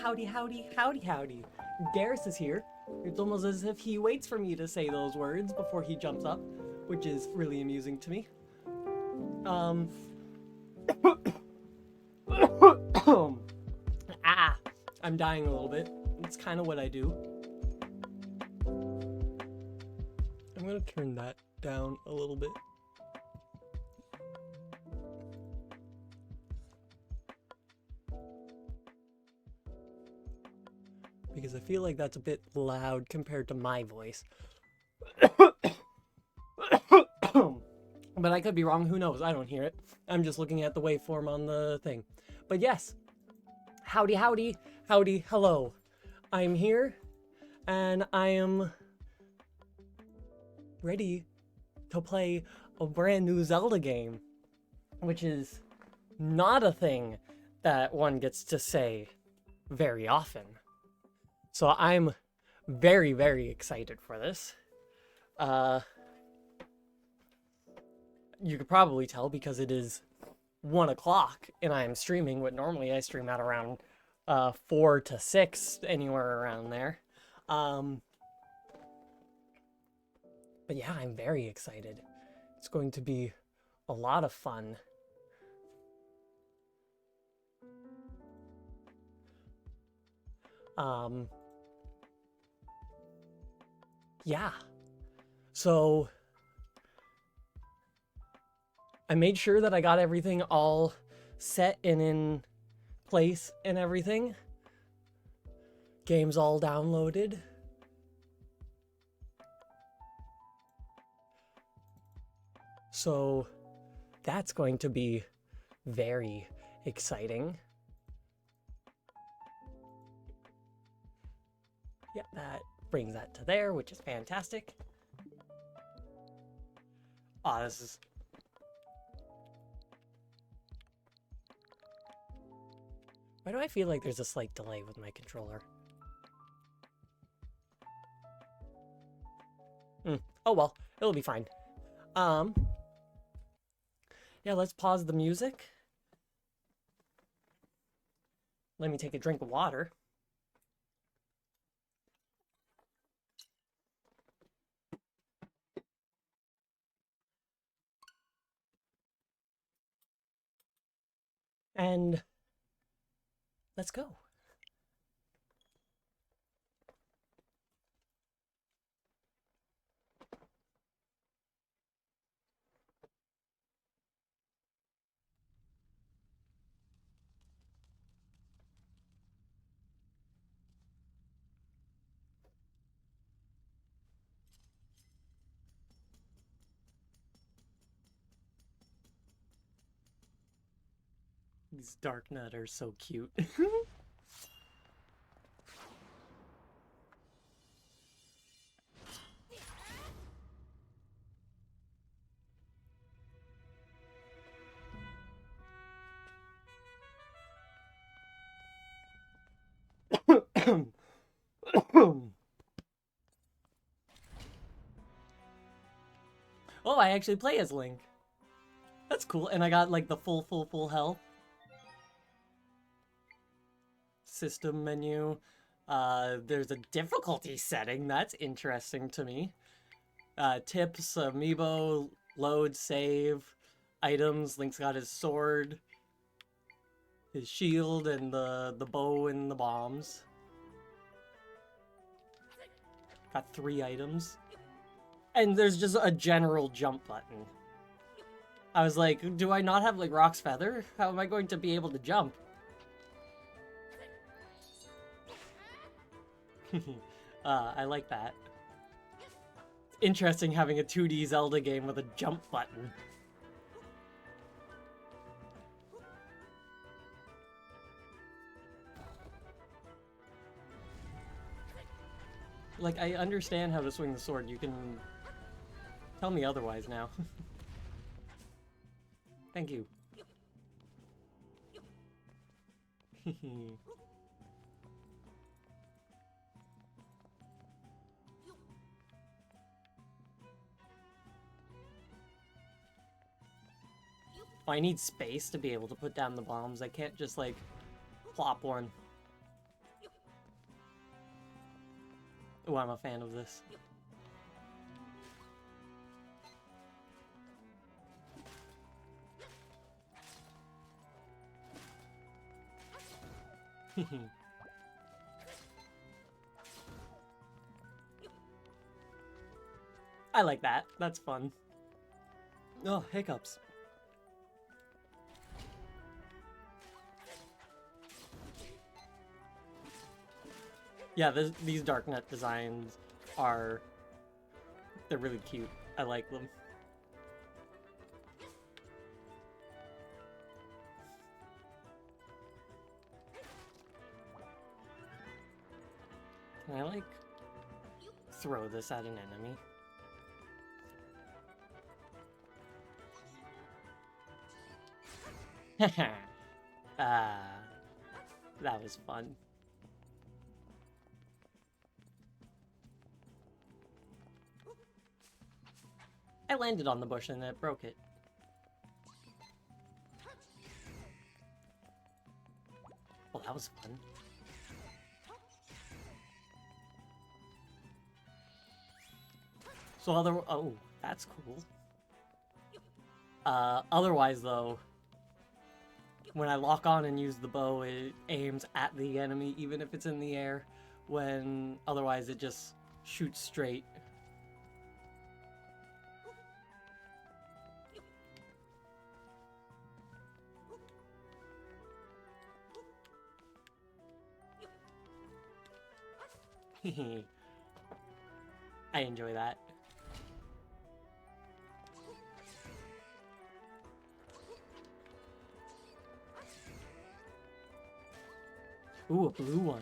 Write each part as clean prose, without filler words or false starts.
Howdy, howdy, howdy, howdy. Garrus is here. It's almost as if he waits for me to say those words before he jumps up, which is really amusing to me. I'm dying a little bit. It's kind of what I do. I'm gonna turn that down a little bit. Because I feel like that's a bit loud compared to my voice. But I could be wrong, who knows? I don't hear it. I'm just looking at the waveform on the thing. But yes, howdy, howdy, howdy, hello. I'm here, and I am ready to play a brand new Zelda game, which is not a thing that one gets to say very often. So I'm very, very excited for this. You could probably tell because it is 1 o'clock and I am streaming what normally I stream at around 4 to 6, anywhere around there. But yeah, I'm very excited. It's going to be a lot of fun. Yeah. So I made sure that I got everything all set and in place and everything. Game's all downloaded. So that's going to be very exciting. Yeah, that brings that to there, which is fantastic. Aw, this is... Why do I feel like there's a slight delay with my controller? Oh well, it'll be fine. Yeah, let's pause the music. Let me take a drink of water. And let's go. These Darknut are so cute. Oh, I actually play as Link. That's cool. And I got like the full health. System menu. There's a difficulty setting. That's interesting to me. Tips, amiibo, load, save, items. Link's got his sword, his shield, and the bow and the bombs. Got 3 items. And there's just a general jump button. I was like, do I not have like Rock's Feather? How am I going to be able to jump? I like that. It's interesting having a 2D Zelda game with a jump button. Like, I understand how to swing the sword. You can tell me otherwise now. Thank you. Oh, I need space to be able to put down the bombs. I can't just, like, plop one. Oh, I'm a fan of this. I like that. That's fun. Oh, hiccups. Yeah, these Darknet designs are... they're really cute. I like them. Can I, like, throw this at an enemy? That was fun. I landed on the bush and it broke it. Well, that was fun. So oh, that's cool. Otherwise though, when I lock on and use the bow, it aims at the enemy even if it's in the air, when otherwise it just shoots straight. I enjoy that. Ooh, a blue one.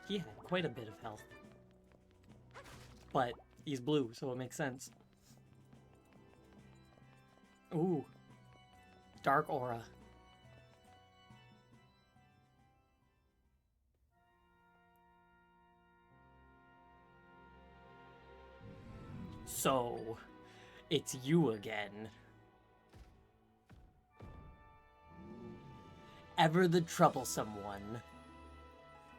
He had quite a bit of health. But he's blue, so it makes sense. Ooh. Dark aura. So, it's you again. Ever the troublesome one.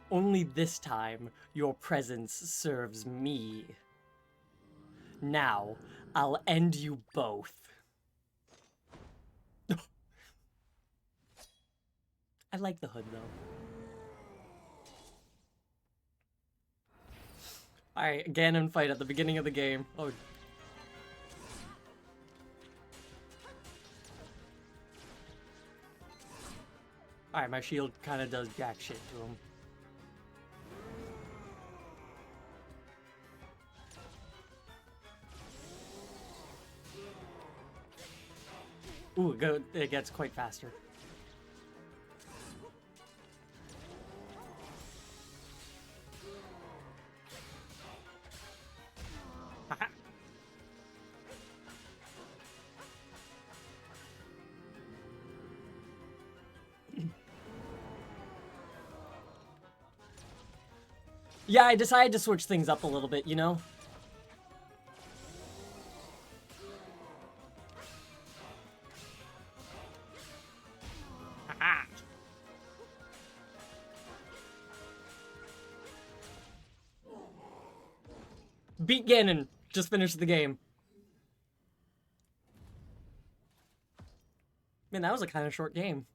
Only this time, your presence serves me. Now, I'll end you both. I like the hood, though. Alright, Ganon fight at the beginning of the game. Oh. Alright, my shield kind of does jack shit to him. Ooh, it gets quite faster. Yeah, I decided to switch things up a little bit, you know? Beat Ganon. Just finished the game. Man, that was a kind of short game.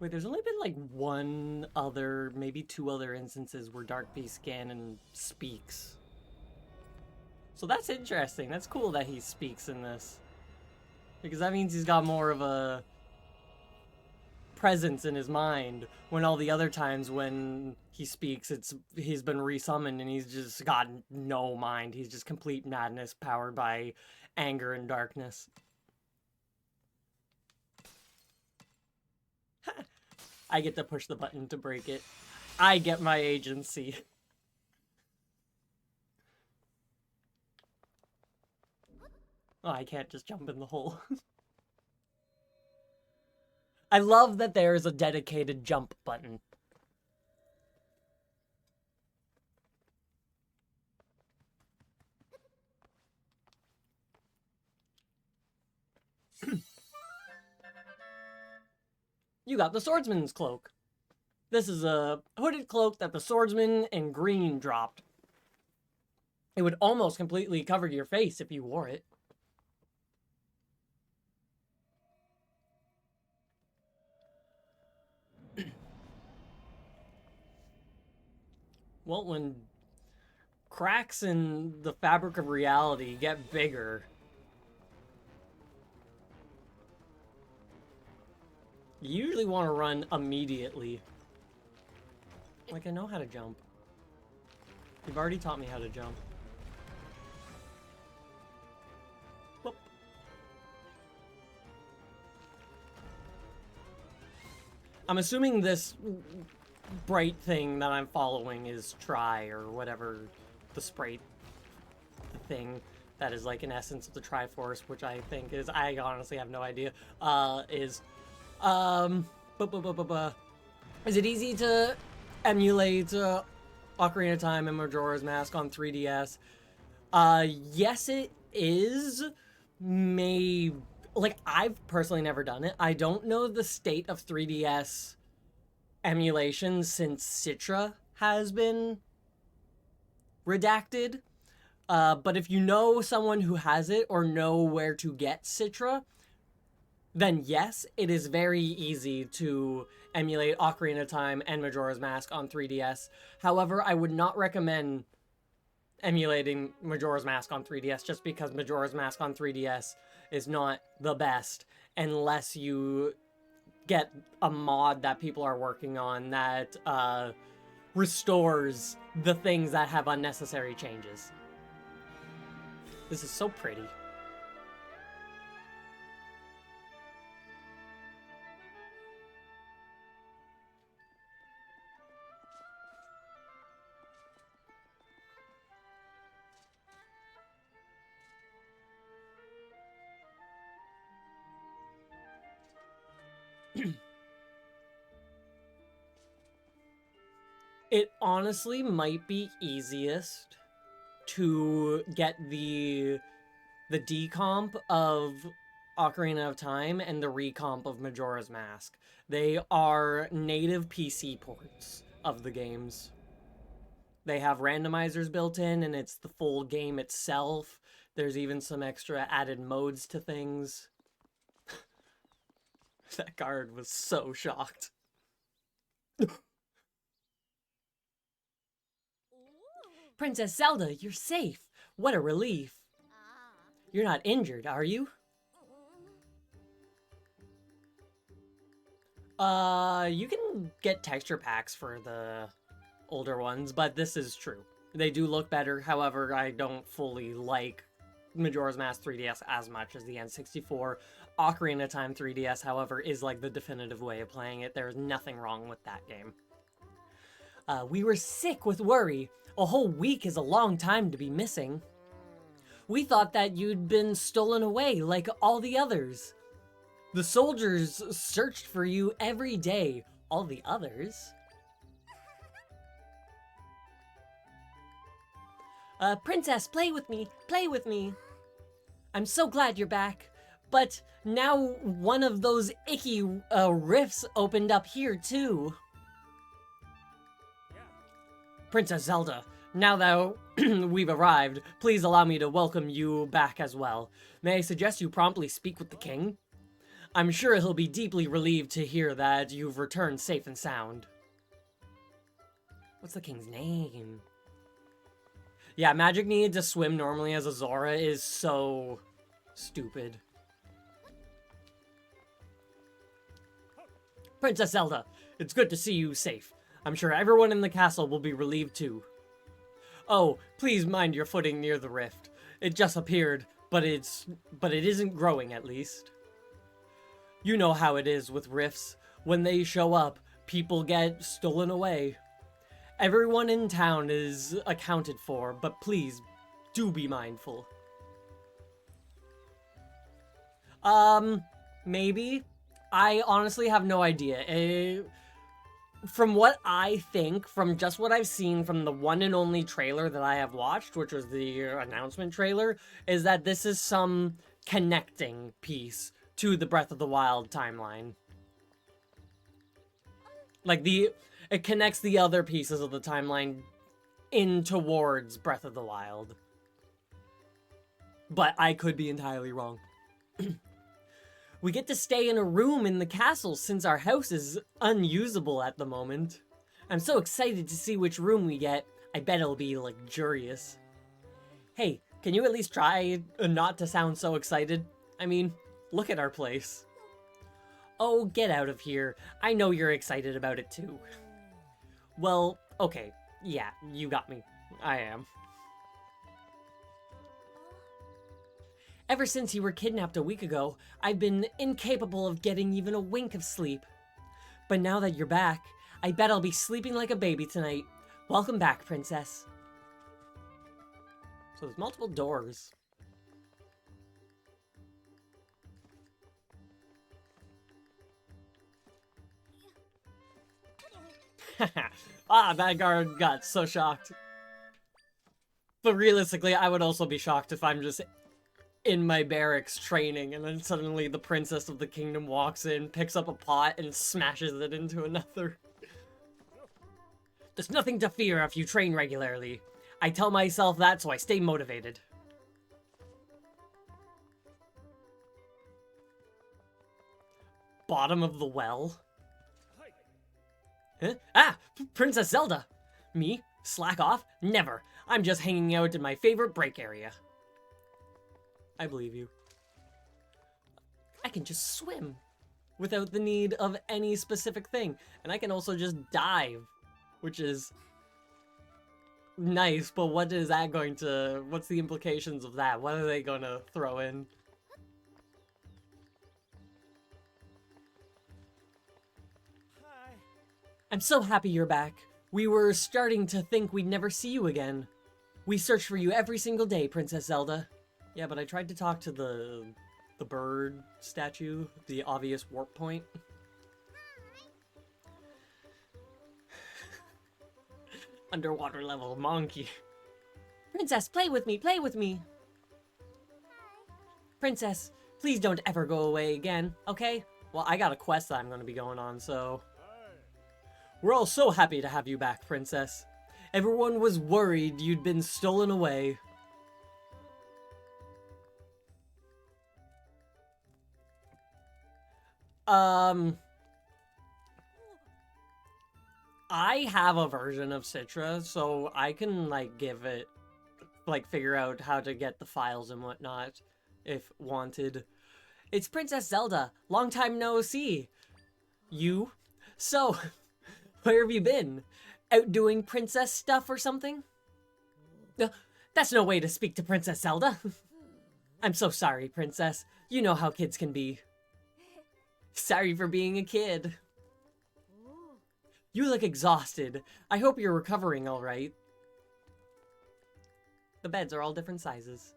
Wait, there's only been like one other, maybe two other instances where Dark Beast Ganon speaks. So that's interesting. That's cool that he speaks in this. Because that means he's got more of a presence in his mind, when all the other times when he speaks, he's been resummoned and he's just got no mind. He's just complete madness powered by anger and darkness. I get to push the button to break it. I get my agency. Oh, I can't just jump in the hole. I love that there's a dedicated jump button. You got the swordsman's cloak. This is a hooded cloak that the swordsman in green dropped. It would almost completely cover your face if you wore it. Well, when cracks in the fabric of reality get bigger, you usually want to run immediately. Like, I know how to jump. You've already taught me how to jump. Whoop. I'm assuming this bright thing that I'm following is Tri, or whatever the sprite thing that is like an essence of the Triforce, which I think is, I honestly have no idea, is, is it easy to emulate Ocarina of Time and Majora's Mask on 3DS? Yes it is. Like, I've personally never done it. I don't know the state of 3DS emulation since Citra has been redacted. But if you know someone who has it or know where to get Citra, then yes, it is very easy to emulate Ocarina of Time and Majora's Mask on 3DS. However, I would not recommend emulating Majora's Mask on 3DS just because Majora's Mask on 3DS is not the best unless you get a mod that people are working on that restores the things that have unnecessary changes. This is so pretty. It honestly might be easiest to get the decomp of Ocarina of Time and the recomp of Majora's Mask. They are native PC ports of the games. They have randomizers built in, and it's the full game itself. There's even some extra added modes to things. That guard was so shocked. Princess Zelda, you're safe. What a relief. You're not injured, are you? You can get texture packs for the older ones, but this is true. They do look better, however, I don't fully like Majora's Mask 3DS as much as the N64. Ocarina of Time 3DS, however, is like the definitive way of playing it. There's nothing wrong with that game. We were sick with worry. A whole week is a long time to be missing. We thought that you'd been stolen away like all the others. The soldiers searched for you every day. All the others? Princess, play with me. Play with me. I'm so glad you're back. But now one of those icky rifts opened up here too. Princess Zelda, now that we've arrived, please allow me to welcome you back as well. May I suggest you promptly speak with the king? I'm sure he'll be deeply relieved to hear that you've returned safe and sound. What's the king's name? Yeah, magic needed to swim normally as a Zora is so stupid. Princess Zelda, it's good to see you safe. I'm sure everyone in the castle will be relieved too. Oh, please mind your footing near the rift. It just appeared, but it isn't growing at least. You know how it is with rifts. When they show up, people get stolen away. Everyone in town is accounted for, but please, do be mindful. Maybe. I honestly have no idea. From what I think, from just what I've seen from the one and only trailer that I have watched, which was the announcement trailer, is that this is some connecting piece to the Breath of the Wild timeline. Like, it connects the other pieces of the timeline in towards Breath of the Wild. But I could be entirely wrong. We get to stay in a room in the castle since our house is unusable at the moment. I'm so excited to see which room we get. I bet it'll be luxurious. Hey, can you at least try not to sound so excited? I mean, look at our place. Oh, get out of here. I know you're excited about it too. Well, okay. Yeah, you got me. I am. Ever since you were kidnapped a week ago, I've been incapable of getting even a wink of sleep. But now that you're back, I bet I'll be sleeping like a baby tonight. Welcome back, Princess. So there's multiple doors. That guard got so shocked. But realistically, I would also be shocked if I'm just in my barracks training, and then suddenly the princess of the kingdom walks in, picks up a pot, and smashes it into another. There's nothing to fear if you train regularly. I tell myself that so I stay motivated. Bottom of the well? Huh? Ah! Princess Zelda! Me? Slack off? Never. I'm just hanging out in my favorite break area. I believe you. I can just swim without the need of any specific thing. And I can also just dive, which is nice, but what is that going to... What's the implications of that? What are they going to throw in? Hi. I'm so happy you're back. We were starting to think we'd never see you again. We search for you every single day, Princess Zelda. Yeah, but I tried to talk to the bird statue, the obvious warp point. Underwater level monkey. Princess, play with me, play with me. Princess, please don't ever go away again, okay? Well, I got a quest that I'm going to be going on, so... We're all so happy to have you back, Princess. Everyone was worried you'd been stolen away. I have a version of Citra, so I can, like, give it, like, figure out how to get the files and whatnot, if wanted. It's Princess Zelda. Long time no see. You? So, where have you been? Out doing princess stuff or something? That's no way to speak to Princess Zelda. I'm so sorry, Princess. You know how kids can be. Sorry for being a kid. You look exhausted. I hope you're recovering all right. The beds are all different sizes.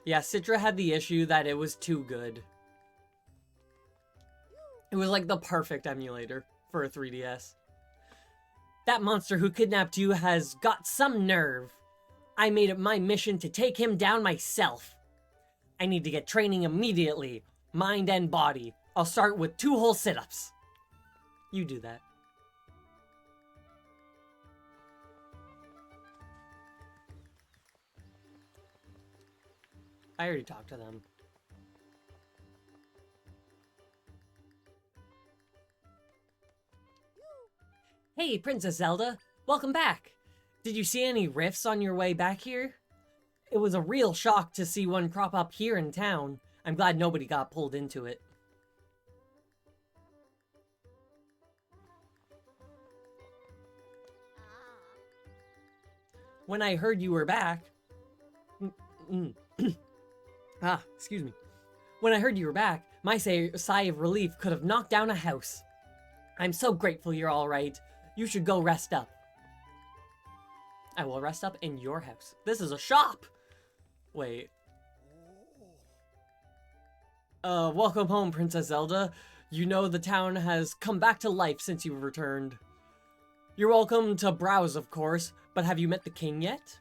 Yeah, Citra had the issue that it was too good. It was like the perfect emulator for a 3DS. That monster who kidnapped you has got some nerve. I made it my mission to take him down myself. I need to get training immediately, mind and body. I'll start with 2 whole sit-ups. You do that. I already talked to them. Hey, Princess Zelda. Welcome back. Did you see any rifts on your way back here? It was a real shock to see one crop up here in town. I'm glad nobody got pulled into it. When I heard you were back... excuse me. When I heard you were back, my sigh of relief could have knocked down a house. I'm so grateful you're all right. You should go rest up. I will rest up in your house. This is a shop! Wait. Welcome home, Princess Zelda. You know the town has come back to life since you've returned. You're welcome to browse, of course, but have you met the king yet?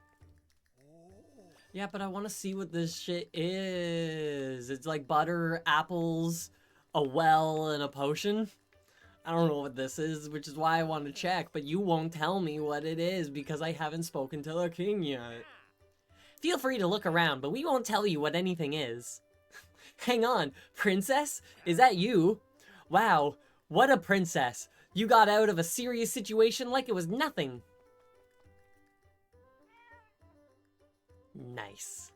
Yeah, but I want to see what this shit is. It's like butter, apples, a well, and a potion. I don't know what this is, which is why I want to check, but you won't tell me what it is because I haven't spoken to the king yet. Feel free to look around, but we won't tell you what anything is. Hang on, princess? Is that you? Wow, what a princess. You got out of a serious situation like it was nothing. Nice.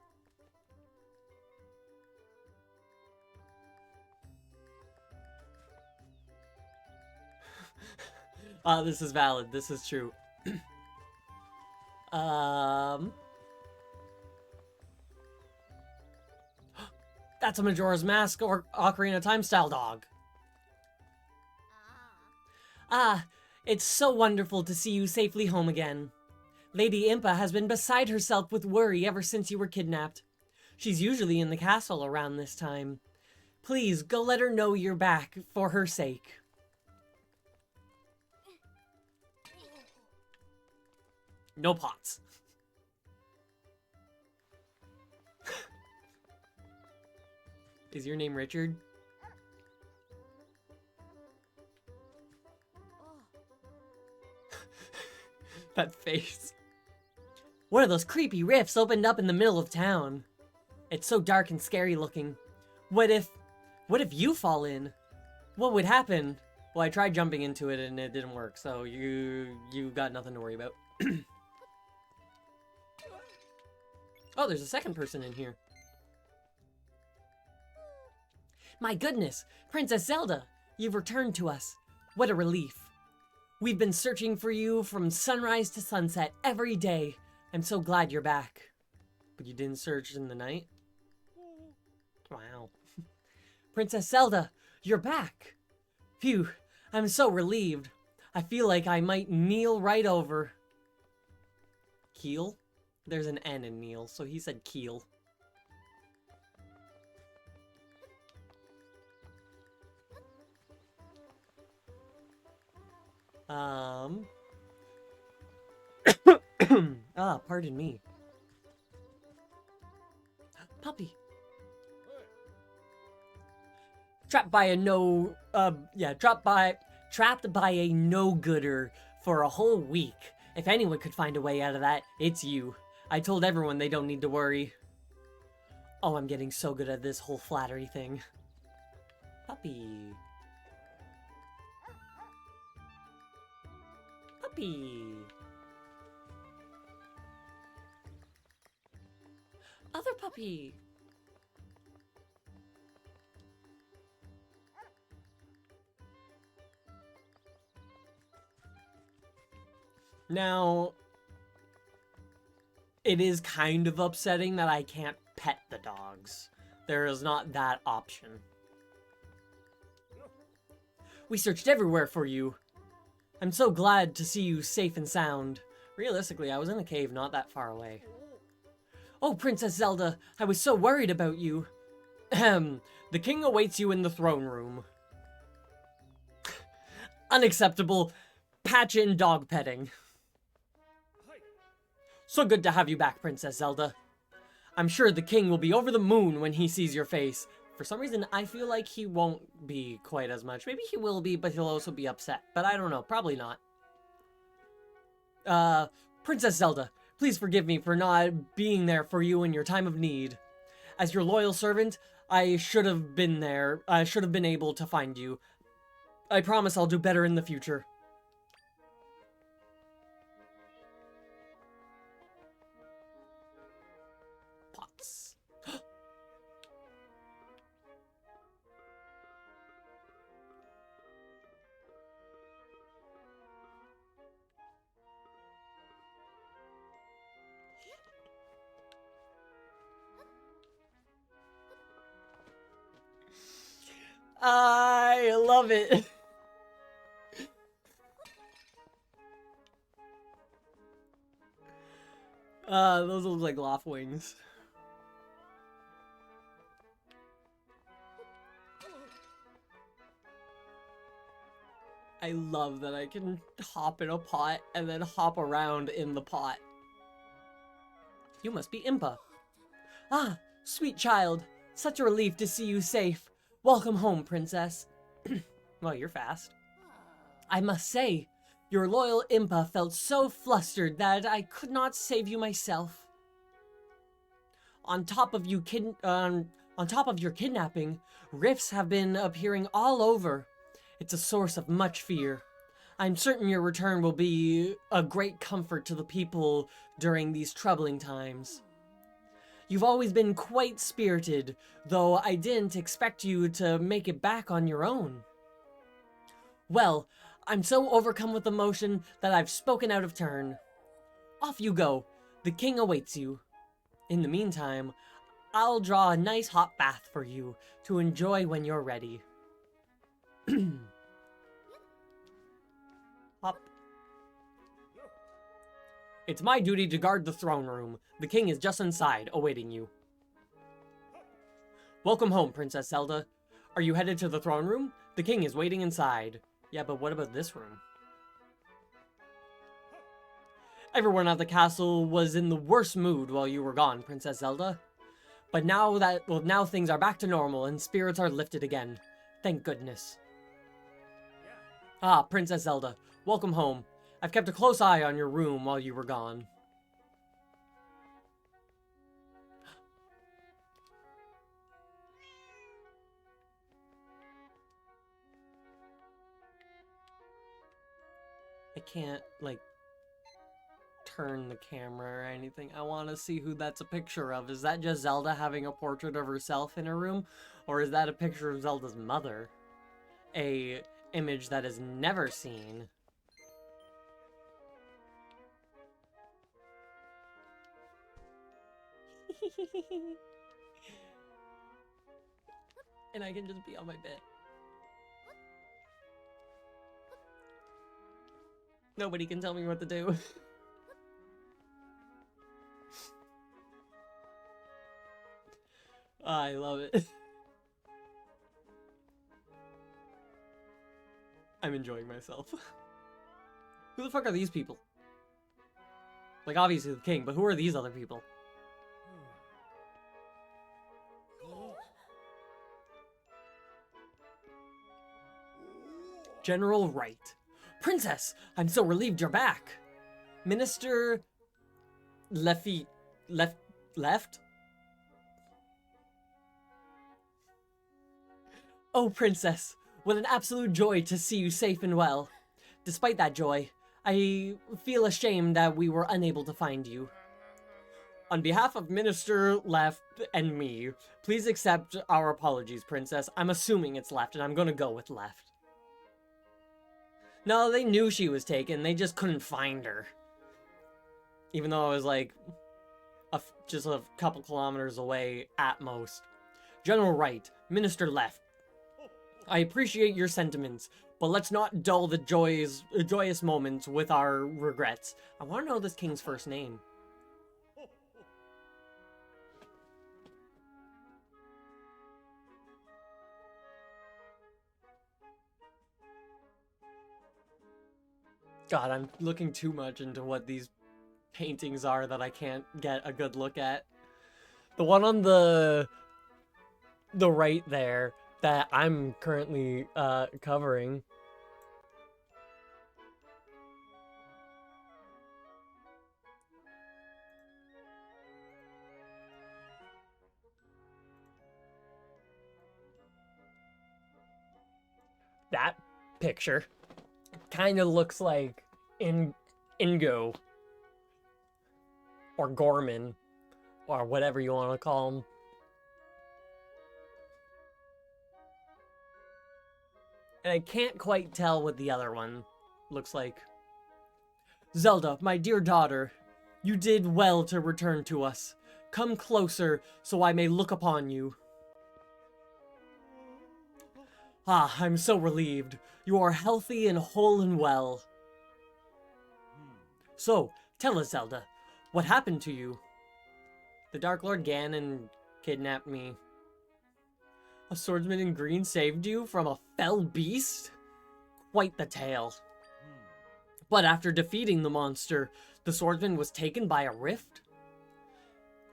This is valid. This is true. That's a Majora's Mask or Ocarina of Time style dog. Ah, it's so wonderful to see you safely home again. Lady Impa has been beside herself with worry ever since you were kidnapped. She's usually in the castle around this time. Please, go let her know you're back, for her sake. No pots. Is your name Richard? That face. One of those creepy rifts opened up in the middle of town. It's so dark and scary looking. What if you fall in? What would happen? Well, I tried jumping into it and it didn't work, so you got nothing to worry about. Oh, there's a second person in here. My goodness, Princess Zelda, you've returned to us. What a relief. We've been searching for you from sunrise to sunset every day. I'm so glad you're back. But you didn't search in the night? Wow. Princess Zelda, you're back. Phew, I'm so relieved. I feel like I might kneel right over. Keel? There's an N in kneel, so he said keel. Pardon me. Puppy. Trapped by a trapped by a no-gooder for a whole week. If anyone could find a way out of that, it's you. I told everyone they don't need to worry. Oh, I'm getting so good at this whole flattery thing. Puppy. Puppy. Other puppy. Now, it is kind of upsetting that I can't pet the dogs. There is not that option. We searched everywhere for you. I'm so glad to see you safe and sound. Realistically, I was in a cave not that far away. Oh, Princess Zelda, I was so worried about you. Ahem. The king awaits you in the throne room. Unacceptable. Patch in dog petting. So good to have you back, Princess Zelda. I'm sure the king will be over the moon when he sees your face. For some reason, I feel like he won't be quite as much. Maybe he will be, but he'll also be upset. But I don't know. Probably not. Princess Zelda, please forgive me for not being there for you in your time of need. As your loyal servant, I should have been there. I should have been able to find you. I promise I'll do better in the future. Pots. I love it. Those look like loft wings. I love that I can hop in a pot and then hop around in the pot. You must be Impa. Ah, sweet child. Such a relief to see you safe. Welcome home, princess. Well, you're fast. I must say, your loyal Impa felt so flustered that I could not save you myself. On top of your kidnapping, rifts have been appearing all over. It's a source of much fear. I'm certain your return will be a great comfort to the people during these troubling times. You've always been quite spirited, though I didn't expect you to make it back on your own. Well, I'm so overcome with emotion that I've spoken out of turn. Off you go. The king awaits you. In the meantime, I'll draw a nice hot bath for you to enjoy when you're ready. Hop. It's my duty to guard the throne room. The king is just inside, awaiting you. Welcome home, Princess Zelda. Are you headed to the throne room? The king is waiting inside. Yeah, but what about this room? Everyone at the castle was in the worst mood while you were gone, Princess Zelda. But now things are back to normal and spirits are lifted again. Thank goodness. Ah, Princess Zelda, welcome home. I've kept a close eye on your room while you were gone. I can't, like, turn the camera or anything. I want to see who that's a picture of. Is that just Zelda having a portrait of herself in her room? Or is that a picture of Zelda's mother? A image that is never seen. And I can just be on my bed. Nobody can tell me what to do. I love it. I'm enjoying myself. Who the fuck are these people? Like, obviously the king, but who are these other people? General Wright. Princess, I'm so relieved you're back. Minister left? Oh, Princess, what an absolute joy to see you safe and well. Despite that joy, I feel ashamed that we were unable to find you. On behalf of Minister Left and me, please accept our apologies, Princess. I'm assuming it's Left, and I'm gonna go with Left. No, they knew she was taken, they just couldn't find her. Even though I was like, just a couple kilometers away at most. General Wright, Minister Left. I appreciate your sentiments, but let's not dull the joyous moments with our regrets. I want to know this king's first name. God, I'm looking too much into what these paintings are that I can't get a good look at. The one on the right there that I'm currently covering. That picture kind of looks like Ingo or Gorman or whatever you want to call him. And I can't quite tell what the other one looks like. Zelda, my dear daughter, you did well to return to us. Come closer so I may look upon you. Ah, I'm so relieved. You are healthy and whole and well. So, tell us, Zelda, What happened to you? The Dark Lord Ganon kidnapped me. A swordsman in green saved you from a fell beast? Quite the tale. But after defeating the monster, the swordsman was taken by a rift?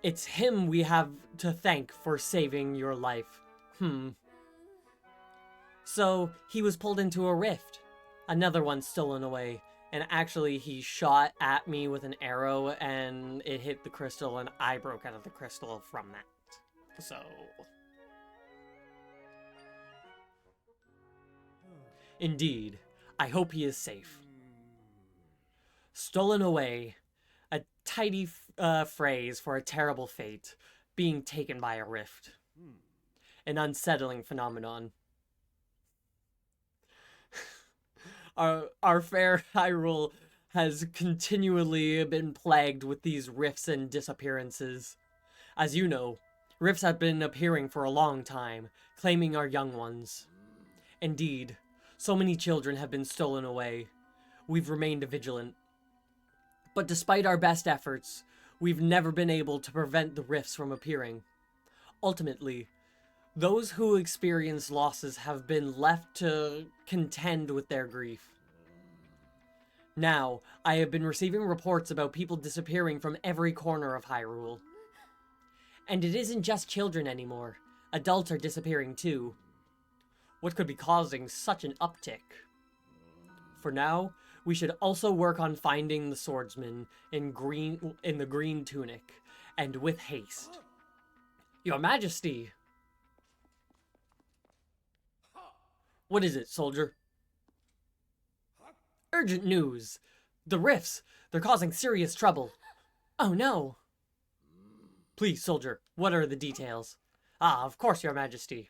It's him we have to thank for saving your life. So, he was pulled into a rift. Another one stolen away. And actually, he shot at me with an arrow, and it hit the crystal, and I broke out of the crystal from that. So... Indeed. I hope he is safe. Stolen away. A tidy phrase for a terrible fate. Being taken by a rift. An unsettling phenomenon. Our fair Hyrule has continually been plagued with these rifts and disappearances. As you know, rifts have been appearing for a long time, claiming our young ones. Indeed, so many children have been stolen away. We've remained vigilant. But despite our best efforts, we've never been able to prevent the rifts from appearing. Ultimately, those who experience losses have been left to contend with their grief. Now, I have been receiving reports about people disappearing from every corner of Hyrule. And it isn't just children anymore. Adults are disappearing too. What could be causing such an uptick? For now, we should also work on finding the swordsman in the green tunic, and with haste. Your Majesty! What is it, soldier? Urgent news! The rifts! They're causing serious trouble. Oh no! Please, soldier, what are the details? Ah, of course, Your Majesty.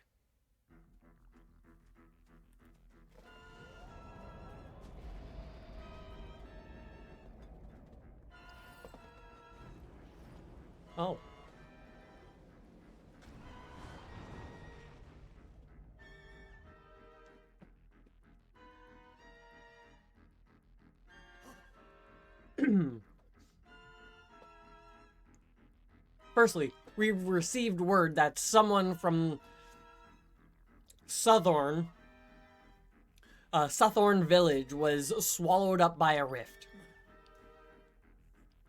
Oh. Firstly, we've received word that someone from Southorn Village was swallowed up by a rift.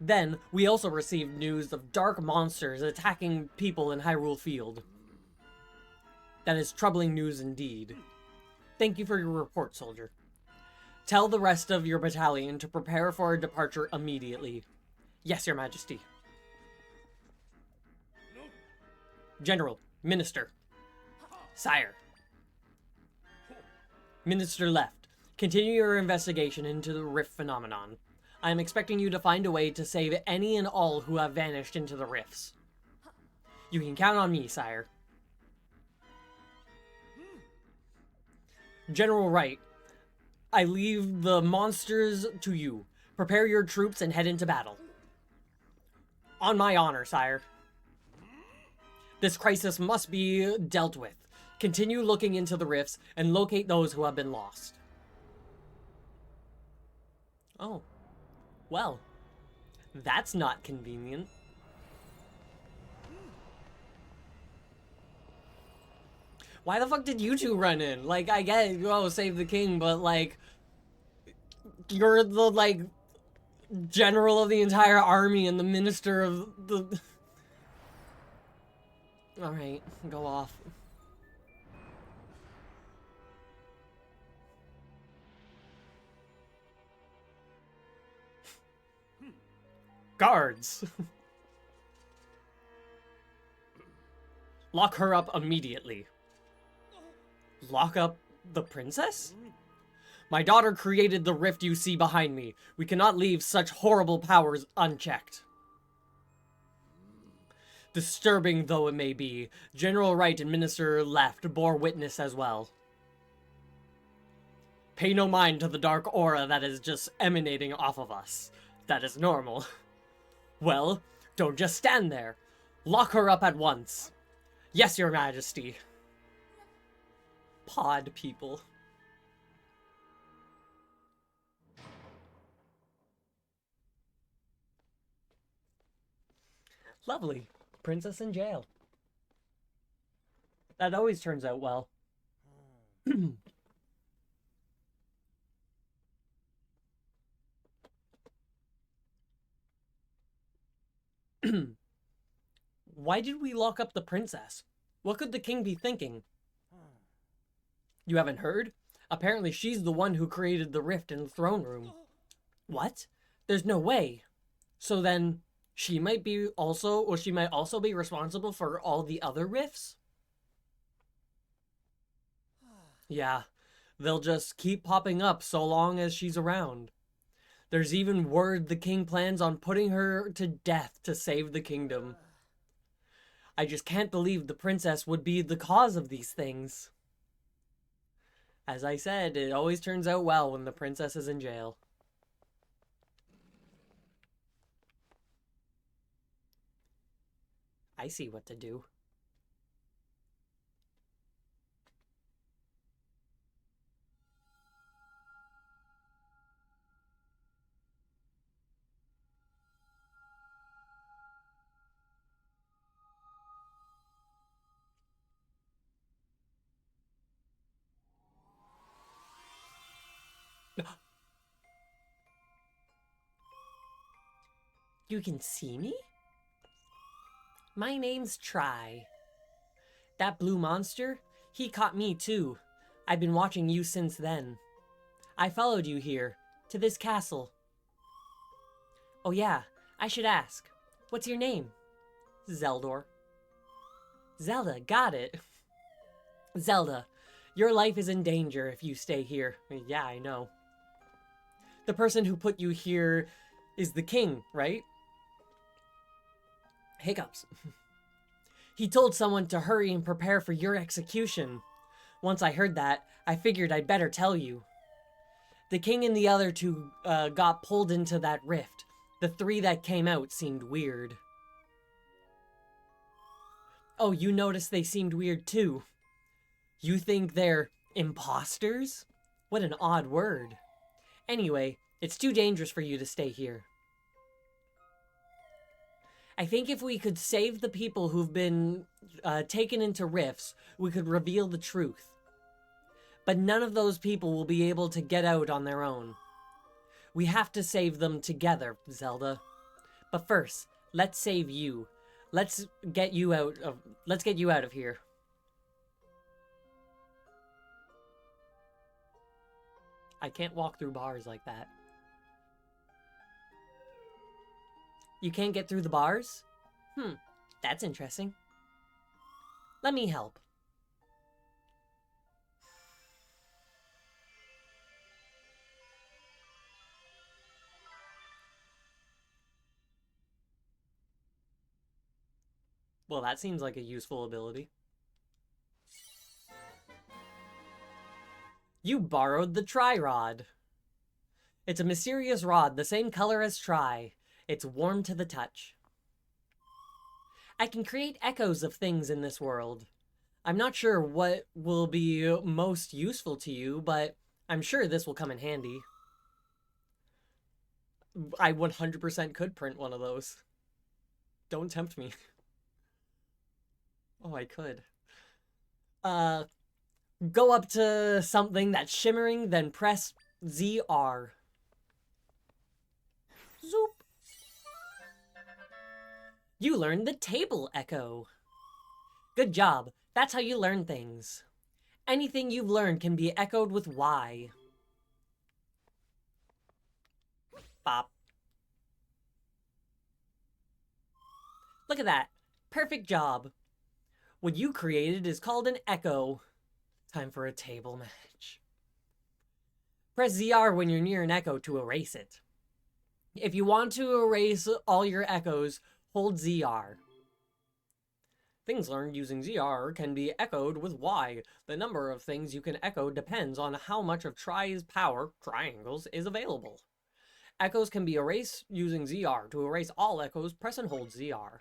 Then, we also received news of dark monsters attacking people in Hyrule Field. That is troubling news indeed. Thank you for your report, soldier. Tell the rest of your battalion to prepare for a departure immediately. Yes, Your Majesty. General, Minister. Sire. Minister left. Continue your investigation into the rift phenomenon. I am expecting you to find a way to save any and all who have vanished into the rifts. You can count on me, sire. General Wright, I leave the monsters to you. Prepare your troops and head into battle. On my honor, sire. This crisis must be dealt with. Continue looking into the rifts and locate those who have been lost. Oh. Well. That's not convenient. Why the fuck did you two run in? Like, I get it, oh, save the king, but, like, you're the, like, general of the entire army and the minister of the... Alright, go off. Guards! Lock her up immediately. Lock up the princess? My daughter created the rift you see behind me. We cannot leave such horrible powers unchecked. Disturbing though it may be, General Wright and Minister Left bore witness as well. Pay no mind to the dark aura that is just emanating off of us. That is normal. Well, don't just stand there. Lock her up at once. Yes, Your Majesty. Pod people. Lovely. Princess in jail. That always turns out well. Why did we lock up the princess? What could the king be thinking? You haven't heard? Apparently she's the one who created the rift in the throne room. What? There's no way. So then, she might also be responsible for all the other rifts? Yeah, they'll just keep popping up so long as she's around. There's even word the king plans on putting her to death to save the kingdom. I just can't believe the princess would be the cause of these things. As I said, it always turns out well when the princess is in jail. I see what to do. You can see me? My name's Try. That blue monster, he caught me too. I've been watching you since then. I followed you here, to this castle. Oh yeah, I should ask. What's your name? Zeldor. Zelda, got it. Zelda, your life is in danger if you stay here. Yeah, I know. The person who put you here is the king, right? Hiccups. He told someone to hurry and prepare for your execution. Once I heard that, I figured I'd better tell you. The king and the other two got pulled into that rift. The three that came out seemed weird. Oh, you noticed they seemed weird too. You think they're imposters? What an odd word. Anyway, it's too dangerous for you to stay here. I think if we could save the people who've been taken into rifts, we could reveal the truth. But none of those people will be able to get out on their own. We have to save them together, Zelda. But first, let's save you. Let's get you out of here. I can't walk through bars like that. You can't get through the bars? That's interesting. Let me help. Well, that seems like a useful ability. You borrowed the Tri-Rod. It's a mysterious rod, the same color as Tri. It's warm to the touch. I can create echoes of things in this world. I'm not sure what will be most useful to you, but I'm sure this will come in handy. I 100% could print one of those. Don't tempt me. Oh, I could. Go up to something that's shimmering, then press ZR. Zoop. You learned the table echo. Good job. That's how you learn things. Anything you've learned can be echoed with Y. Bop. Look at that. Perfect job. What you created is called an echo. Time for a table match. Press ZR when you're near an echo to erase it. If you want to erase all your echoes, hold ZR. Things learned using ZR can be echoed with Y. The number of things you can echo depends on how much of Tri's power, triangles, is available. Echoes can be erased using ZR. To erase all echoes, press and hold ZR.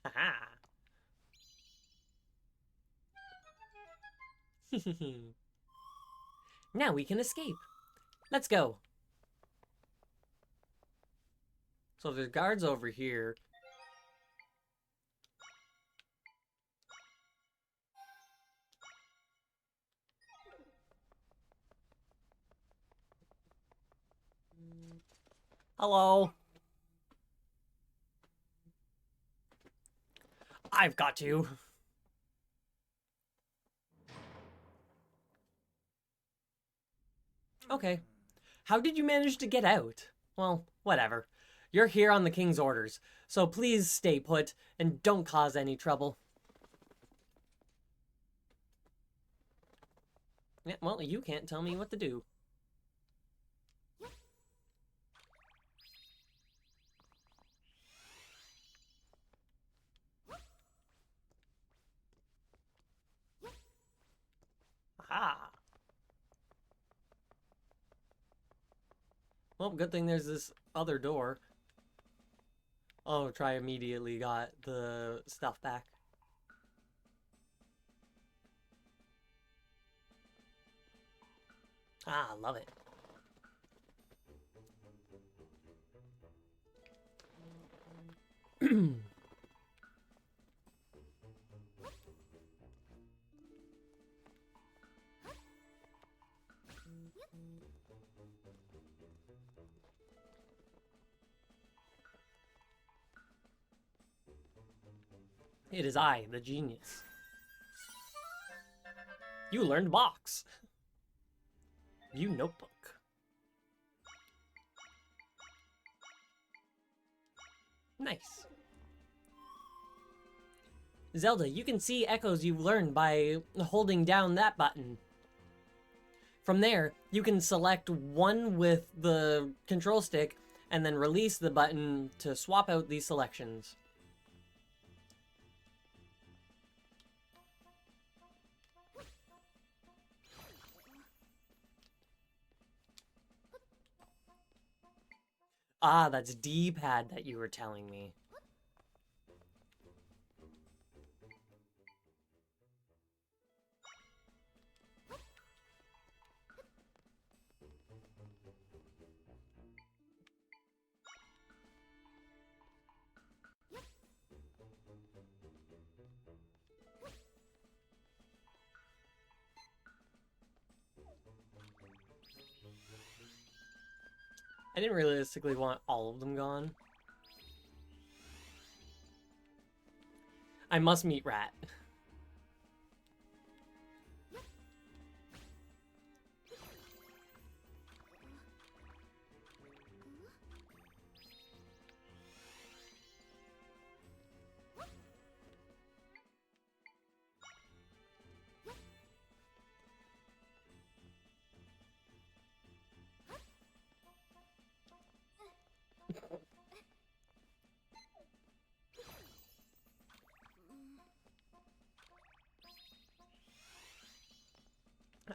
Haha. Now we can escape. Let's go. So there's guards over here. Hello. I've got you. Okay. How did you manage to get out? Well, whatever. You're here on the king's orders, so please stay put and don't cause any trouble. Yeah, well, you can't tell me what to do. Aha! Well, good thing there's this other door. Oh, try immediately got the stuff back. Ah, love it. It is I, the genius. You learned box. View notebook. Nice. Zelda, you can see echoes you've learned by holding down that button. From there, you can select one with the control stick and then release the button to swap out these selections. Ah, that's D-pad that you were telling me. I didn't realistically want all of them gone. I must meet Rat.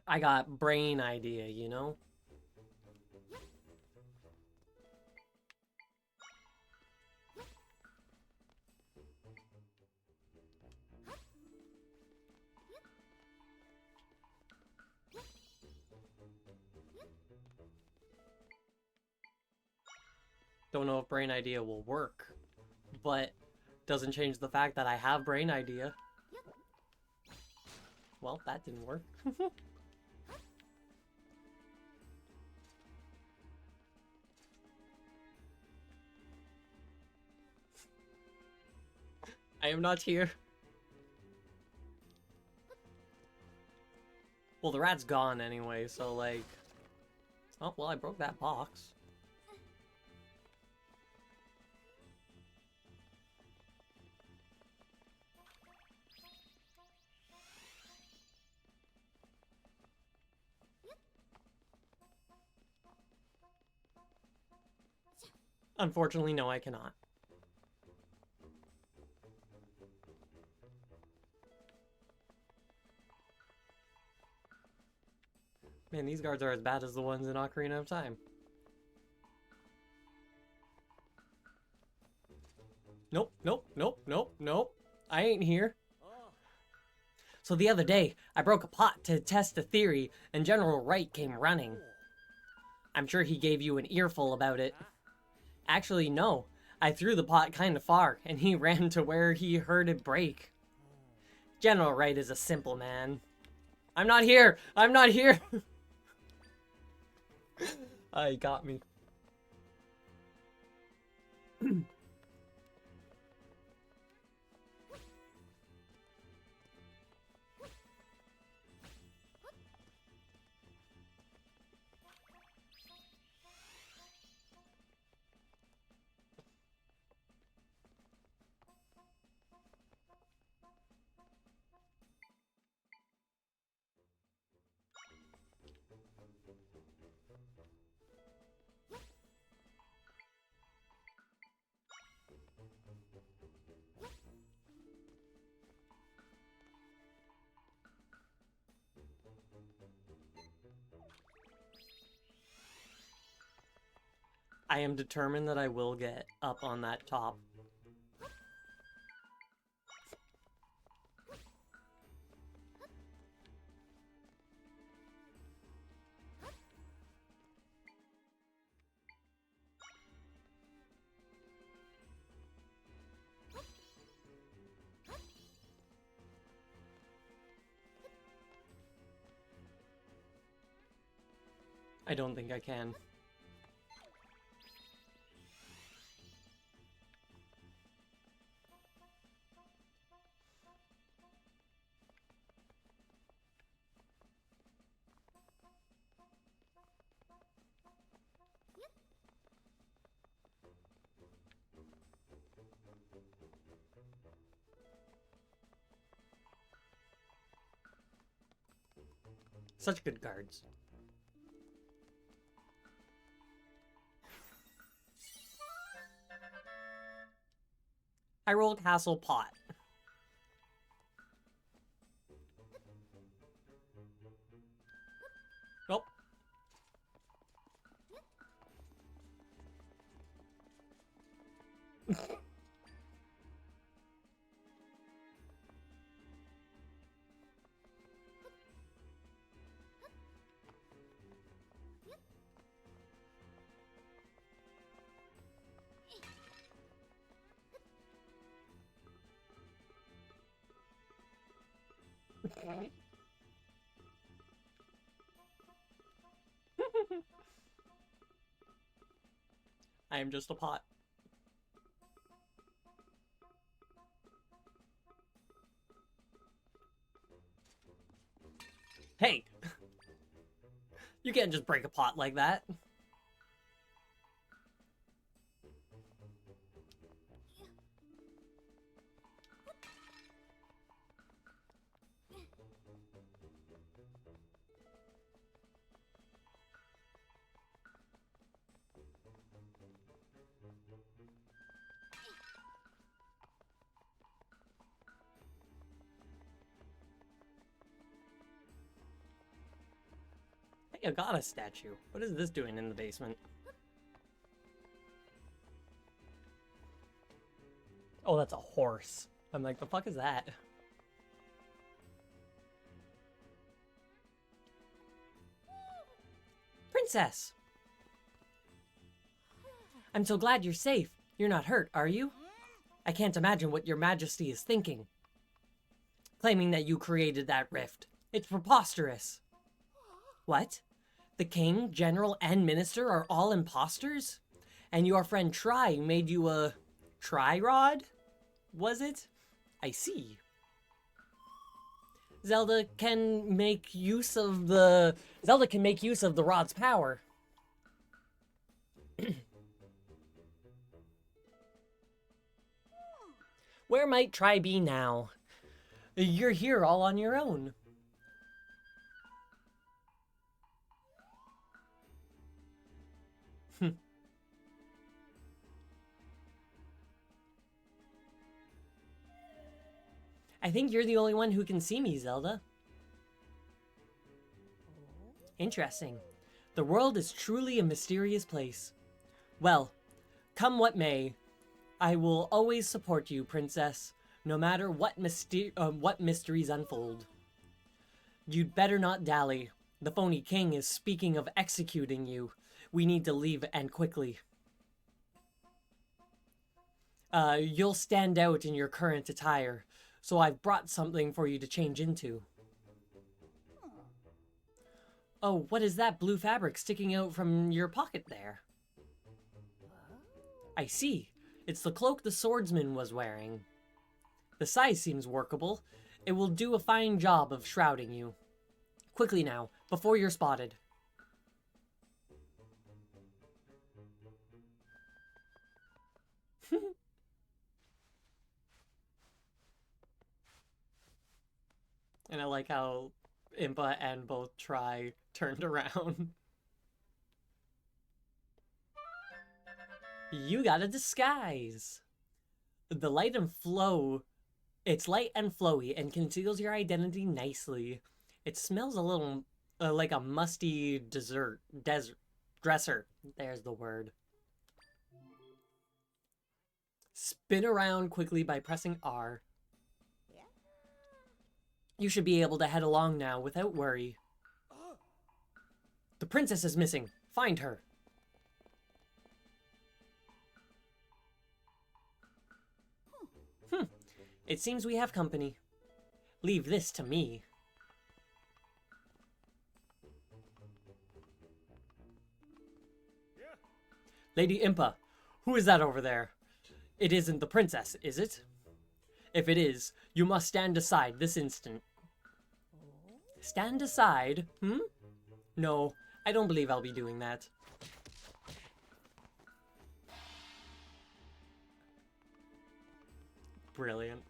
I got brain idea, you know? Don't know if brain idea will work, but doesn't change the fact that I have brain idea. Well, that didn't work. I am not here. Well, the rat's gone anyway, so like... Oh, well, I broke that box. Unfortunately, no, I cannot. Man, these guards are as bad as the ones in Ocarina of Time. Nope, nope, nope, nope, nope. I ain't here. So the other day, I broke a pot to test a theory, and General Wright came running. I'm sure he gave you an earful about it. Actually, no. I threw the pot kind of far, and he ran to where he heard it break. General Wright is a simple man. I'm not here! I'm not here! He got me. I am determined that I will get up on that top. I don't think I can. Such good cards. I roll Castle Pot. Nope. I am just a pot. Hey! You can't just break a pot like that. Hey, I got a statue. What is this doing in the basement? Oh, that's a horse. I'm like, the fuck is that? Princess! I'm so glad you're safe. You're not hurt, are you? I can't imagine what your majesty is thinking. Claiming that you created that rift. It's preposterous. What? The king, general, and minister are all imposters? And your friend Tri made you a... Tri-rod? Was it? I see. Zelda can make use of the rod's power. Where might Tri be now? You're here all on your own. I think you're the only one who can see me, Zelda. Interesting. The world is truly a mysterious place. Well, come what may, I will always support you, Princess, no matter what mysteries unfold. You'd better not dally. The phony king is speaking of executing you. We need to leave, and quickly. You'll stand out in your current attire, so I've brought something for you to change into. Oh, what is that blue fabric sticking out from your pocket there? I see. It's the cloak the swordsman was wearing. The size seems workable. It will do a fine job of shrouding you. Quickly now, before you're spotted. And I like how Impa and both Try turned around. You got a disguise. The light and flow. It's light and flowy and conceals your identity nicely. It smells a little like a musty desert dresser. There's the word. Spin around quickly by pressing R. You should be able to head along now without worry. The princess is missing. Find her. It seems we have company. Leave this to me. Lady Impa, who is that over there? It isn't the princess, is it? If it is, you must stand aside this instant. Stand aside? No, I don't believe I'll be doing that. Brilliant.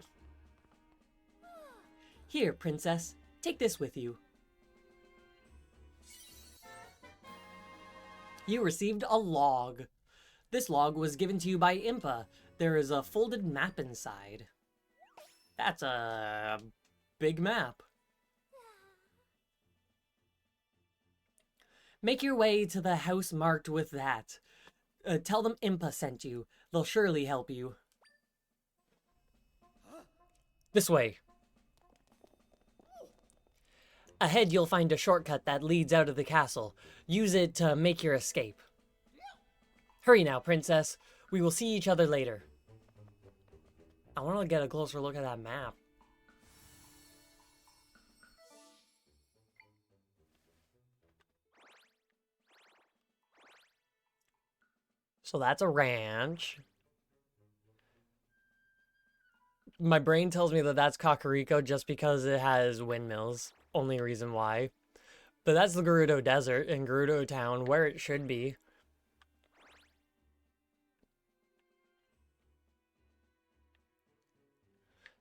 Here, princess, take this with you. You received a log. This log was given to you by Impa. There is a folded map inside. That's a big map. Make your way to the house marked with that. Tell them Impa sent you. They'll surely help you. This way. Ahead, you'll find a shortcut that leads out of the castle. Use it to make your escape. Hurry now, princess. We will see each other later. I want to get a closer look at that map. So that's a ranch. My brain tells me that that's Kakariko just because it has windmills. Only reason why. But that's the Gerudo Desert in Gerudo Town, where it should be.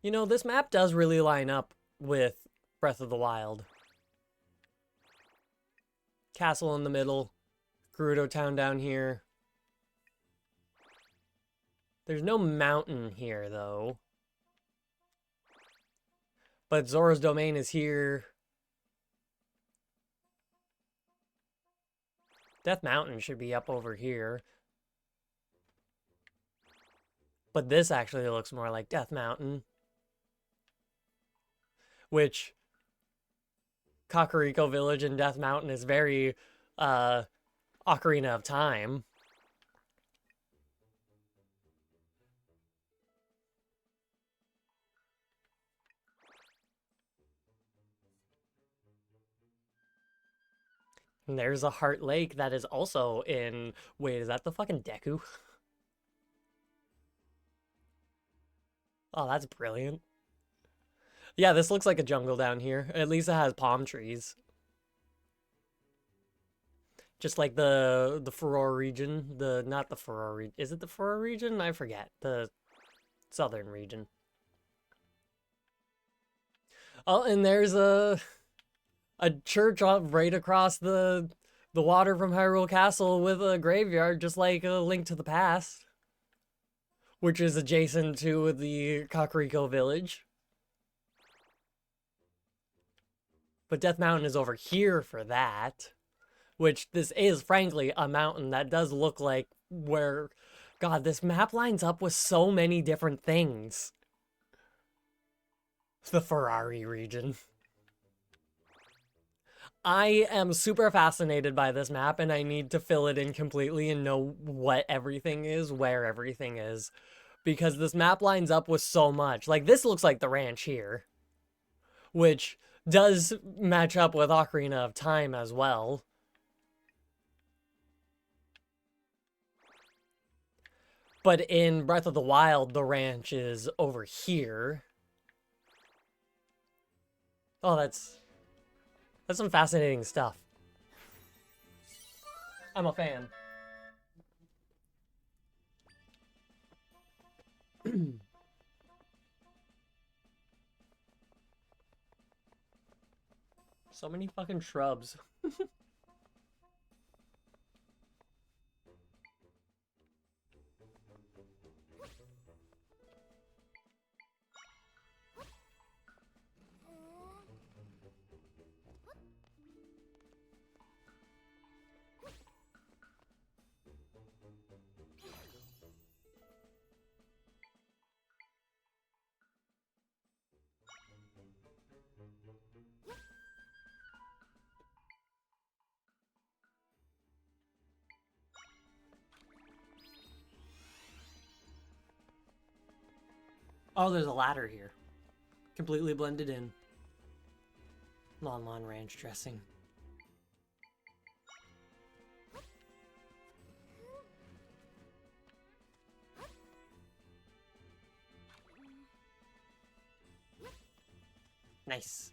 You know, this map does really line up with Breath of the Wild. Castle in the middle. Gerudo Town down here. There's no mountain here, though. But Zora's Domain is here. Death Mountain should be up over here. But this actually looks more like Death Mountain. Which, Kakariko Village and Death Mountain is very, Ocarina of Time. And there's a Heart Lake that is also in... Wait, is that the fucking Deku? Oh, that's brilliant. Yeah, this looks like a jungle down here. At least it has palm trees. Just like the Furore region. Not the Furore region. Is it the Furore region? I forget. The southern region. Oh, and there's a church right across the water from Hyrule Castle with a graveyard, just like a Link to the Past, which is adjacent to the Kakariko Village. But Death Mountain is over here for that, which this is, frankly, a mountain that does look like where... God, this map lines up with so many different things. The Ferrari region. I am super fascinated by this map and I need to fill it in completely and know what everything is, where everything is. Because this map lines up with so much. Like, this looks like the ranch here, which does match up with Ocarina of Time as well. But in Breath of the Wild, the ranch is over here. Oh, that's some fascinating stuff. I'm a fan. So many fucking shrubs. Oh, there's a ladder here. Completely blended in. Lon Lon Ranch dressing. Nice.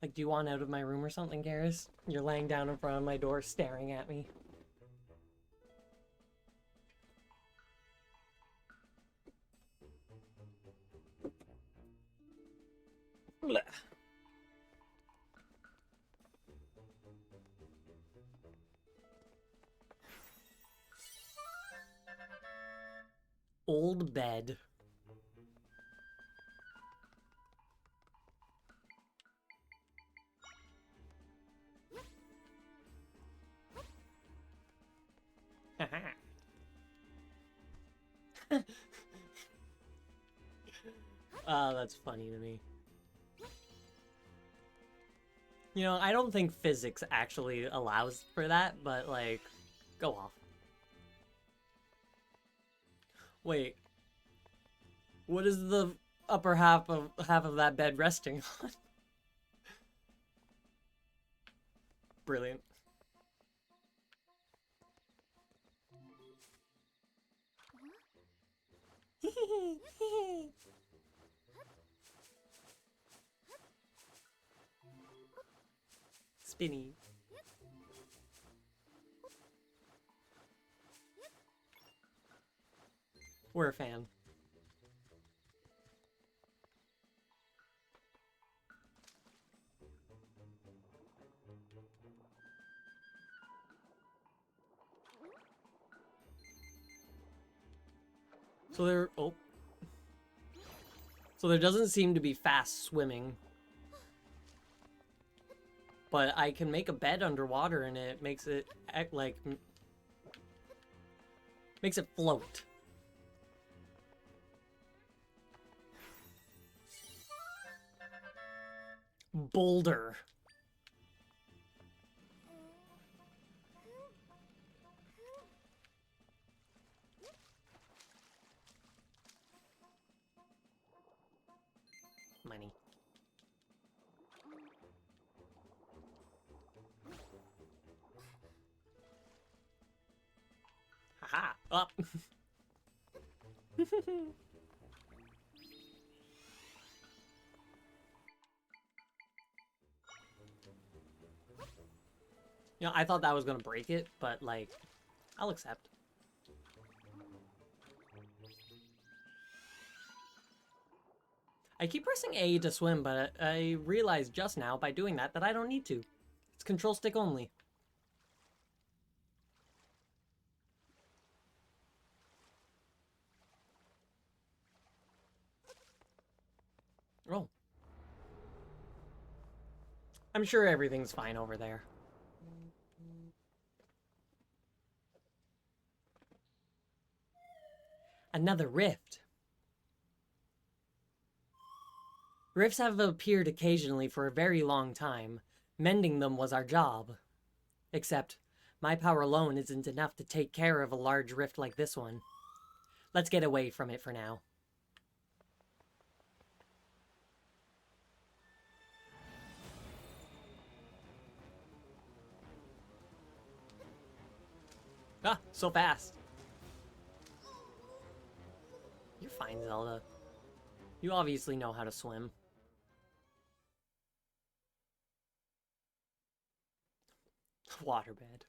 Like, do you want out of my room or something, Garrus? You're laying down in front of my door staring at me. Blech. Old bed. That's funny to me. You know, I don't think physics actually allows for that, but, like, go off. Wait. What is the upper half of that bed resting on? Brilliant. Spinny. We're a fan. So there, oh. So there doesn't seem to be fast swimming. But I can make a bed underwater and it makes it, like, makes it float. Boulder. Money. Haha. Up. You know, I thought that was gonna break it, but, like, I'll accept. I keep pressing A to swim, but I realized just now by doing that I don't need to. It's control stick only. Oh. I'm sure everything's fine over there. Another rift. Rifts have appeared occasionally for a very long time. Mending them was our job. Except, my power alone isn't enough to take care of a large rift like this one. Let's get away from it for now. Ah, so fast. You're fine, Zelda. You obviously know how to swim. Waterbed.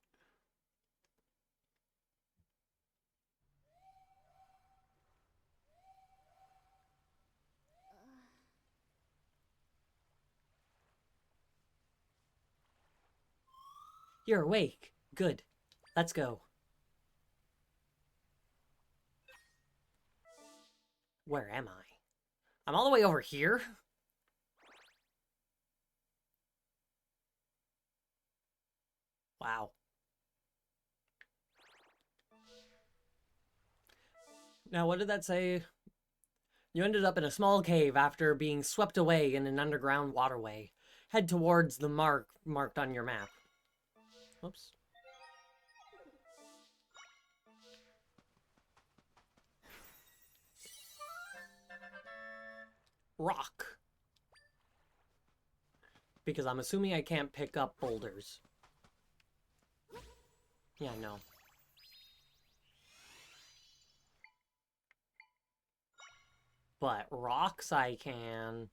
You're awake. Good. Let's go. Where am I? I'm all the way over here? Wow. Now, what did that say? You ended up in a small cave after being swept away in an underground waterway. Head towards the mark marked on your map. Oops. Rock. Because I'm assuming I can't pick up boulders. Yeah, no. But rocks I can.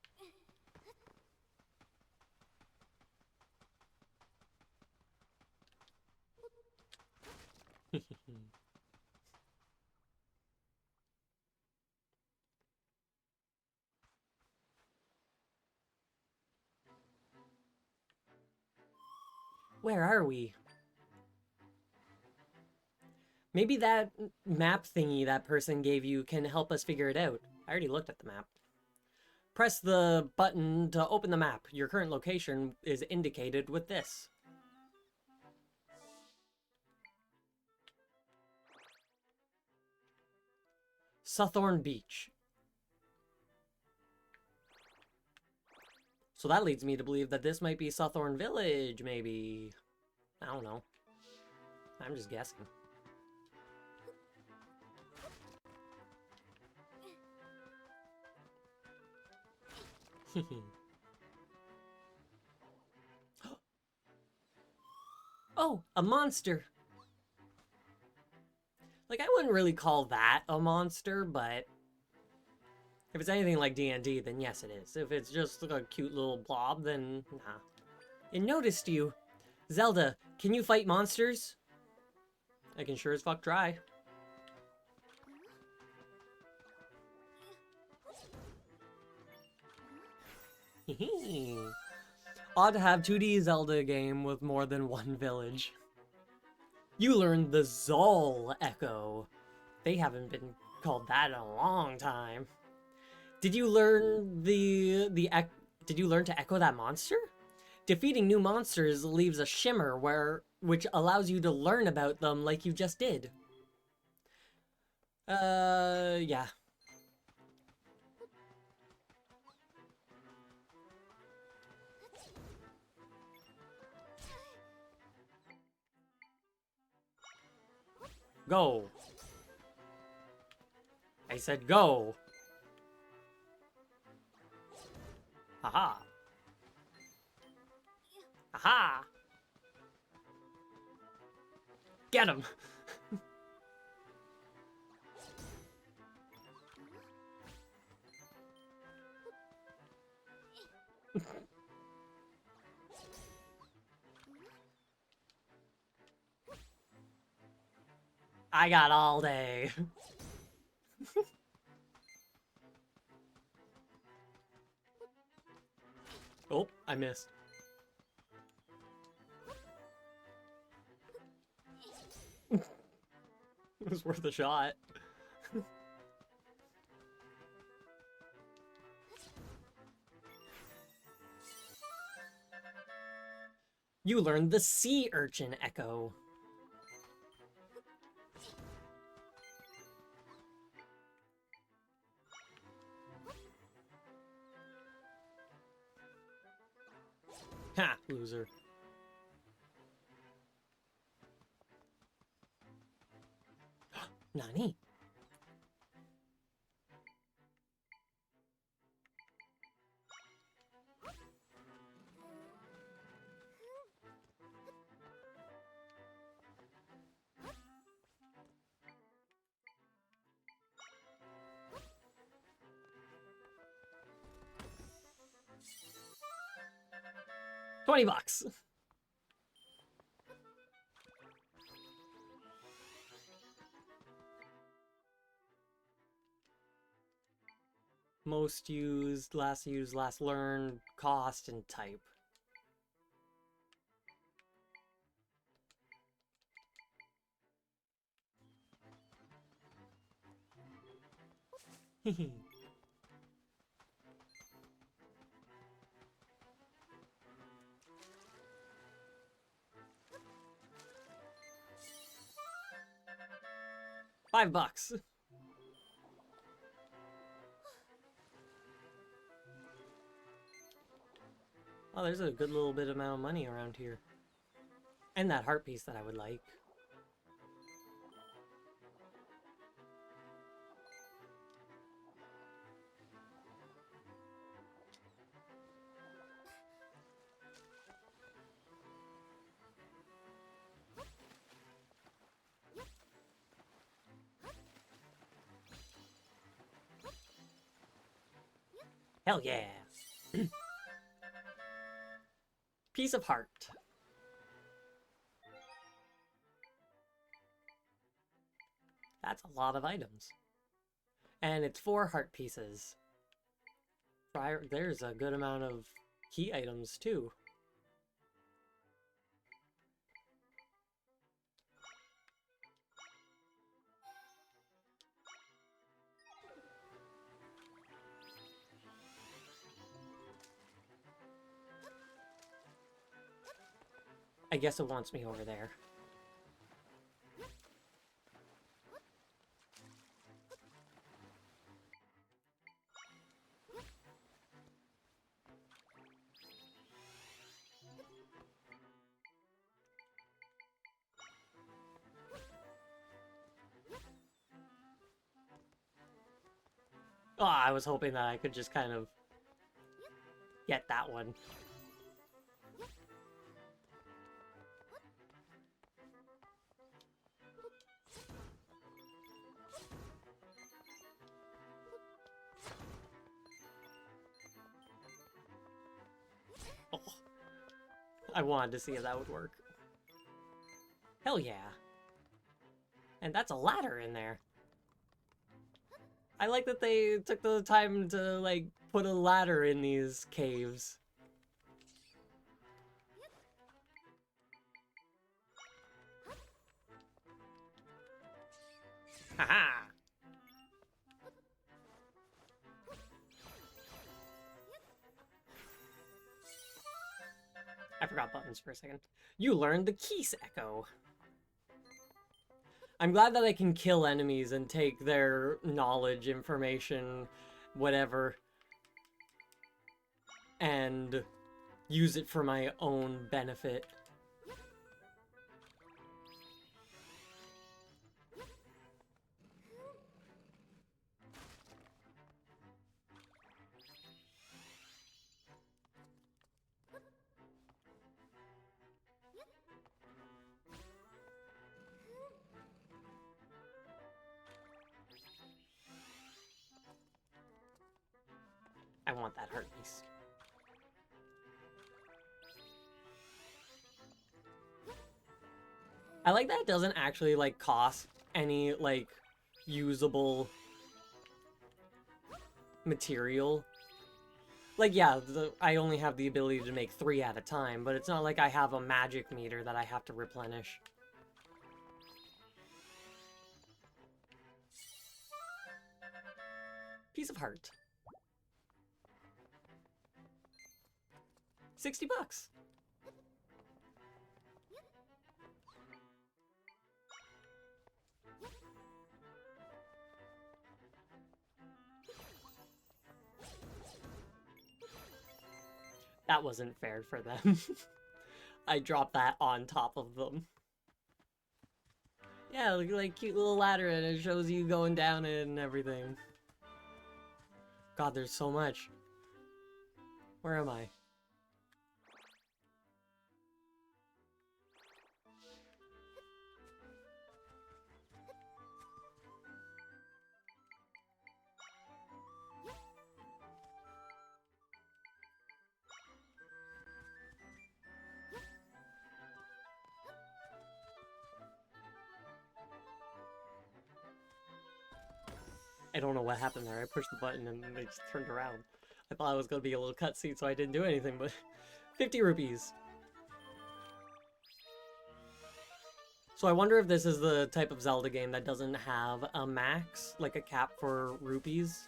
Where are we? Maybe that map thingy that person gave you can help us figure it out. I already looked at the map. Press the button to open the map. Your current location is indicated with this. Suthorn Beach. So that leads me to believe that this might be Suthorn Village, maybe. I don't know. I'm just guessing. Oh, a monster! Like, I wouldn't really call that a monster, but if it's anything like D&D, then yes, it is. If it's just like a cute little blob, then nah. It noticed you. Zelda, can you fight monsters? I can sure as fuck try. Odd to have 2D Zelda game with more than one village. You learned the Zol Echo. They haven't been called that in a long time. Did you learn did you learn to echo that monster? Defeating new monsters leaves a shimmer which allows you to learn about them like you just did. Yeah. Go. I said go. Haha. Aha. Get him. I got all day. Oh, I missed. It was worth a shot. You learned the sea urchin echo. Ha! Loser. Nani? $20. Most used, last learned, cost, and type. $5. Oh, there's a good little bit amount of money around here. And that heart piece that I would like. Hell yeah! Piece of heart. That's a lot of items. And it's 4 heart pieces. There's a good amount of key items, too. I guess it wants me over there. Oh, I was hoping that I could just kind of get that one. Oh, I wanted to see if that would work. Hell yeah. And that's a ladder in there. I like that they took the time to, like, put a ladder in these caves. Haha! I forgot buttons for a second. You learned the Keys Echo. I'm glad that I can kill enemies and take their knowledge, information, whatever, and use it for my own benefit. I want that heart piece. I like that it doesn't actually, like, cost any, like, usable material. Like, yeah, I only have the ability to make 3 at a time, but it's not like I have a magic meter that I have to replenish. Piece of heart. $60. That wasn't fair for them. I dropped that on top of them. Yeah, like cute little ladder, and it shows you going down it and everything. God, there's so much. Where am I? I don't know what happened there. I pushed the button and they just turned around. I thought it was going to be a little cutscene, so I didn't do anything, but 50 rupees. So I wonder if this is the type of Zelda game that doesn't have a max, like a cap for rupees.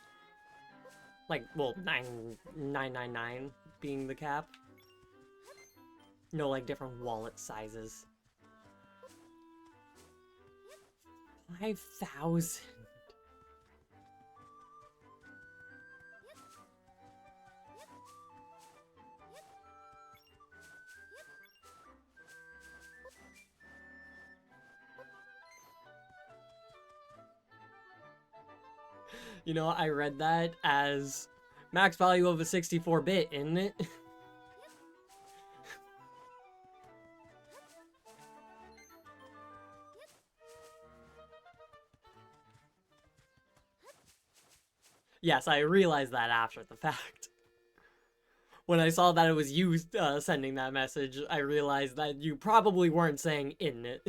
Like, well, 999 being the cap. No, like different wallet sizes. 5,000. You know, I read that as max value of a 64-bit, isn't it? Yes, I realized that after the fact. When I saw that it was you sending that message, I realized that you probably weren't saying "in it."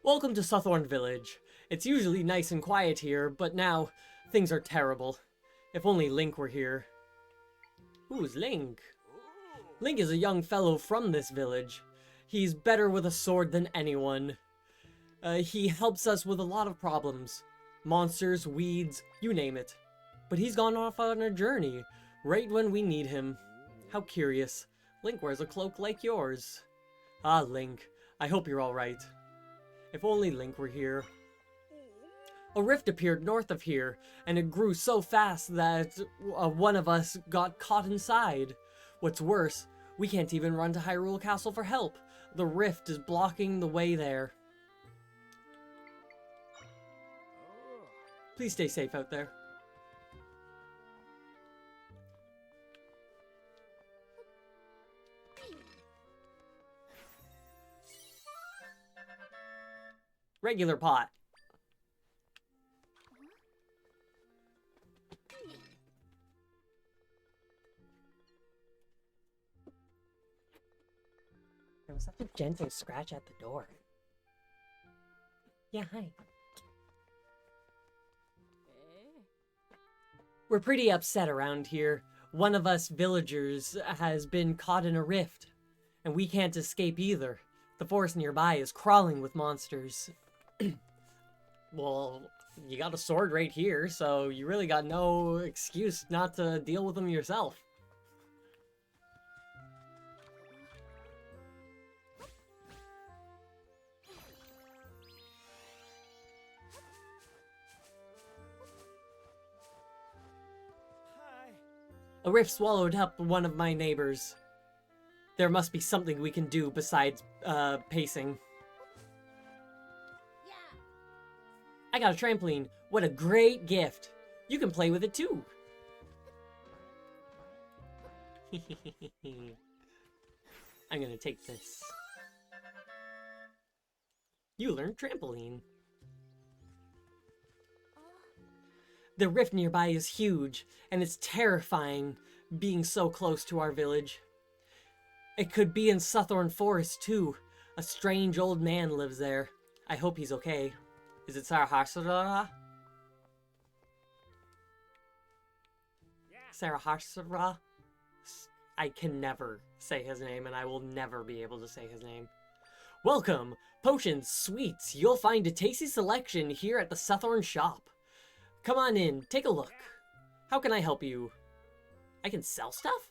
Welcome to Suthorn Village. It's usually nice and quiet here, but now things are terrible. If only Link were here. Who's Link? Link is a young fellow from this village. He's better with a sword than anyone. He helps us with a lot of problems. Monsters, weeds, you name it. But he's gone off on a journey, right when we need him. How curious. Link wears a cloak like yours. Ah, Link. I hope you're alright. If only Link were here. A rift appeared north of here, and it grew so fast that one of us got caught inside. What's worse, we can't even run to Hyrule Castle for help. The rift is blocking the way there. Please stay safe out there. Regular pot. There was such a gentle scratch at the door. Yeah, hi. We're pretty upset around here. One of us villagers has been caught in a rift, and we can't escape either. The forest nearby is crawling with monsters. Well, you got a sword right here, so you really got no excuse not to deal with them yourself. A rift swallowed up one of my neighbors. There must be something we can do besides, pacing. I got a trampoline. What a great gift. You can play with it too. I'm gonna take this. You learned trampoline. The rift nearby is huge, and it's terrifying being so close to our village. It could be in Suthorn Forest too. A strange old man lives there. I hope he's okay. Is it Sarahasura? Sarahasura? I can never say his name, and I will never be able to say his name. Welcome! Potions, sweets, you'll find a tasty selection here at the Suthorn shop. Come on in, take a look. How can I help you? I can sell stuff?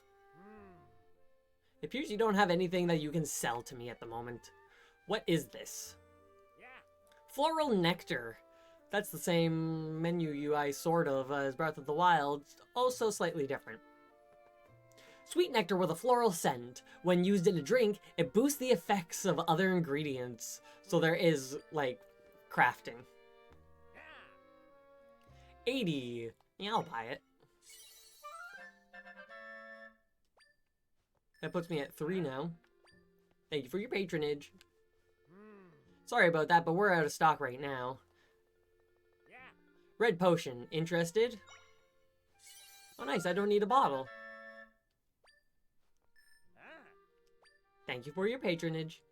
It appears you don't have anything that you can sell to me at the moment. What is this? Floral nectar. That's the same menu UI sort of as Breath of the Wild, also slightly different. Sweet nectar with a floral scent. When used in a drink, it boosts the effects of other ingredients. So there is, like, crafting. 80. Yeah, I'll buy it. That puts me at 3 now. Thank you for your patronage. Sorry about that, but we're out of stock right now. Red potion. Interested? Oh, nice. I don't need a bottle. Thank you for your patronage.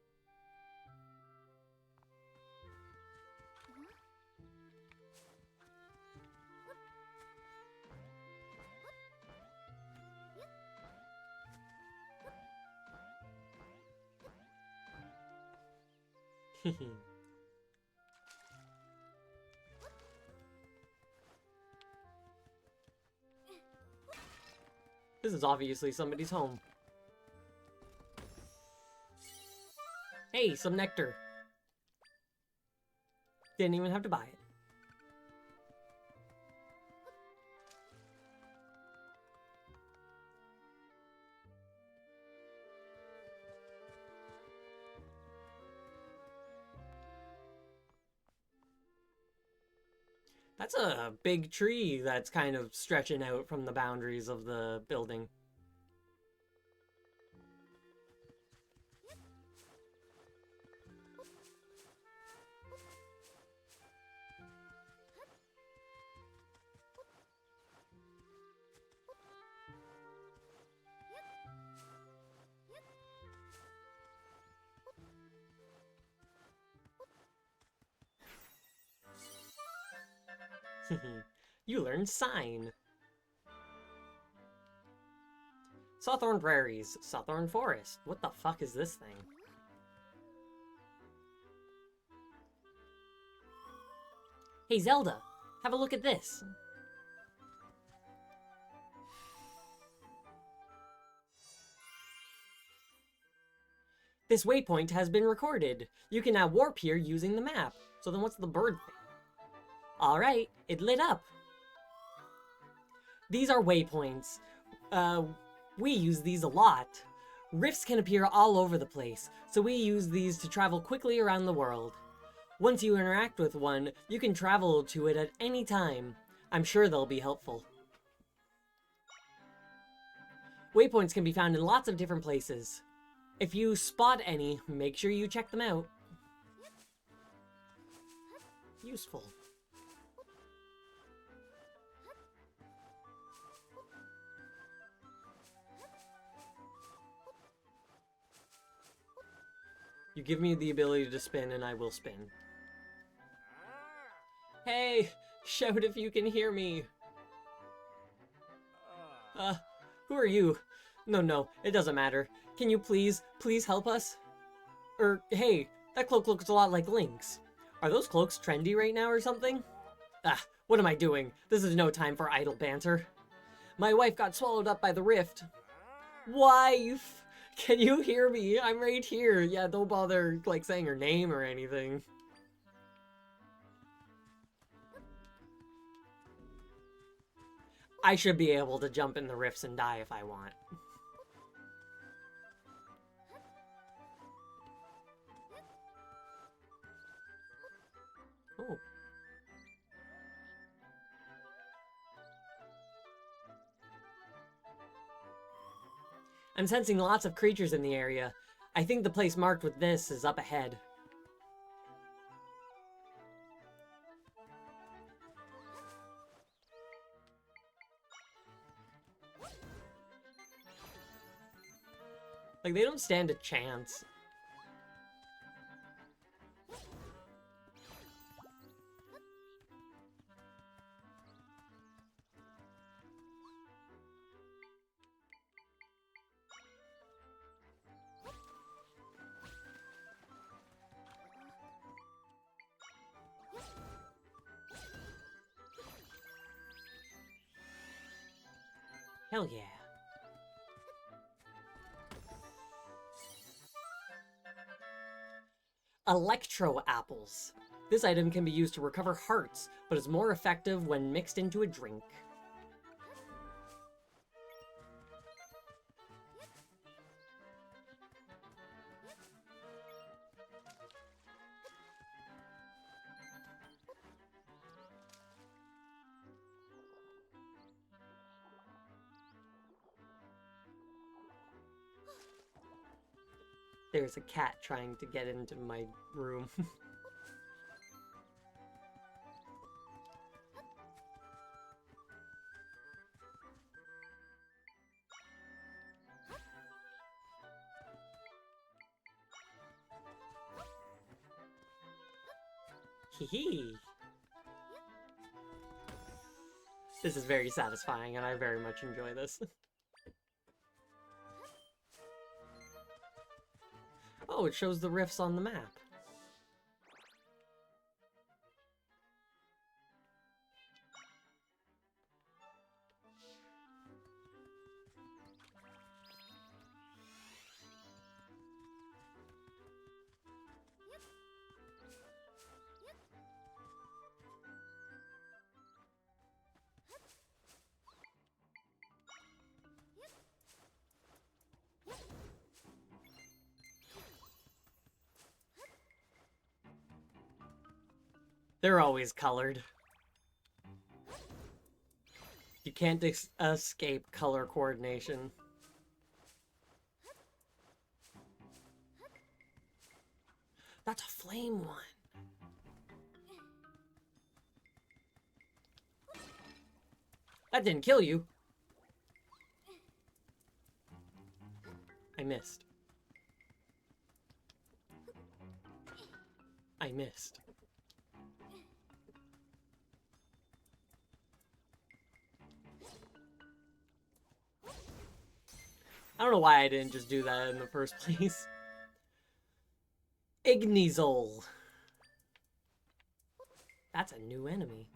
This is obviously somebody's home. Hey, some nectar. Didn't even have to buy it. That's a big tree that's kind of stretching out from the boundaries of the building. You learned sign. Sawthorn Prairies. Sawthorn Forest. What the fuck is this thing? Hey Zelda, have a look at this. This waypoint has been recorded. You can now warp here using the map. So then what's the bird thing? Alright, it lit up. These are waypoints. We use these a lot. Rifts can appear all over the place, so we use these to travel quickly around the world. Once you interact with one, you can travel to it at any time. I'm sure they'll be helpful. Waypoints can be found in lots of different places. If you spot any, make sure you check them out. Useful. You give me the ability to spin and I will spin. Hey! Shout if you can hear me! Who are you? No, it doesn't matter. Can you please help us? Hey, that cloak looks a lot like Link's. Are those cloaks trendy right now or something? What am I doing? This is no time for idle banter. My wife got swallowed up by the rift. Wife! Can you hear me? I'm right here. Yeah, don't bother, like, saying her name or anything. I should be able to jump in the rifts and die if I want. Oh. I'm sensing lots of creatures in the area. I think the place marked with this is up ahead. Like, they don't stand a chance. Hell yeah. Electro apples. This item can be used to recover hearts, but is more effective when mixed into a drink. there's a cat trying to get into my room. Hee. This is very satisfying, and I very much enjoy this. Oh, it shows the rifts on the map. They're always colored. You can't escape color coordination. That's a flame one. That didn't kill you. I missed. I missed. I don't know why I didn't just do that in the first place. Ignizol. That's a new enemy.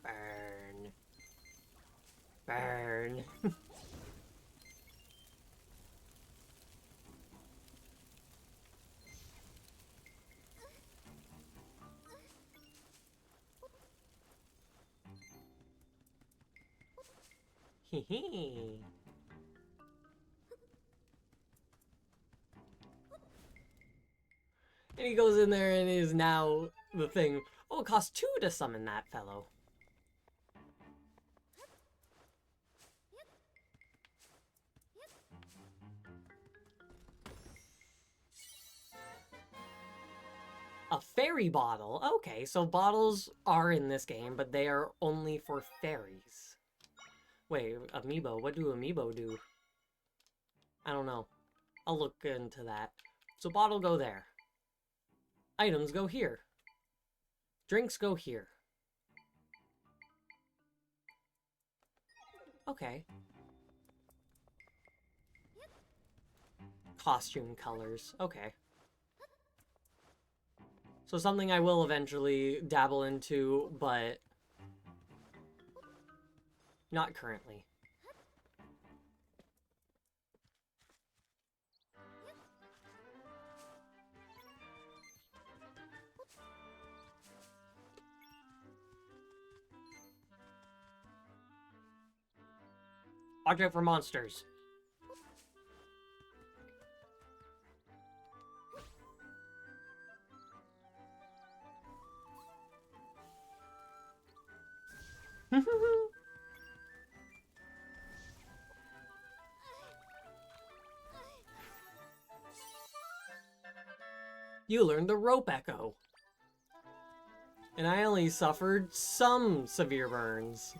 Burn. Burn. Hee. And he goes in there and is now the thing. Oh, it costs 2 to summon that fellow. A fairy bottle. Okay, so bottles are in this game, but they are only for fairies. Wait, amiibo. What do amiibo do? I don't know. I'll look into that. So bottle go there. Items go here. Drinks go here. Okay. Costume colors. Okay. So something I will eventually dabble into, but not currently. Watch out for monsters. You learned the rope echo. And I only suffered some severe burns.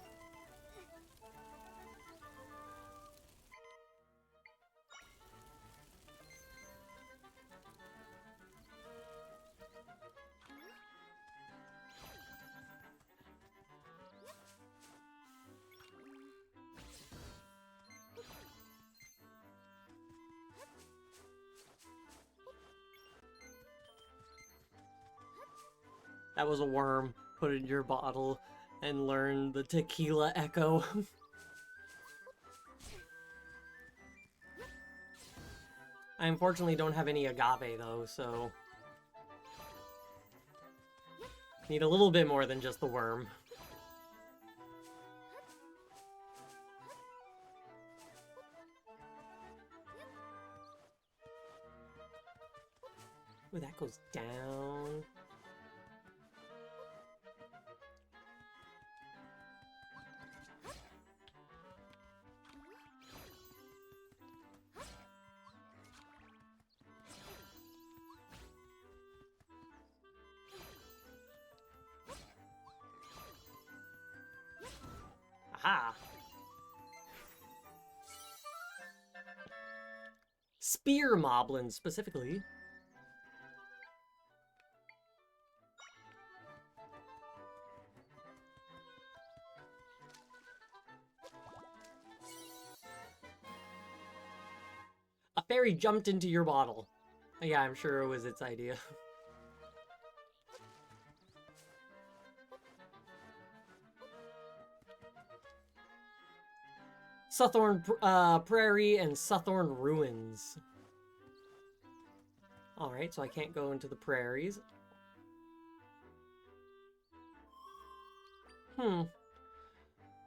That was a worm. Put it in your bottle and learn the tequila echo. I unfortunately don't have any agave, though, so... Need a little bit more than just the worm. Ooh, that goes down. Aha! Spear moblins, specifically. A fairy jumped into your bottle. Yeah, I'm sure it was its idea. Suthorn Prairie and Suthorn Ruins. Alright, so I can't go into the prairies.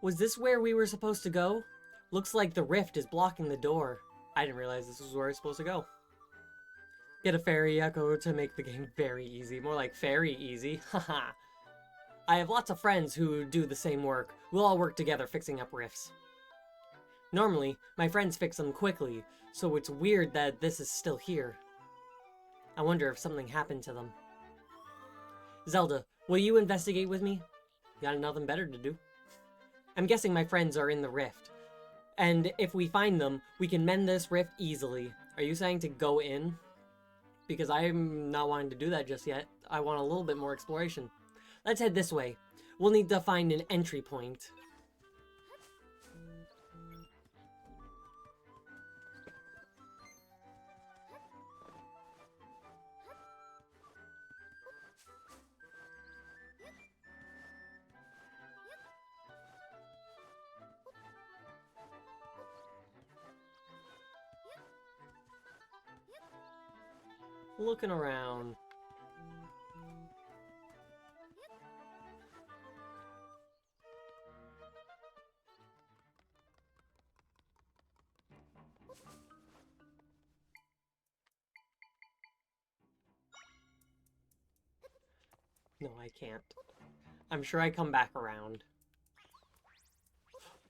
Was this where we were supposed to go? Looks like the rift is blocking the door. I didn't realize this was where I was supposed to go. Get a fairy echo to make the game very easy. More like fairy easy. Haha. I have lots of friends who do the same work. We'll all work together fixing up rifts. Normally, my friends fix them quickly, so it's weird that this is still here. I wonder if something happened to them. Zelda, will you investigate with me? Got nothing better to do. I'm guessing my friends are in the rift. And if we find them, we can mend this rift easily. Are you saying to go in? Because I'm not wanting to do that just yet. I want a little bit more exploration. Let's head this way. We'll need to find an entry point. Looking around. No, I can't. I'm sure I come back around.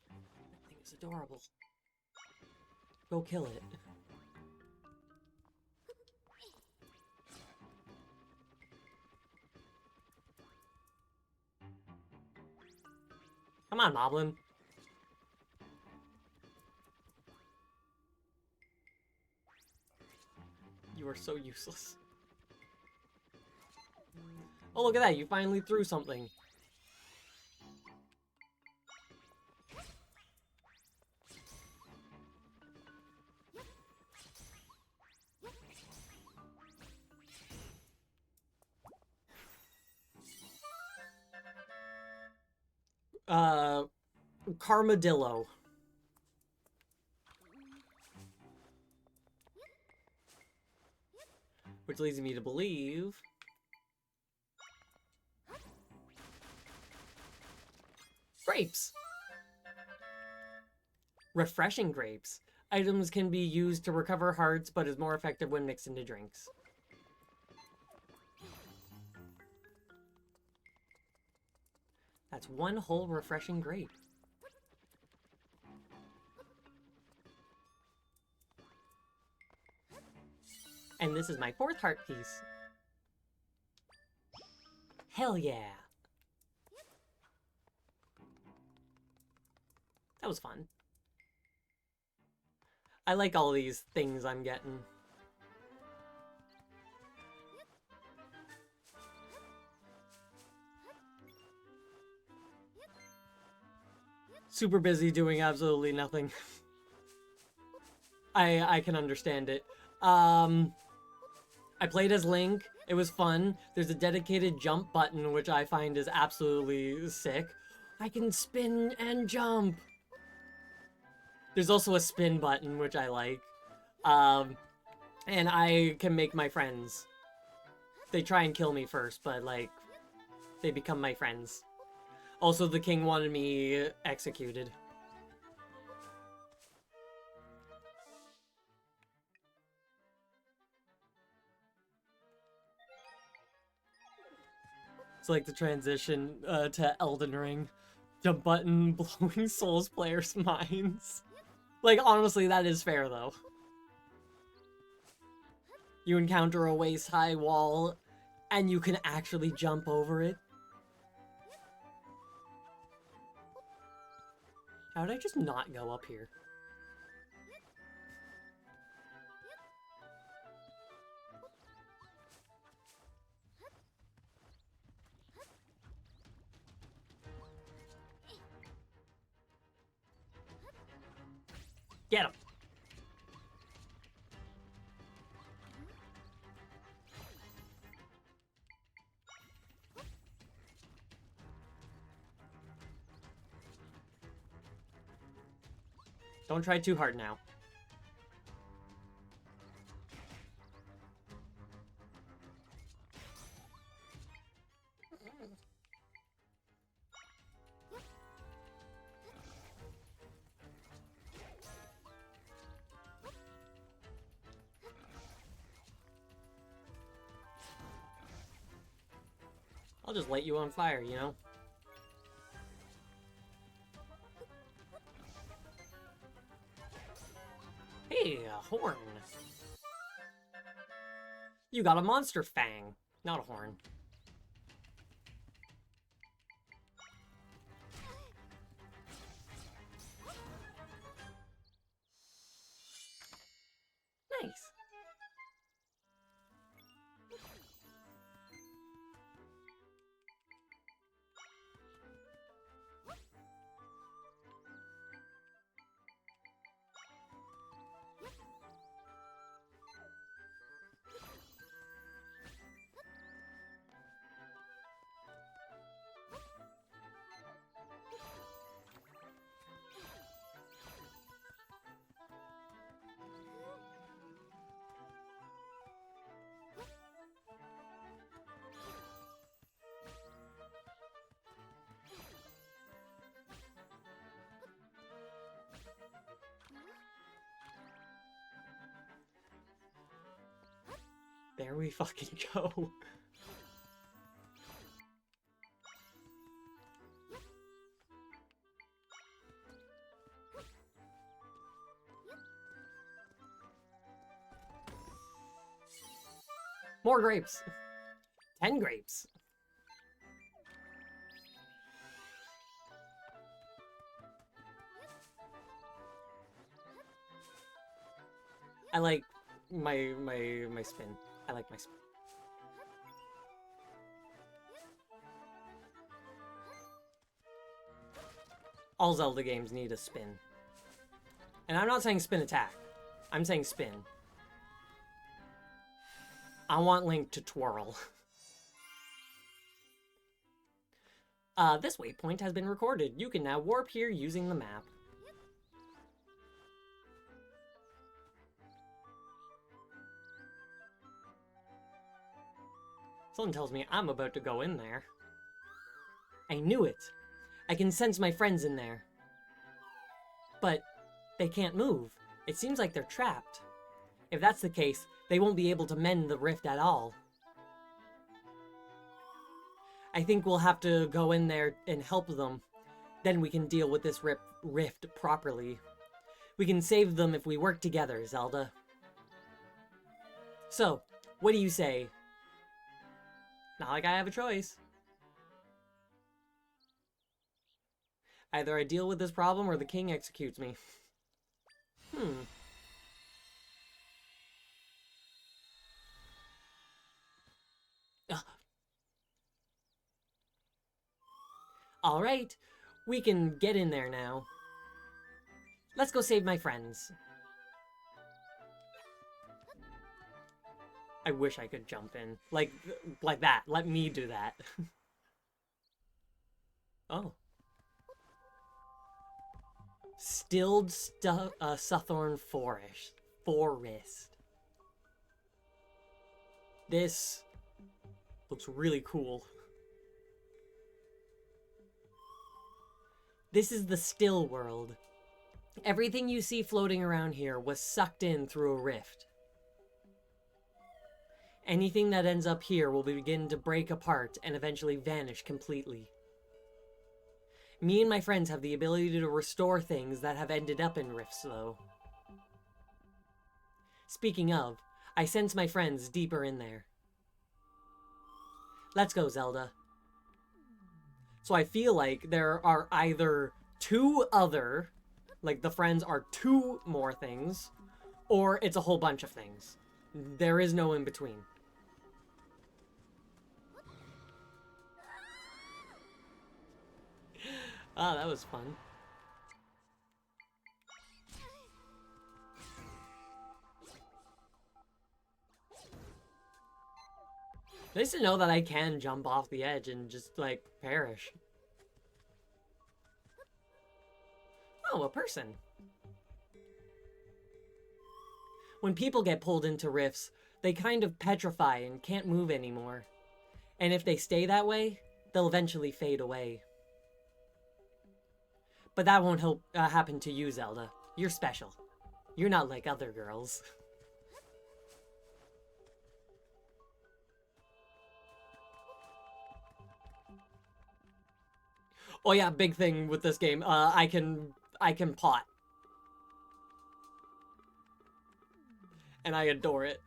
That thing is adorable. Go kill it. Come on, Moblin. You are so useless. Oh, look at that. You finally threw something. Carmadillo. Which leads me to believe... grapes! Refreshing grapes. Items can be used to recover hearts, but is more effective when mixed into drinks. That's one whole refreshing grape. And this is my 4th heart piece. Hell yeah! That was fun. I like all these things I'm getting. Super busy doing absolutely nothing. I can understand it. I played as Link. It was fun. There's a dedicated jump button, which I find is absolutely sick. I can spin and jump. There's also a spin button, which I like. And I can make my friends. They try and kill me first, but, like, they become my friends. Also, the king wanted me executed. It's like the transition to Elden Ring. Jump button blowing Souls players' minds. Like, honestly, that is fair, though. You encounter a waist-high wall, and you can actually jump over it. How did I just not go up here? Get him! Don't try too hard now. I'll just light you on fire, you know? Hey, a horn. You got a monster fang, not a horn. Nice. There we fucking go. More grapes. 10 grapes. I like my spin. I like my spin. All Zelda games need a spin. And I'm not saying spin attack. I'm saying spin. I want Link to twirl. This waypoint has been recorded. You can now warp here using the map. Someone tells me I'm about to go in there. I knew it. I can sense my friends in there. But they can't move. It seems like they're trapped. If that's the case, they won't be able to mend the rift at all. I think we'll have to go in there and help them. Then we can deal with this rift properly. We can save them if we work together, Zelda. So, what do you say? Not like I have a choice. Either I deal with this problem or the king executes me. Alright, we can get in there now. Let's go save my friends. I wish I could jump in. Like that. Let me do that. Oh. Stilled Suthorn Forest. This looks really cool. This is the still world. Everything you see floating around here was sucked in through a rift. Anything that ends up here will begin to break apart and eventually vanish completely. Me and my friends have the ability to restore things that have ended up in rifts, though. Speaking of, I sense my friends deeper in there. Let's go, Zelda. So I feel like there are either two other, like the friends are two more things, or it's a whole bunch of things. There is no in between. Ah, that was fun. Nice to know that I can jump off the edge and just, like, perish. Oh, a person. When people get pulled into rifts, they kind of petrify and can't move anymore. And if they stay that way, they'll eventually fade away. But that won't happen to you, Zelda. You're special. You're not like other girls. Oh yeah, big thing with this game. I can pot. And I adore it.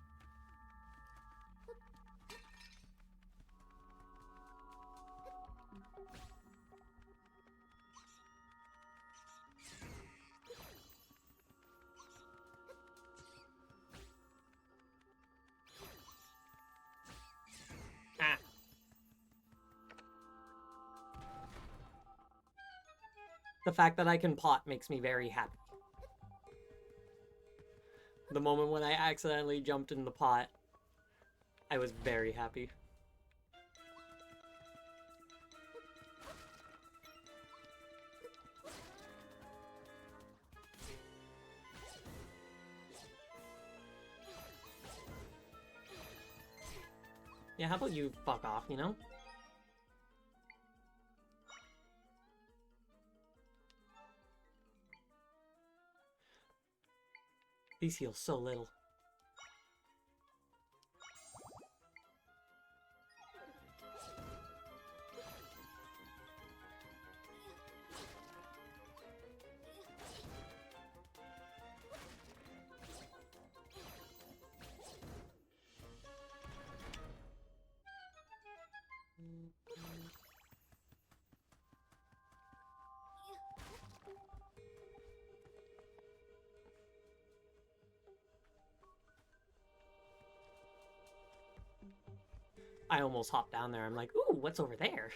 Ah. The fact that I can pot makes me very happy. The moment when I accidentally jumped in the pot, I was very happy. Yeah, how about you fuck off, you know? These heal so little. I almost hopped down there. I'm like, ooh, what's over there?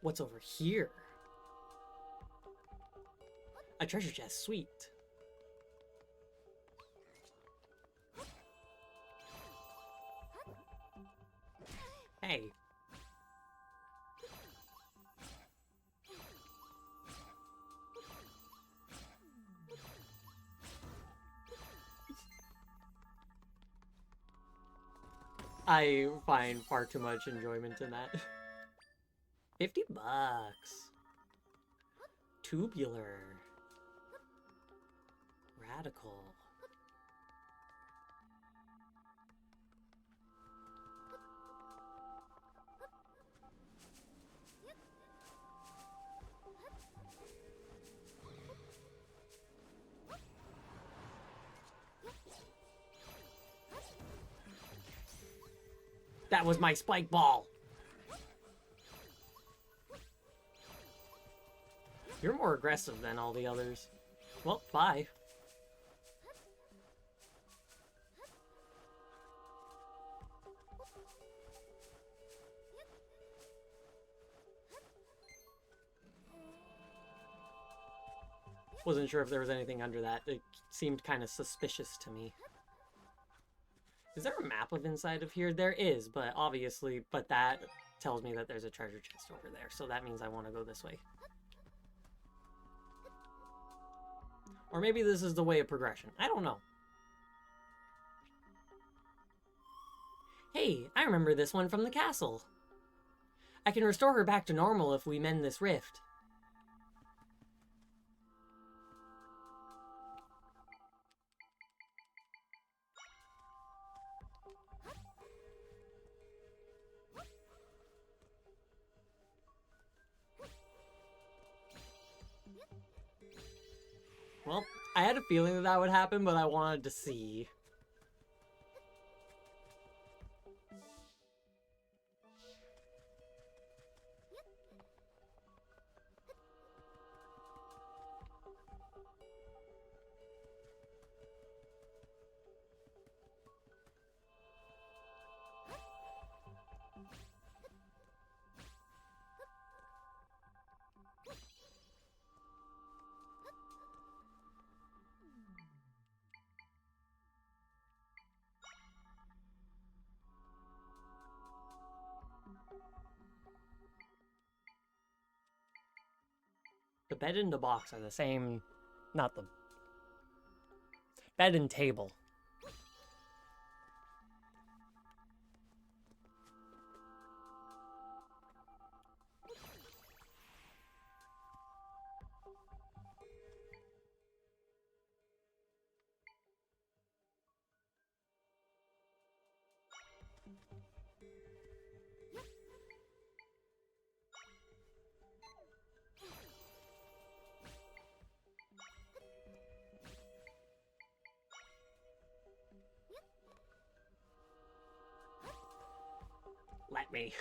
What's over here? A treasure chest, sweet. Hey. I find far too much enjoyment in that. $50. Tubular. Radical. That was my spike ball. You're more aggressive than all the others. Well, bye. Wasn't sure if there was anything under that. It seemed kind of suspicious to me. Is there a map of inside of here? There is, but obviously, that tells me that there's a treasure chest over there, so that means I want to go this way. Or maybe this is the way of progression. I don't know. Hey, I remember this one from the castle. I can restore her back to normal if we mend this rift. Well, I had a feeling that that would happen, but I wanted to see. The bed and the box are the same, not the bed and table. Let me.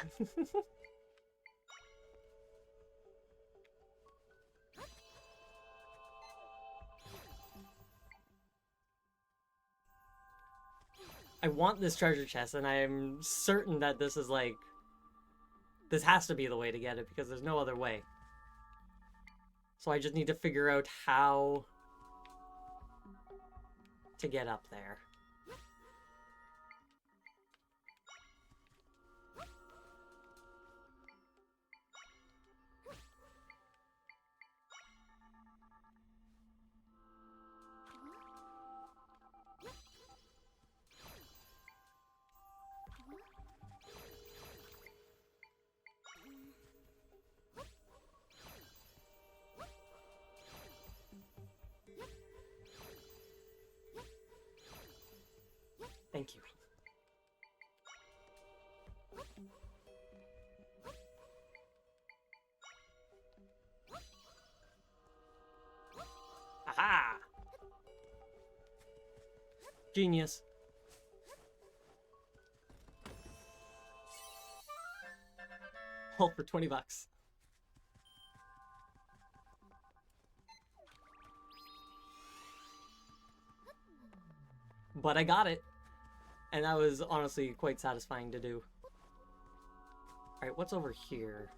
I want this treasure chest, and I'm certain that this is like... This has to be the way to get it, because there's no other way. So I just need to figure out how to get up there. Thank you. Aha! Genius. All for 20 bucks. But I got it. And that was honestly quite satisfying to do. Alright, what's over here?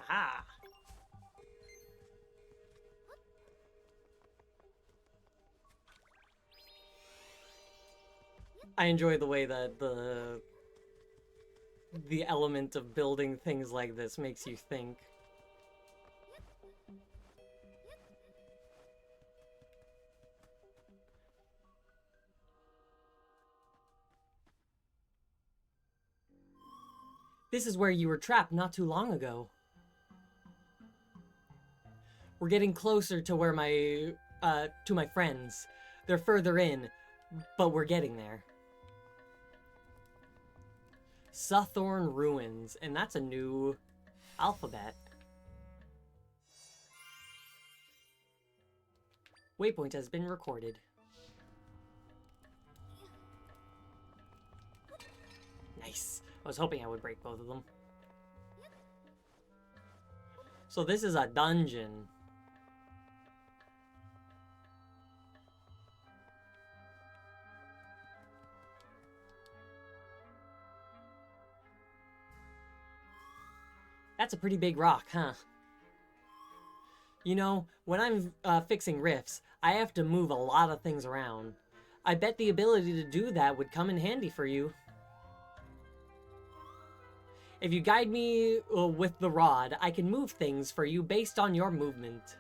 Aha! I enjoy the way that the element of building things like this makes you think. This is where you were trapped not too long ago. We're getting closer to where to my friends. They're further in, but we're getting there. Suthorn Ruins, and that's a new alphabet. Waypoint has been recorded. Nice. I was hoping I would break both of them. So this is a dungeon. That's a pretty big rock, huh? You know, when I'm fixing rifts, I have to move a lot of things around. I bet the ability to do that would come in handy for you. If you guide me with the rod, I can move things for you based on your movement.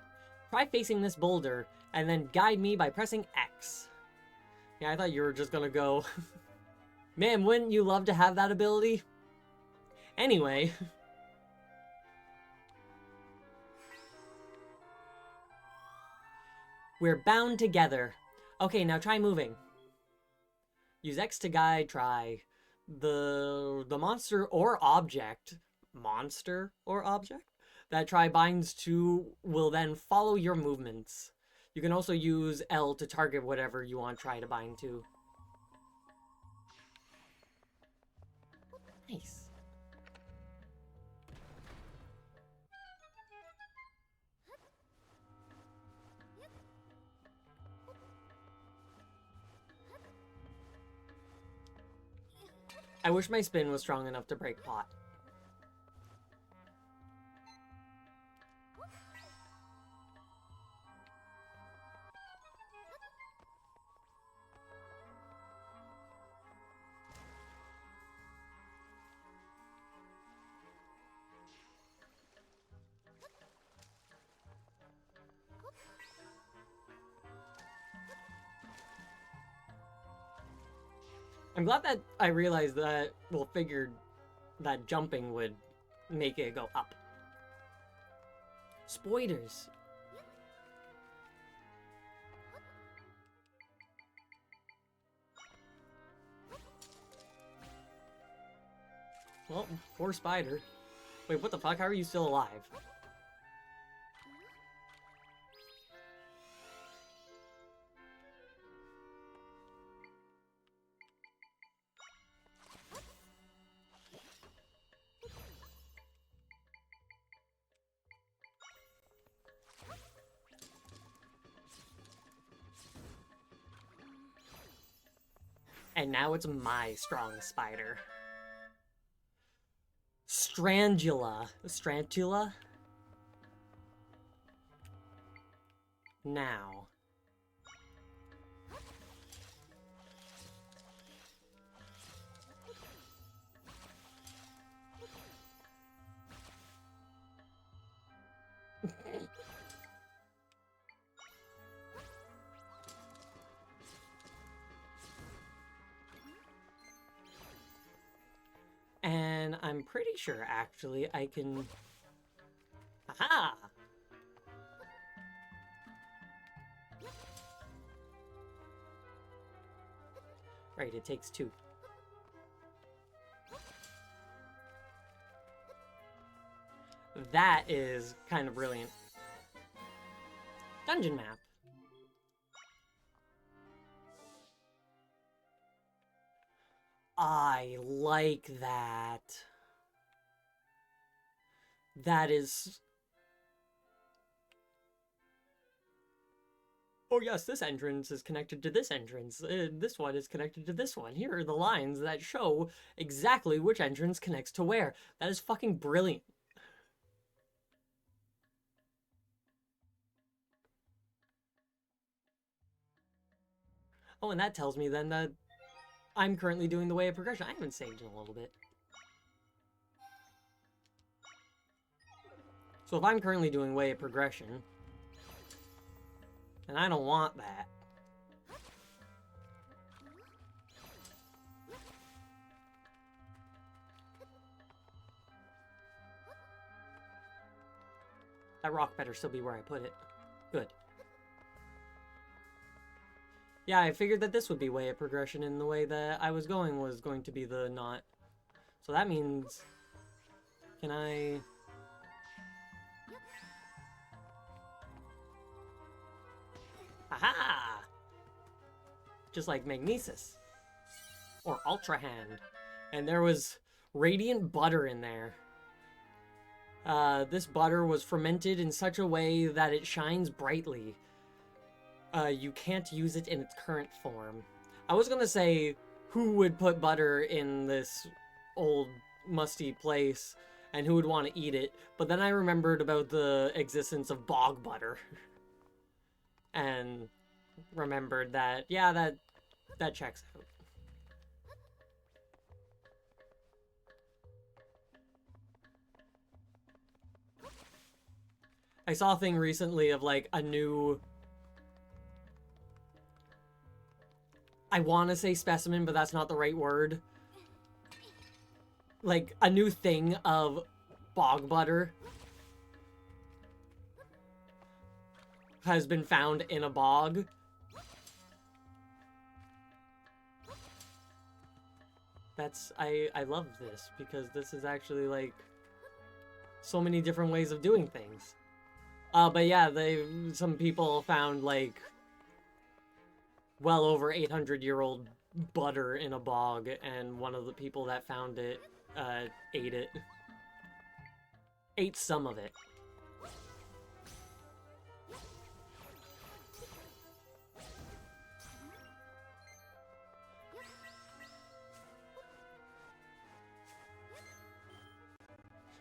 Try facing this boulder, and then guide me by pressing X. Yeah, I thought you were just gonna go. Man, wouldn't you love to have that ability? Anyway. We're bound together. Okay, now try moving. Use X to guide, try. The monster or object that try binds to will then follow your movements. You can also use L to target whatever you want to try to bind to. Nice. I wish my spin was strong enough to break pot. I'm glad that I realized that, well, figured that jumping would make it go up. Spoiders. Well, poor spider. Wait, what the fuck? How are you still alive? And now it's my strong spider. Strangula. Strantula? Now. And I'm pretty sure, actually, I can... Aha! Right, it takes two. That is kind of brilliant. Dungeon map. I like that. That is... Oh yes, this entrance is connected to this entrance. This one is connected to this one. Here are the lines that show exactly which entrance connects to where. That is fucking brilliant. Oh, and that tells me then that I'm currently doing the way of progression. I haven't saved in a little bit. So if I'm currently doing way of progression, and I don't want that. That rock better still be where I put it. Good. Yeah, I figured that this would be way of progression, and the way that I was going to be the knot. So that means... Can I... Aha! Just like Magnesis. Or Ultra Hand. And there was radiant butter in there. This butter was fermented in such a way that it shines brightly. You can't use it in its current form. I was gonna say, who would put butter in this old, musty place and who would want to eat it. But then I remembered about the existence of bog butter and remembered that, yeah, that checks out. I saw a thing recently of like a new, I want to say specimen, but that's not the right word. Like a new thing of bog butter has been found in a bog. I love this because this is actually like so many different ways of doing things. But yeah, some people found like well over 800-year-old butter in a bog, and one of the people that found it ate it. Ate some of it.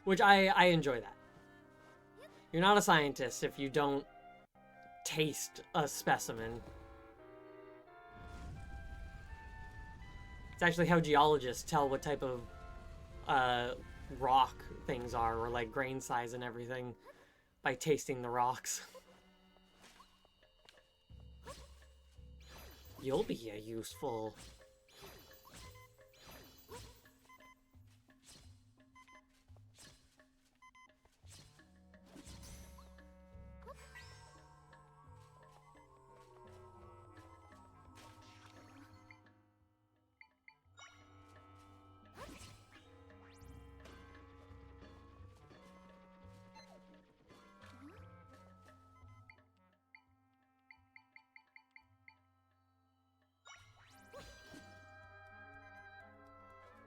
Which I enjoy that. You're not a scientist if you don't taste a specimen. It's actually how geologists tell what type of rock things are, or like grain size and everything, by tasting the rocks. You'll be a useful...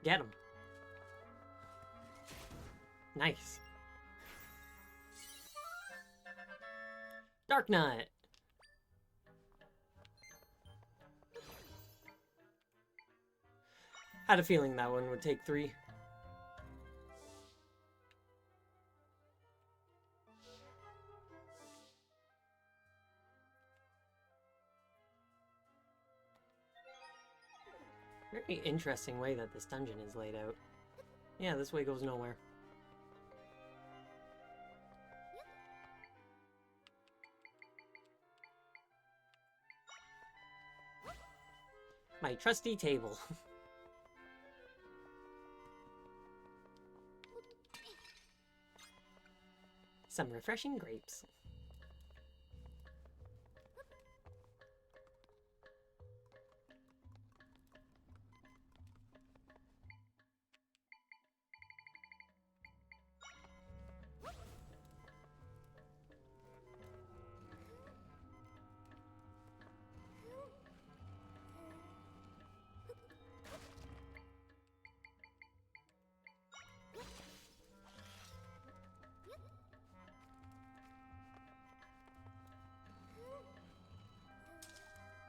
Get him. Nice. Dark Nut. Had a feeling that one would take 3. Very interesting way that this dungeon is laid out. Yeah, this way goes nowhere. My trusty table. Some refreshing grapes.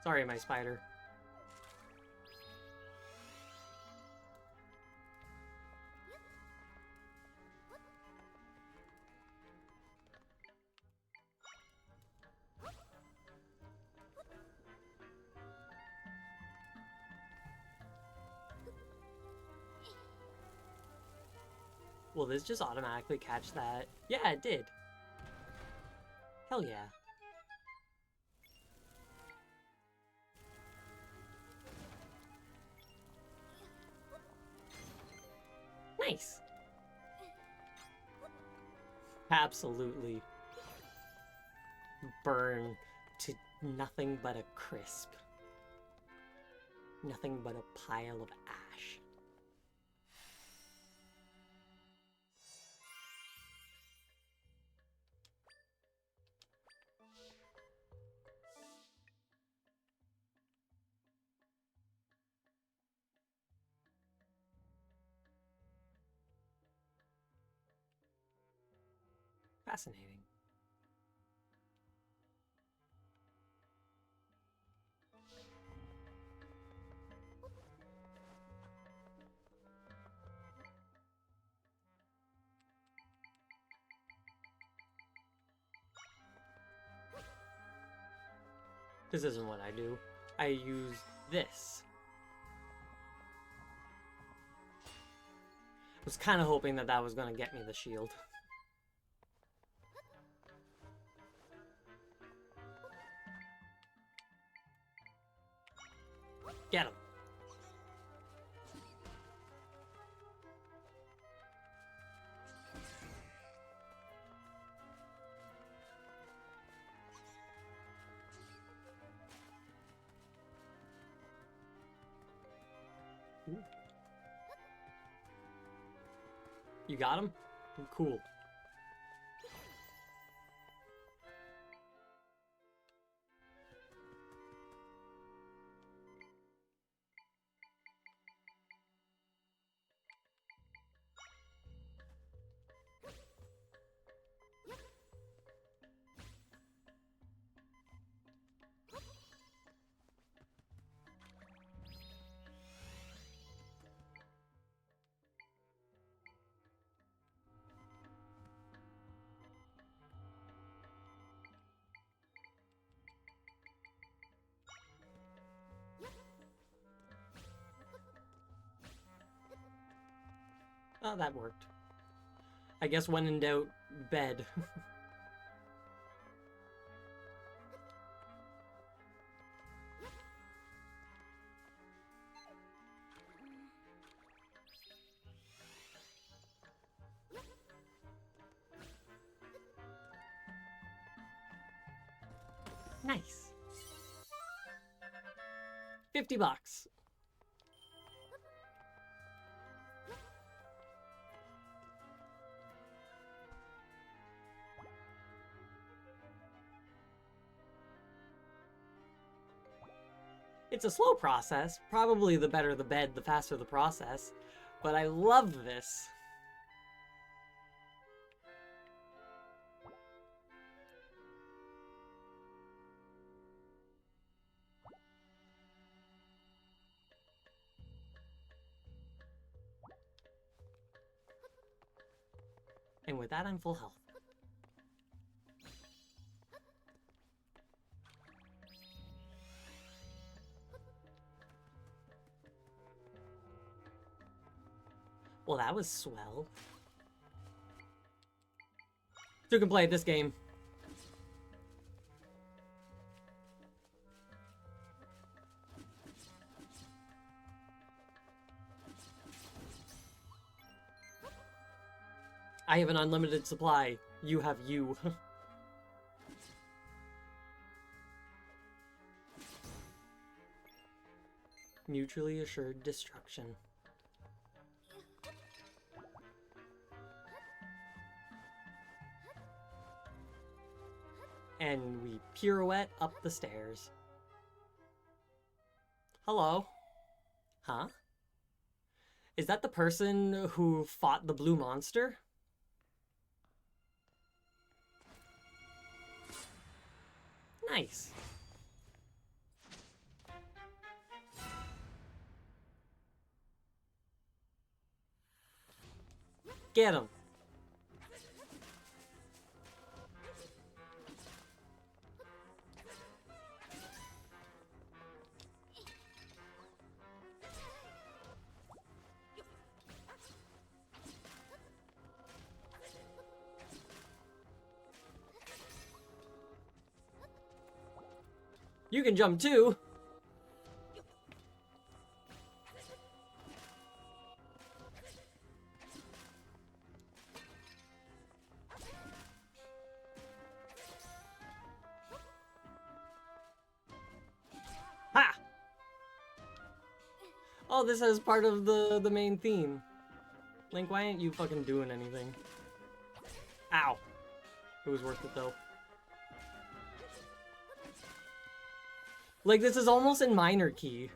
Sorry, my spider. Will this just automatically catch that? Yeah, it did. Hell yeah. Nice. Absolutely burn to nothing but a crisp. Nothing but a pile of ash. Fascinating. This isn't what I do. I use this. I was kind of hoping that that was going to get me the shield. Get him. Ooh. You got him? Cool. Oh, that worked. I guess when in doubt, bed. Nice. $50. It's a slow process. Probably the better the bed, the faster the process. But I love this. And with that, I'm full health. Well, that was swell. You can play this game. I have an unlimited supply. You have you. Mutually assured destruction. And we pirouette up the stairs. Hello? Huh? Is that the person who fought the blue monster? Nice. Get him. You can jump too. Ha! Oh, this is part of the main theme. Link, why aren't you fucking doing anything? Ow. It was worth it though. Like, this is almost in minor key.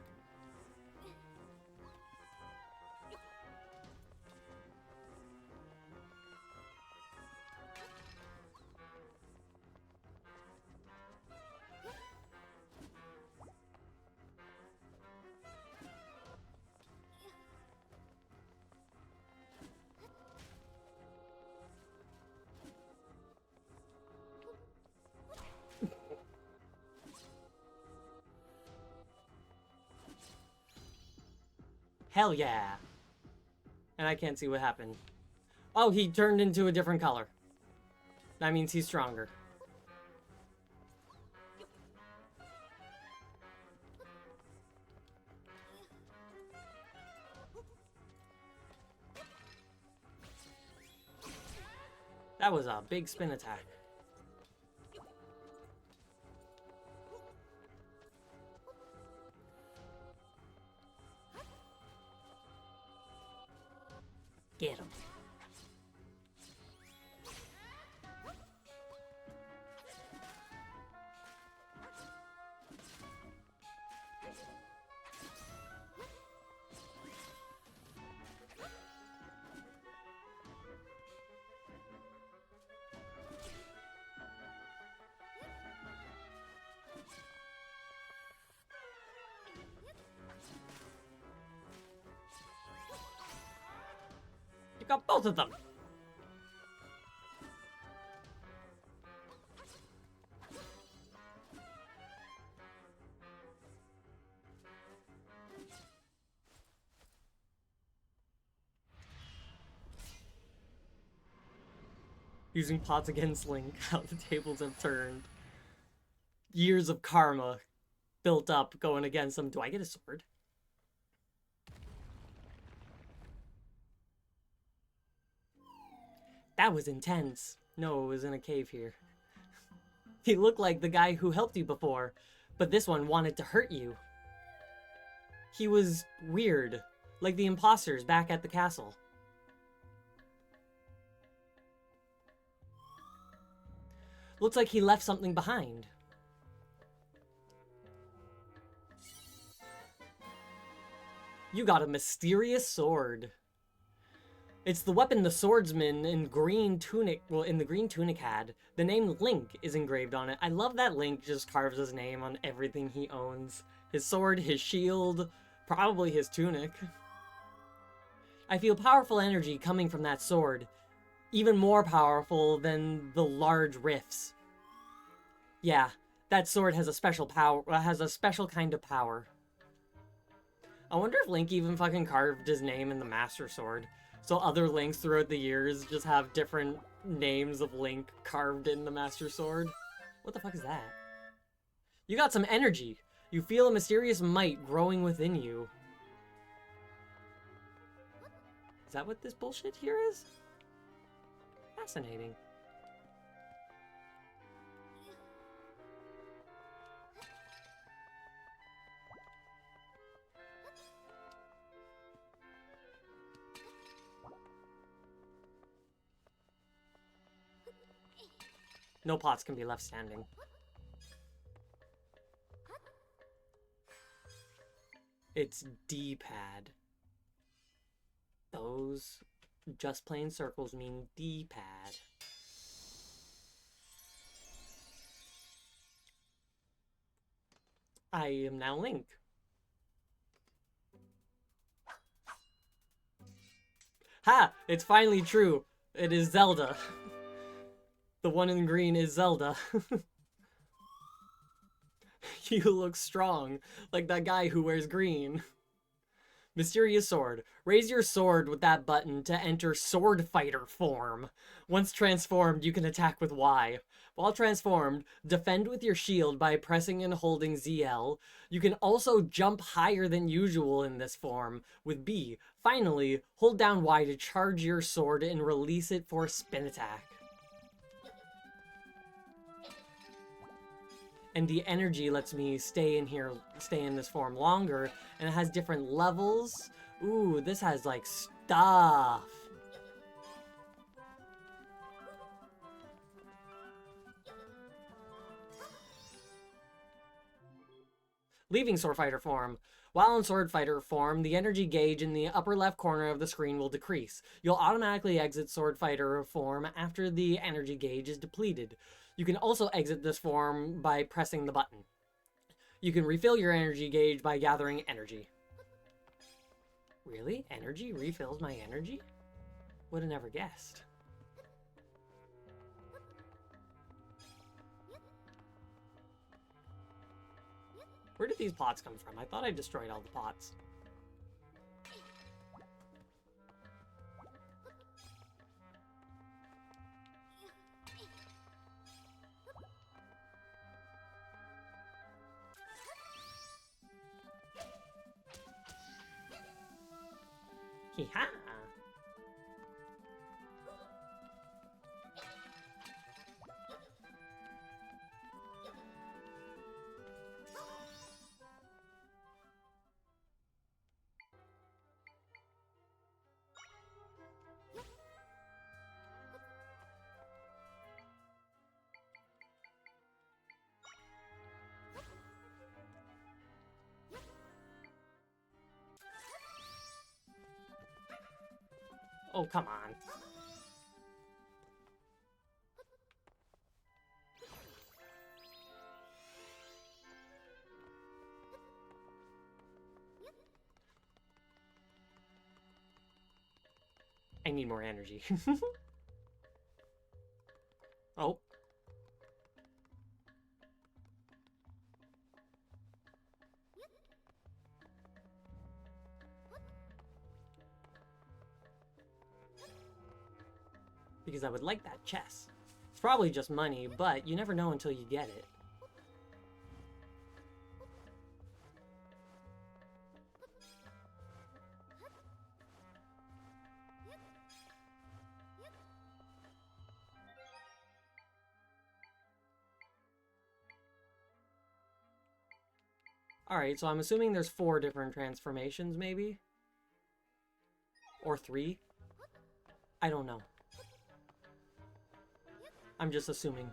Hell yeah. And I can't see what happened. Oh, he turned into a different color. That means he's stronger. That was a big spin attack. Get him. You got both of them. Using pots against Link, how the tables have turned. Years of karma built up going against him. Do I get a sword? That was intense. No, it was in a cave here. He looked like the guy who helped you before, but this one wanted to hurt you. He was weird, like the imposters back at the castle. Looks like he left something behind. You got a mysterious sword. It's the weapon the swordsman in green tunic, in the green tunic had. The name Link is engraved on it. I love that Link just carves his name on everything he owns. His sword, his shield, probably his tunic. I feel powerful energy coming from that sword. Even more powerful than the large rifts. Yeah, that sword has a special power, has a special kind of power. I wonder if Link even fucking carved his name in the Master Sword. So other Links throughout the years just have different names of Link carved in the Master Sword. What the fuck is that? You got some energy. You feel a mysterious might growing within you. Is that what this bullshit here is? Fascinating. No pots can be left standing. It's D-pad. Those just plain circles mean D-pad. I am now Link. Ha! It's finally true. It is Zelda. The one in green is Zelda. You look strong, like that guy who wears green. Mysterious sword. Raise your sword with that button to enter sword fighter form. Once transformed, you can attack with Y. While transformed, defend with your shield by pressing and holding ZL. You can also jump higher than usual in this form with B. Finally, hold down Y to charge your sword and release it for a spin attack. And the energy lets me stay in here, stay in this form longer, and it has different levels. Ooh, this has like stuff. Leaving Sword Fighter form. While in Sword Fighter form, the energy gauge in the upper left corner of the screen will decrease. You'll automatically exit Sword Fighter form after the energy gauge is depleted. You can also exit this form by pressing the button. You can refill your energy gauge by gathering energy. Really? Energy refills my energy? Would have never guessed. Where did these pots come from? I thought I destroyed all the pots. Hee-ha! Oh, come on. I need more energy. Oh. Because I would like that chest. It's probably just money, but you never know until you get it. Alright, so I'm assuming there's 4 different transformations, maybe? Or 3? I don't know. I'm just assuming.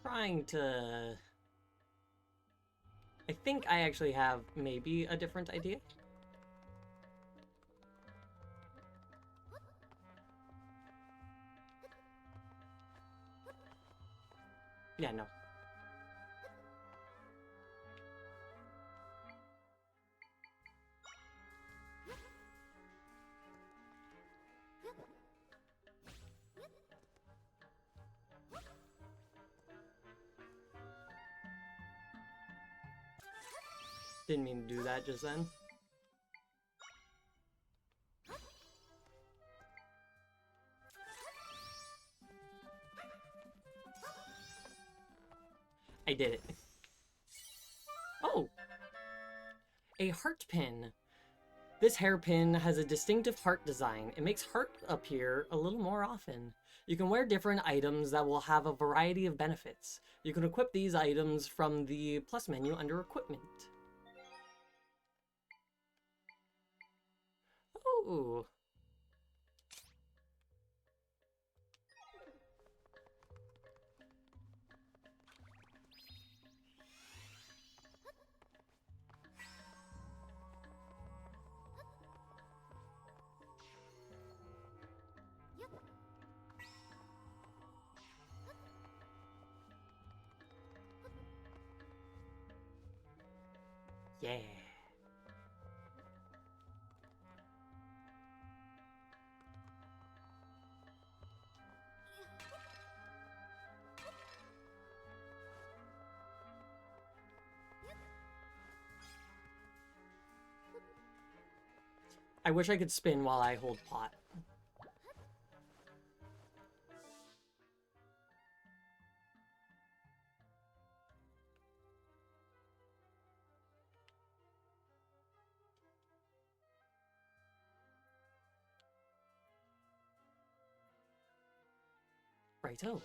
Trying to... I think I actually have maybe a different idea. Yeah, no. Didn't mean to do that just then. I did it. Oh! A heart pin. This hairpin has a distinctive heart design. It makes heart appear a little more often. You can wear different items that will have a variety of benefits. You can equip these items from the plus menu under equipment. Oh. Yeah. I wish I could spin while I hold pot. Righto.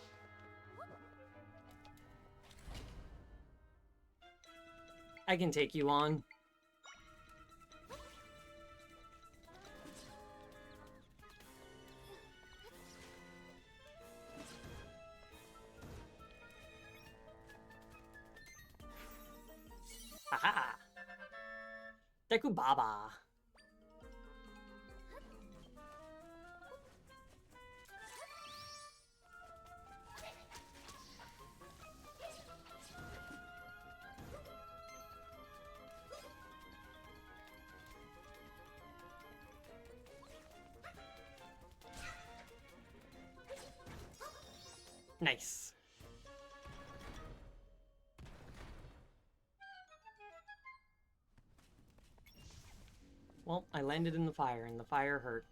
I can take you on. Deku Baba. Nice. Well, I landed in the fire, and the fire hurt.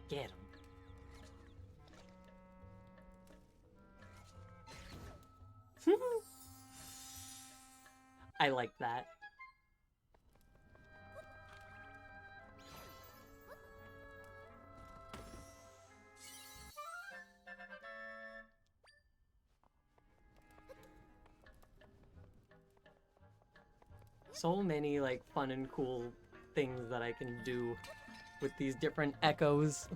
Get him. I like that. So many, like, fun and cool things that I can do with these different echoes.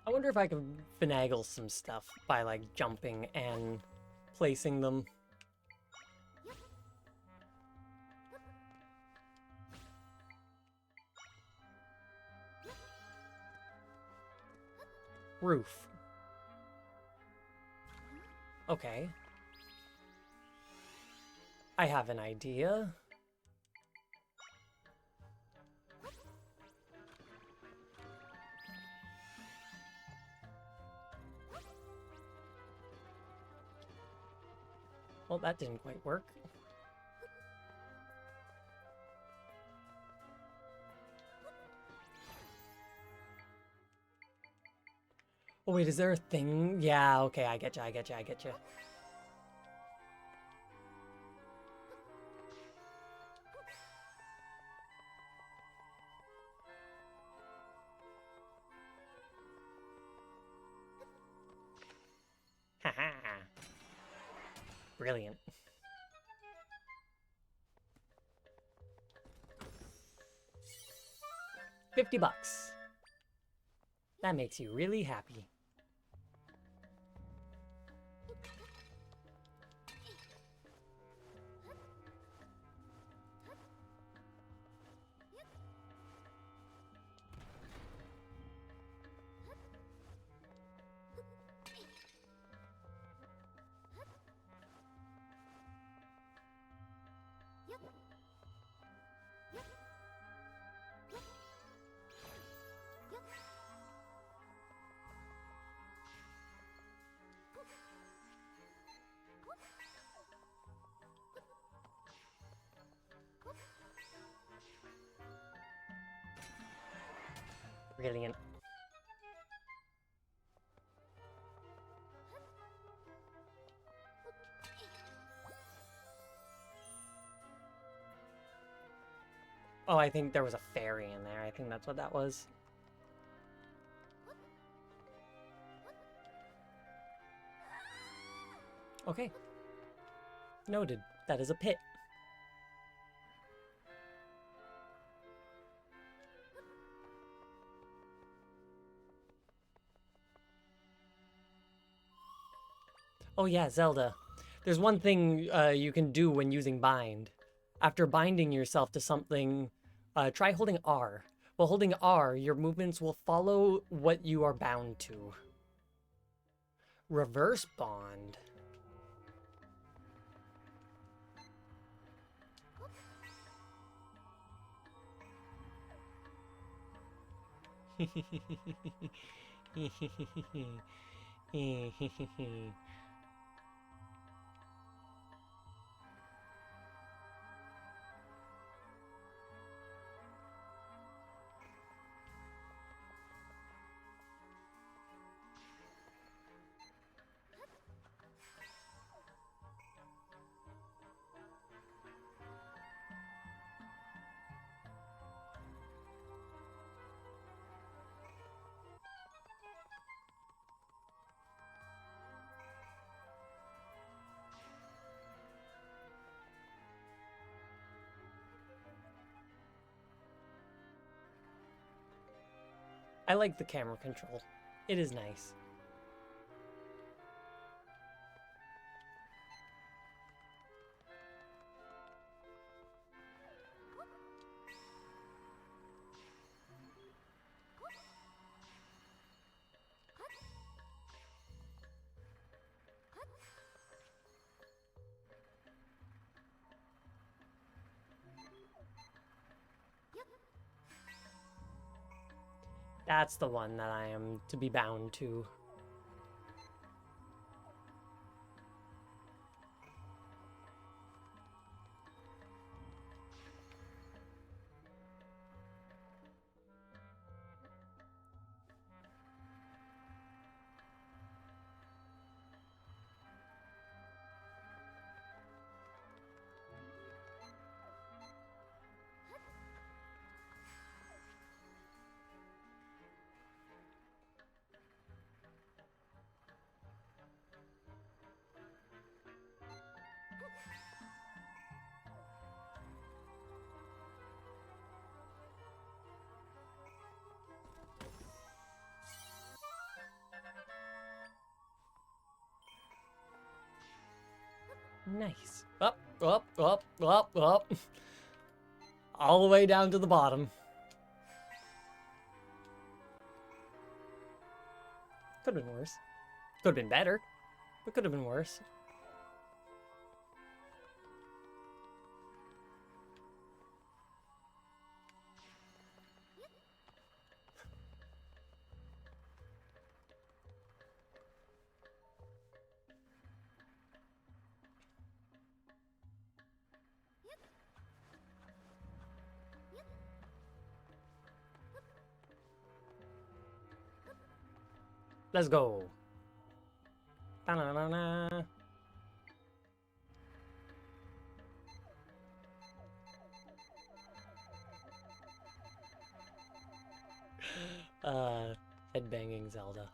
I wonder if I could finagle some stuff by, like, jumping and placing them. Roof. Okay. I have an idea. Well, that didn't quite work. Oh wait, is there a thing? Yeah, okay, I get you, I get you, I get you. Haha. Brilliant. $50. That makes you really happy. Brilliant. Oh, I think there was a fairy in there. I think that's what that was. Okay. Noted. That is a pit. Oh yeah, Zelda. There's one thing you can do when using bind. After binding yourself to something, try holding R. While holding R, your movements will follow what you are bound to. Reverse bond. I like the camera control. It is nice. That's the one that I am to be bound to. Nice. Up, up, up, up, up. All the way down to the bottom. Could have been worse. Could have been better. But could have been worse. Let's go. Ba-na-na-na. Headbanging Zelda.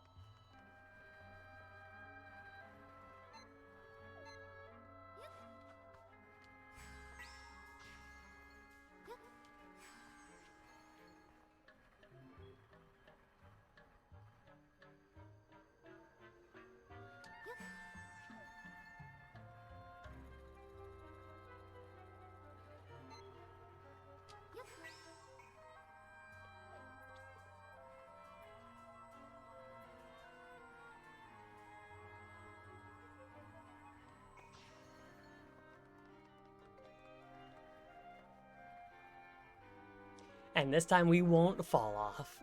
And this time we won't fall off.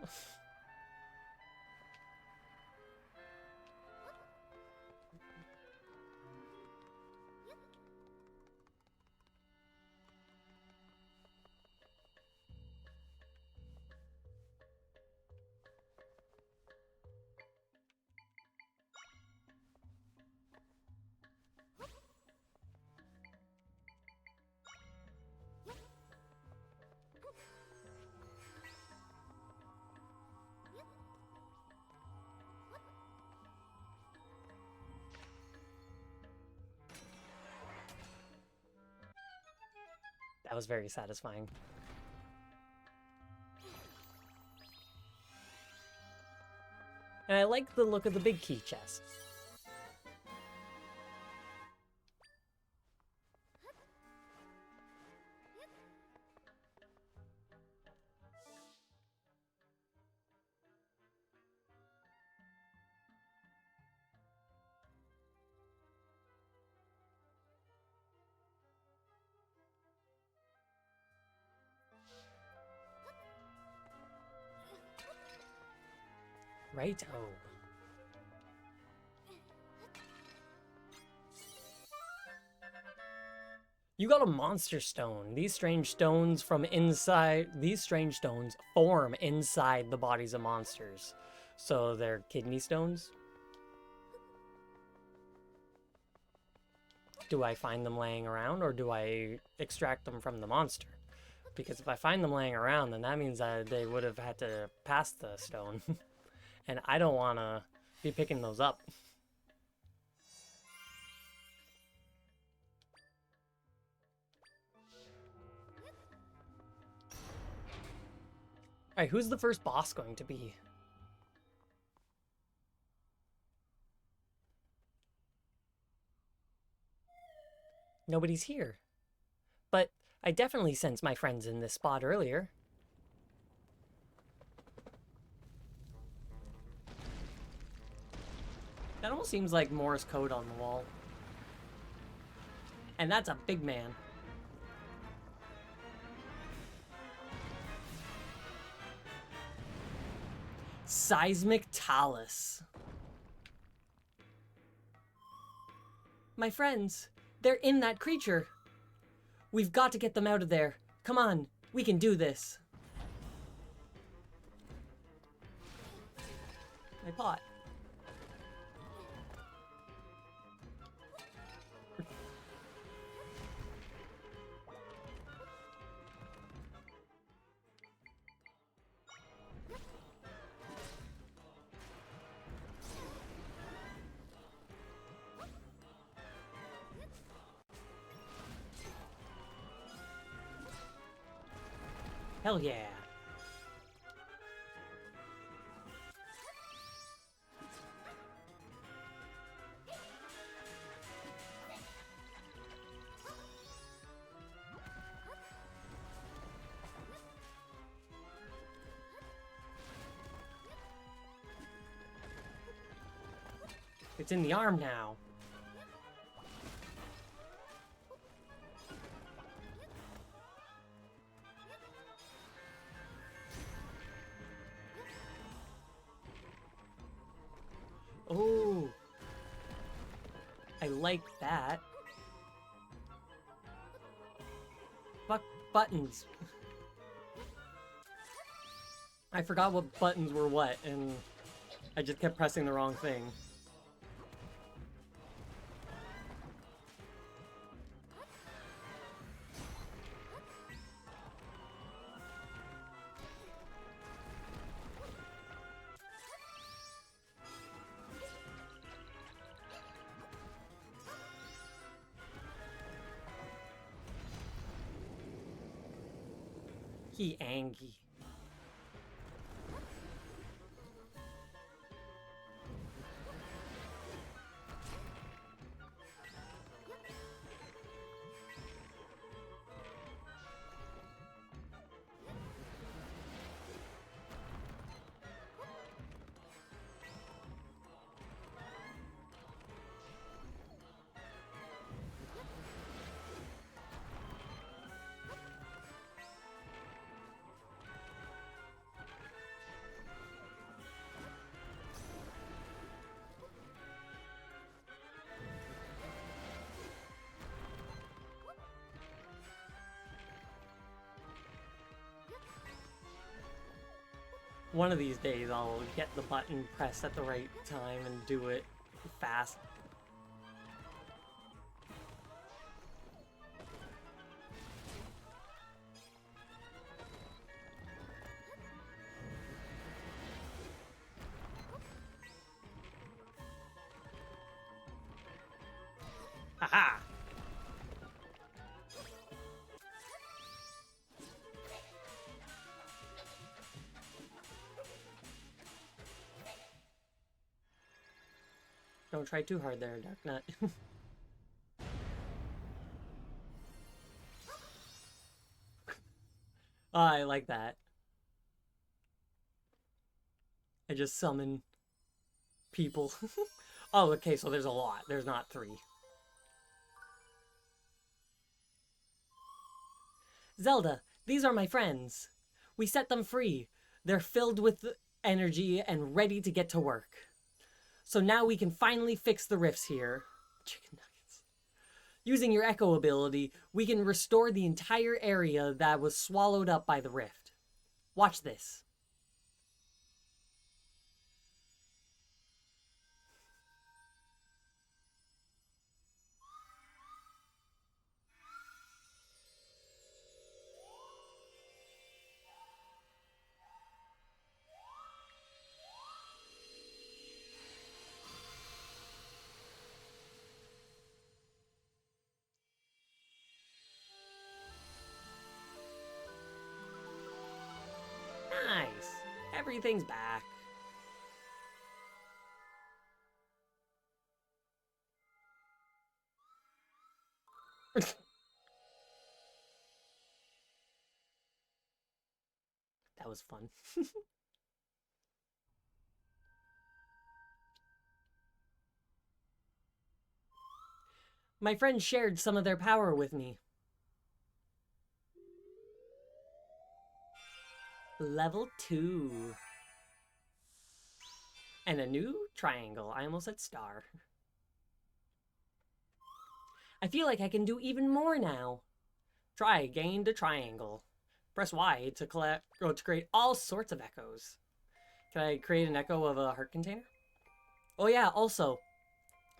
That was very satisfying. And I like the look of the big key chest. Right? Oh. You got a monster stone. These strange stones form inside the bodies of monsters. So they're kidney stones? Do I find them laying around or do I extract them from the monster? Because if I find them laying around, then that means that they would have had to pass the stone. And I don't want to be picking those up. Alright, who's the first boss going to be? Nobody's here. But I definitely sensed my friends in this spot earlier. That almost seems like Morse code on the wall. And that's a big man. Seismic Talus. My friends, they're in that creature. We've got to get them out of there. Come on, we can do this. My pot. Hell yeah. It's in the arm now. Oh, I like that. Fuck buttons. I forgot what buttons were what, and I just kept pressing the wrong thing. He angry. One of these days I'll get the button pressed at the right time and do it fast. Haha! Don't try too hard there, Dark Nut. Oh, I like that. I just summon people. Oh, okay, so there's a lot. There's not 3. Zelda, these are my friends. We set them free. They're filled with energy, and ready to get to work. So now we can finally fix the rifts here. Chicken nuggets. Using your echo ability, we can restore the entire area that was swallowed up by the rift. Watch this. Nice. Everything's back. That was fun. My friends shared some of their power with me. Level 2. And a new triangle. I almost said star. I feel like I can do even more now. Try gained a triangle. Press Y to create all sorts of echoes. Can I create an echo of a heart container? Oh yeah, also,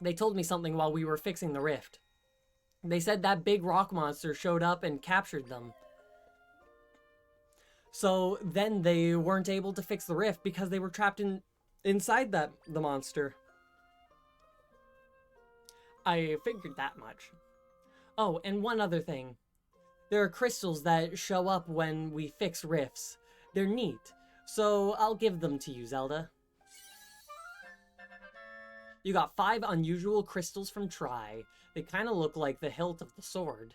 they told me something while we were fixing the rift. They said that big rock monster showed up and captured them. So then they weren't able to fix the rift because they were trapped inside the monster. I figured that much. Oh, and one other thing. There are crystals that show up when we fix rifts. They're neat, so I'll give them to you, Zelda. You got 5 unusual crystals from Tri. They kind of look like the hilt of the sword.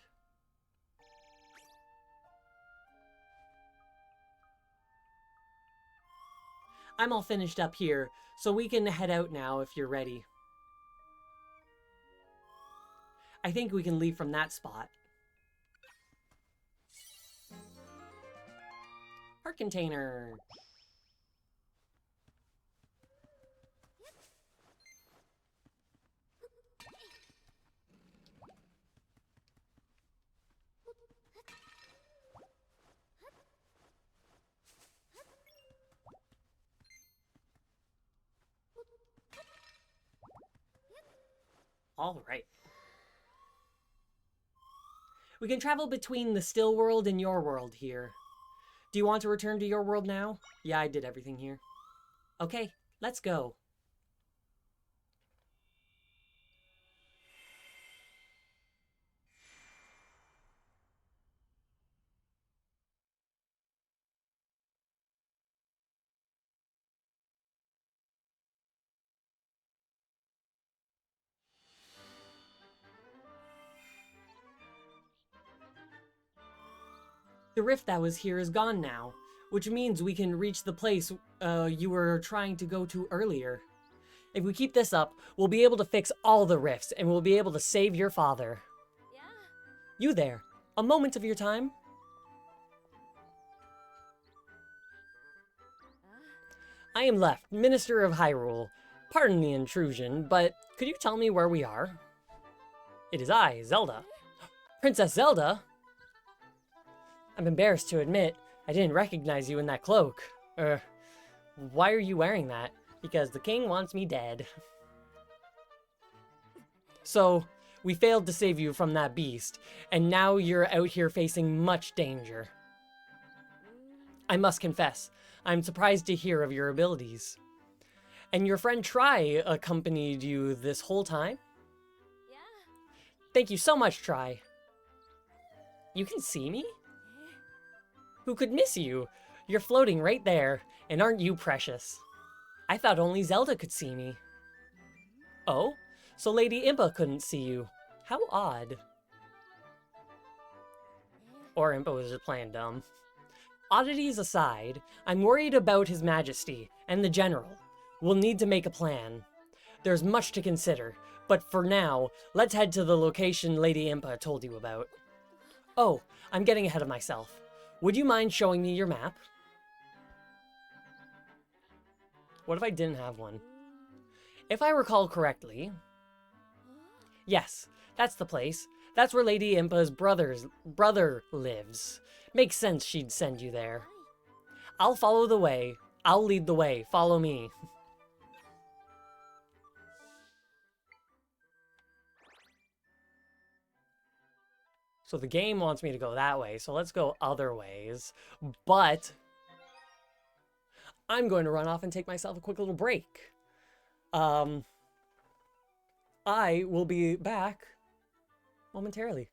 I'm all finished up here, so we can head out now if you're ready. I think we can leave from that spot. Heart container. All right. We can travel between the still world and your world here. Do you want to return to your world now? Yeah, I did everything here. Okay, let's go. The rift that was here is gone now, which means we can reach the place you were trying to go to earlier. If we keep this up, we'll be able to fix all the rifts, and we'll be able to save your father. Yeah. You there, a moment of your time? I am Left, Minister of Hyrule. Pardon the intrusion, but could you tell me where we are? It is I, Zelda. Princess Zelda? I'm embarrassed to admit, I didn't recognize you in that cloak. Why are you wearing that? Because the king wants me dead. So, we failed to save you from that beast, and now you're out here facing much danger. I must confess, I'm surprised to hear of your abilities. And your friend Tri accompanied you this whole time? Yeah. Thank you so much, Tri. You can see me? Who could miss you? You're floating right there, and aren't you precious? I thought only Zelda could see me. Oh? So Lady Impa couldn't see you. How odd. Or Impa was just playing dumb. Oddities aside, I'm worried about His Majesty and the General. We'll need to make a plan. There's much to consider, but for now, let's head to the location Lady Impa told you about. Oh, I'm getting ahead of myself. Would you mind showing me your map? What if I didn't have one? If I recall correctly... Yes, that's the place. That's where Lady Impa's brother lives. Makes sense she'd send you there. I'll follow the way. I'll lead the way. Follow me. So the game wants me to go that way, so let's go other ways. But I'm going to run off and take myself a quick little break. I will be back momentarily.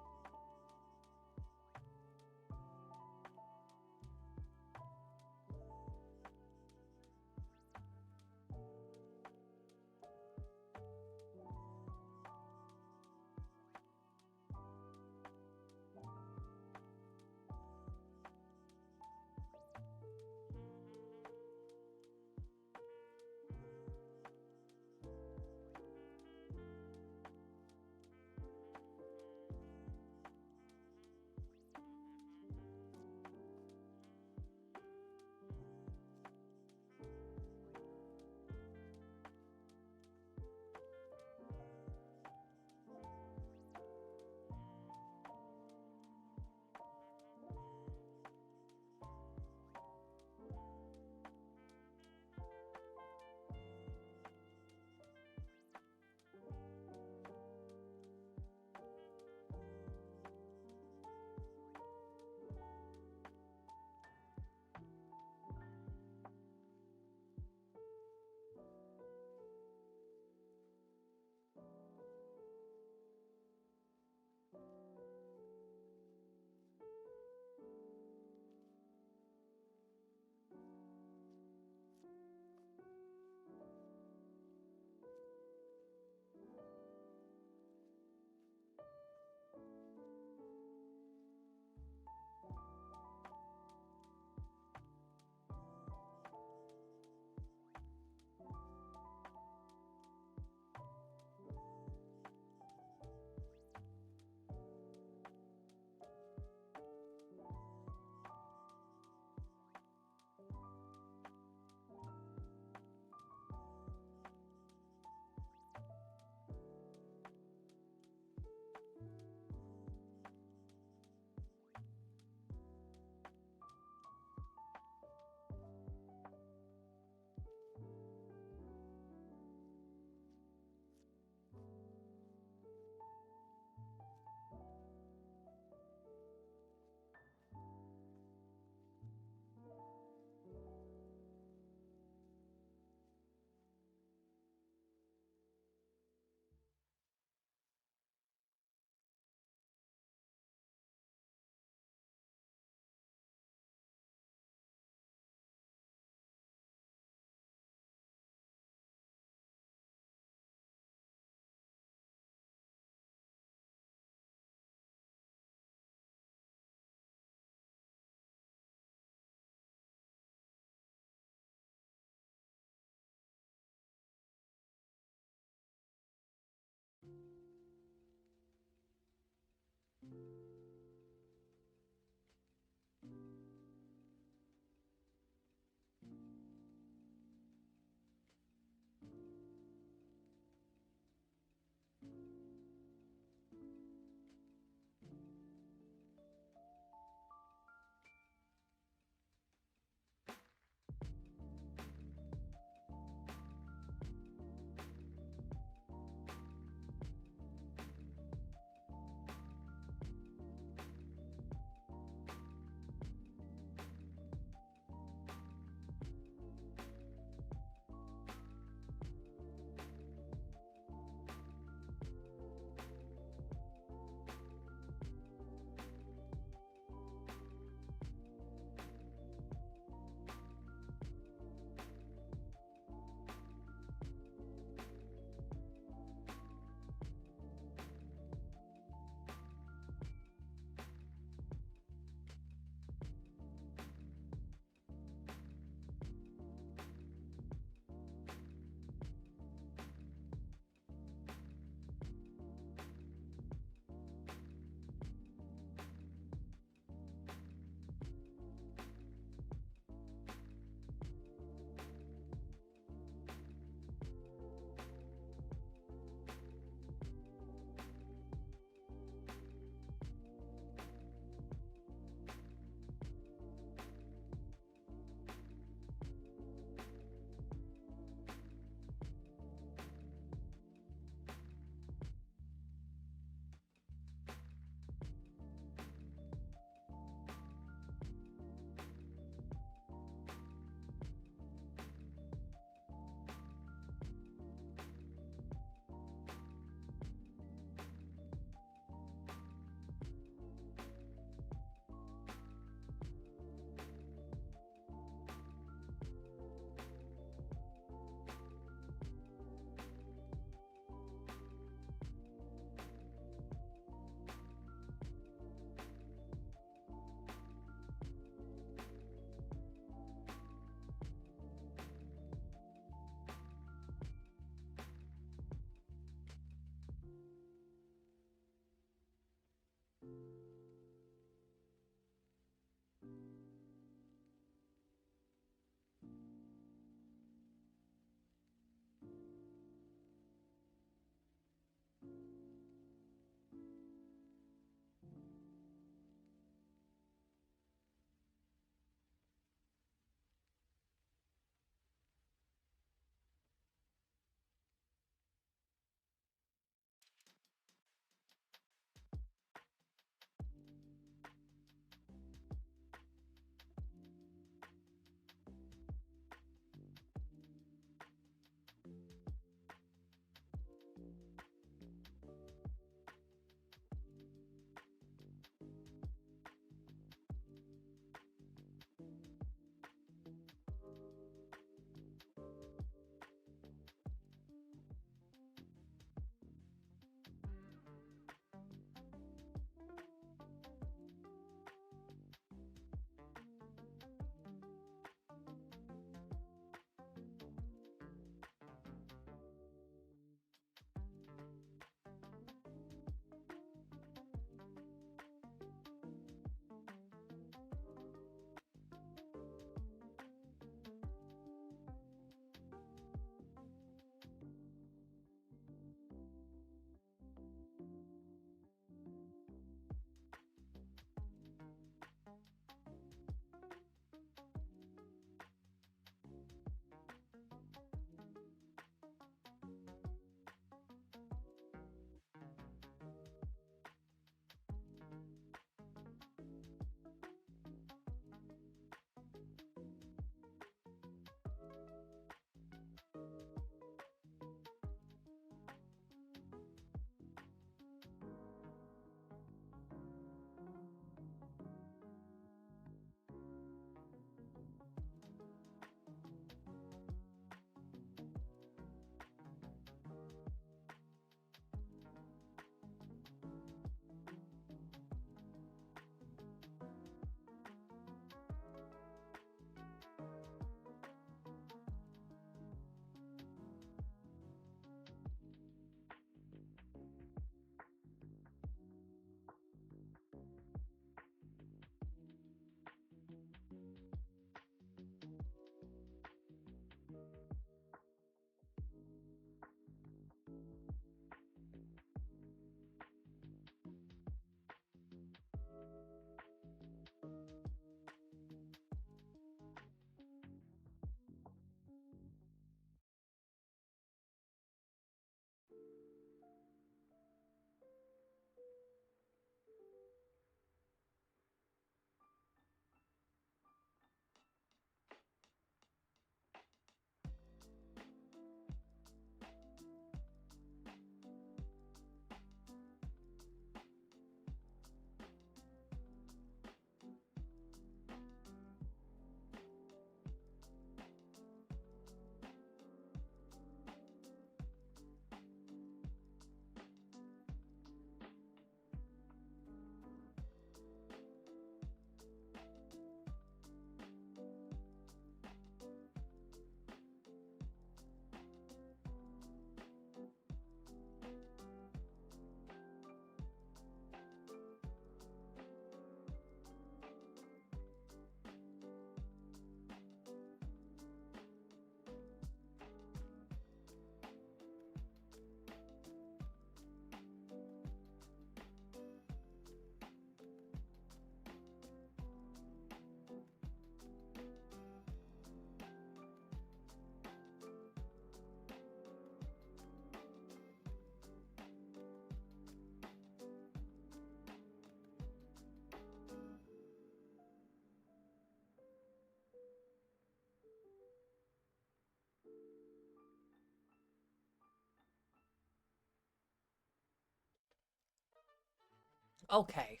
Okay.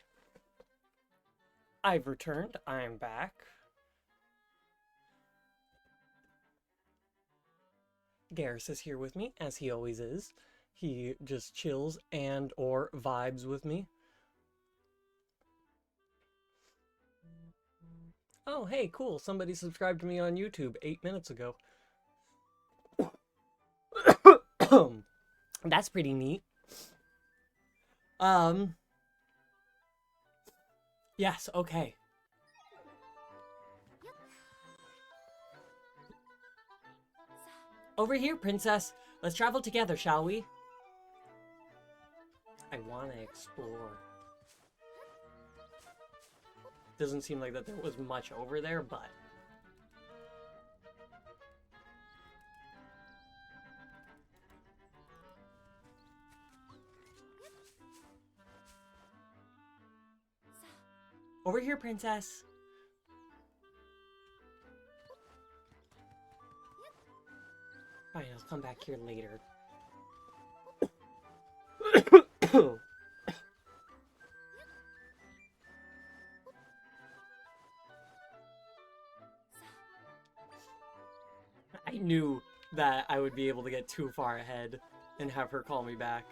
I've returned. I'm back. Garrus is here with me, as he always is. He just chills and or vibes with me. Oh, hey, cool. Somebody subscribed to me on YouTube 8 minutes ago. That's pretty neat. Yes, okay. Over here, princess. Let's travel together, shall we? I want to explore. Doesn't seem like that there was much over there, but... Over here, princess. Fine, I'll come back here later. I knew that I would be able to get too far ahead and have her call me back.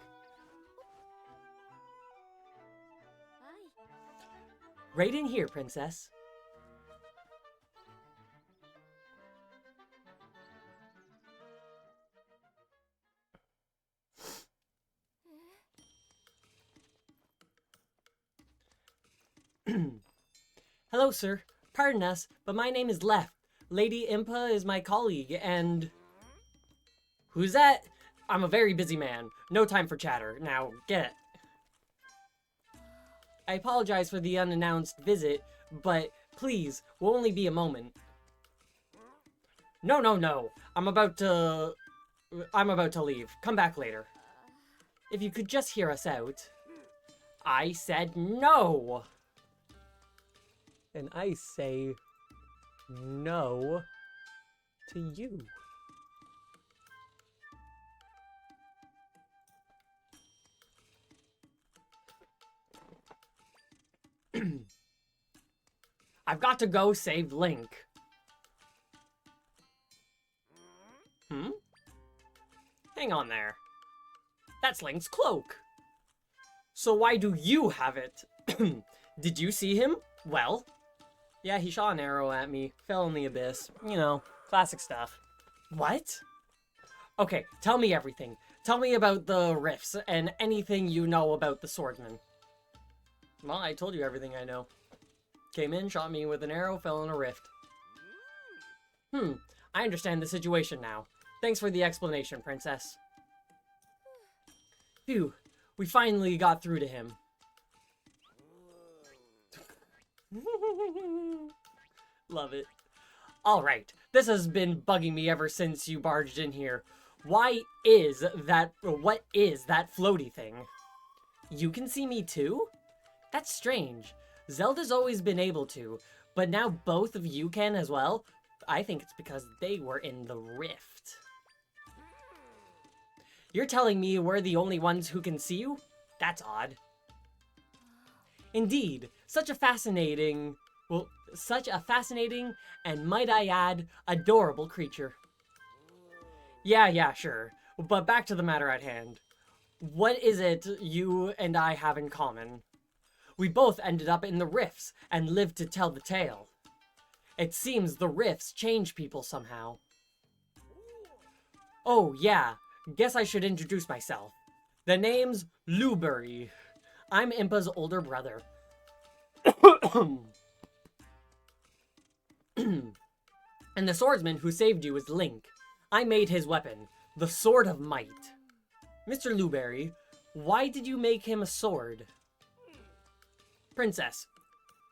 Right in here, princess. Hello, sir. Pardon us, but my name is Left. Lady Impa is my colleague, and... Who's that? I'm a very busy man. No time for chatter. Now, get it. I apologize for the unannounced visit, but please, will only be a moment. No. I'm about to leave. Come back later. If you could just hear us out. I said no! And I say no to you. I've got to go save Link. Hang on there. That's Link's cloak. So why do you have it? Did you see him? Well... Yeah, he shot an arrow at me, fell in the abyss. You know, classic stuff. What? Okay, tell me everything. Tell me about the rifts and anything you know about the swordsman. Well, I told you everything I know. Came in, shot me with an arrow, fell in a rift. I understand the situation now. Thanks for the explanation, princess. Phew, we finally got through to him. Love it. Alright, this has been bugging me ever since you barged in here. What is that floaty thing? You can see me too? That's strange. Zelda's always been able to, but now both of you can as well? I think it's because they were in the rift. You're telling me we're the only ones who can see you? That's odd. Indeed, such a fascinating, and might I add, adorable creature. Yeah, sure. But back to the matter at hand. What is it you and I have in common? We both ended up in the rifts and lived to tell the tale. It seems the rifts change people somehow. Oh, yeah. Guess I should introduce myself. The name's Lubury. I'm Impa's older brother. And the swordsman who saved you is Link. I made his weapon, the Sword of Might. Mr. Lubury, why did you make him a sword? Princess,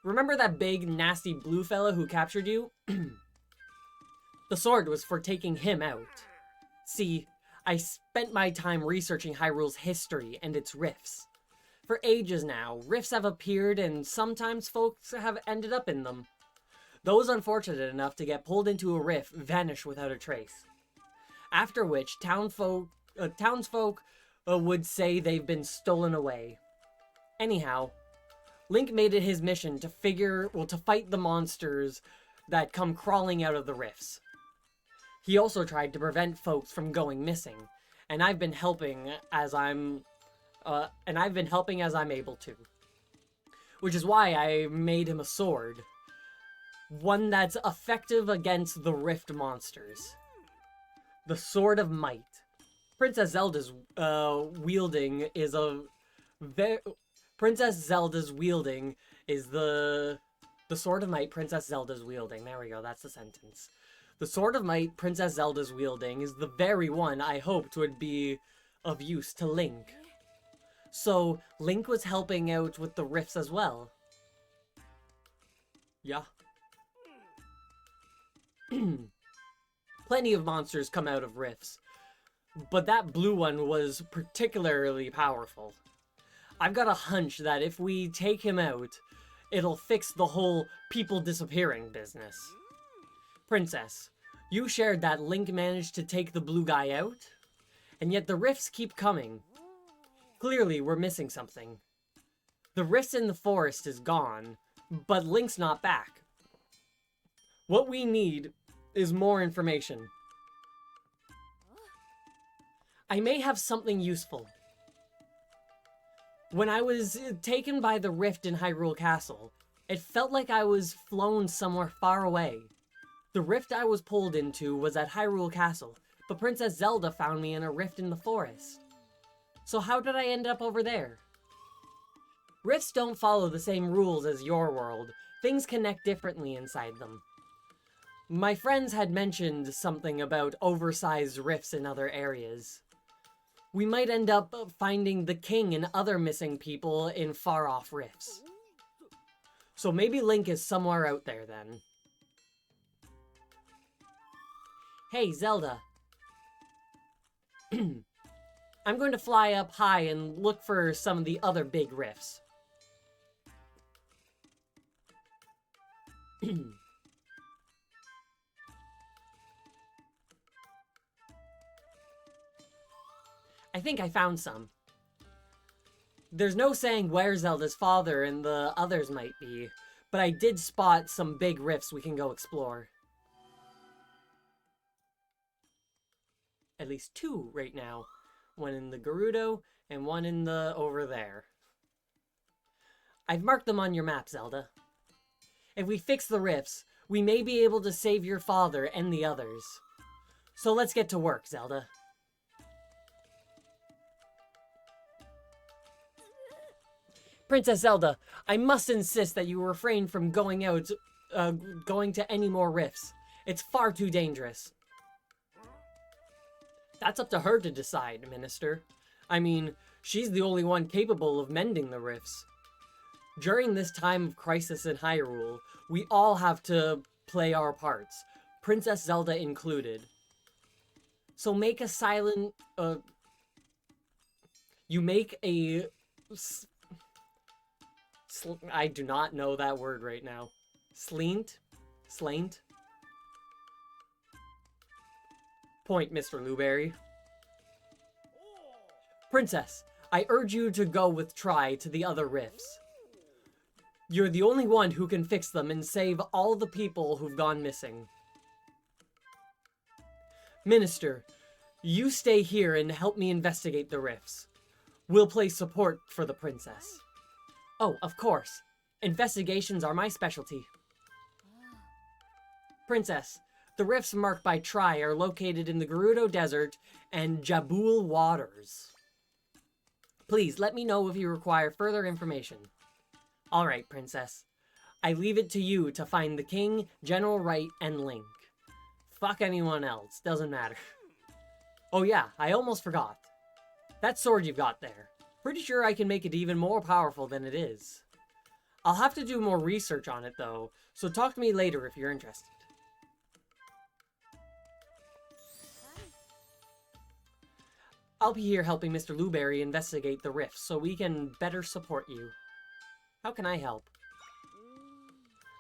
remember that big, nasty blue fella who captured you? The sword was for taking him out. See, I spent my time researching Hyrule's history and its rifts. For ages now, rifts have appeared and sometimes folks have ended up in them. Those unfortunate enough to get pulled into a rift vanish without a trace. After which, townsfolk would say they've been stolen away. Anyhow, Link made it his mission to fight the monsters that come crawling out of the rifts. He also tried to prevent folks from going missing, and I've been helping as I'm able to. Which is why I made him a sword. One that's effective against the rift monsters. The Sword of Might. Princess Zelda's wielding is a Princess Zelda's wielding is the Sword of Might Princess Zelda's wielding. There we go, that's the sentence. The Sword of Might Princess Zelda's wielding is the very one I hoped would be of use to Link. So, Link was helping out with the rifts as well. Yeah. Plenty of monsters come out of rifts, but that blue one was particularly powerful. I've got a hunch that if we take him out, it'll fix the whole people disappearing business. Princess, you shared that Link managed to take the blue guy out, and yet the rifts keep coming. Clearly, we're missing something. The rifts in the forest is gone, but Link's not back. What we need is more information. I may have something useful. When I was taken by the rift in Hyrule Castle, it felt like I was flown somewhere far away. The rift I was pulled into was at Hyrule Castle, but Princess Zelda found me in a rift in the forest. So how did I end up over there? Rifts don't follow the same rules as your world. Things connect differently inside them. My friends had mentioned something about oversized rifts in other areas. We might end up finding the king and other missing people in far-off rifts. So maybe Link is somewhere out there then. Hey, Zelda. I'm going to fly up high and look for some of the other big rifts. I think I found some. There's no saying where Zelda's father and the others might be, but I did spot some big rifts we can go explore. At least two right now. One in the Gerudo, and one in the over there. I've marked them on your map, Zelda. If we fix the rifts, we may be able to save your father and the others. So let's get to work, Zelda. Princess Zelda, I must insist that you refrain from going to any more rifts. It's far too dangerous. That's up to her to decide, Minister. I mean, she's the only one capable of mending the rifts. During this time of crisis in Hyrule, we all have to play our parts, Princess Zelda included. So make a silent, you make a... I do not know that word right now. Slaint? Point, Mr. Luberry. Princess, I urge you to go with Tri to the other rifts. You're the only one who can fix them and save all the people who've gone missing. Minister, you stay here and help me investigate the rifts. We'll play support for the princess. Oh, of course. Investigations are my specialty. Princess, the rifts marked by Tri are located in the Gerudo Desert and Jabul Waters. Please, let me know if you require further information. Alright, Princess. I leave it to you to find the King, General Wright, and Link. Fuck anyone else, doesn't matter. Oh yeah, I almost forgot. That sword you've got there. Pretty sure I can make it even more powerful than it is. I'll have to do more research on it though, so talk to me later if you're interested. I'll be here helping Mr. Luberry investigate the rifts so we can better support you. How can I help?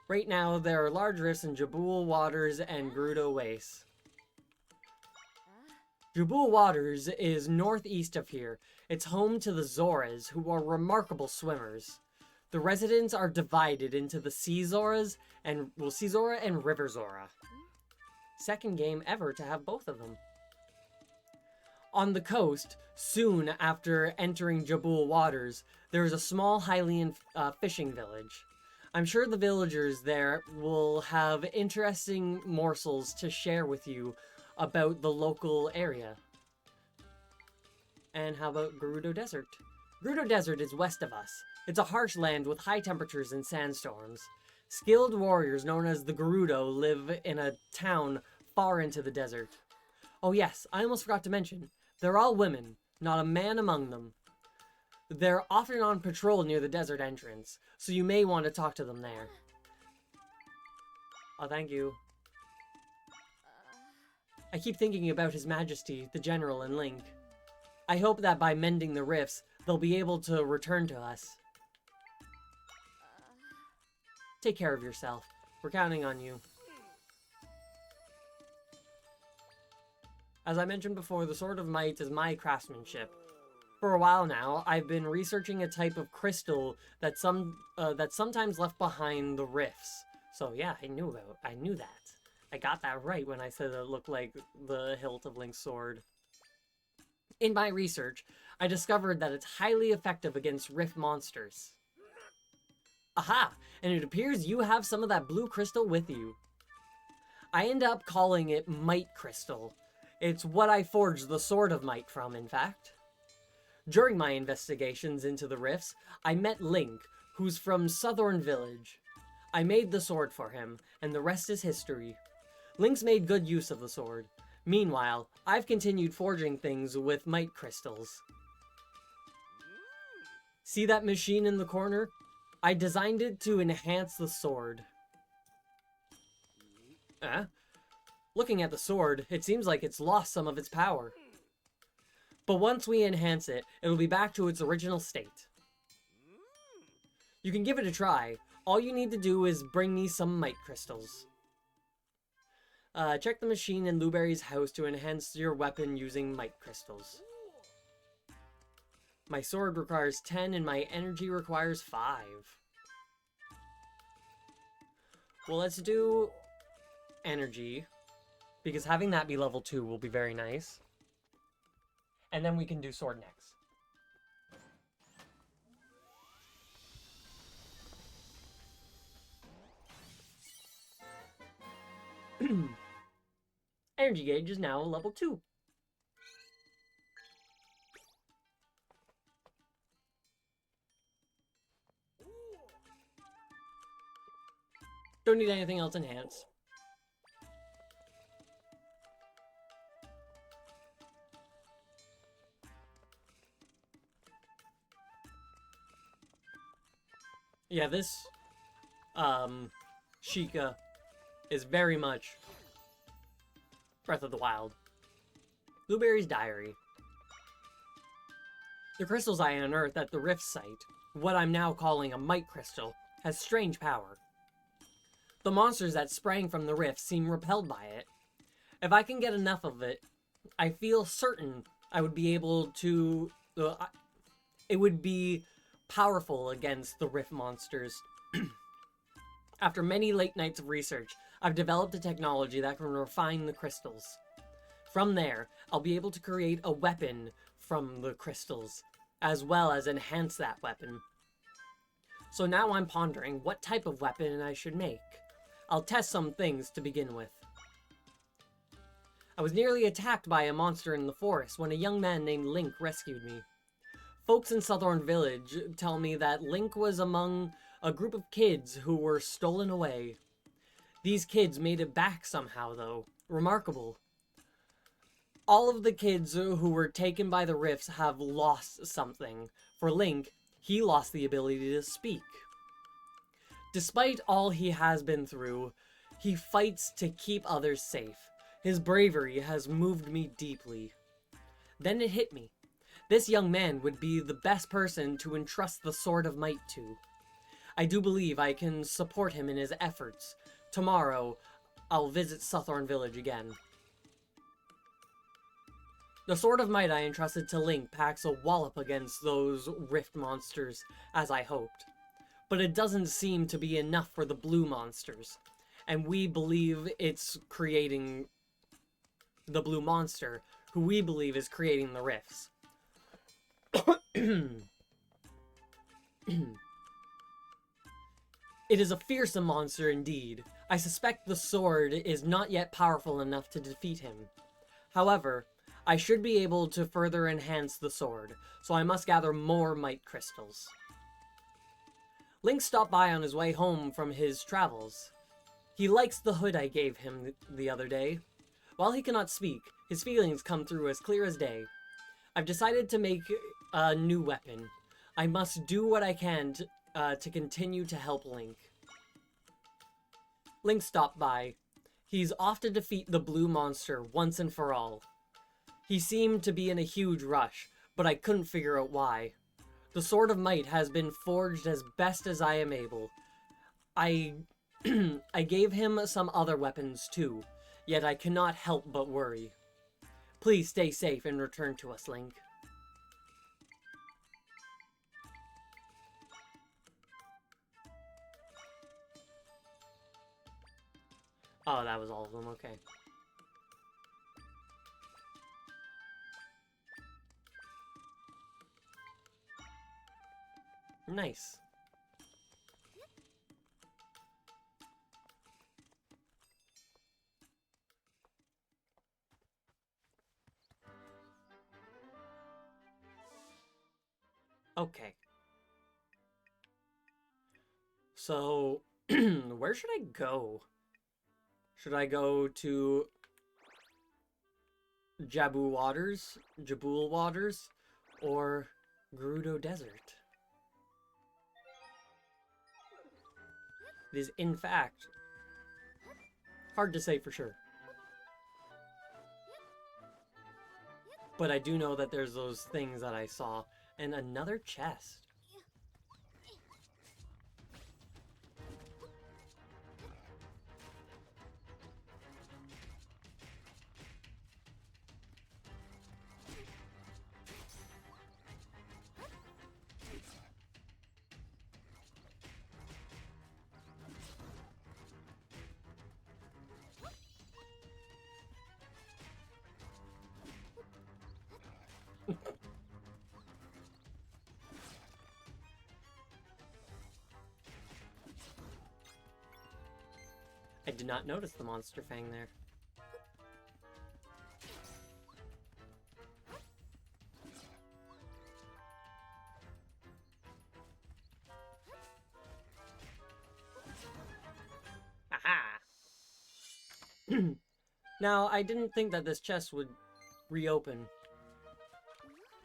Right now, there are large rifts in Jabul Waters and Gerudo Waste. Jabul Waters is northeast of here. It's home to the Zoras, who are remarkable swimmers. The residents are divided into the Sea Zoras and, well, Sea Zora and River Zora. Second game ever to have both of them. On the coast, soon after entering Jabul waters, there is a small Hylian fishing village. I'm sure the villagers there will have interesting morsels to share with you about the local area. And how about Gerudo Desert? Gerudo Desert is west of us. It's a harsh land with high temperatures and sandstorms. Skilled warriors known as the Gerudo live in a town far into the desert. Oh yes, I almost forgot to mention, they're all women, not a man among them. They're often on patrol near the desert entrance, so you may want to talk to them there. Oh, thank you. I keep thinking about His Majesty, the General, and Link. I hope that by mending the rifts, they'll be able to return to us. Take care of yourself. We're counting on you. As I mentioned before, the Sword of Might is my craftsmanship. For a while now, I've been researching a type of crystal that's sometimes left behind the rifts. So yeah, I knew that. I got that right when I said it looked like the hilt of Link's sword. In my research, I discovered that it's highly effective against rift monsters. Aha! And it appears you have some of that blue crystal with you. I end up calling it Might Crystal. It's what I forged the Sword of Might from, in fact. During my investigations into the rifts, I met Link, who's from Southern Village. I made the sword for him, and the rest is history. Link's made good use of the sword. Meanwhile, I've continued forging things with Might Crystals. See that machine in the corner? I designed it to enhance the sword. Looking at the sword, it seems like it's lost some of its power. But once we enhance it, it'll be back to its original state. You can give it a try. All you need to do is bring me some Might Crystals. Check the machine in Luberry's house to enhance your weapon using Might Crystals. My sword requires 10 and my energy requires 5. Well, let's do energy, because having that be level 2 will be very nice. And then we can do sword next. Energy gauge is now level 2. Don't need anything else enhanced. Yeah, this Sheikah is very much Breath of the Wild. Blueberry's Diary. The crystals I unearthed at the Rift site, what I'm now calling a Might Crystal, has strange power. The monsters that sprang from the rift seem repelled by it. If I can get enough of it, I feel certain I would be able to... it would be powerful against the rift monsters. After many late nights of research, I've developed a technology that can refine the crystals. From there, I'll be able to create a weapon from the crystals, as well as enhance that weapon. So now I'm pondering what type of weapon I should make. I'll test some things to begin with. I was nearly attacked by a monster in the forest when a young man named Link rescued me. Folks in Southern Village tell me that Link was among a group of kids who were stolen away. These kids made it back somehow, though. Remarkable. All of the kids who were taken by the rifts have lost something. For Link, he lost the ability to speak. Despite all he has been through, he fights to keep others safe. His bravery has moved me deeply. Then it hit me. This young man would be the best person to entrust the Sword of Might to. I do believe I can support him in his efforts. Tomorrow, I'll visit Southern Village again. The Sword of Might I entrusted to Link packs a wallop against those rift monsters, as I hoped. but it doesn't seem to be enough for the blue monsters. And we believe it's creating the blue monster, who we believe is creating the rifts. It is a fearsome monster indeed. I suspect the sword is not yet powerful enough to defeat him. However, I should be able to further enhance the sword, so I must gather more might crystals. Link stopped by on his way home from his travels. He likes the hood I gave him the other day. While he cannot speak, his feelings come through as clear as day. I've decided to make a new weapon. I must do what I can to continue to help Link. Link stopped by. He's off to defeat the blue monster once and for all. He seemed to be in a huge rush, but I couldn't figure out why. The Sword of Might has been forged as best as I am able. I gave him some other weapons too, yet I cannot help but worry. Please stay safe and return to us, Link. Oh, that was all of them, okay. Nice. Okay. So, where should I go? Should I go to Jabul Waters, or Gerudo Desert? It is, in fact, hard to say for sure. But I do know that there's those things that I saw, and another chest. I did not notice the monster fang there. Aha! Now, I didn't think that this chest would reopen,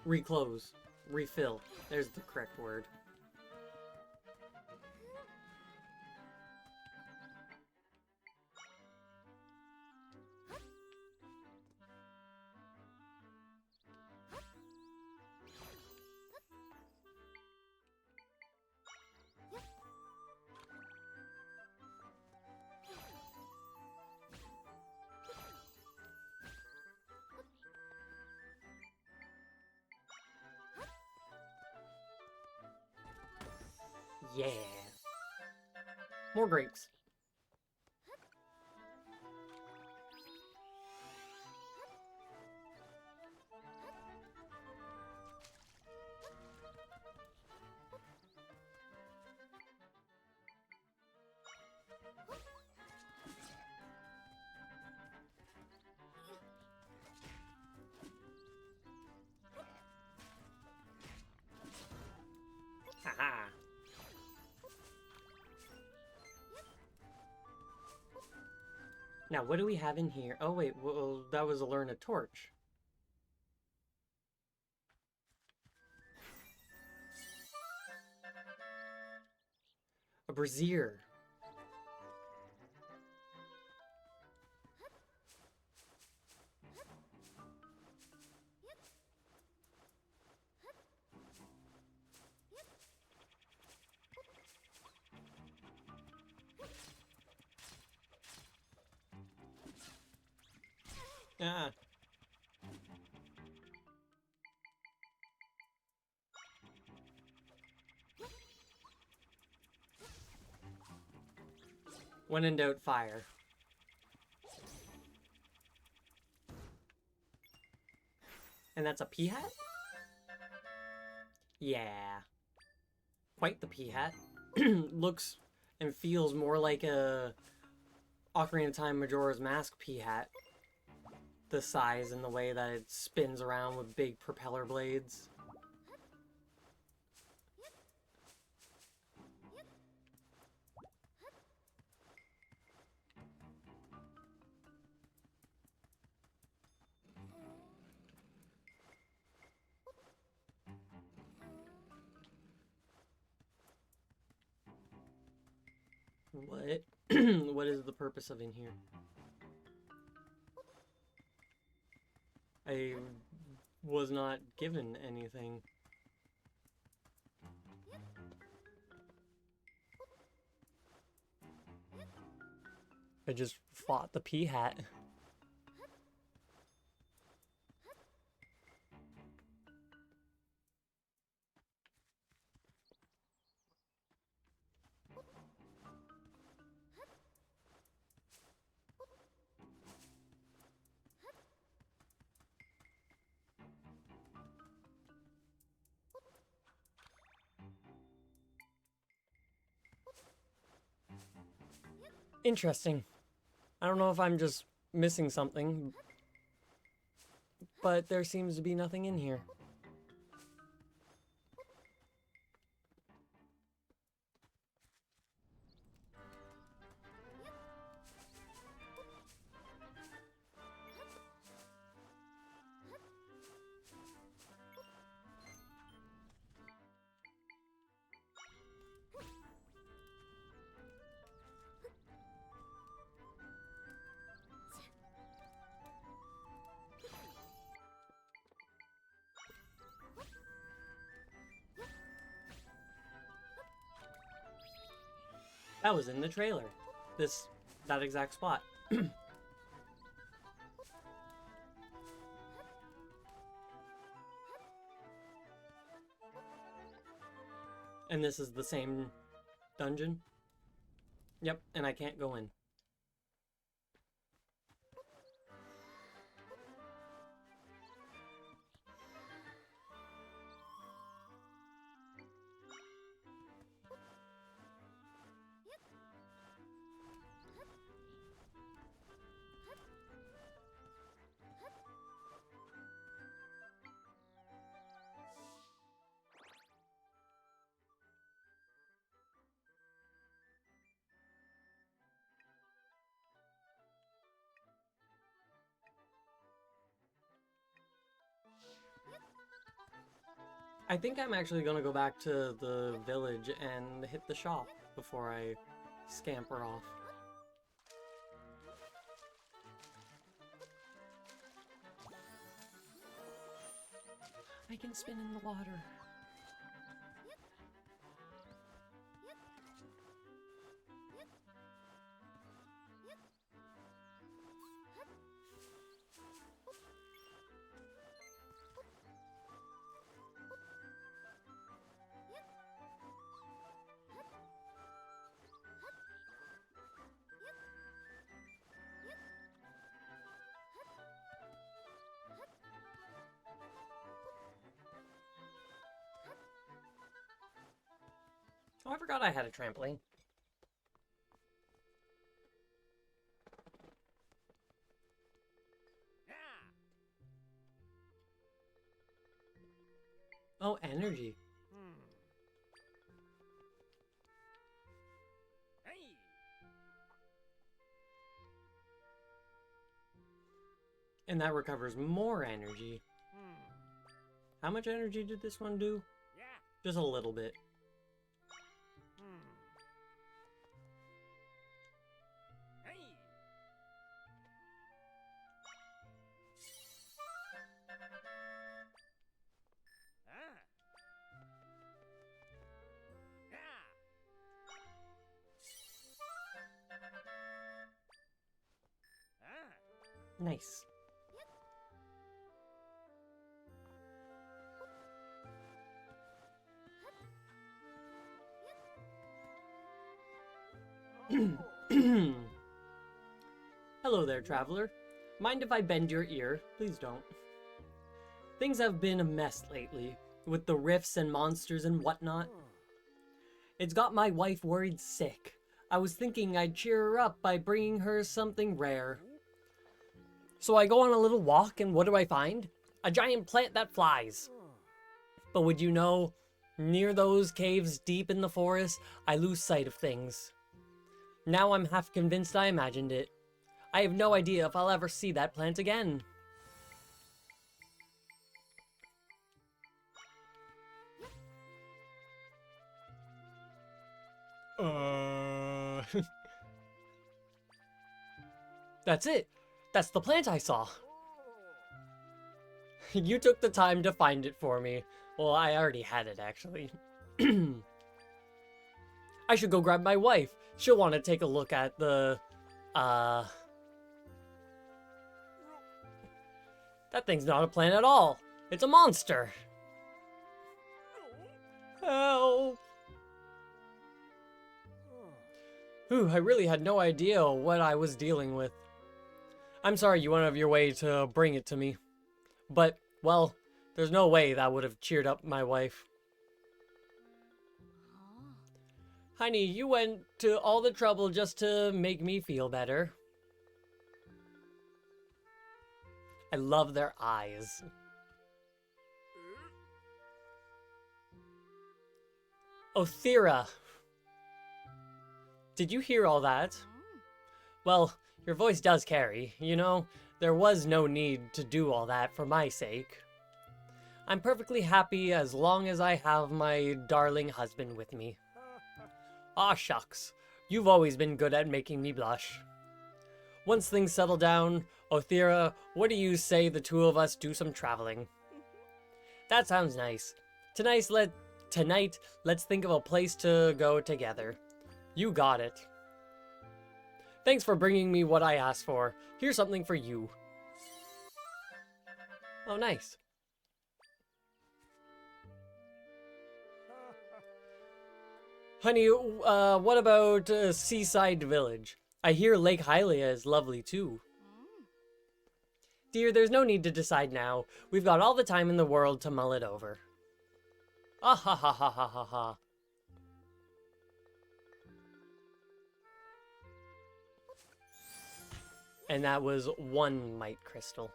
reclose, refill. There's the correct word. Yeah. More grapes. Haha. Now, what do we have in here? Oh, wait, well, that was a learn a torch. A brazier. Ah. When in doubt, fire. And that's a pea hat? Yeah. Quite the pea hat. Looks and feels more like a Ocarina of Time Majora's Mask pea hat. The size and the way that it spins around with big propeller blades. What? What is the purpose of in here? I was not given anything. I just fought the pea hat. Interesting. I don't know if I'm just missing something, but there seems to be nothing in here. That was in the trailer. That exact spot. And this is the same dungeon? Yep, and I can't go in. I think I'm actually gonna go back to the village and hit the shop before I scamper off. I can spin in the water. Oh, I forgot I had a trampoline. Oh, energy. And that recovers more energy. How much energy did this one do? Just a little bit. Nice. Hello there, traveler. Mind if I bend your ear? Please don't. Things have been a mess lately, with the rifts and monsters and whatnot. It's got my wife worried sick. I was thinking I'd cheer her up by bringing her something rare. So I go on a little walk, and what do I find? A giant plant that flies. But would you know, near those caves deep in the forest, I lose sight of things. Now I'm half convinced I imagined it. I have no idea if I'll ever see that plant again. That's it. That's the plant I saw. You took the time to find it for me. Well, I already had it, actually. I should go grab my wife. She'll want to take a look at the, That thing's not a plant at all. It's a monster. Help. Ooh, I really had no idea what I was dealing with. I'm sorry you went out of your way to bring it to me. But, well, there's no way that would have cheered up my wife. Honey, you went to all the trouble just to make me feel better. I love their eyes. Othira. Did you hear all that? Well, your voice does carry, you know. There was no need to do all that for my sake. I'm perfectly happy as long as I have my darling husband with me. Aw shucks, you've always been good at making me blush. Once things settle down, Othira, what do you say the two of us do some traveling? That sounds nice. Tonight, let's think of a place to go together. You got it. Thanks for bringing me what I asked for. Here's something for you. Oh, nice. Honey, what about Seaside Village? I hear Lake Hylia is lovely too. Dear, there's no need to decide now. We've got all the time in the world to mull it over. Ah ha ha ha ha ha ha. And that was one Might Crystal.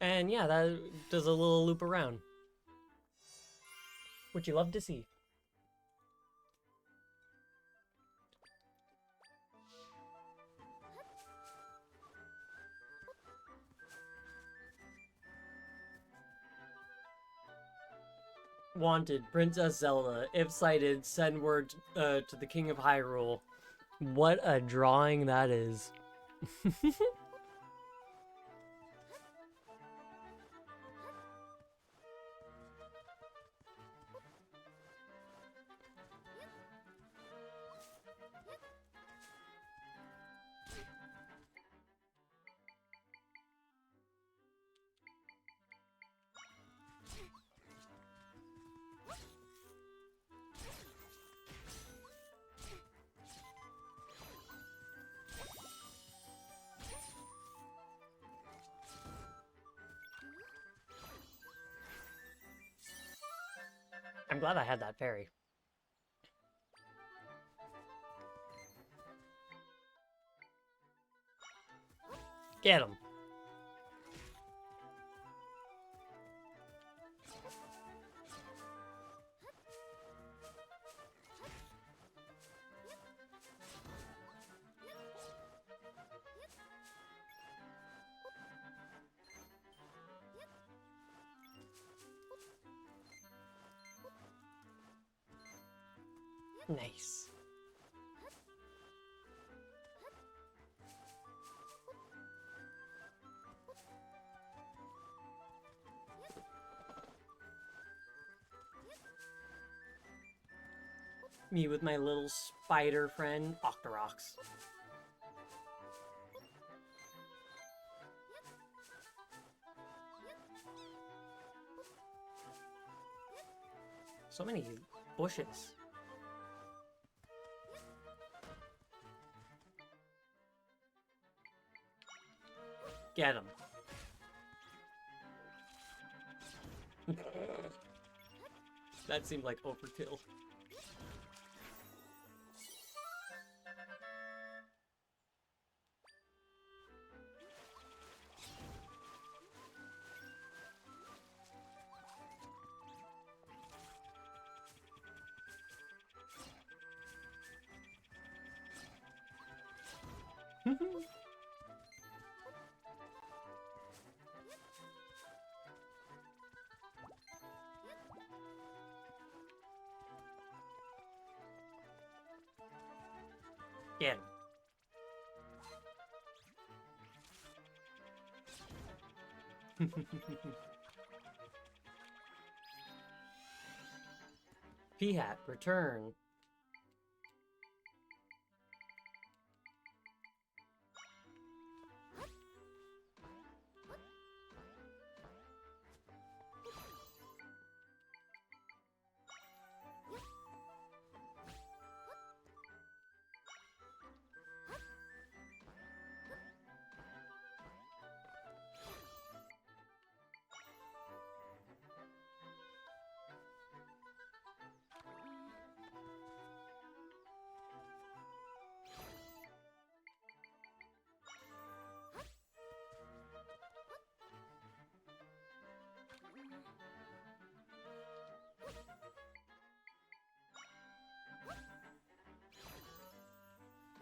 And yeah, that does a little loop around. Which you love to see. Wanted, Princess Zelda. If sighted, send word to the King of Hyrule. What a drawing that is. I'm glad I had that fairy. Get him. Nice. Me with my little spider friend, Octorox. So many bushes. Get him. That seemed like overkill. Get him. P-Hat, return.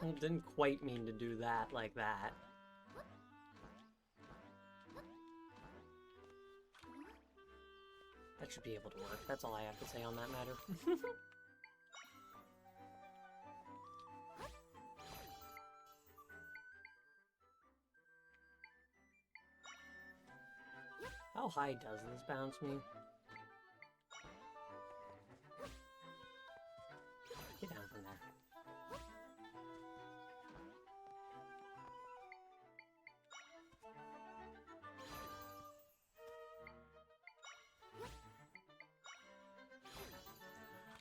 I didn't quite mean to do that like that. That should be able to work. That's all I have to say on that matter. How high does this bounce me? Get down from there.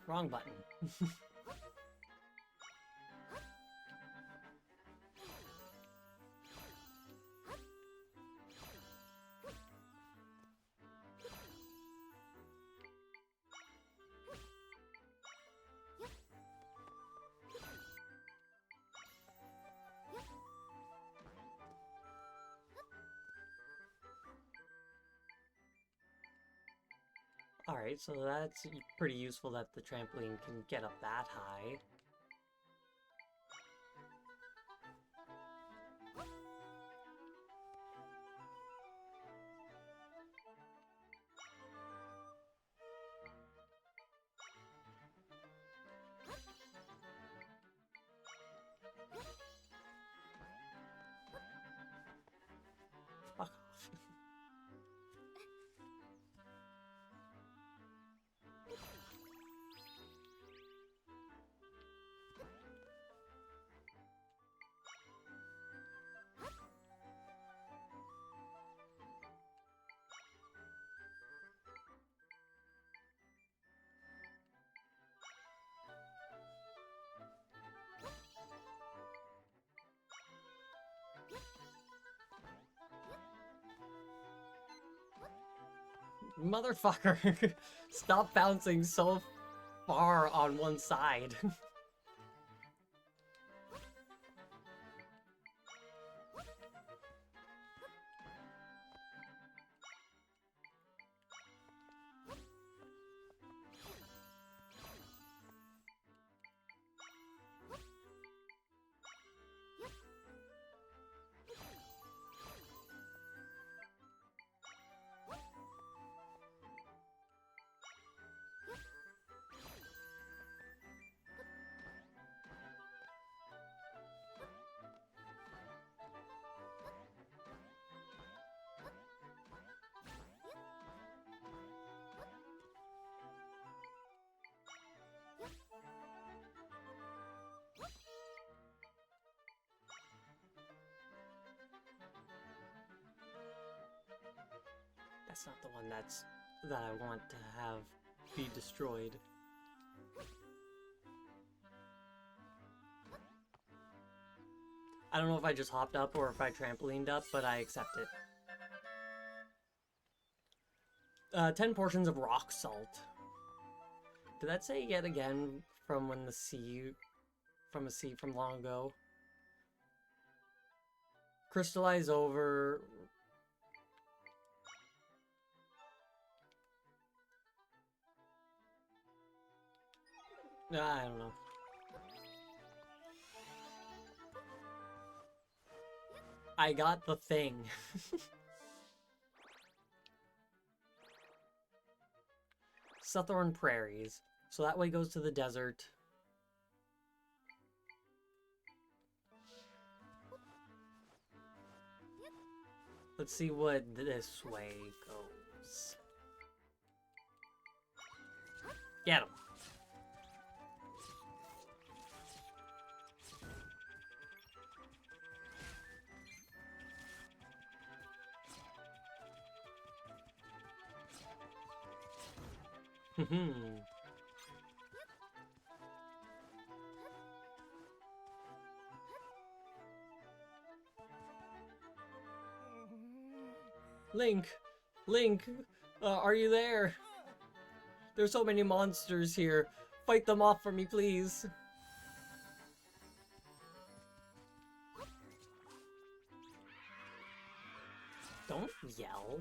Wrong button. Alright, so that's pretty useful that the trampoline can get up that high. Fuck off. Motherfucker! Stop bouncing so far on one side. That's not the one that I want to have be destroyed. I don't know if I just hopped up or if I trampolined up, but I accept it. 10 portions of rock salt. Did that say yet again from when the sea, from a sea from long ago? Crystallize over. I don't know. I got the thing. Southern Prairies. So that way goes to the desert. Let's see what this way goes. Get him. Link! Link! Are you there? There's so many monsters here. Fight them off for me, please. Don't yell.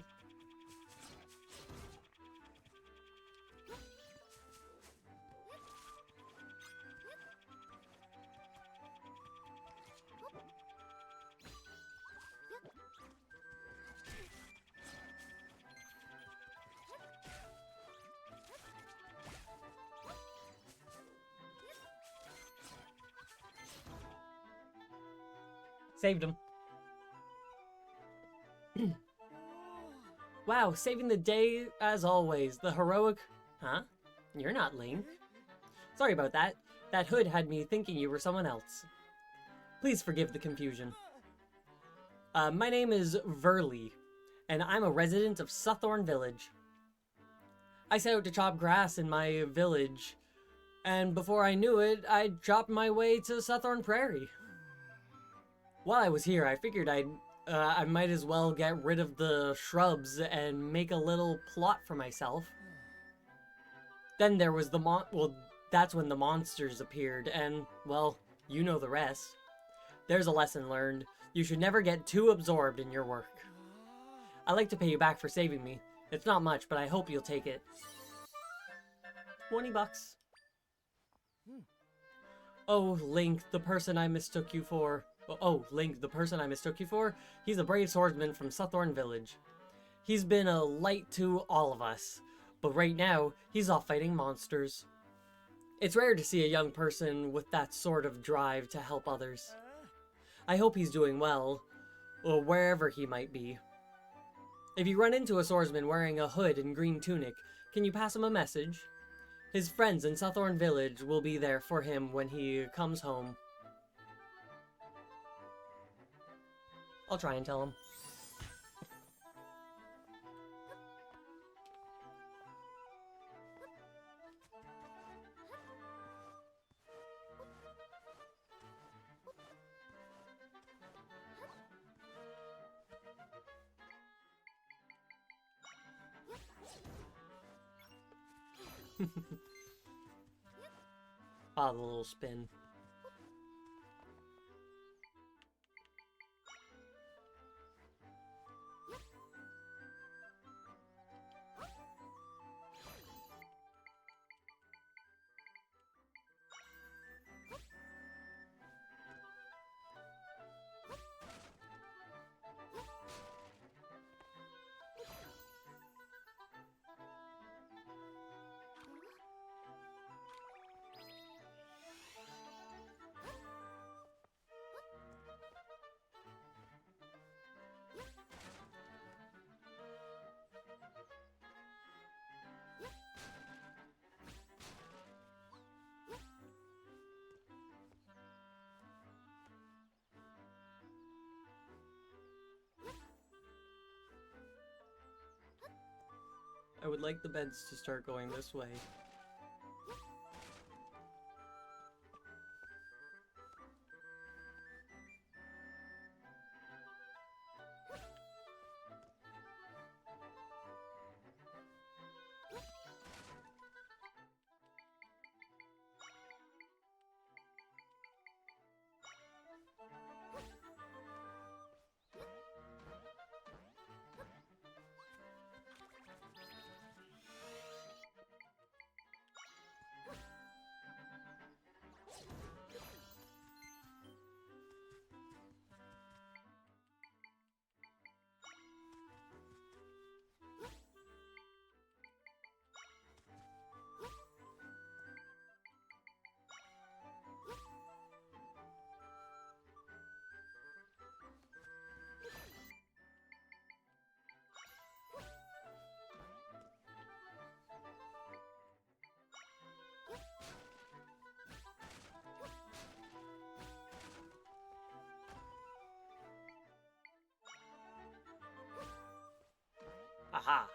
Saved him. Wow, saving the day as always. The heroic... Huh? You're not Link. Sorry about that. That hood had me thinking you were someone else. Please forgive the confusion. My name is Verly, and I'm a resident of Suthorn Village. I set out to chop grass in my village, and before I knew it, I chopped my way to Suthorn Prairie. While I was here, I figured I might as well get rid of the shrubs and make a little plot for myself. Then there was that's when the monsters appeared, and, well, you know the rest. There's a lesson learned. You should never get too absorbed in your work. I'd like to pay you back for saving me. It's not much, but I hope you'll take it. 20 bucks. Oh, Link, the person I mistook you for. Oh, Link, the person I mistook you for? He's a brave swordsman from Suthorn Village. He's been a light to all of us, but right now, he's off fighting monsters. It's rare to see a young person with that sort of drive to help others. I hope he's doing well, or wherever he might be. If you run into a swordsman wearing a hood and green tunic, can you pass him a message? His friends in Suthorn Village will be there for him when he comes home. I'll try and tell him. Ah, the little spin. I would like the beds to start going this way. Aha!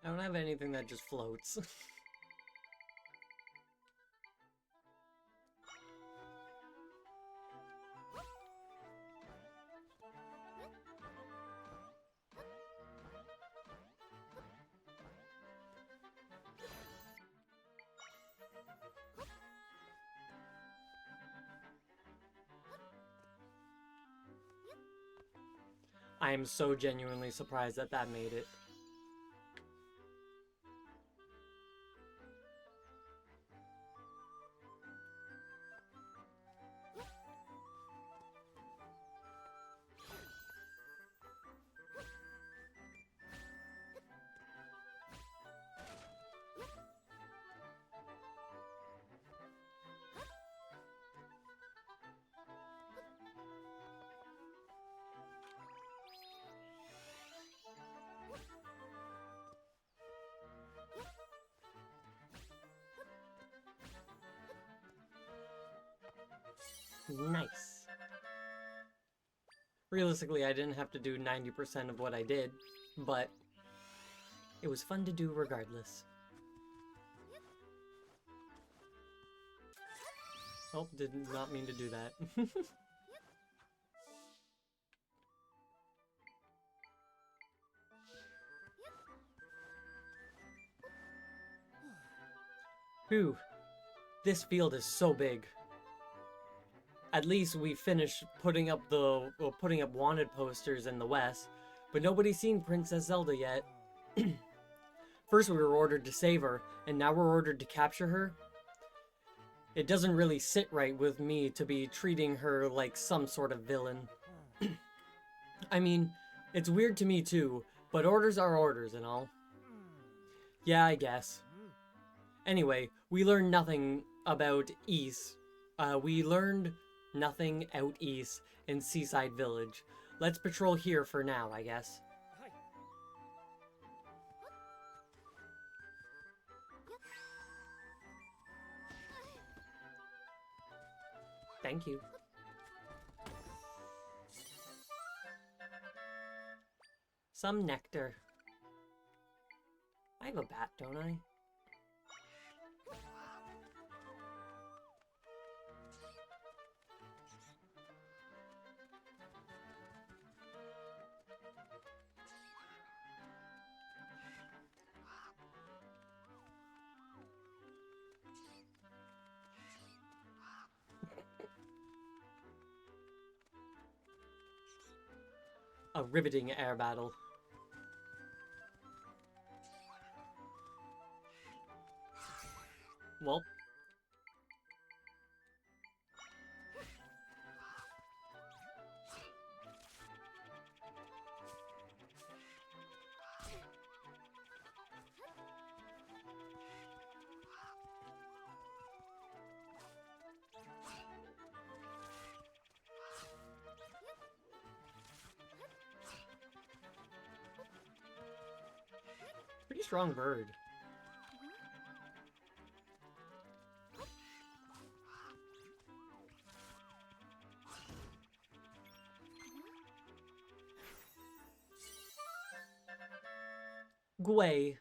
I don't have anything that just floats. I am so genuinely surprised that that made it. Nice. Realistically, I didn't have to do 90% of what I did, but it was fun to do regardless. Oh, did not mean to do that. Whew. This field is so big. At least we finished putting up wanted posters in the west, but nobody's seen Princess Zelda yet. First we were ordered to save her, and now we're ordered to capture her. It doesn't really sit right with me to be treating her like some sort of villain. I mean, it's weird to me too, but orders are orders and all. Yeah, I guess. Anyway, we learned nothing about East. We learned nothing out east in Seaside Village. Let's patrol here for now, I guess. Thank you. Some nectar. I have a bat, don't I? A riveting air battle. Well. Pretty strong bird. Gwei.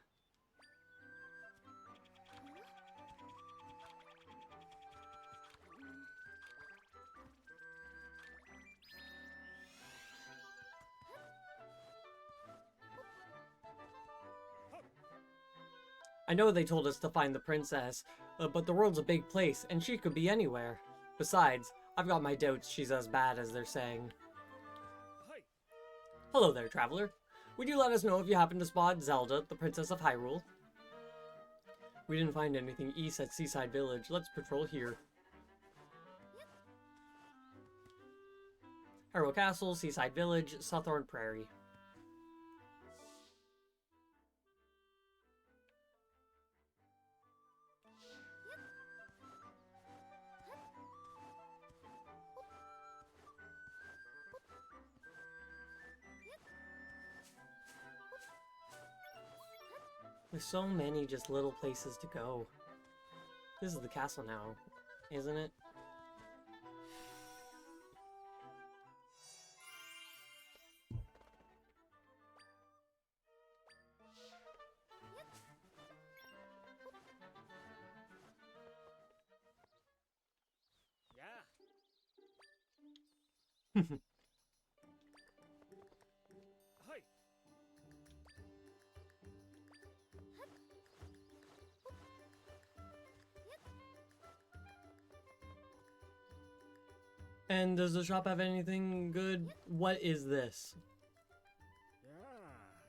I know they told us to find the princess, but the world's a big place, and she could be anywhere. Besides, I've got my doubts she's as bad as they're saying. Hello there, traveler. Would you let us know if you happen to spot Zelda, the Princess of Hyrule? We didn't find anything east at Seaside Village. Let's patrol here. Hyrule Castle, Seaside Village, Southorn Prairie. There's so many just little places to go. This is the castle now, isn't it? Yeah. And does the shop have anything good? What is this?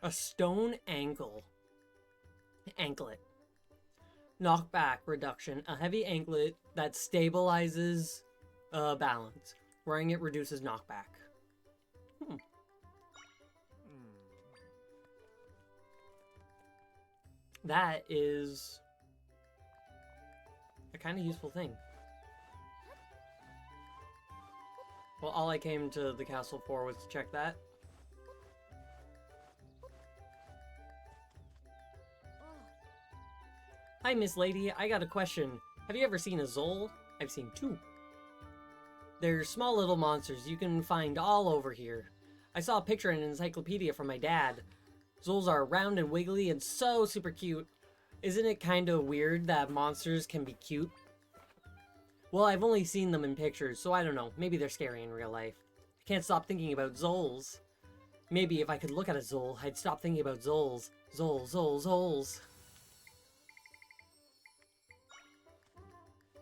A stone ankle. Anklet. Knockback reduction. A heavy anklet that stabilizes balance. Wearing it reduces knockback. That is a kind of useful thing. Well, all I came to the castle for was to check that. Hi, Miss Lady. I got a question. Have you ever seen a Zol? I've seen two. They're small little monsters you can find all over here. I saw a picture in an encyclopedia from my dad. Zols are round and wiggly and so super cute. Isn't it kind of weird that monsters can be cute? Well, I've only seen them in pictures, so I don't know. Maybe they're scary in real life. I can't stop thinking about Zols. Maybe if I could look at a Zol, I'd stop thinking about Zols. Zols.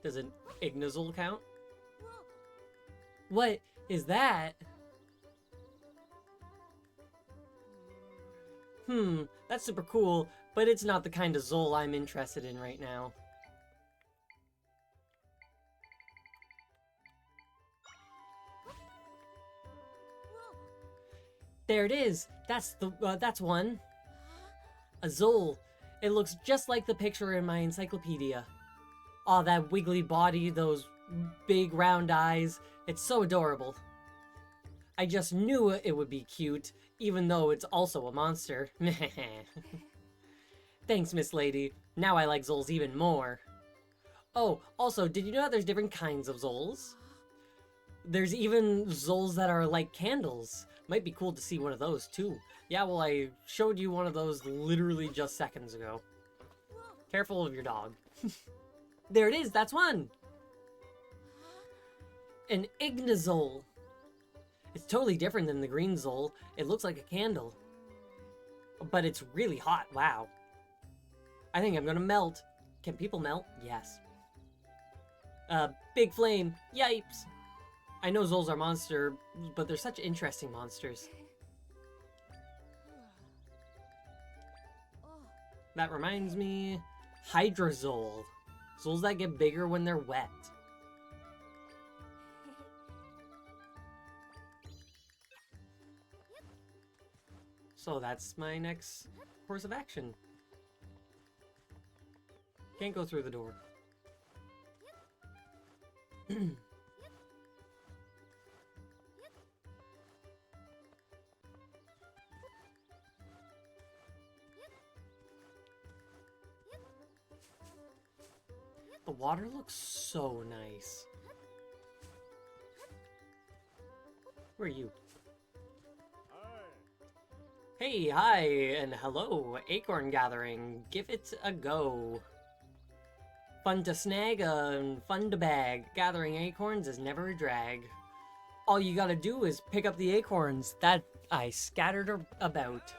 Does an Ignazol count? What is that? That's super cool, but it's not the kind of Zol I'm interested in right now. There it is. That's one. A Zol. It looks just like the picture in my encyclopedia. Aw, that wiggly body, those big round eyes. It's so adorable. I just knew it would be cute, even though it's also a monster. Thanks, Miss Lady. Now I like Zols even more. Oh, also, did you know there's different kinds of Zols? There's even Zols that are like candles. Might be cool to see one of those, too. Yeah, well, I showed you one of those literally just seconds ago. Careful of your dog. There it is, that's one! An Ignazol. It's totally different than the green Zol. It looks like a candle. But it's really hot, wow. I think I'm gonna melt. Can people melt? Yes. Big flame. Yipes! I know Zols are monsters, but they're such interesting monsters. That reminds me... Hydrazol. Zols that get bigger when they're wet. So that's my next course of action. Can't go through the door. The water looks so nice. Where are you? Hey, hi, and hello, acorn gathering. Give it a go. Fun to snag and fun to bag. Gathering acorns is never a drag. All you gotta do is pick up the acorns that I scattered about.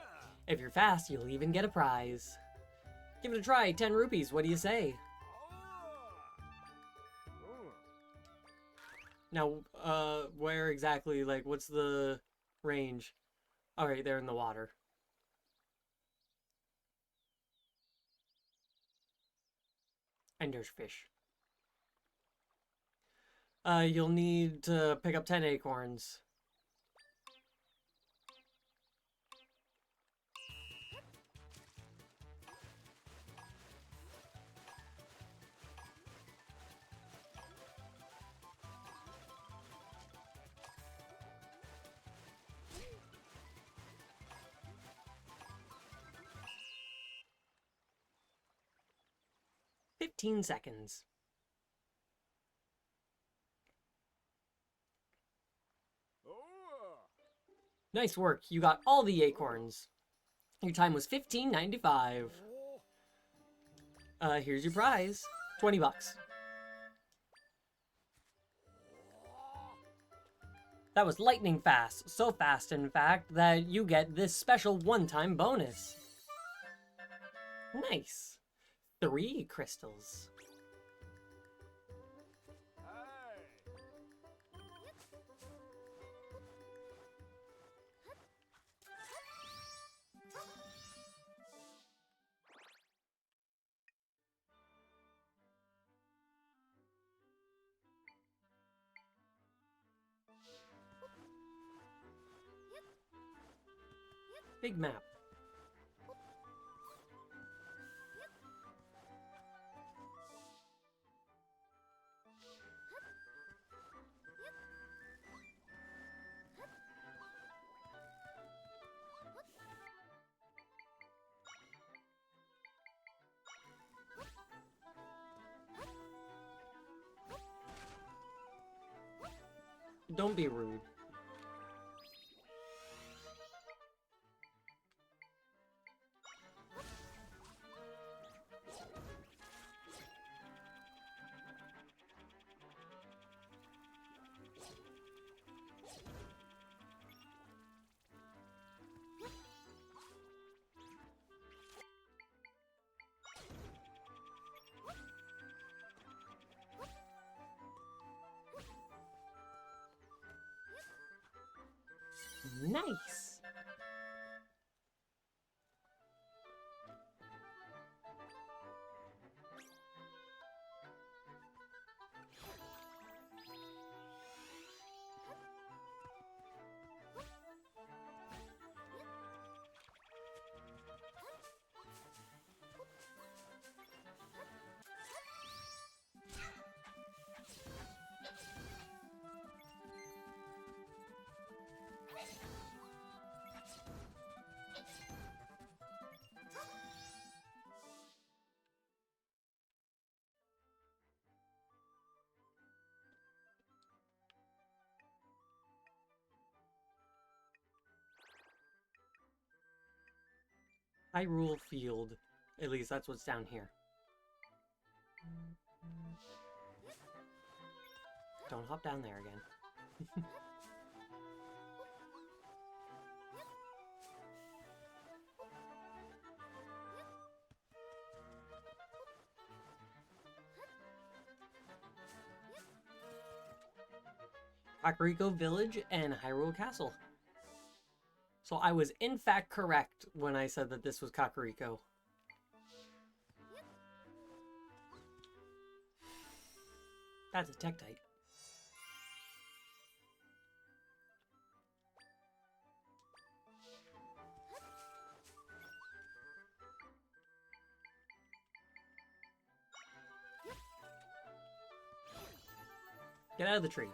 If you're fast, you'll even get a prize. Give it a try, 10 rupees, what do you say? Now, where exactly, like, what's the range? Alright, they're in the water. And there's fish. You'll need to pick up 10 acorns. "15 seconds. Nice work, you got all the acorns. Your time was 15.95. Here's your prize. 20 bucks. That was lightning fast. So fast, in fact, that you get this special one-time bonus. Nice. 3 crystals. Big map. Don't be rude. Nice. Hyrule Field. At least that's what's down here. Don't hop down there again. Kakariko Village and Hyrule Castle. So I was in fact correct when I said that this was Kakariko. That's a Tektite. Get out of the tree.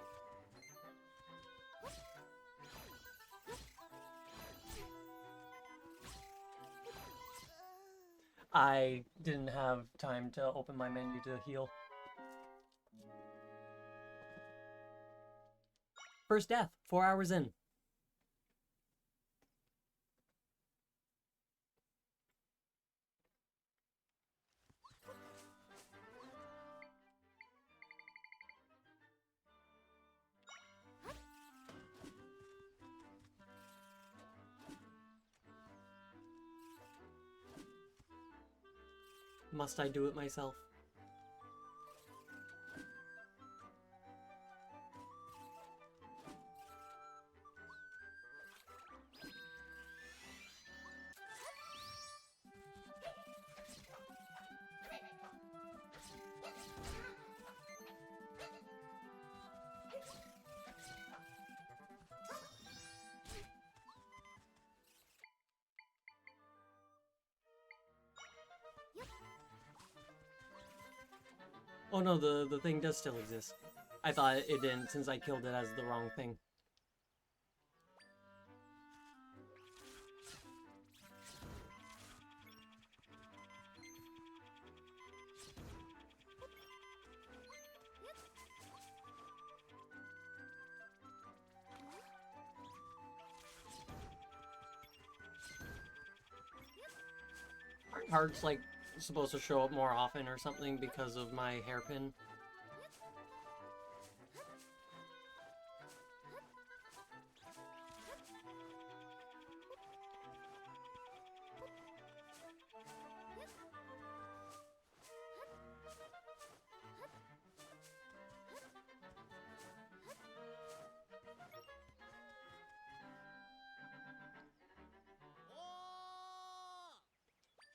I didn't have time to open my menu to heal. First death, 4 hours in. Must I do it myself? Oh no, the thing does still exist. I thought it didn't since I killed it as the wrong thing. Aren't hearts, like, supposed to show up more often or something because of my hairpin?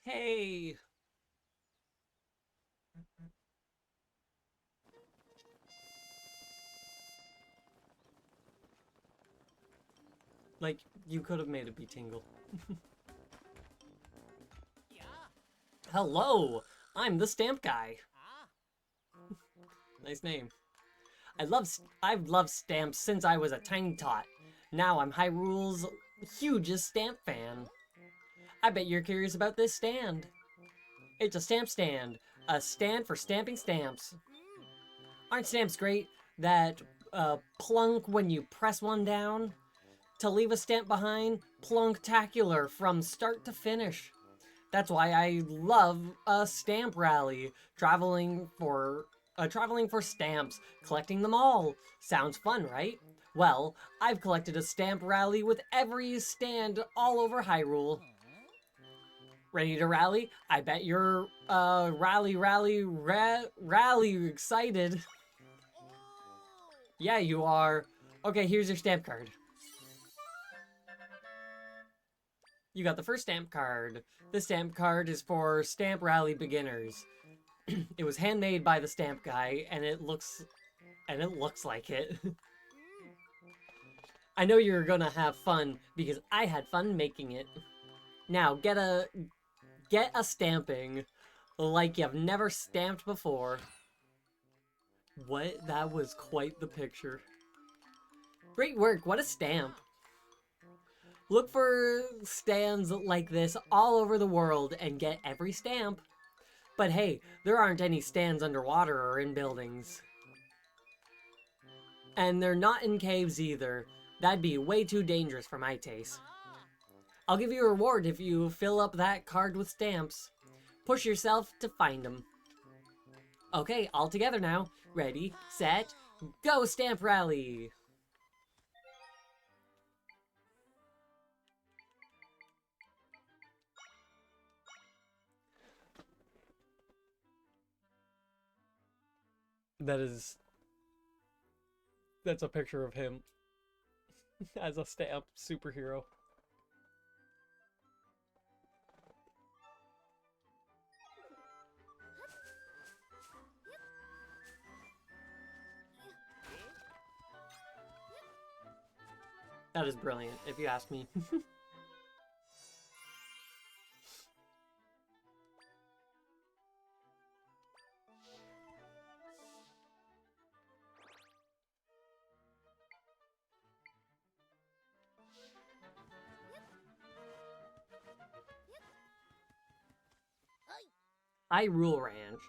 Hey! Like, you could have made it be Tingle. Hello! I'm the stamp guy. Nice name. I've loved stamps since I was a tiny tot. Now I'm Hyrule's hugest stamp fan. I bet you're curious about this stand. It's a stamp stand. A stand for stamping stamps. Aren't stamps great? That plunk when you press one down? To leave a stamp behind? Plunktacular from start to finish. That's why I love a stamp rally. Traveling for stamps, collecting them all. Sounds fun, right? Well, I've collected a stamp rally with every stand all over Hyrule. Ready to rally? I bet you're, rally excited. Yeah, you are. Okay, here's your stamp card. You got the first stamp card. This stamp card is for Stamp Rally beginners. It was handmade by the stamp guy, and it looks like it. I know you're gonna have fun because I had fun making it. Now get a stamping like you've never stamped before. What? That was quite the picture. Great work, what a stamp. Look for stands like this all over the world and get every stamp. But hey, there aren't any stands underwater or in buildings. And they're not in caves either. That'd be way too dangerous for my taste. I'll give you a reward if you fill up that card with stamps. Push yourself to find them. Okay, all together now. Ready, set, go Stamp Rally! That's a picture of him as a stamp superhero. That is brilliant, if you ask me. Hyrule Ranch.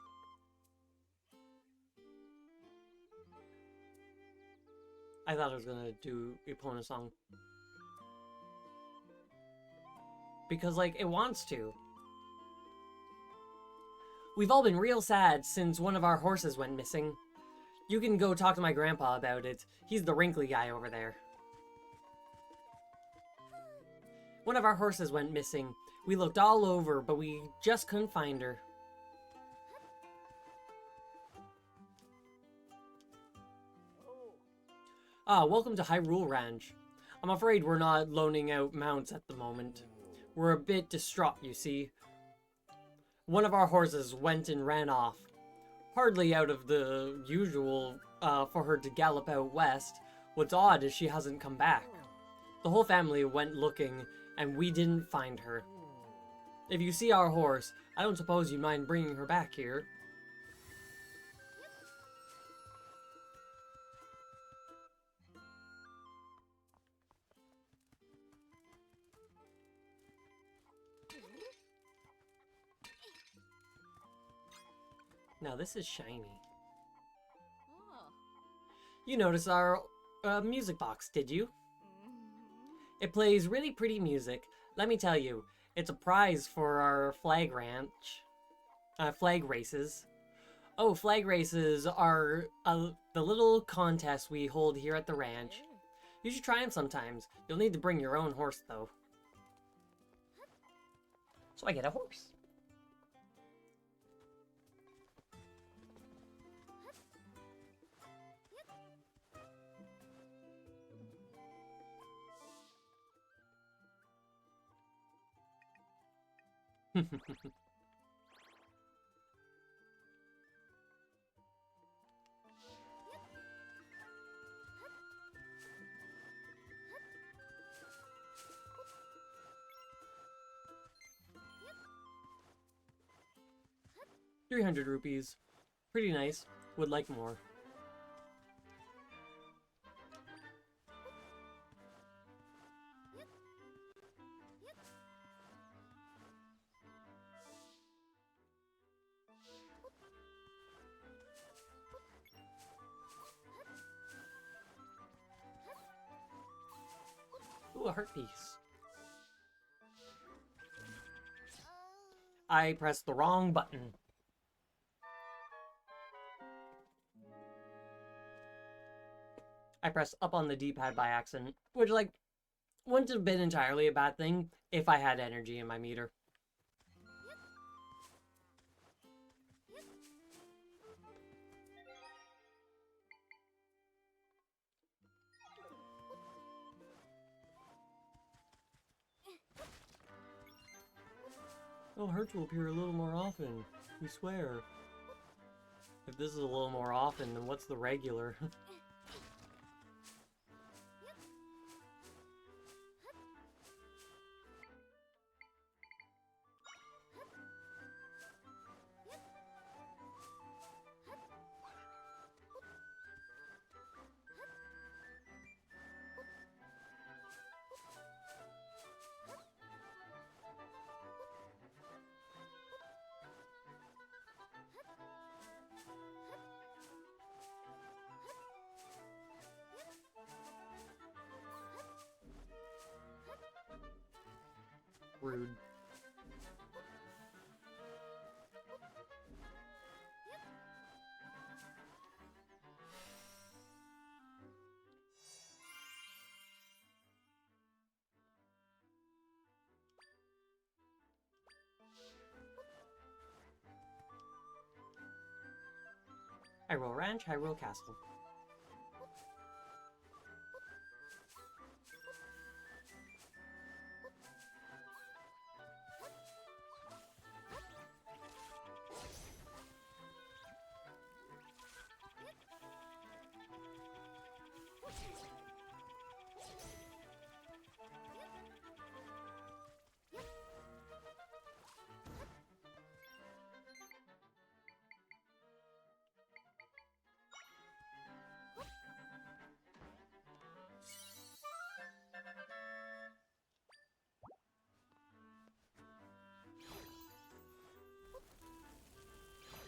I thought I was gonna do Epona song. Because, like, it wants to. We've all been real sad since one of our horses went missing. You can go talk to my grandpa about it. He's the wrinkly guy over there. One of our horses went missing. We looked all over, but we just couldn't find her. Ah, welcome to Hyrule Ranch. I'm afraid we're not loaning out mounts at the moment. We're a bit distraught, you see. One of our horses went and ran off. Hardly out of the usual for her to gallop out west. What's odd is she hasn't come back. The whole family went looking, and we didn't find her. If you see our horse, I don't suppose you'd mind bringing her back here. Now this is shiny. You noticed our music box, did you? It plays really pretty music. Let me tell you, it's a prize for our flag races. Oh, flag races are the little contests we hold here at the ranch. You should try them sometimes. You'll need to bring your own horse, though. So I get a horse. ₹300. Pretty nice. Would like more. Ooh, a heart piece. I pressed the wrong button. I pressed up on the D-pad by accident, which, like, wouldn't have been entirely a bad thing if I had energy in my meter. Oh, hearts will appear a little more often. We swear. If this is a little more often, then what's the regular? Rude. Hyrule Ranch, Hyrule Castle.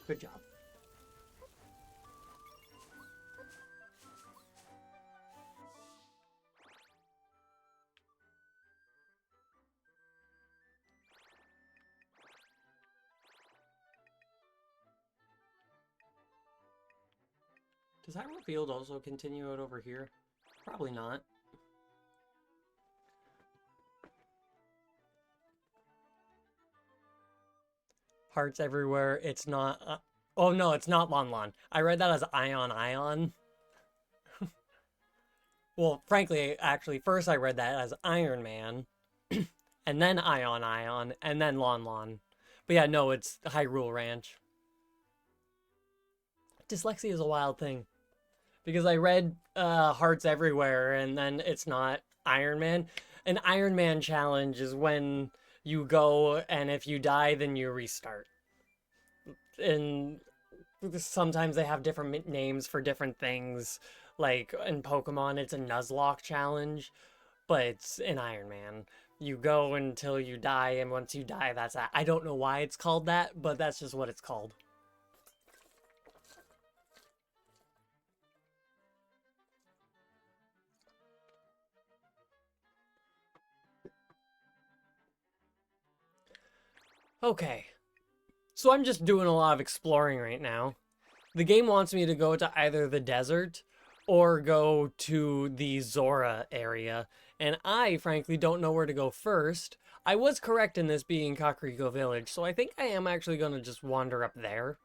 Good job. Does Hyrule Field also continue out over here? Probably not. Hearts everywhere. It's not... oh, no, it's not Lon Lon. I read that as Ion Ion. Well, frankly, actually, first I read that as Iron Man. And then Ion Ion. And then Lon Lon. But yeah, no, it's Hyrule Ranch. Dyslexia is a wild thing. Because I read Hearts Everywhere, and then it's not Iron Man. An Iron Man challenge is when you go, and if you die, then you restart. And sometimes they have different names for different things. Like in Pokemon, it's a Nuzlocke challenge, but it's in Iron Man. You go until you die, and once you die, that's that. I don't know why it's called that, but that's just what it's called. Okay. So I'm just doing a lot of exploring right now. The game wants me to go to either the desert or go to the Zora area, and I, frankly, don't know where to go first. I was correct in this being Kakariko Village, so I think I am actually going to just wander up there.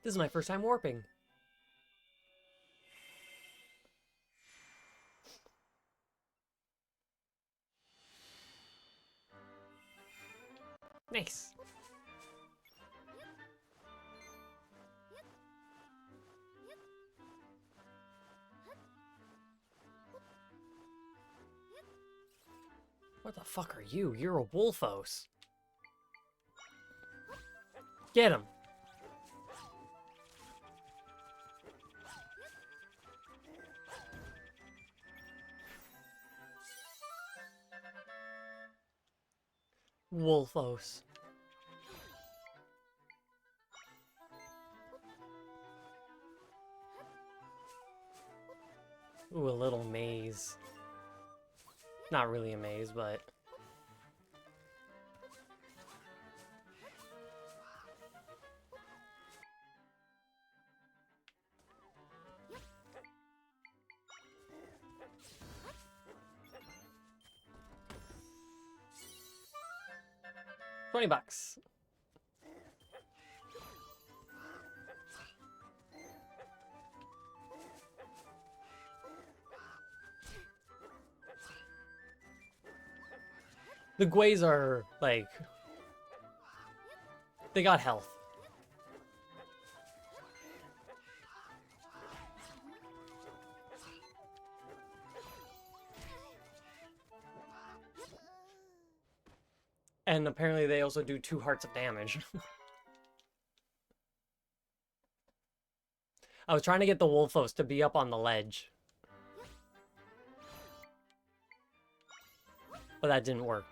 This is my first time warping. Nice. What the fuck are you? You're a Wolfos. Get him. Wolfos. Ooh, a little maze. Not really a maze, but... $20. The Guays are, like... they got health. And apparently they also do 2 hearts of damage. I was trying to get the Wolfos to be up on the ledge. But that didn't work.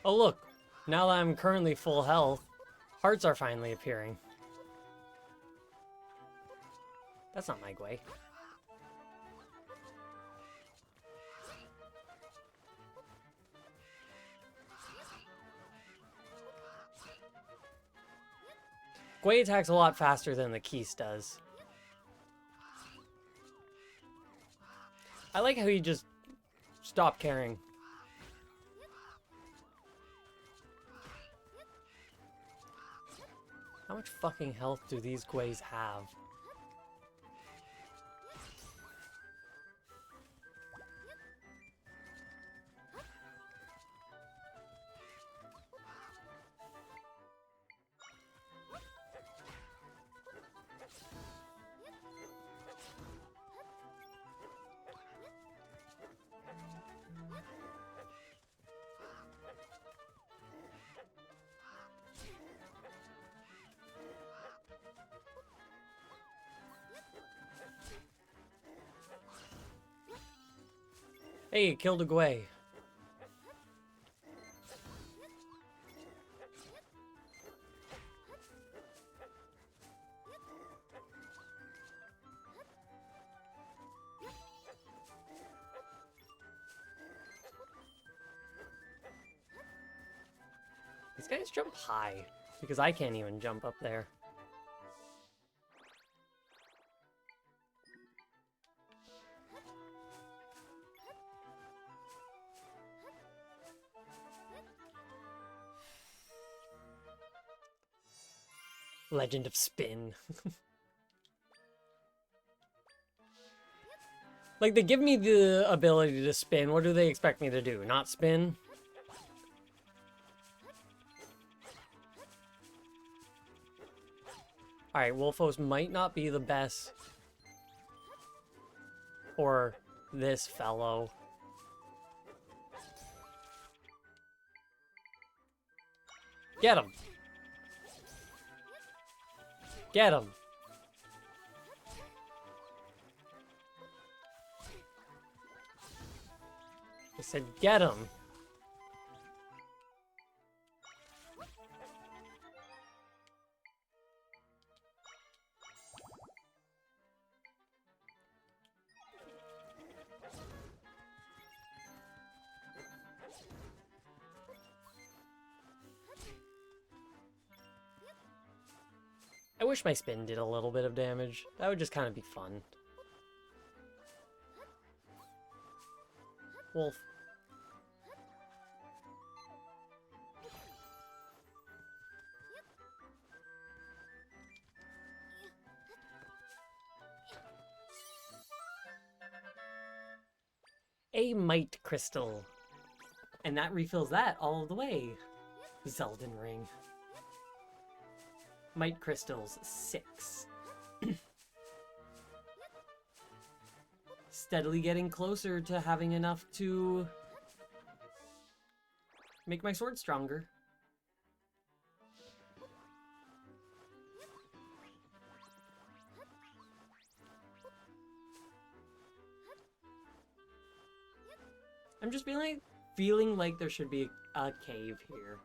Oh look, now that I'm currently full health, hearts are finally appearing. That's not my Guay. Guay attacks a lot faster than the Keese does. I like how he just stopped caring. How much fucking health do these Guays have? Hey, killed a Gwei. These guys jump high, because I can't even jump up there. Legend of Spin. Like, they give me the ability to spin. What do they expect me to do? Not spin? Alright, Wolfos might not be the best for this fellow. Get him! Get him! I said get him! I wish my spin did a little bit of damage. That would just kind of be fun. Wolf. A Might Crystal. And that refills that all the way. Zelda Ring. Might Crystals, 6. Steadily getting closer to having enough to make my sword stronger. I'm just feeling like there should be a cave here.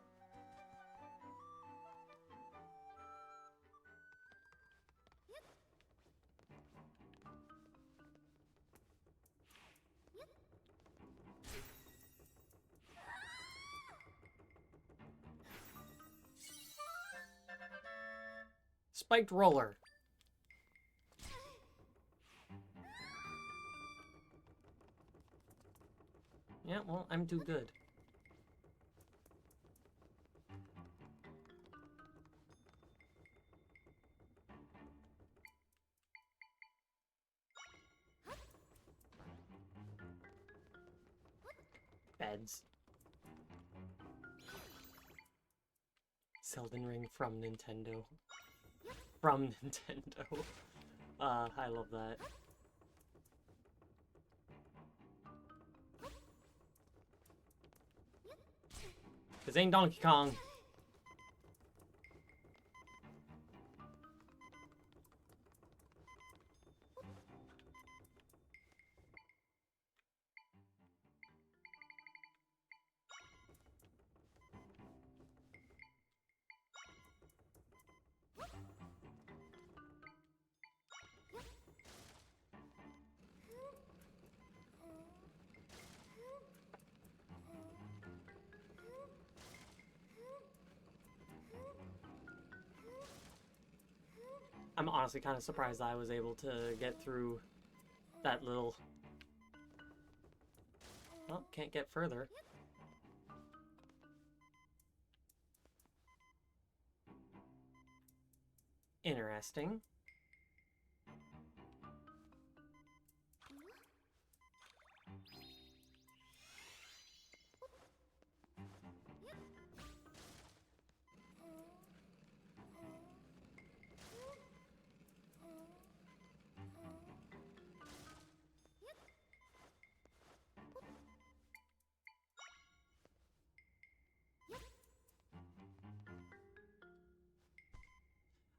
Spiked roller. Yeah, well, I'm too good. Beds. Zelda Ring from Nintendo. From Nintendo. I love that. This ain't Donkey Kong. I'm honestly kind of surprised I was able to get through that little... Well, can't get further. Interesting.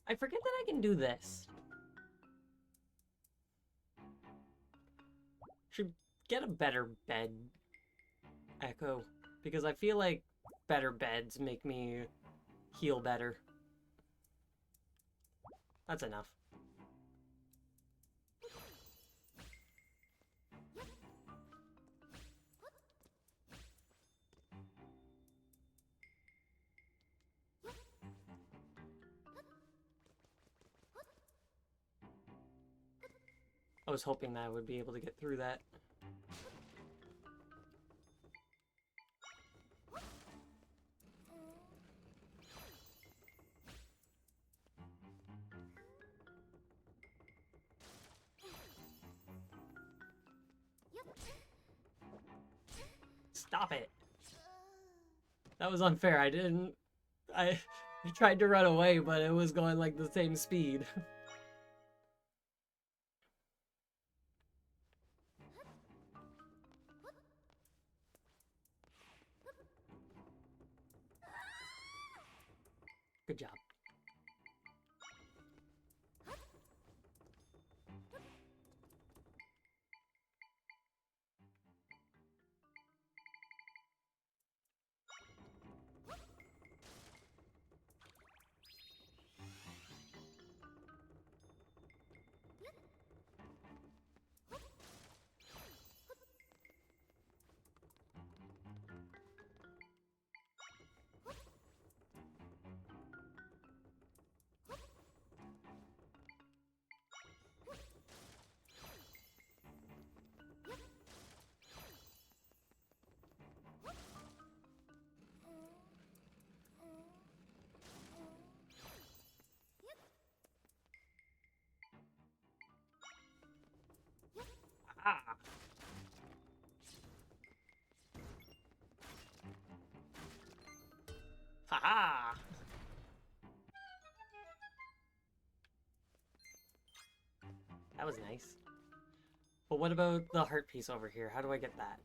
I forget that I can do this. Should get a better bed, Echo, because I feel like better beds make me heal better. That's enough. I was hoping that I would be able to get through that. Stop it. That was unfair. I tried to run away, but it was going like the same speed. Good job. Ah. Haha! That was nice. But what about the heart piece over here? How do I get that?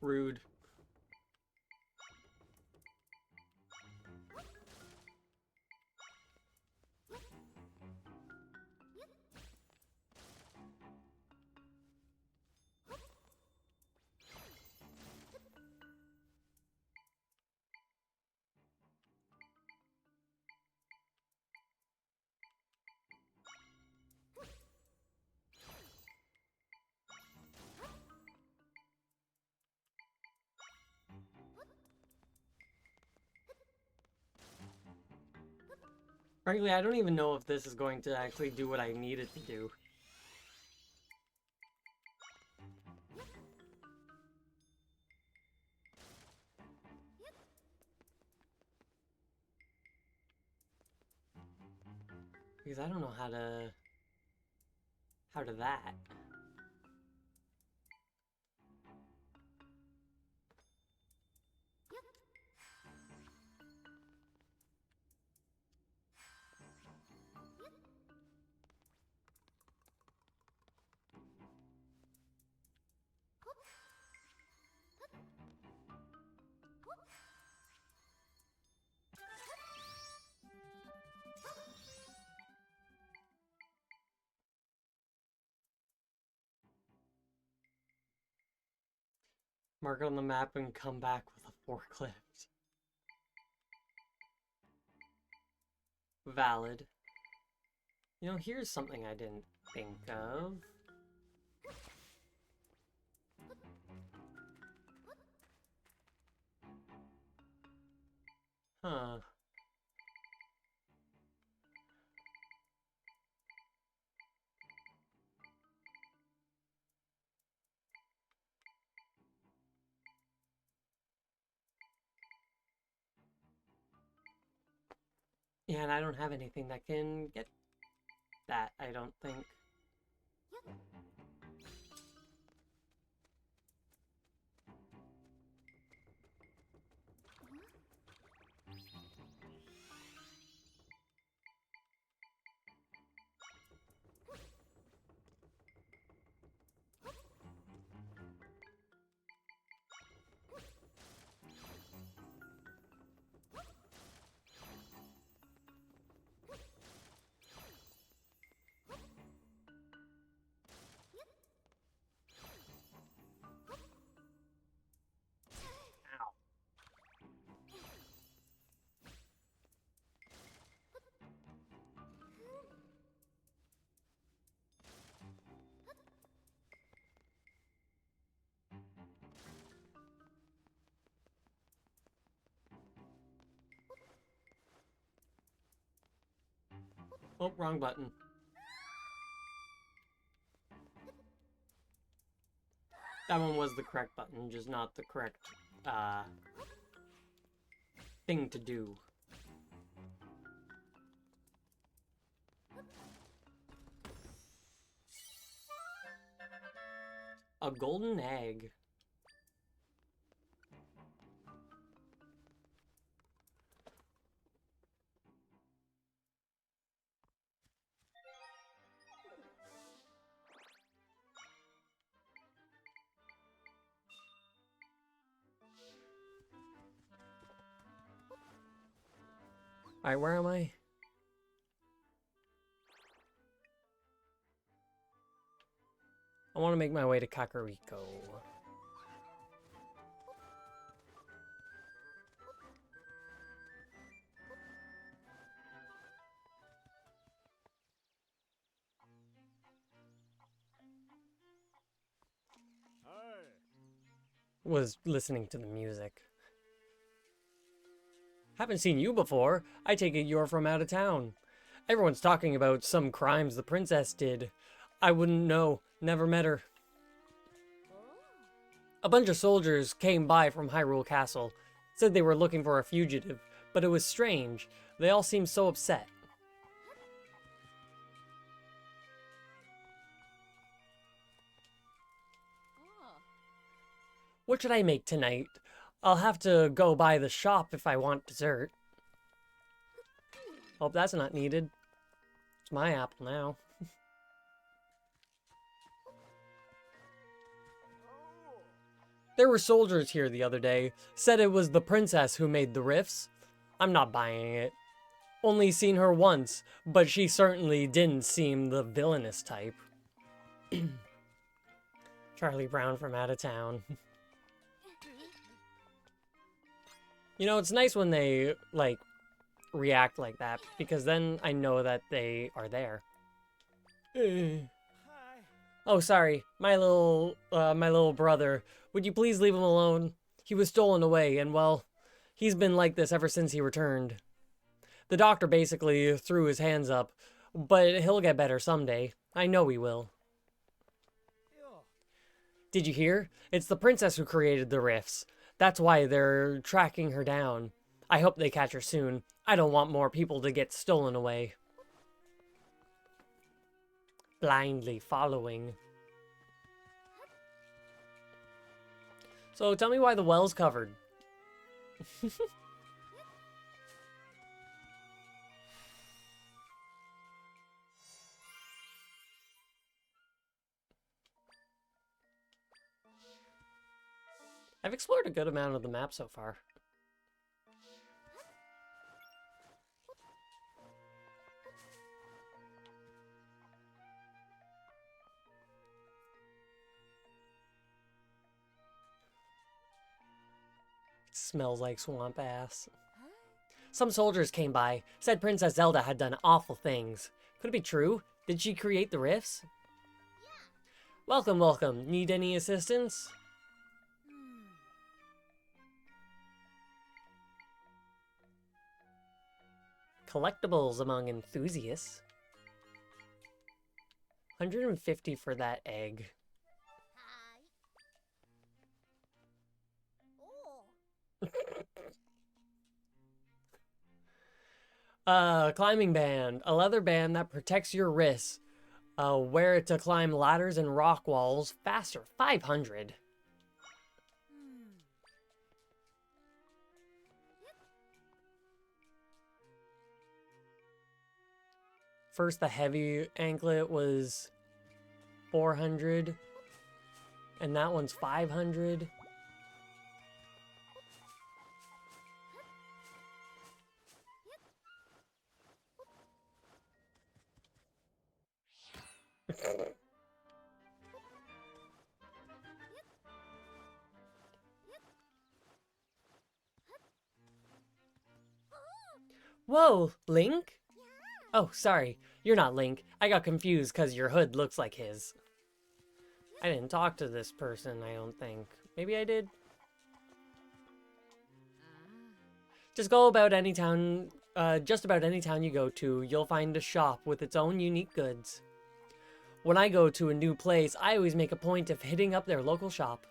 Rude. Frankly, I don't even know if this is going to actually do what I need it to do. Because I don't know how to that. Mark it on the map and come back with a forklift. Valid. You know, here's something I didn't think of. Huh. Yeah, and I don't have anything that can get that, I don't think. Ow. Oh, wrong button. That one was the correct button, just not the correct, thing to do. A golden egg. Alright, where am I? I want to make my way to Kakariko. Was listening to the music. Haven't seen you before. I take it you're from out of town. Everyone's talking about some crimes the princess did. I wouldn't know. Never met her. A bunch of soldiers came by from Hyrule Castle. Said they were looking for a fugitive, but it was strange. They all seemed so upset. What should I make tonight? I'll have to go by the shop if I want dessert. Hope that's not needed. It's my apple now. There were soldiers here the other day. Said it was the princess who made the riffs. I'm not buying it. Only seen her once, but she certainly didn't seem the villainous type. Charlie Brown from out of town. You know, it's nice when they, like, react like that, because then I know that they are there. Oh, sorry, my little brother. Would you please leave him alone? He was stolen away, and well, he's been like this ever since he returned. The doctor basically threw his hands up, but he'll get better someday. I know he will. Did you hear? It's the princess who created the rifts. That's why they're tracking her down. I hope they catch her soon. I don't want more people to get stolen away. Blindly following. So tell me why the well's covered. I've explored a good amount of the map so far. Smells like swamp ass. Some soldiers came by, said Princess Zelda had done awful things. Could it be true? Did she create the rifts? Welcome, welcome. Need any assistance? Collectibles among enthusiasts. 150 for that egg. Climbing band. A leather band that protects your wrists. Wear it to climb ladders and rock walls faster. 500. First, the heavy anklet was 400. And that one's 500. Whoa, Link? Oh, sorry. You're not Link. I got confused because your hood looks like his. I didn't talk to this person, I don't think. Maybe I did? Just go about any town, just about any town you go to, you'll find a shop with its own unique goods. When I go to a new place, I always make a point of hitting up their local shop.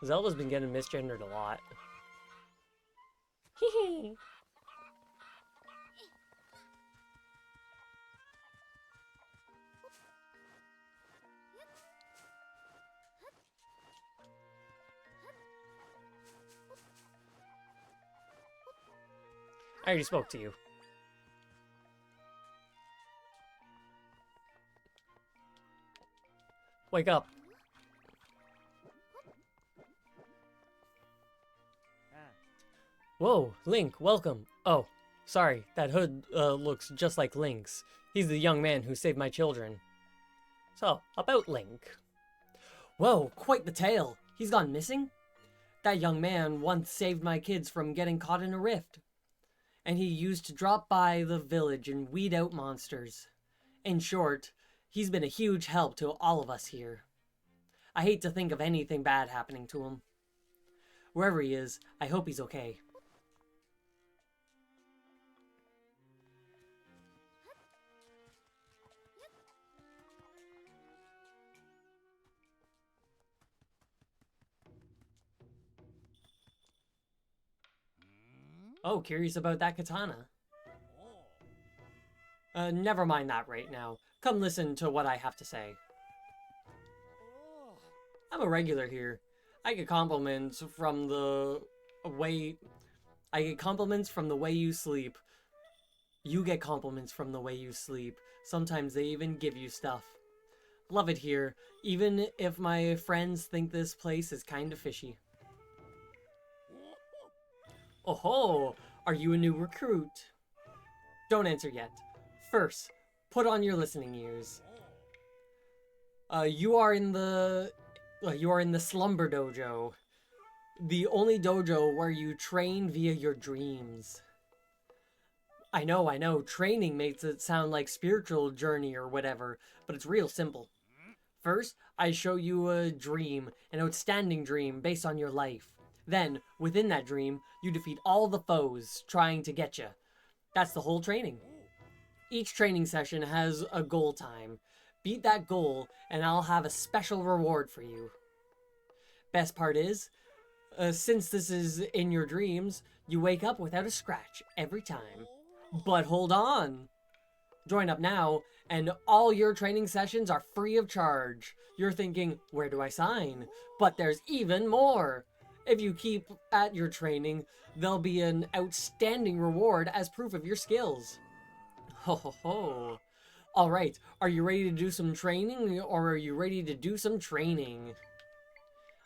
Zelda's been getting misgendered a lot. Hee I already spoke to you. Wake up. Whoa, Link, welcome. Oh, sorry, that hood looks just like Link's. He's the young man who saved my children. So, about Link. Whoa, quite the tale. He's gone missing? That young man once saved my kids from getting caught in a rift. And he used to drop by the village and weed out monsters. In short, he's been a huge help to all of us here. I hate to think of anything bad happening to him. Wherever he is, I hope he's okay. Oh, curious about that katana. Never mind that right now. Come listen to what I have to say. I'm a regular here. I get compliments from the way you sleep. You get compliments from the way you sleep. Sometimes they even give you stuff. Love it here, even if my friends think this place is kind of fishy. Oh ho! Are you a new recruit? Don't answer yet. First, put on your listening ears. You are in the slumber dojo. The only dojo where you train via your dreams. I know, training makes it sound like spiritual journey or whatever, but it's real simple. First, I show you a dream, an outstanding dream based on your life. Then, within that dream, you defeat all the foes trying to get you. That's the whole training. Each training session has a goal time. Beat that goal, and I'll have a special reward for you. Best part is, since this is in your dreams, you wake up without a scratch every time. But hold on! Join up now, and all your training sessions are free of charge. You're thinking, where do I sign? But there's even more! If you keep at your training, there'll be an outstanding reward as proof of your skills. Ho ho ho. Alright, are you ready to do some training, or are you ready to do some training?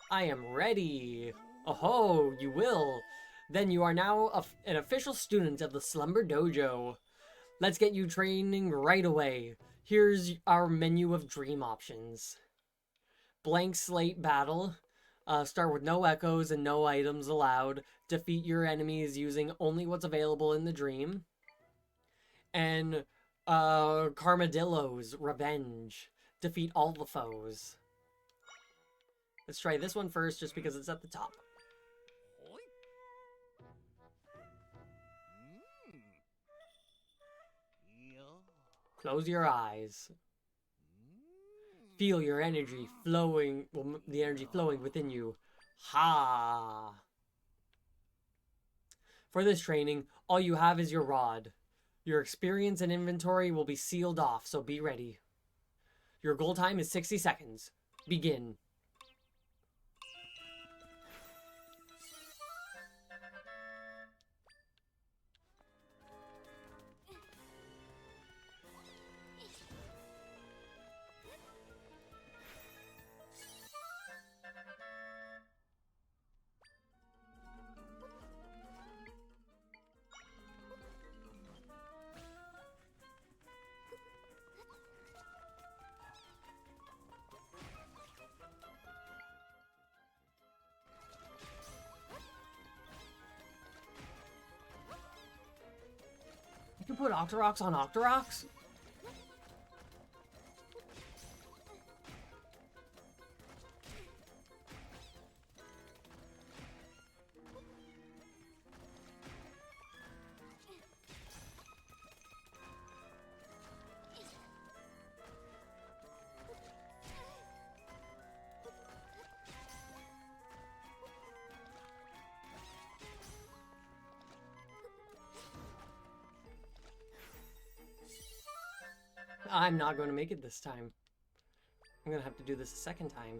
I am ready. Oh ho, you will. Then you are now an official student of the Slumber Dojo. Let's get you training right away. Here's our menu of dream options. Blank slate battle. Start with no echoes and no items allowed. Defeat your enemies using only what's available in the dream. And Carmadillo's Revenge. Defeat all the foes. Let's try this one first just because it's at the top. Close your eyes. Feel your energy flowing, well, the energy flowing within you. Ha! For this training, all you have is your rod. Your experience and inventory will be sealed off, so be ready. Your goal time is 60 seconds. Begin. You can put Octoroks on Octoroks? I'm not going to make it this time. I'm going to have to do this a second time.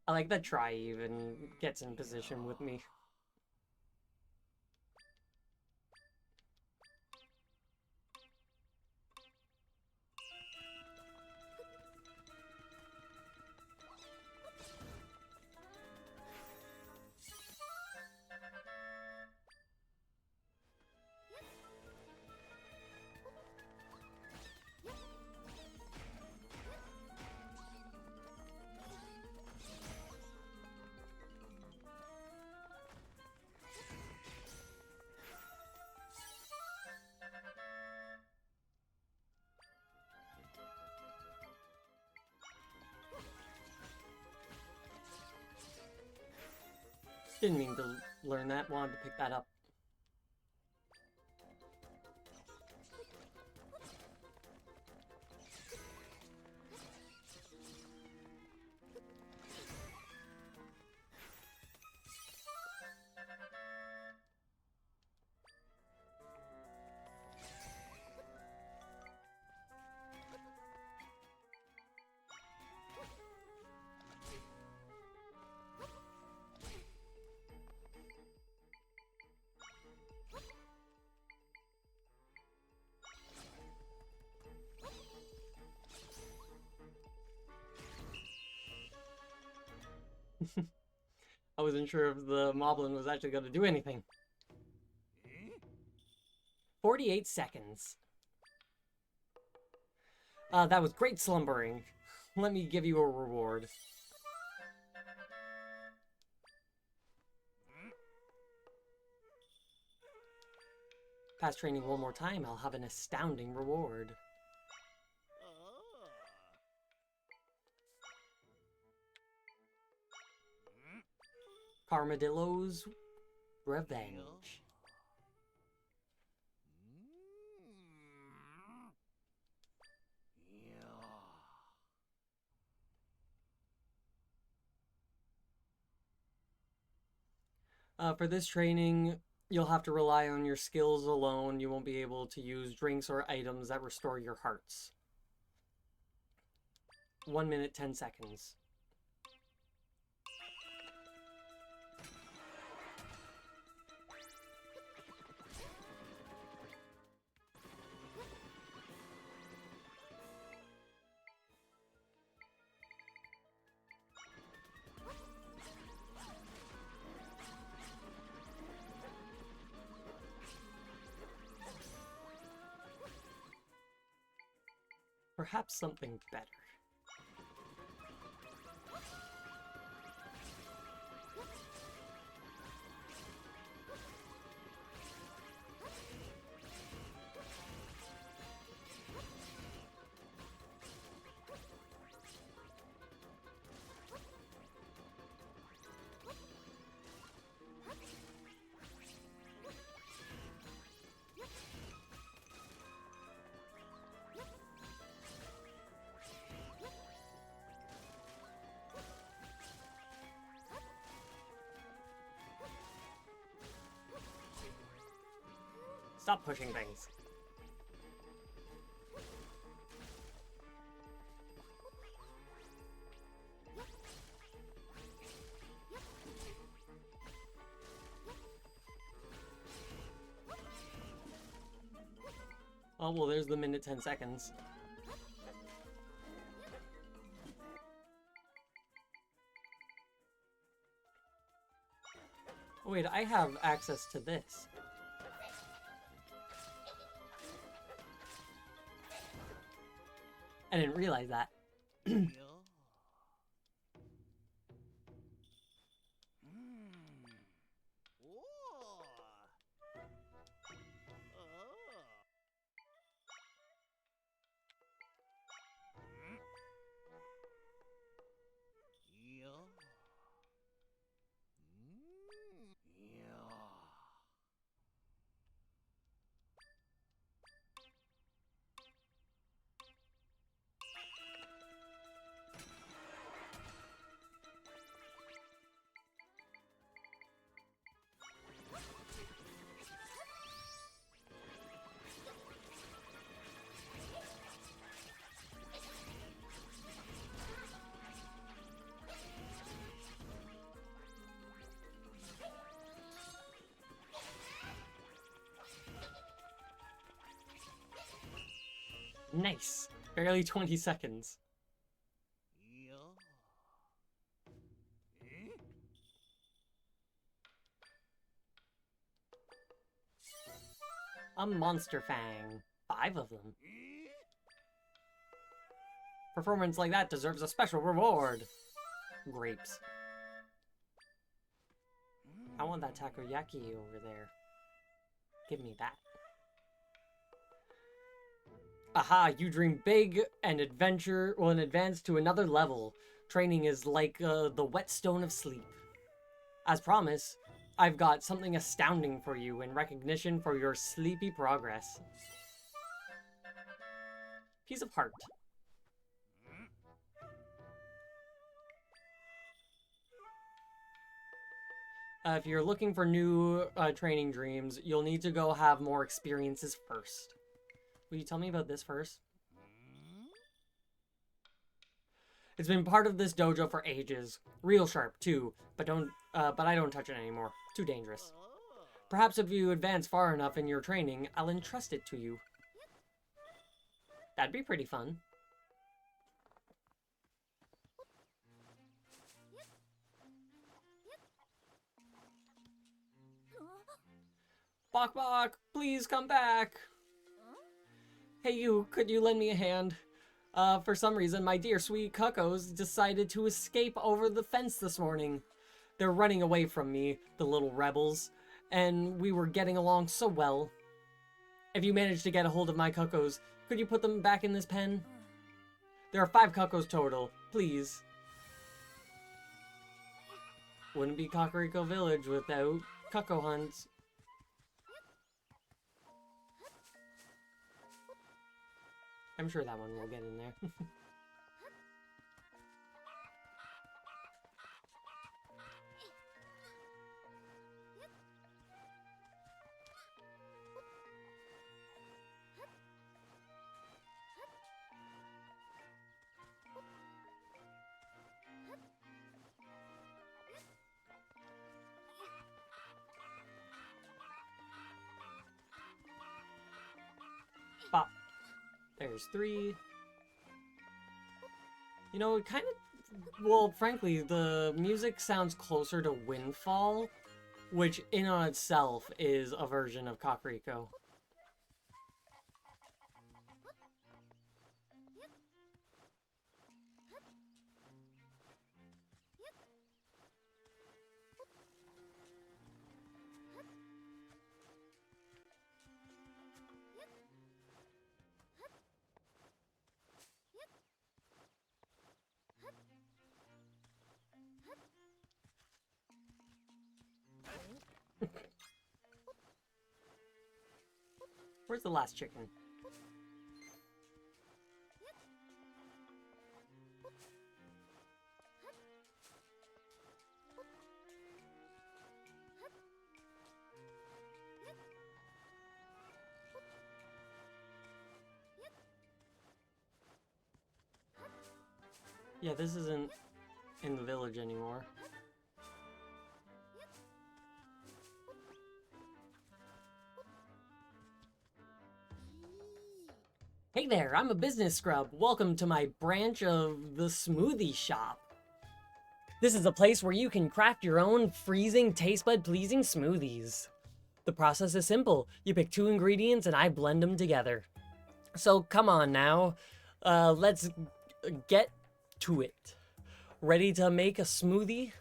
I like that Try even gets in position with me. Didn't mean to learn that, wanted to pick that up. I wasn't sure if the Moblin was actually going to do anything. 48 seconds. That was great slumbering. Let me give you a reward. Pass training one more time, I'll have an astounding reward. Carmadillo's Revenge. For this training, you'll have to rely on your skills alone. You won't be able to use drinks or items that restore your hearts. 1 minute, 10 seconds. Perhaps something better. Stop pushing things. Oh, well, there's the minute 10 seconds. Wait, I have access to this. I didn't realize that. Nice. Barely 20 seconds. A Monster Fang. 5 of them. Performance like that deserves a special reward. Grapes. I want that takoyaki over there. Give me that. Aha, you dream big and advance to another level. Training is like the whetstone of sleep. As promised, I've got something astounding for you in recognition for your sleepy progress. Piece of heart. If you're looking for new training dreams, you'll need to go have more experiences first. Will you tell me about this first? It's been part of this dojo for ages. Real sharp, too, but I don't touch it anymore. Too dangerous. Perhaps if you advance far enough in your training, I'll entrust it to you. That'd be pretty fun. Bok Bok, please come back! Hey you, could you lend me a hand? For some reason, my dear sweet cuckoos decided to escape over the fence this morning. They're running away from me, the little rebels, and we were getting along so well. If you manage to get a hold of my cuckoos, could you put them back in this pen? There are 5 cuckoos total, please. Wouldn't be Kakariko Village without cuckoo hunts. I'm sure that one will get in there. There's 3. You know, it kind of... Well, frankly, the music sounds closer to Windfall, which in on itself is a version of Kakariko. Where's the last chicken? Yeah, this isn't in the village anymore. Hey there, I'm a business scrub. Welcome to my branch of the smoothie shop. This is a place where you can craft your own freezing, taste bud pleasing smoothies. The process is simple. You pick 2 ingredients and I blend them together. So come on now, let's get to it. Ready to make a smoothie?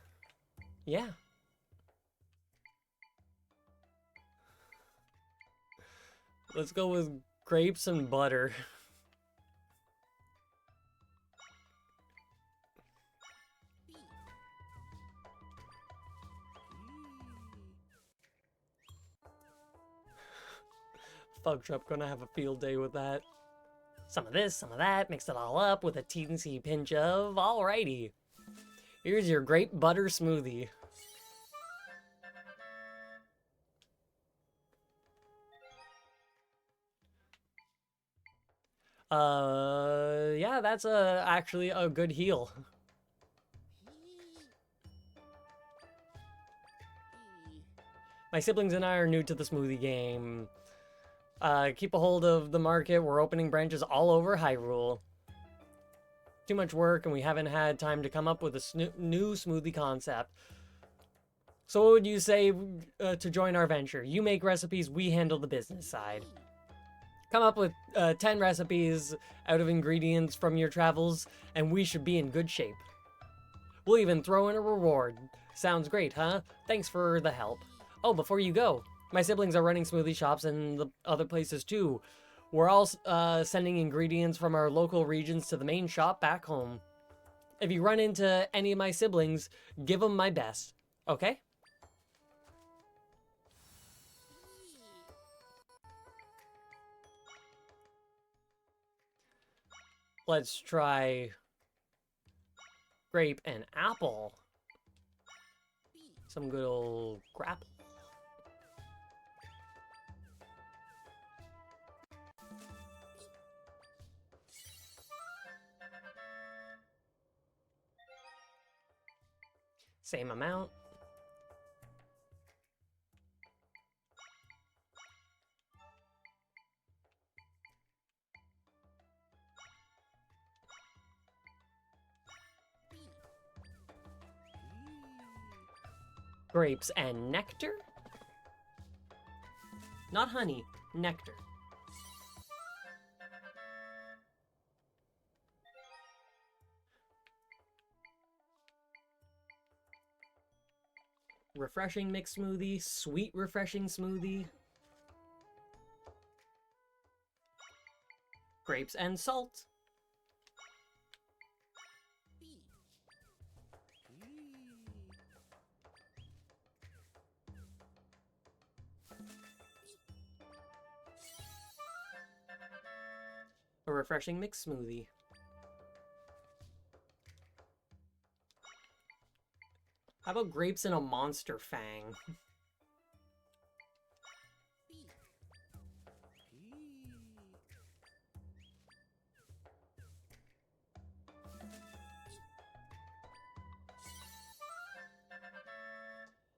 Yeah. Let's go with grapes and butter. Fug Trap gonna have a field day with that. Some of this, some of that, mix it all up with a teensy pinch of alrighty. Here's your grape butter smoothie. Yeah, that's actually a good heal. My siblings and I are new to the smoothie game. Keep a hold of the market. We're opening branches all over Hyrule. Too much work and we haven't had time to come up with a new smoothie concept. So what would you say to join our venture? You make recipes, we handle the business side. Come up with 10 recipes out of ingredients from your travels, and we should be in good shape. We'll even throw in a reward. Sounds great, huh? Thanks for the help. Oh, before you go, my siblings are running smoothie shops and the other places too. We're all sending ingredients from our local regions to the main shop back home. If you run into any of my siblings, give them my best, okay? Let's try grape and apple. Some good old grapple. Same amount. Grapes and nectar? Not honey, nectar. Refreshing mixed smoothie, sweet refreshing smoothie. Grapes and salt. A refreshing mixed smoothie. How about grapes and a monster fang?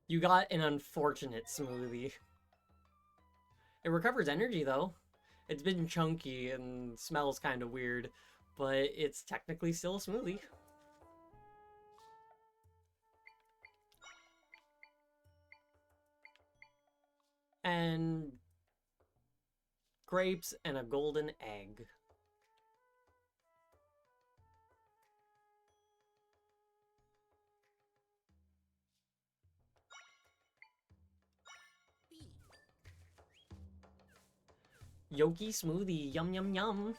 You got an unfortunate smoothie. It recovers energy though. It's been chunky and smells kind of weird, but it's technically still a smoothie. And grapes and a golden egg. Yoki smoothie, yum yum yum.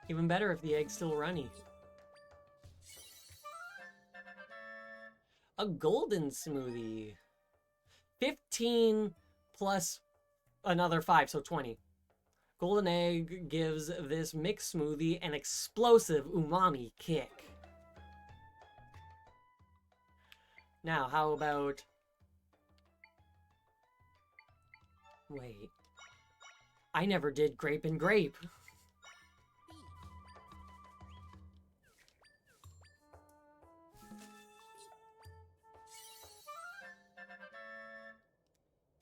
Even better if the egg's still runny. A golden smoothie. 15 plus another 5, so 20. Golden egg gives this mixed smoothie an explosive umami kick. Now, how about... Wait. I never did grape and grape.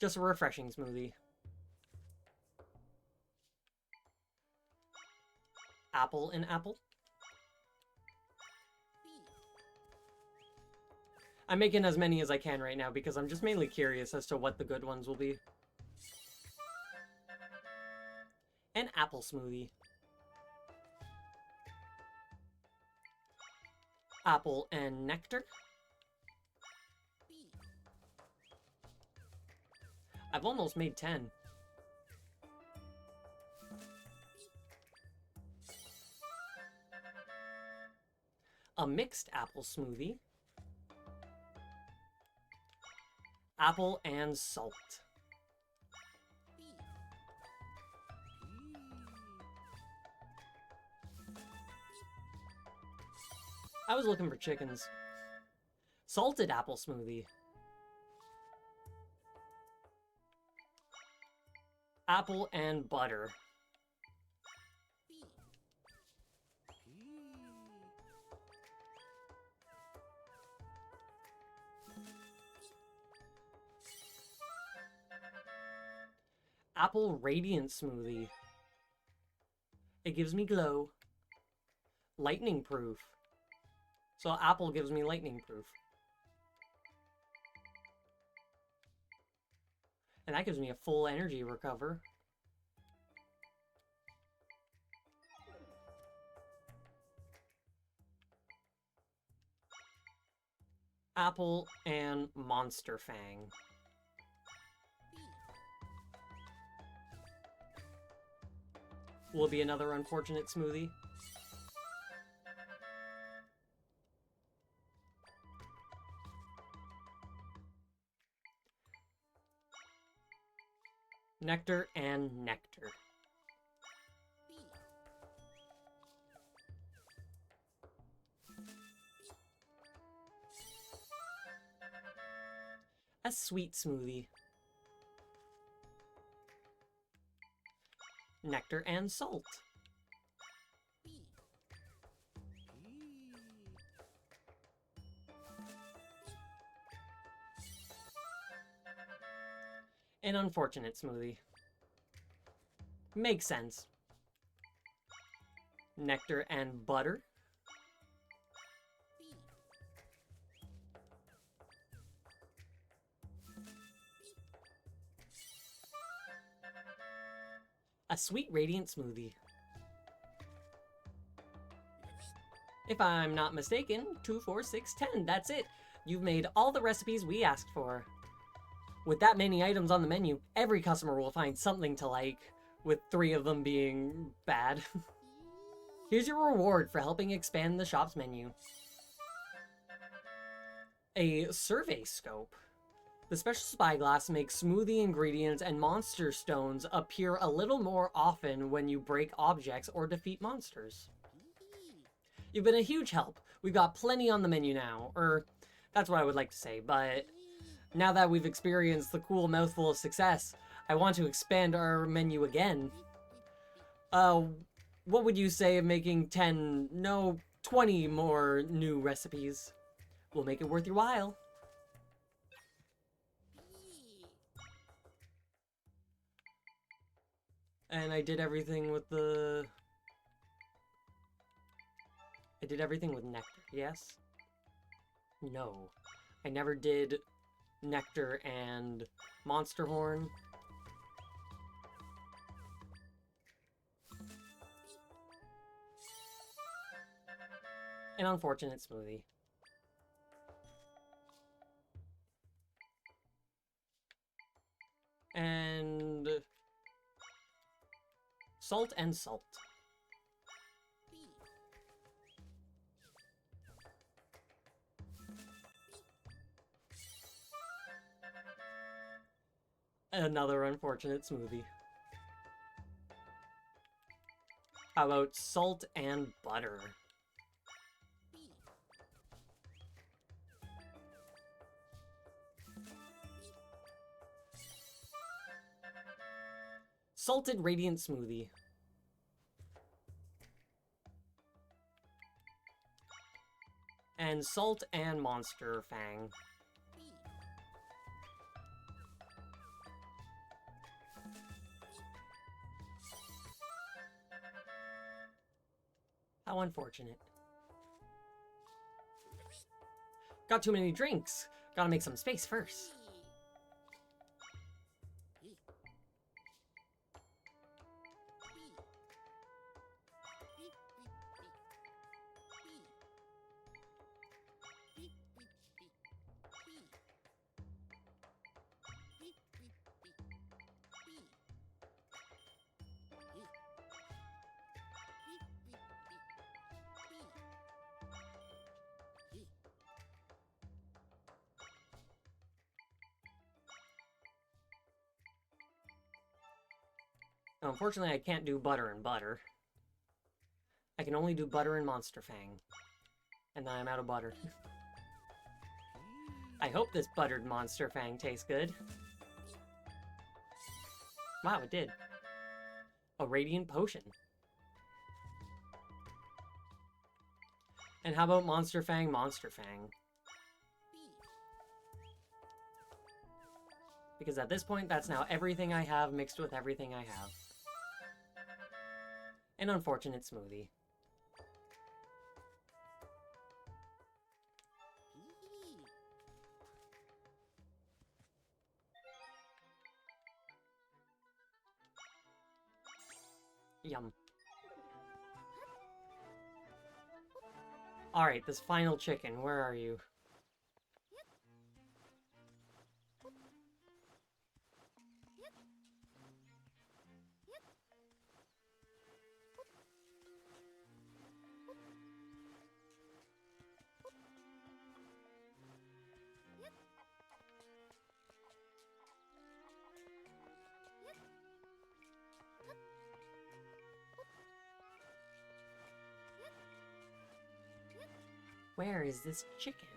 Just a refreshing smoothie. Apple and apple. I'm making as many as I can right now because I'm just mainly curious as to what the good ones will be. An apple smoothie. Apple and nectar. I've almost made 10. A mixed apple smoothie. Apple and salt. I was looking for chickens. Salted apple smoothie. Apple and butter. Apple radiant smoothie. It gives me glow. Lightning proof. So apple gives me lightning proof. And that gives me a full energy recover. Apple and Monster Fang. Will be another unfortunate smoothie. Nectar and nectar. A sweet smoothie. Nectar and salt. An unfortunate smoothie. Makes sense. Nectar and butter. A sweet radiant smoothie. If I'm not mistaken, 2, 4, 6, 10. That's it. You've made all the recipes we asked for. With that many items on the menu, every customer will find something to like, with 3 of them being bad. Here's your reward for helping expand the shop's menu. A survey scope. The special spyglass makes smoothie ingredients and monster stones appear a little more often when you break objects or defeat monsters. You've been a huge help. We've got plenty on the menu now, or that's what I would like to say, but now that we've experienced the cool mouthful of success, I want to expand our menu again. What would you say of making 10, no, 20 more new recipes? We'll make it worth your while. And I did everything with the... I did everything with Nectar, yes? No. I never did Nectar and Monster Horn. An unfortunate smoothie. And... Salt and salt. Another unfortunate smoothie. How about salt and butter? Salted Radiant Smoothie. And Salt and Monster Fang. How unfortunate. Got too many drinks. Gotta make some space first. Unfortunately, I can't do butter and butter. I can only do butter and Monster Fang. And then I'm out of butter. I hope this buttered Monster Fang tastes good. Wow, it did. A Radiant Potion. And how about Monster Fang, Monster Fang? Because at this point, that's now everything I have mixed with everything I have. An unfortunate smoothie. Yum. Alright, this final chicken, where are you? Where is this chicken?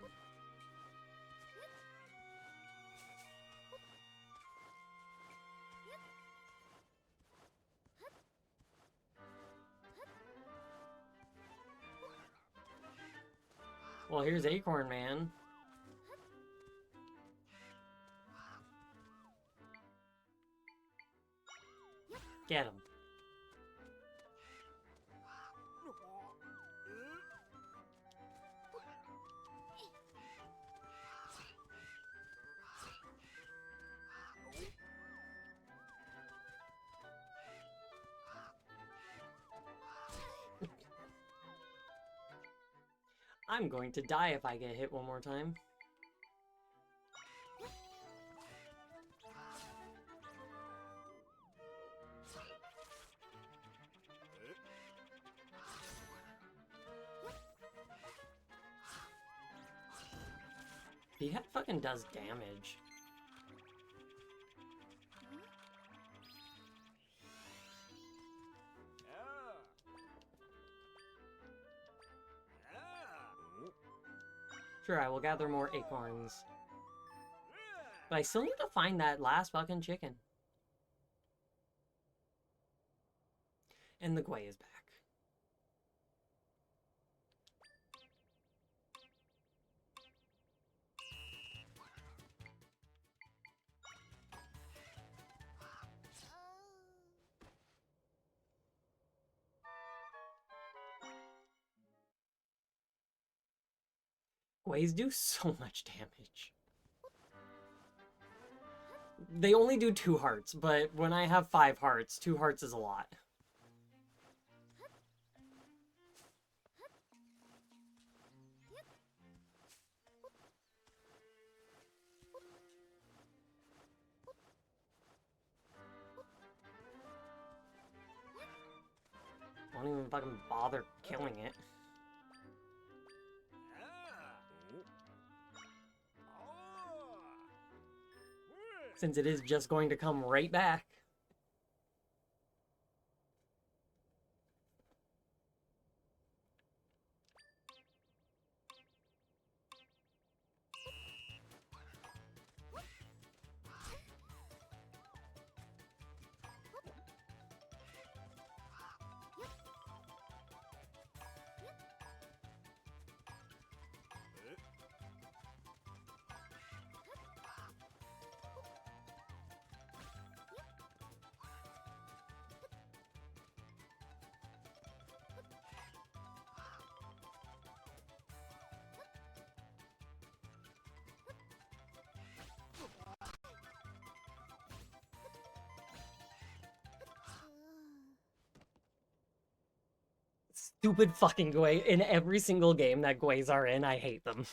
Well, here's Acorn Man. Get him. I'm going to die if I get hit one more time. The head fucking does damage. Sure, I will gather more acorns. But I still need to find that last fucking chicken. And the Gwei is back. Ways do so much damage. They only do 2 hearts, but when I have 5 hearts, 2 hearts is a lot. I don't even fucking bother killing it. Since it is just going to come right back. Stupid fucking Gwei. In every single game that Gweis are in, I hate them.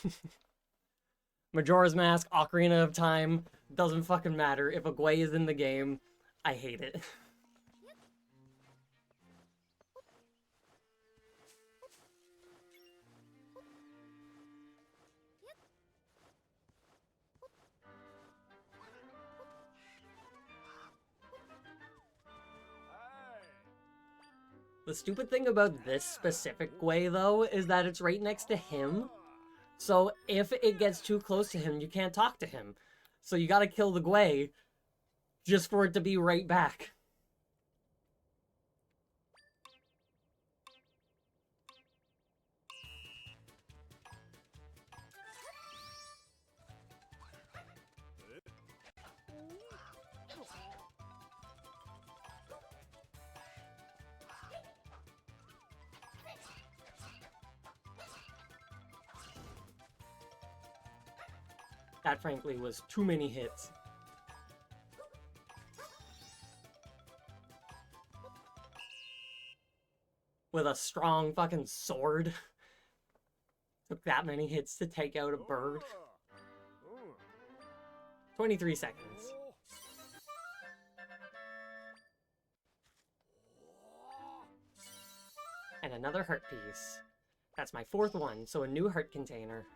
Majora's Mask, Ocarina of Time, doesn't fucking matter. If a Gwei is in the game, I hate it. The stupid thing about this specific Gwei, though, is that it's right next to him. So if it gets too close to him, you can't talk to him. So you gotta kill the Gwei just for it to be right back. That, frankly, was too many hits. With a strong fucking sword. Took that many hits to take out a bird. 23 seconds. And another heart piece. That's my 4th one, so a new heart container.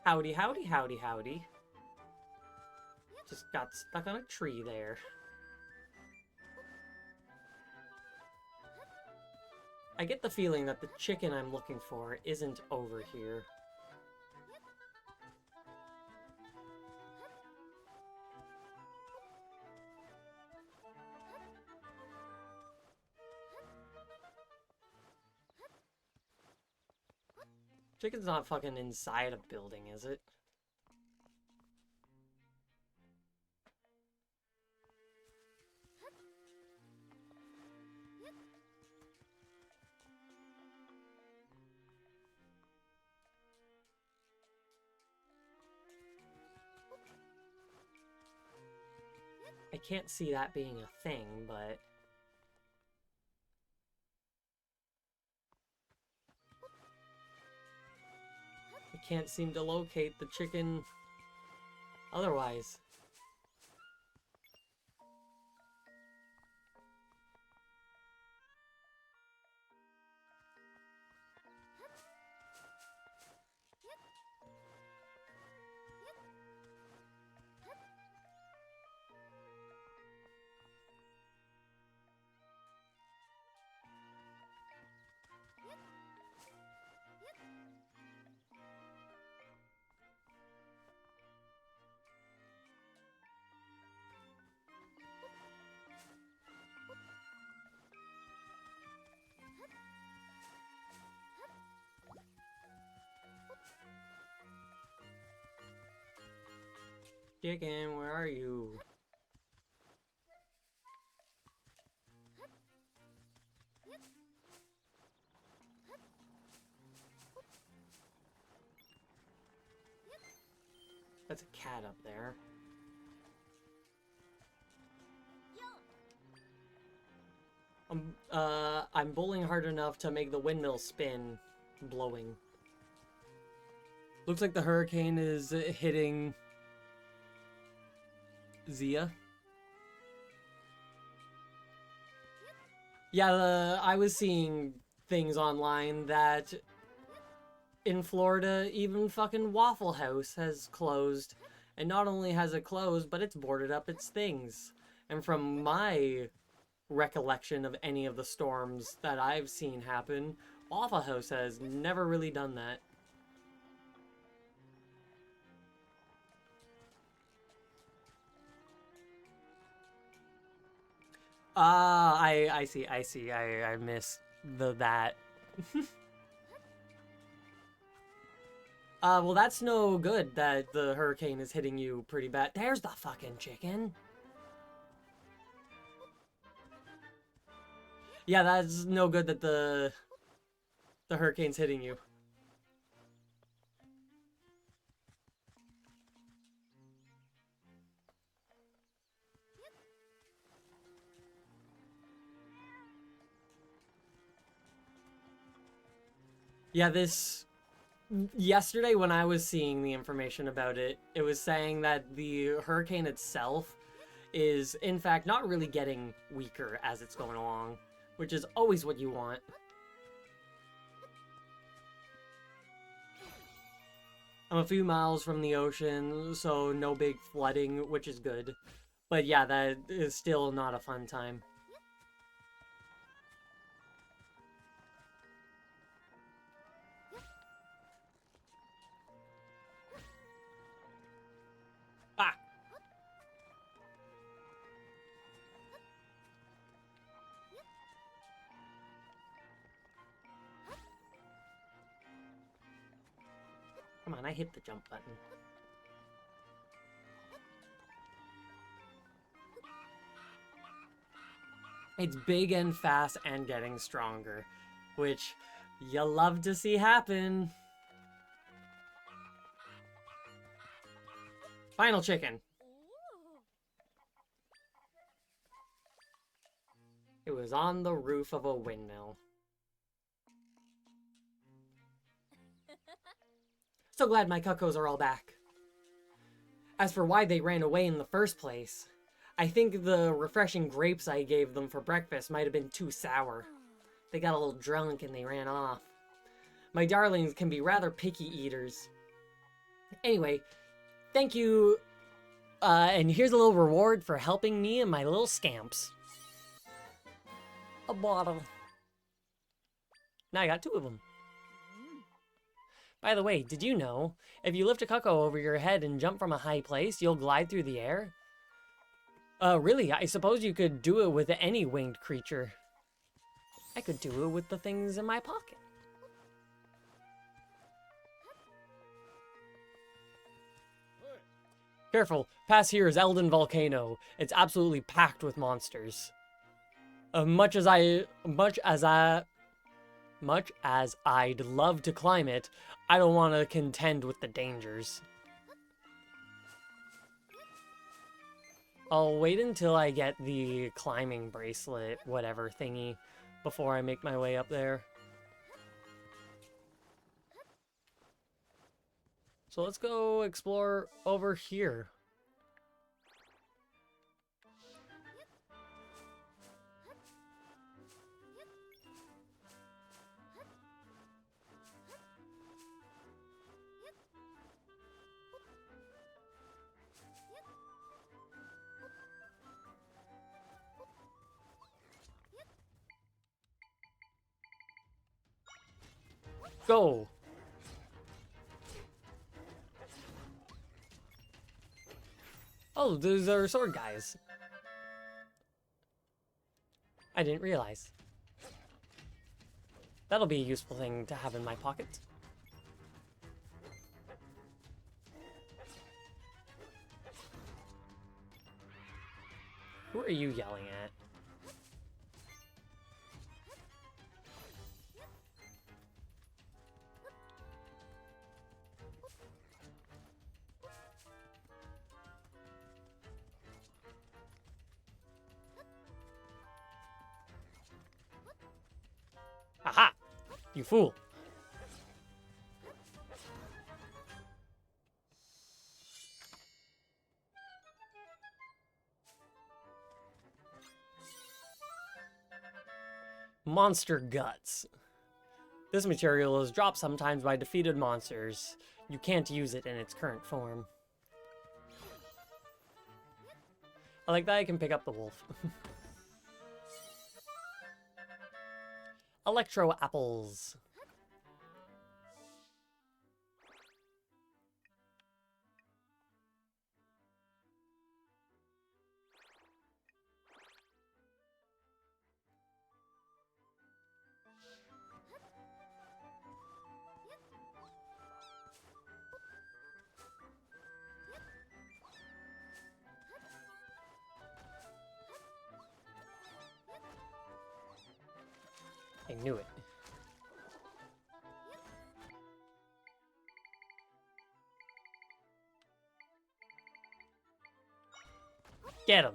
Howdy, howdy, howdy, howdy. Just got stuck on a tree there. I get the feeling that the chicken I'm looking for isn't over here. Chicken's not fucking inside a building, is it? I can't see that being a thing, but... I can't seem to locate the chicken otherwise. Chicken, where are you? That's a cat up there. I'm bowling hard enough to make the windmill spin, blowing. Looks like the hurricane is hitting Zia. Yeah, I was seeing things online that in Florida, even fucking Waffle House has closed. And not only has it closed, but it's boarded up its things. And from my recollection of any of the storms that I've seen happen, Waffle House has never really done that. I see. I missed that. Well, that's no good that the hurricane is hitting you pretty bad. There's the fucking chicken. Yeah, that's no good that the hurricane's hitting you. Yeah, yesterday when I was seeing the information about it, it was saying that the hurricane itself is, in fact, not really getting weaker as it's going along, which is always what you want. I'm a few miles from the ocean, so no big flooding, which is good. But yeah, that is still not a fun time. Ah! Come on, I hit the jump button. It's big and fast and getting stronger, which you love to see happen. Final chicken. It was on the roof of a windmill. So glad my cuckoos are all back. As for why they ran away in the first place, I think the refreshing grapes I gave them for breakfast might have been too sour. They got a little drunk and they ran off. My darlings can be rather picky eaters. Anyway, thank you, and here's a little reward for helping me and my little scamps. A bottle. Now I got 2 of them. By the way, did you know, if you lift a cuckoo over your head and jump from a high place, you'll glide through the air? Really, I suppose you could do it with any winged creature. I could do it with the things in my pocket. Careful, past here is Elden Volcano. It's absolutely packed with monsters. Much as I'd love to climb it, I don't want to contend with the dangers. I'll wait until I get the climbing bracelet, whatever thingy, before I make my way up there. So let's go explore over here. Go! Oh, those are sword guys. I didn't realize. That'll be a useful thing to have in my pocket. Who are you yelling at? You fool. Monster Guts. This material is dropped sometimes by defeated monsters. You can't use it in its current form. I like that I can pick up the wolf. Electro apples. I knew it. Get him.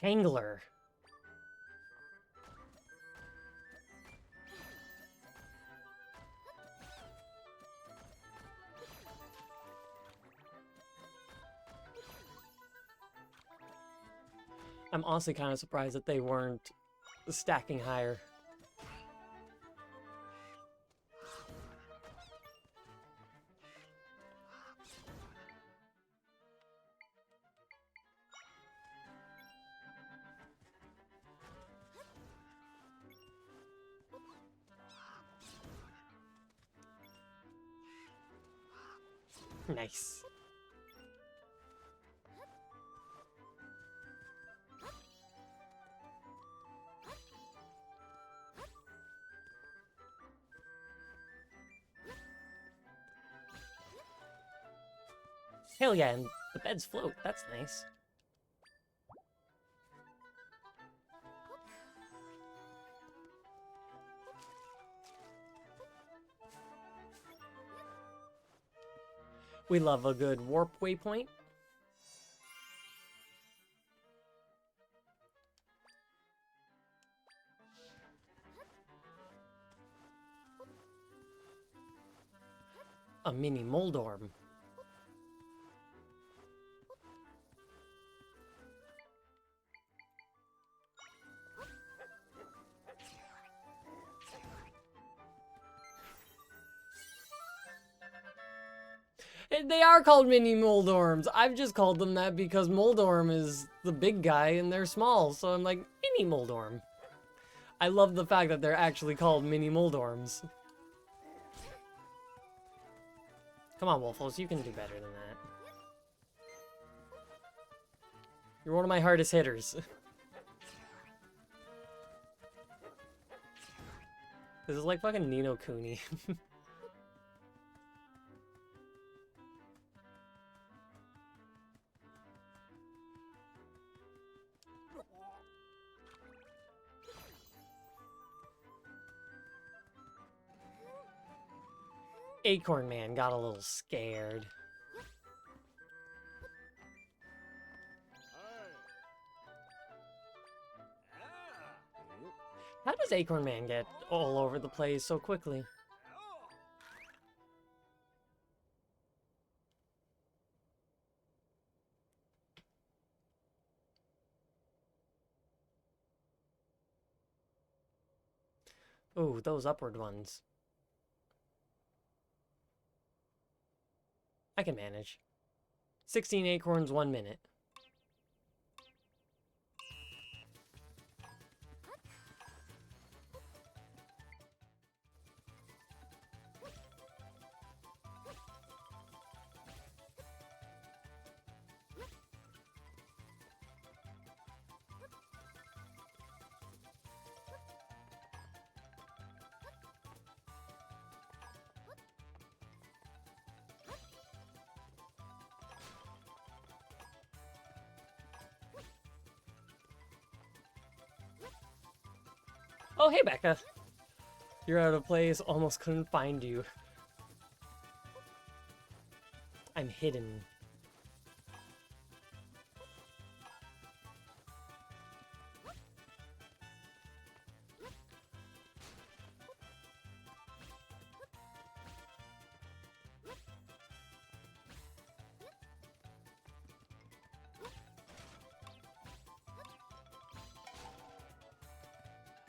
Tangler. I'm honestly kind of surprised that they weren't stacking higher. Nice. Hell yeah, and the beds float. That's nice. We love a good warp waypoint. A mini Moldorm. They are called mini Moldorms. I've just called them that because Moldorm is the big guy and they're small, so I'm like, mini Moldorm. I love the fact that they're actually called mini Moldorms. Come on, Wolfos, you can do better than that. You're one of my hardest hitters. This is like fucking Nino Kuni. Acorn Man got a little scared. How does Acorn Man get all over the place so quickly? Ooh, those upward ones. I can manage. 16 acorns, 1 minute. Oh, hey, Becca. You're out of place. Almost couldn't find you. I'm hidden.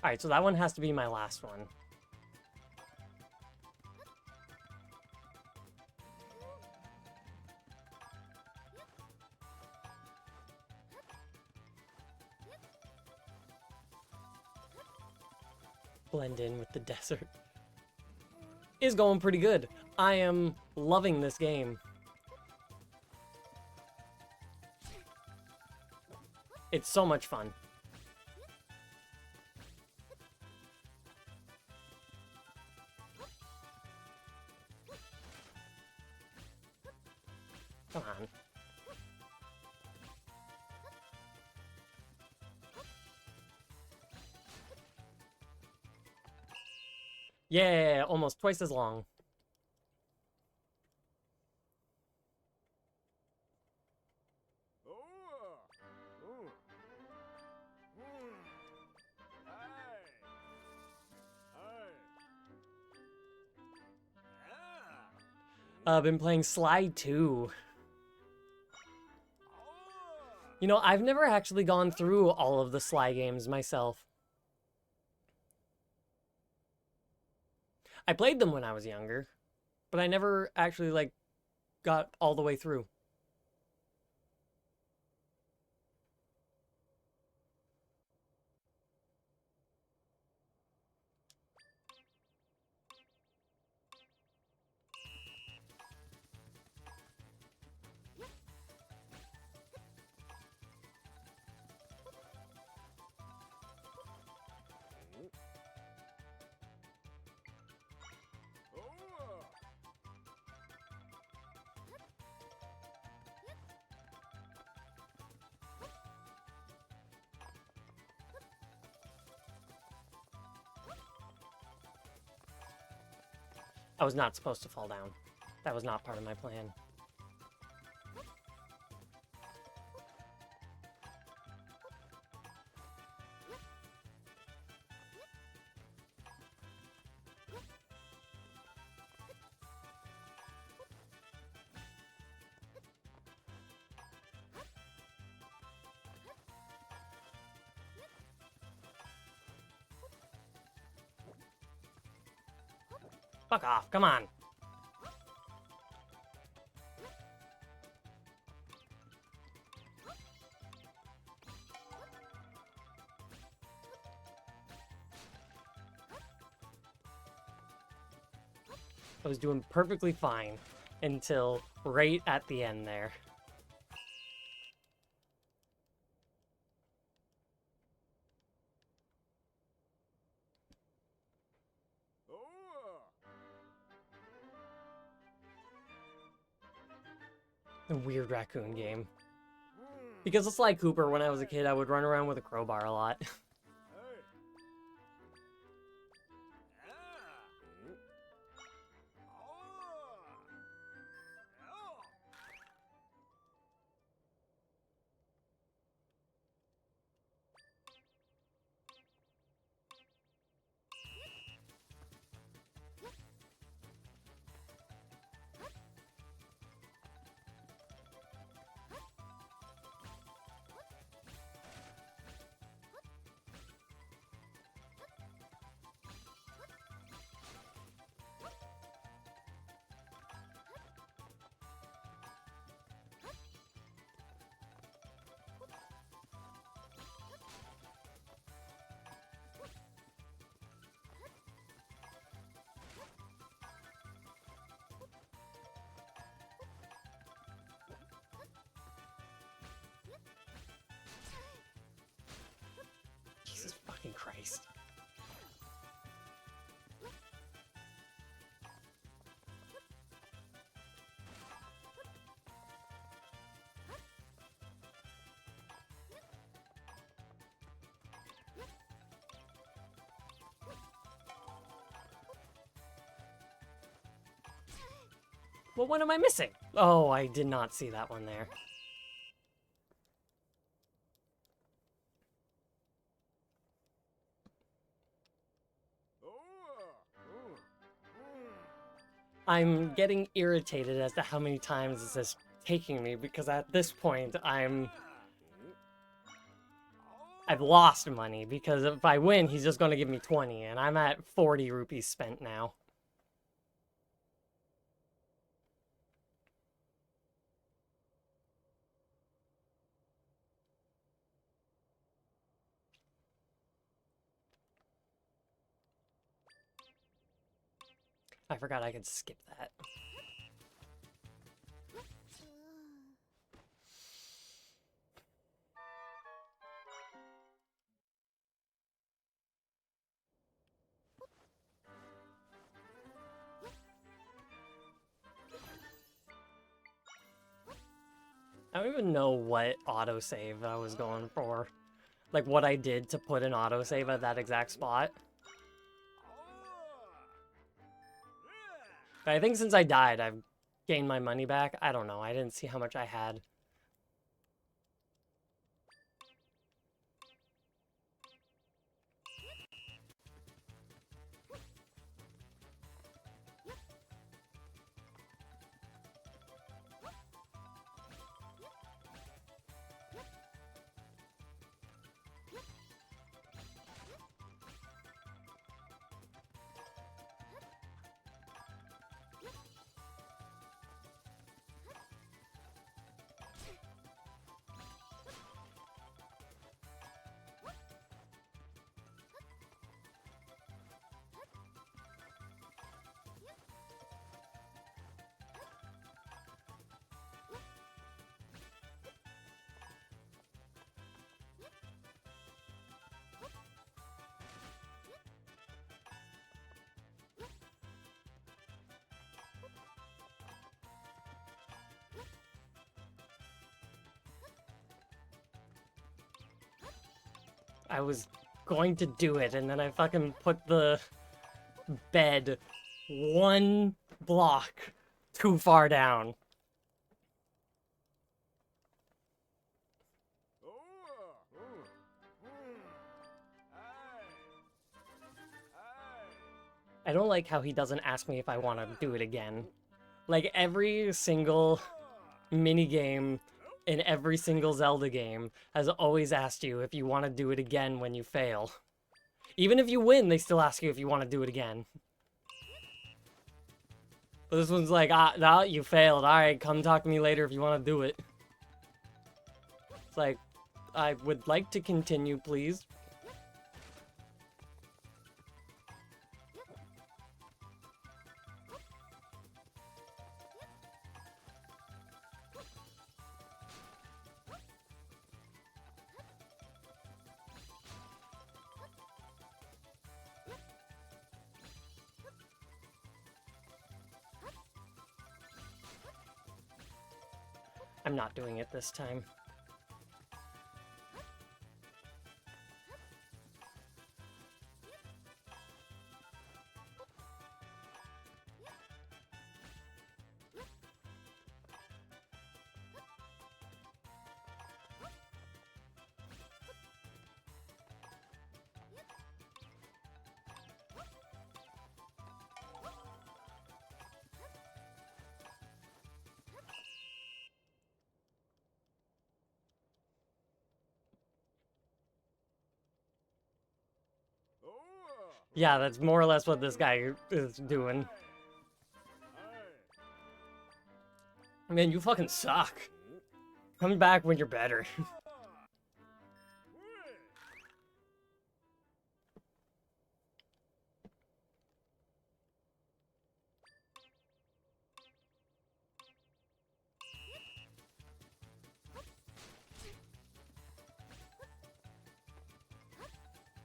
Alright, so that one has to be my last one. Blend in with the desert. Is going pretty good. I am loving this game. It's so much fun. Come on. Yeah, almost twice as long. I've been playing Slide 2. You know, I've never actually gone through all of the Sly games myself. I played them when I was younger, but I never actually, like, got all the way through. I was not supposed to fall down. That was not part of my plan. Fuck off, come on. I was doing perfectly fine until right at the end there. A weird raccoon game. Because it's like Cooper, when I was a kid, I would run around with a crowbar a lot. Well, what am I missing? Oh, I did not see that one there. I'm getting irritated as to how many times this is taking me, because at this point, I've lost money, because if I win, he's just going to give me 20, and I'm at 40 rupees spent now. I forgot I could skip that. I don't even know what autosave I was going for. Like, what I did to put an autosave at that exact spot. But I think since I died, I've gained my money back. I don't know. I didn't see how much I had. I was going to do it, and then I fucking put the bed one block too far down. I don't like how he doesn't ask me if I want to do it again. Like, every single minigame in every single Zelda game has always asked you if you want to do it again when you fail. Even if you win, they still ask you if you want to do it again. But this one's like, no, you failed. Alright, come talk to me later if you want to do it. It's like, I would like to continue, please. I'm not doing it this time. Yeah, that's more or less what this guy is doing. Man, you fucking suck. Come back when you're better.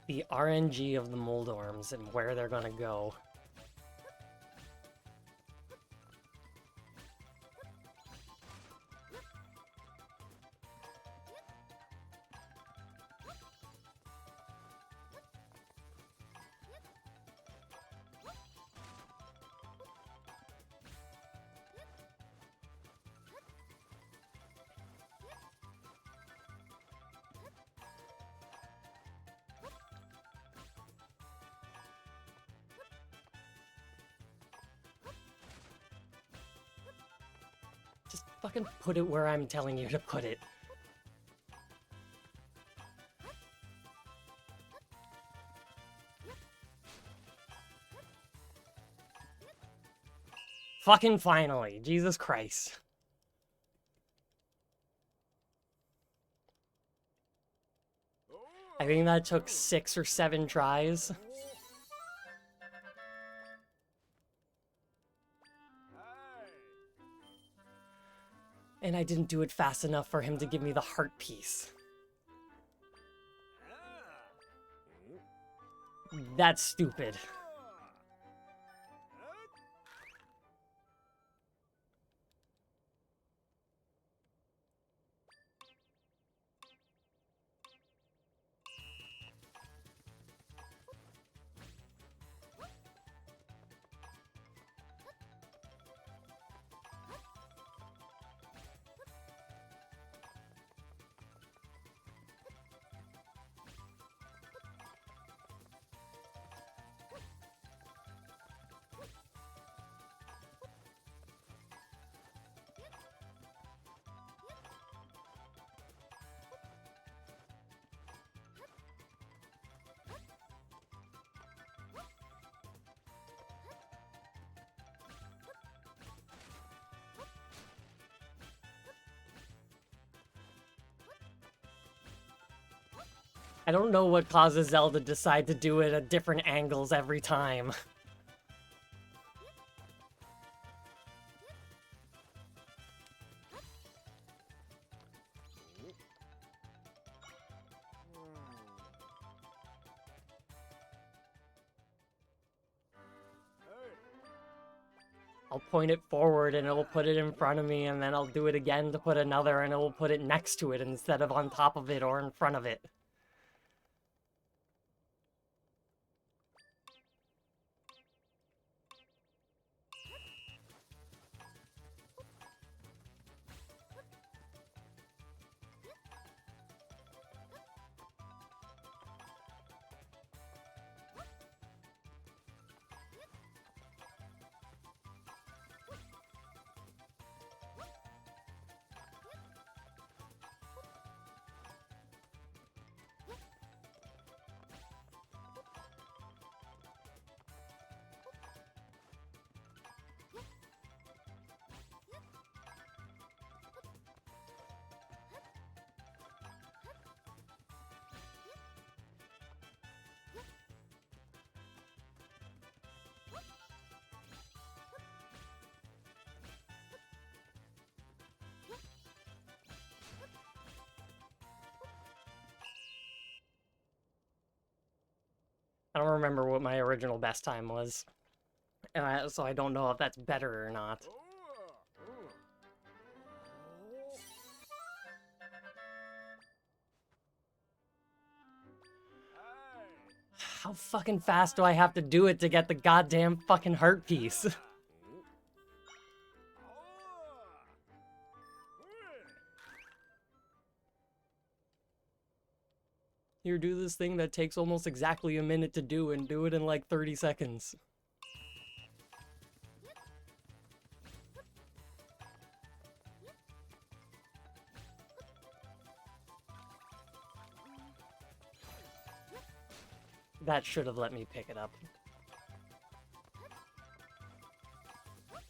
The RNG of the Moldorms and where they're gonna go. Fucking put it where I'm telling you to put it. Fucking finally. Jesus Christ. I think that took 6 or 7 tries. And I didn't do it fast enough for him to give me the heart piece. That's stupid. I don't know what causes Zelda to decide to do it at different angles every time. I'll point it forward and it'll put it in front of me, and then I'll do it again to put another and it will put it next to it instead of on top of it or in front of it. I don't remember what my original best time was, and so I don't know if that's better or not. How fucking fast do I have to do it to get the goddamn fucking heart piece? Here, do this thing that takes almost exactly a minute to do and do it in like 30 seconds. That should have let me pick it up.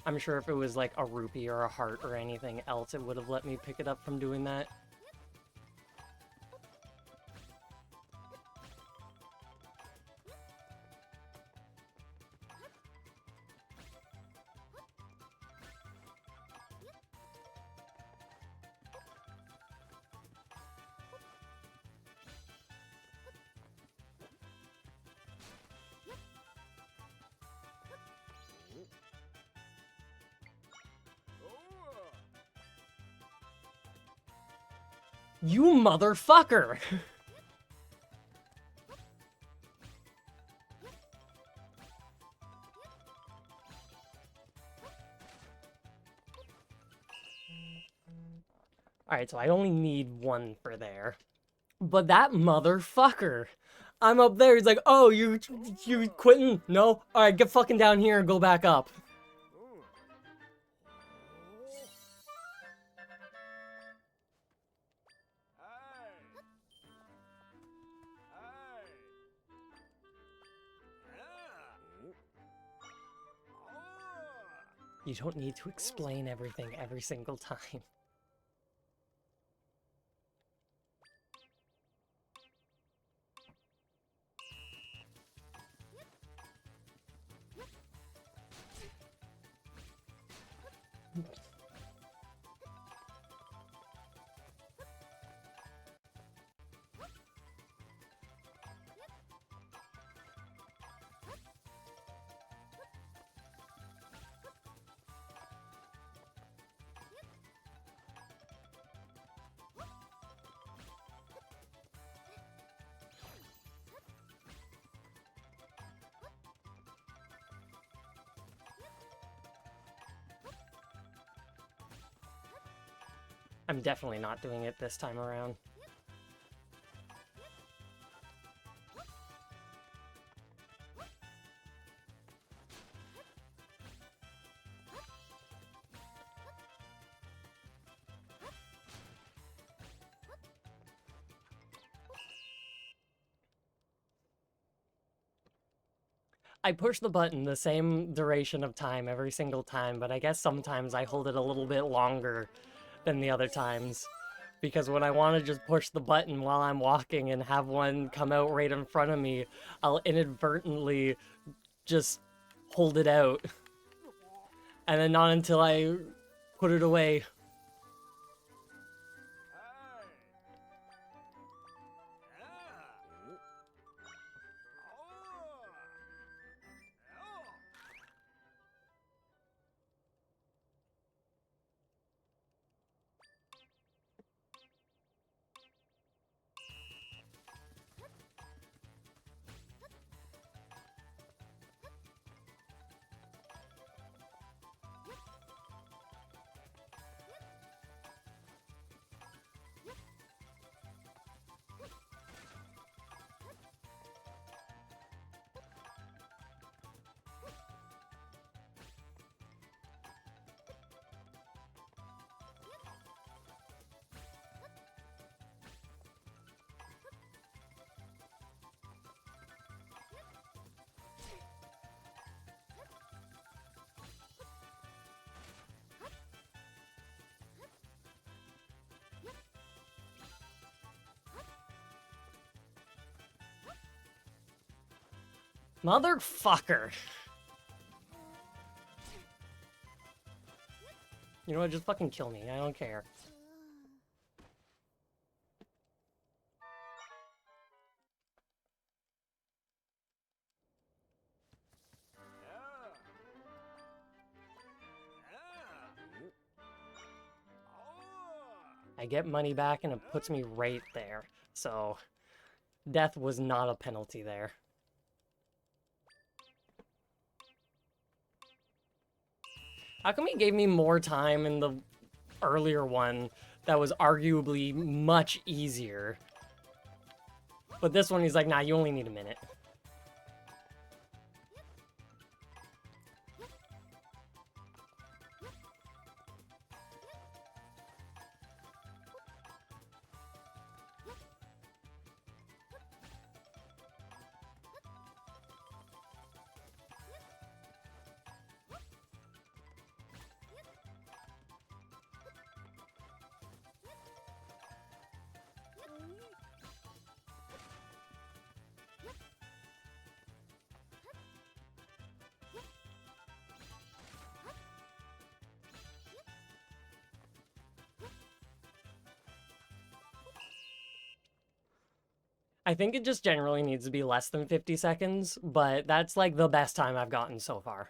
I'm sure if it was like a rupee or a heart or anything else, it would have let me pick it up from doing that. You motherfucker! Alright, so I only need one for there. But that motherfucker! I'm up there, he's like, oh, you quitting? No? Alright, get fucking down here and go back up. You don't need to explain everything every single time. I'm definitely not doing it this time around. I push the button the same duration of time every single time, but I guess sometimes I hold it a little bit longer than the other times. Because when I want to just push the button while I'm walking and have one come out right in front of me, I'll inadvertently just hold it out. And then not until I put it away. Motherfucker! You know what, just fucking kill me, I don't care. I get money back and it puts me right there, so death was not a penalty there. How come he gave me more time in the earlier one that was arguably much easier? But this one he's like, nah, you only need a minute. I think it just generally needs to be less than 50 seconds, but that's like the best time I've gotten so far.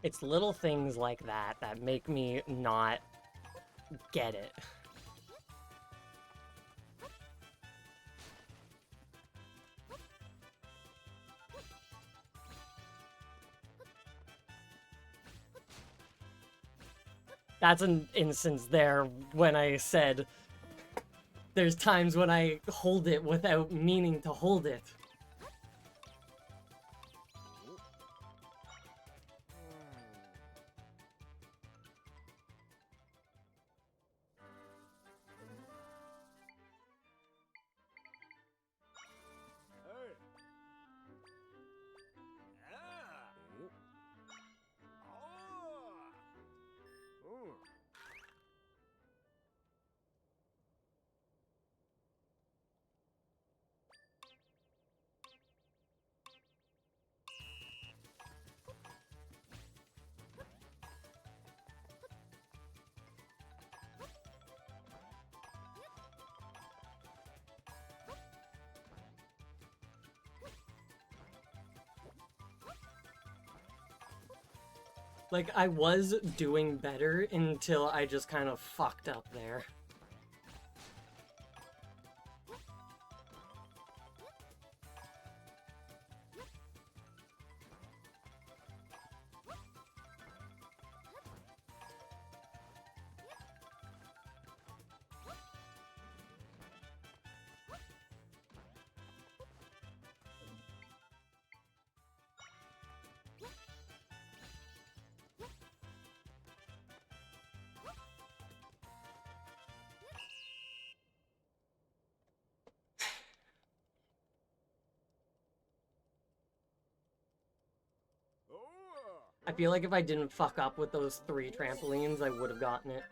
It's little things like that that make me not get it. That's an instance there when I said there's times when I hold it without meaning to hold it. Like, I was doing better until I just kind of fucked up there. I feel like if I didn't fuck up with those 3 trampolines, I would have gotten it.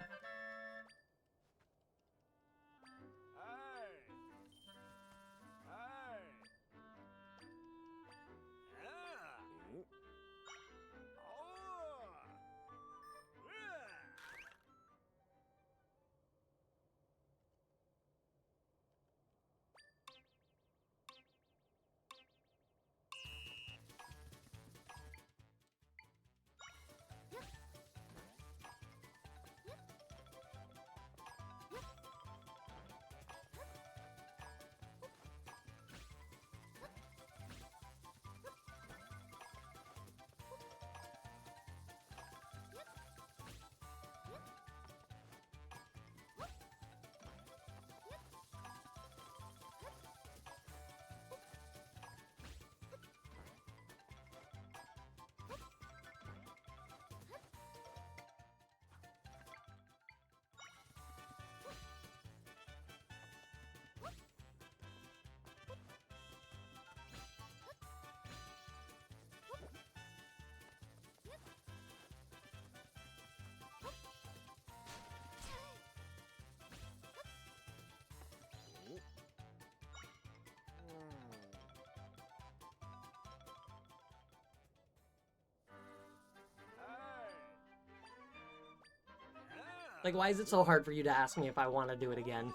Like, why is it so hard for you to ask me if I want to do it again?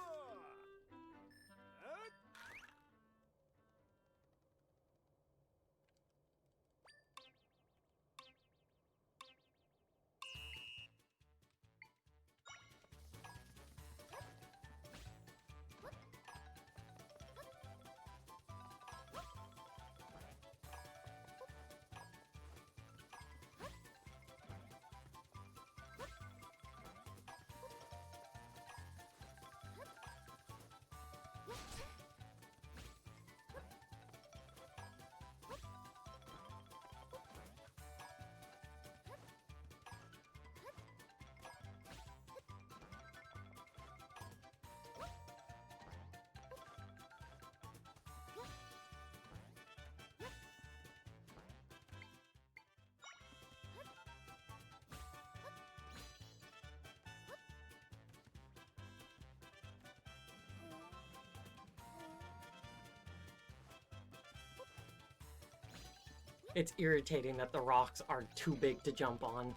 It's irritating that the rocks are too big to jump on.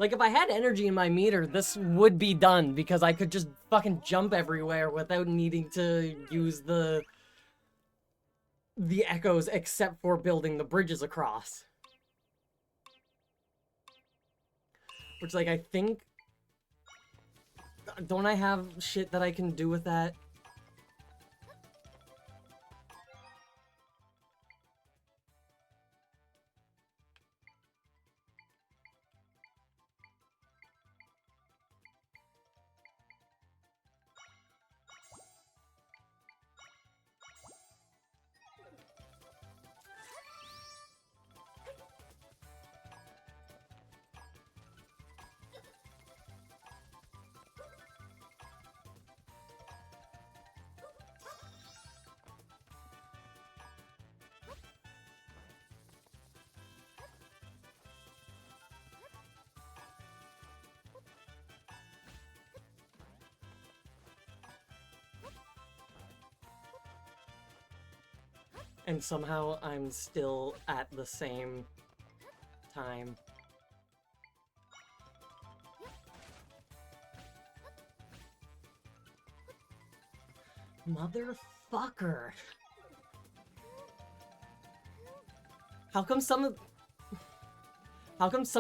Like, if I had energy in my meter, this would be done, because I could just fucking jump everywhere without needing to use the echoes, except for building the bridges across. Which, like, I think... Don't I have shit that I can do with that? And somehow I'm still at the same time. Motherfucker. How come some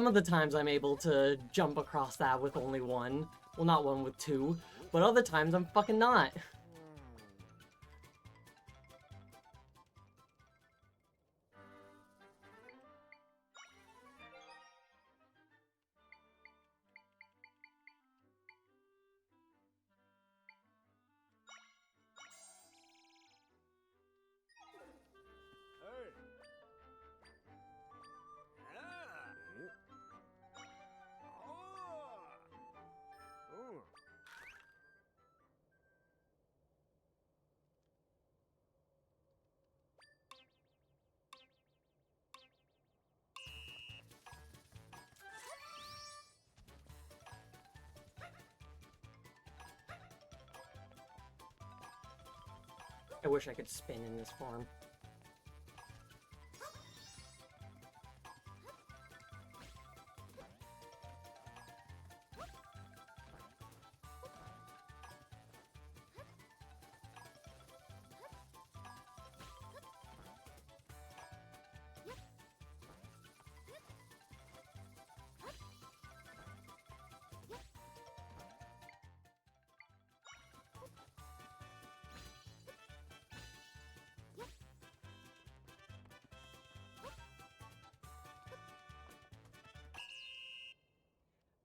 of the times I'm able to jump across that with only one? Well, not one, with two. But other times I'm fucking not. I wish I could spin in this form.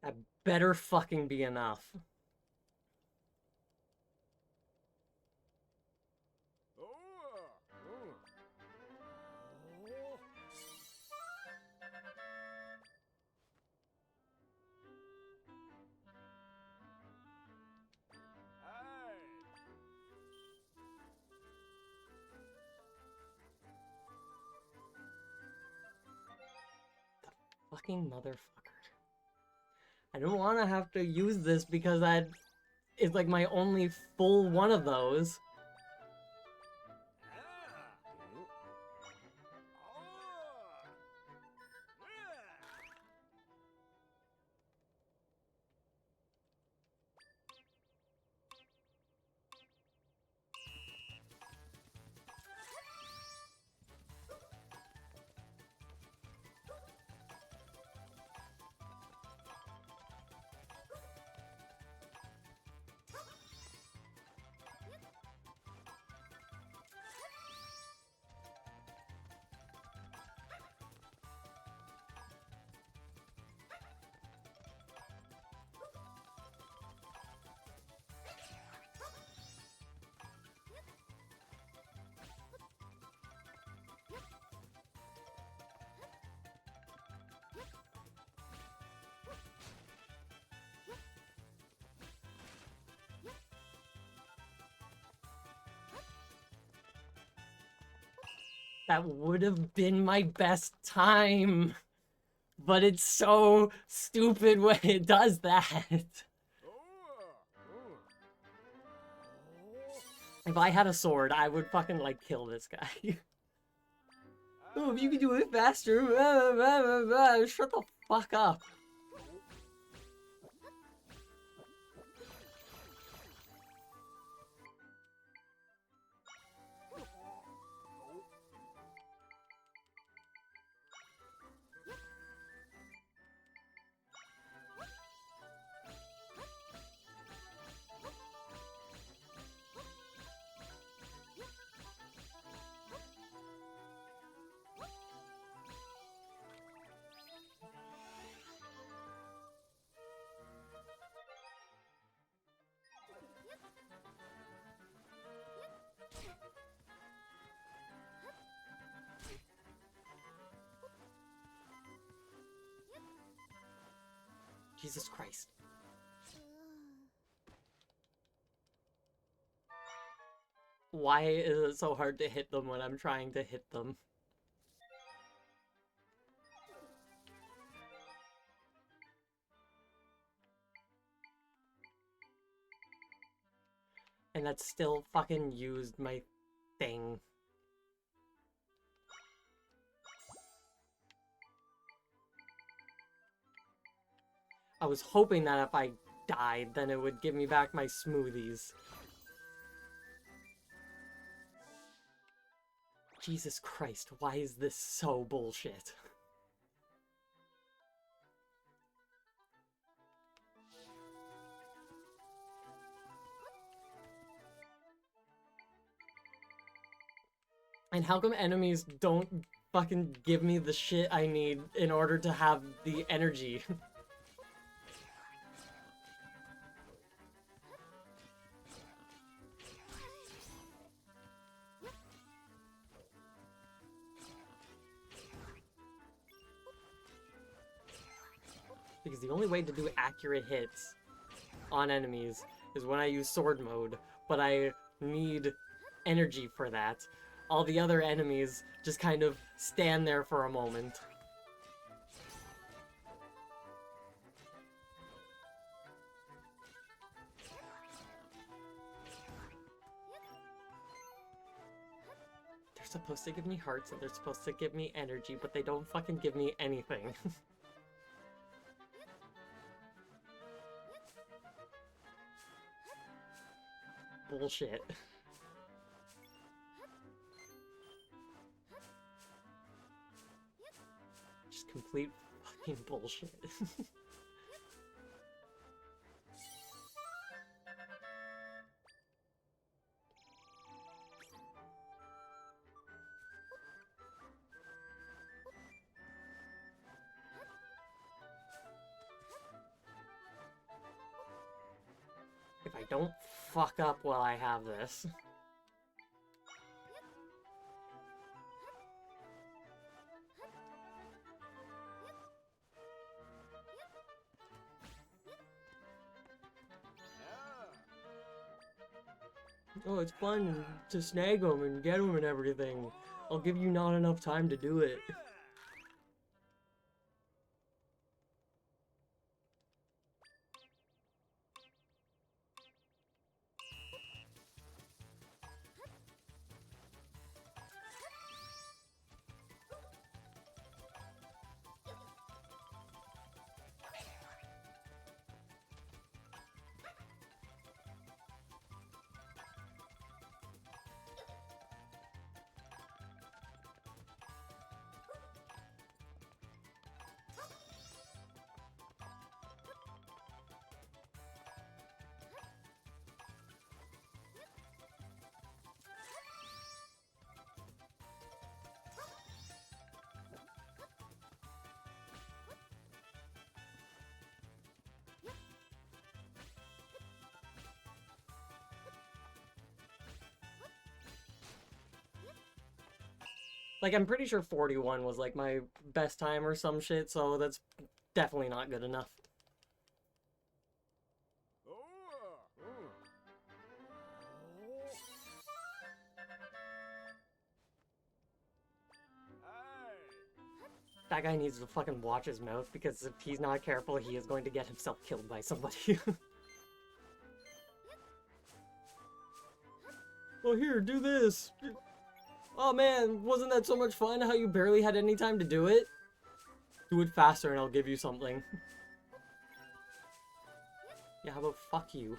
That better fucking be enough. The fucking motherfucker. I don't want to have to use this because it's like my only full one of those. That would have been my best time. But it's so stupid when it does that. If I had a sword, I would fucking, like, kill this guy. Oh, if you could do it faster. Shut the fuck up. Jesus Christ. Why is it so hard to hit them when I'm trying to hit them? And that still fucking used my thing. I was hoping that if I died, then it would give me back my smoothies. Jesus Christ, why is this so bullshit? And how come enemies don't fucking give me the shit I need in order to have the energy? Because the only way to do accurate hits on enemies is when I use sword mode, but I need energy for that. All the other enemies just kind of stand there for a moment. They're supposed to give me hearts and they're supposed to give me energy, but they don't fucking give me anything. Bullshit. Just complete fucking bullshit. If I don't fuck up while I have this. Oh, it's fun to snag them and get them and everything. I'll give you not enough time to do it. Like, I'm pretty sure 41 was, like, my best time or some shit, so that's definitely not good enough. That guy needs to fucking watch his mouth, because if he's not careful, he is going to get himself killed by somebody. Well, here, do this! Oh man, wasn't that so much fun how you barely had any time to do it? Do it faster and I'll give you something. Yeah, how about fuck you?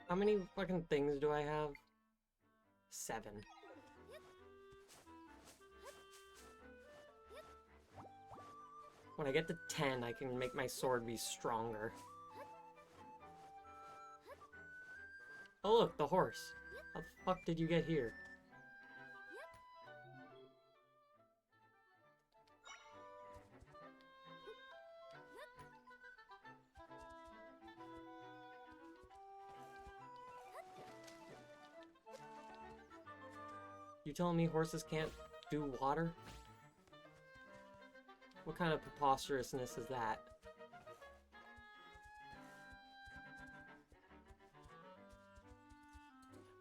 How many fucking things do I have? 7. When I get to 10, I can make my sword be stronger. Oh look, the horse. How the fuck did you get here? You telling me horses can't do water? What kind of preposterousness is that?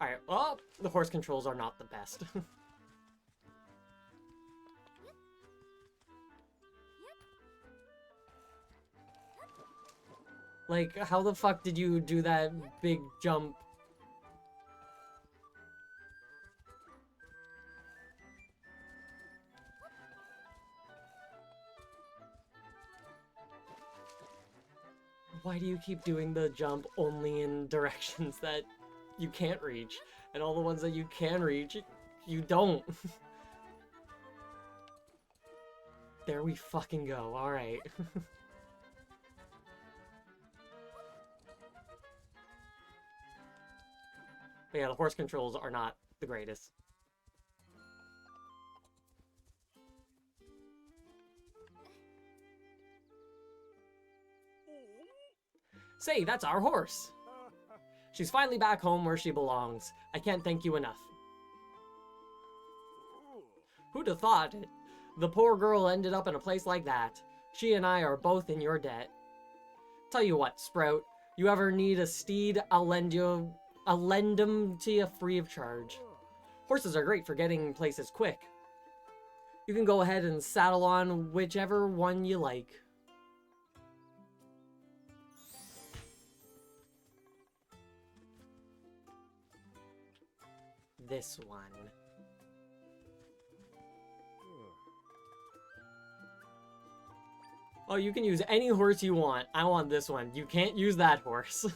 Alright, well, the horse controls are not the best. Like, how the fuck did you do that big jump? Why do you keep doing the jump only in directions that you can't reach? And all the ones that you can reach, you don't. There we fucking go, alright. But yeah, the horse controls are not the greatest. Say, that's our horse! She's finally back home where she belongs. I can't thank you enough. Who'd have thought it? The poor girl ended up in a place like that. She and I are both in your debt. Tell you what, Sprout, you ever need a steed, I'll lend them to you free of charge. Horses are great for getting places quick. You can go ahead and saddle on whichever one you like. This one. Oh, you can use any horse you want. I want this one. You can't use that horse.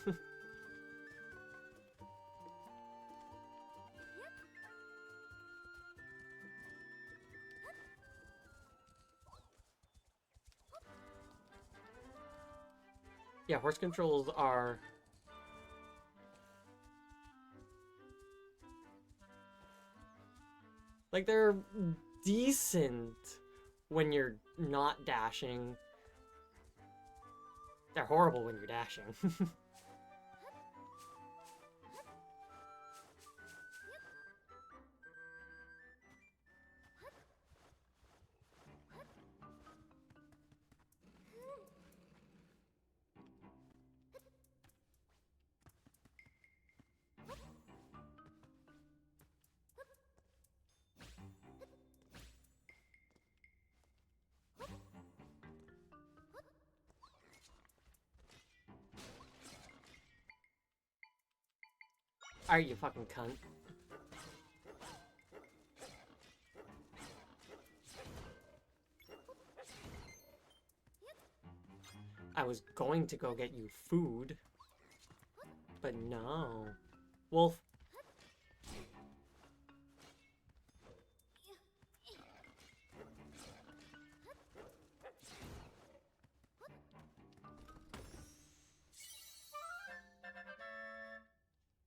Yeah, horse controls are... like, they're decent when you're not dashing. They're horrible when you're dashing. Alright, you fucking cunt. I was going to go get you food, but no. Wolf.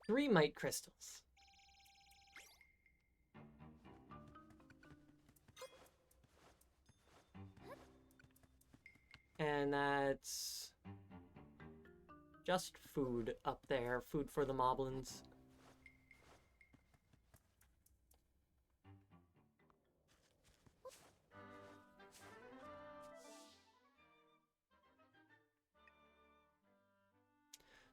Three mite crystals. And that's just food up there. Food for the moblins.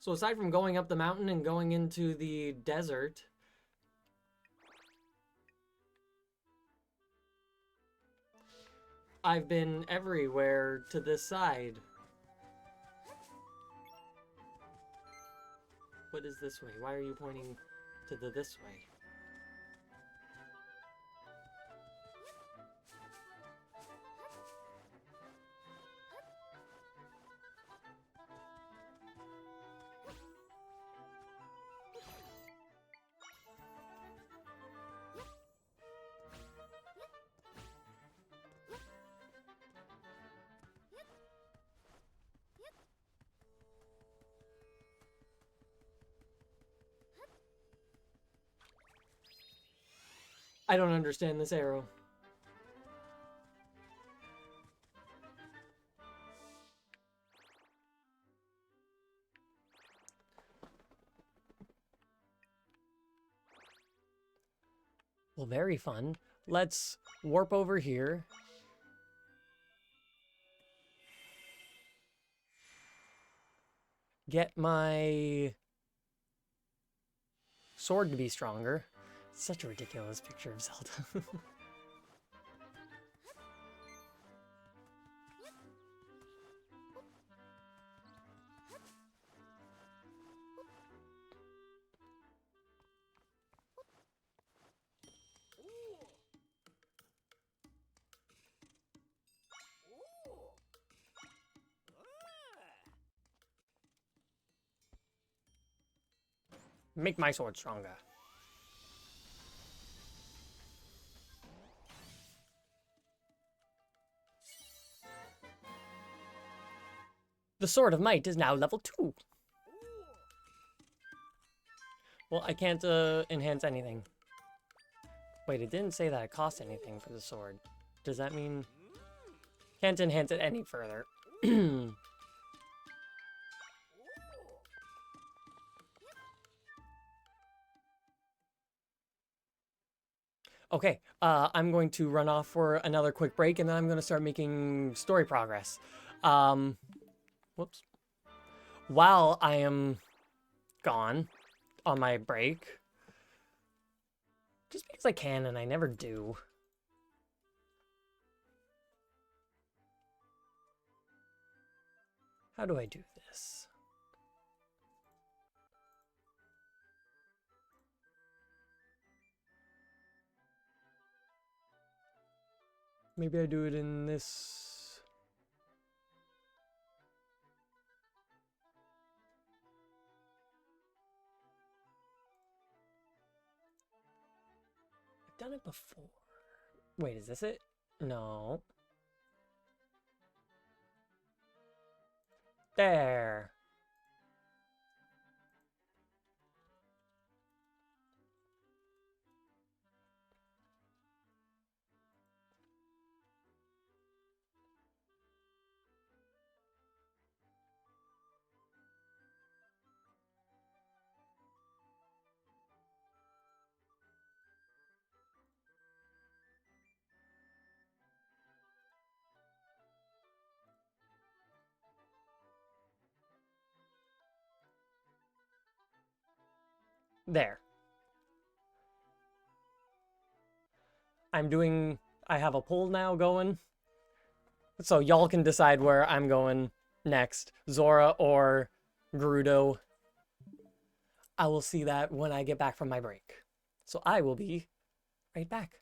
So aside from going up the mountain and going into the desert, I've been everywhere to this side. What is this way? Why are you pointing to the this way? I don't understand this arrow. Well, very fun. Let's warp over here. Get my sword to be stronger. Such a ridiculous picture of Zelda. Make my sword stronger. The Sword of Might is now level 2. Well, I can't enhance anything. Wait, it didn't say that it cost anything for the sword. Does that mean... Can't enhance it any further. Okay, I'm going to run off for another quick break, and then I'm going to start making story progress. Whoops. While I am gone on my break, just because I can and I never do. How do I do this? Maybe I do it in this... I've done it before. Wait, is this it? No. There. There. I have a poll now going. So y'all can decide where I'm going next. Zora or Gerudo. I will see that when I get back from my break. So I will be right back.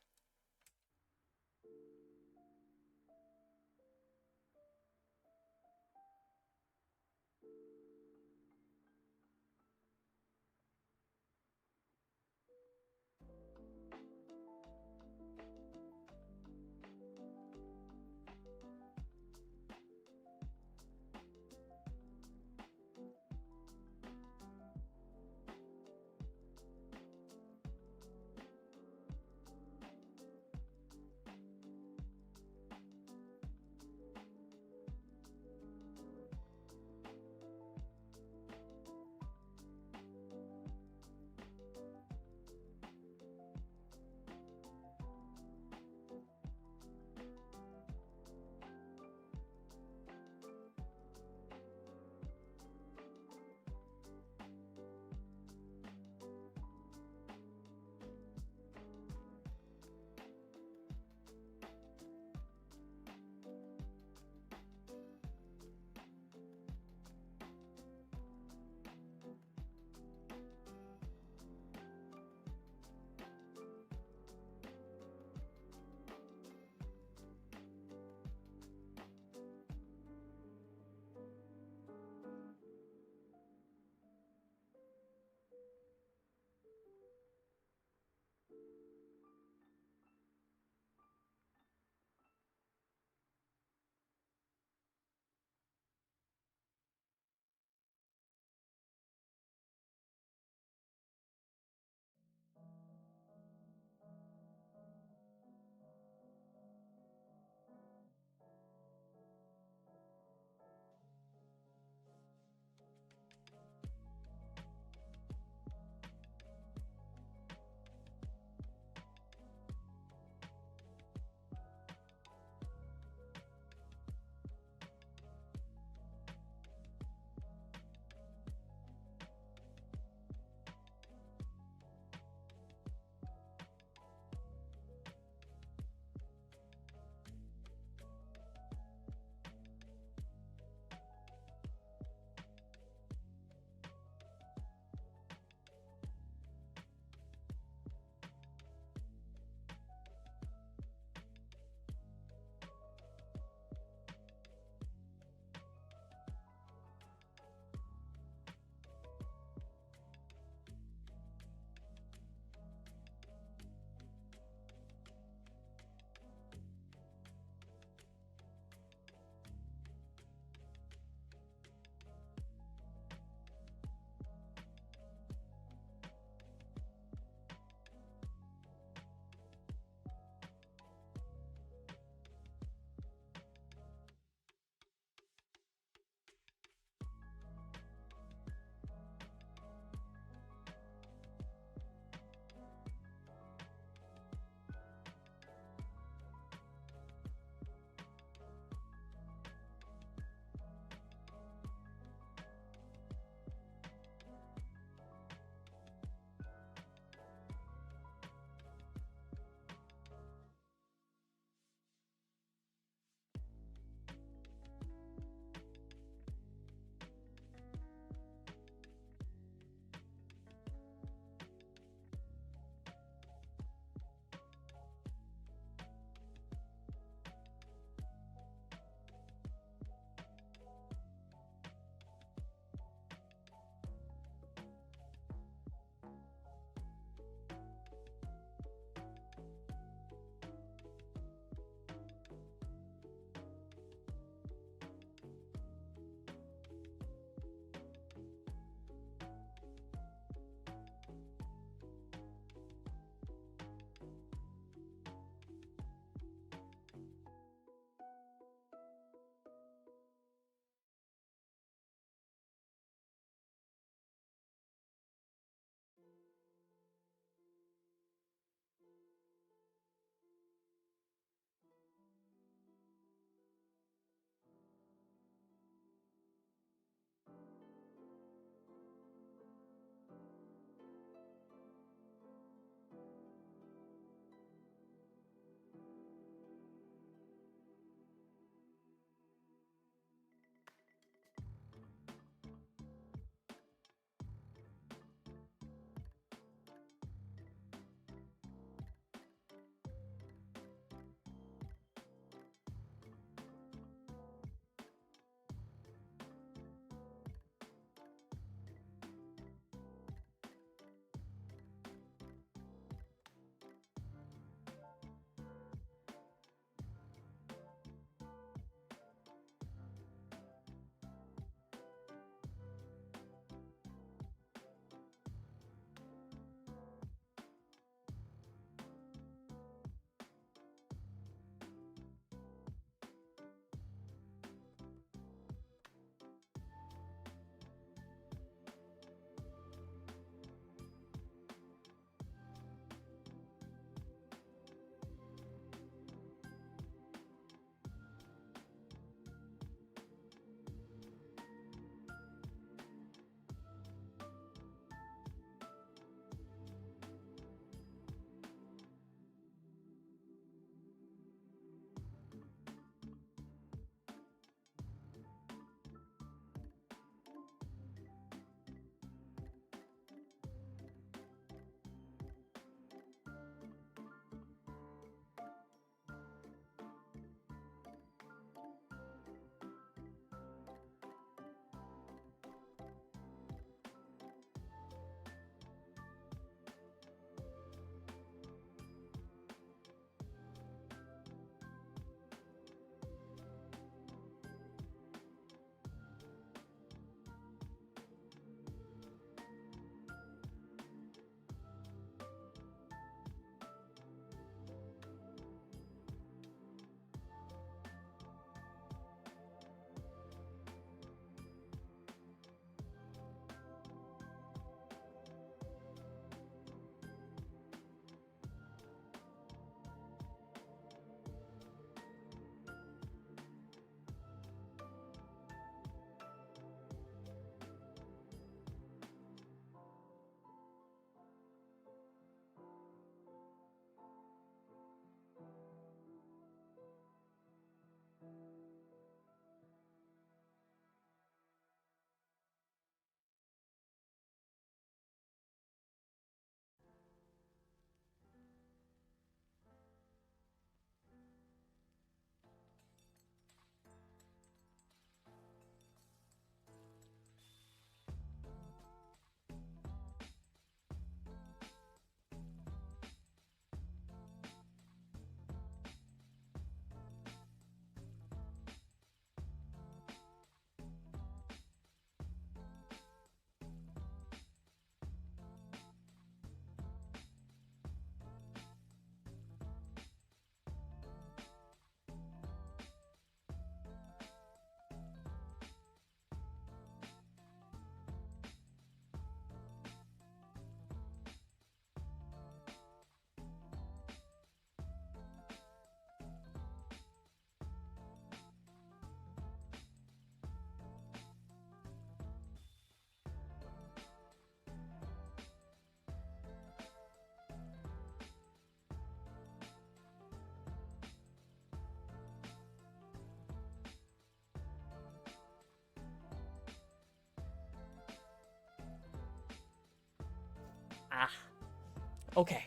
Okay.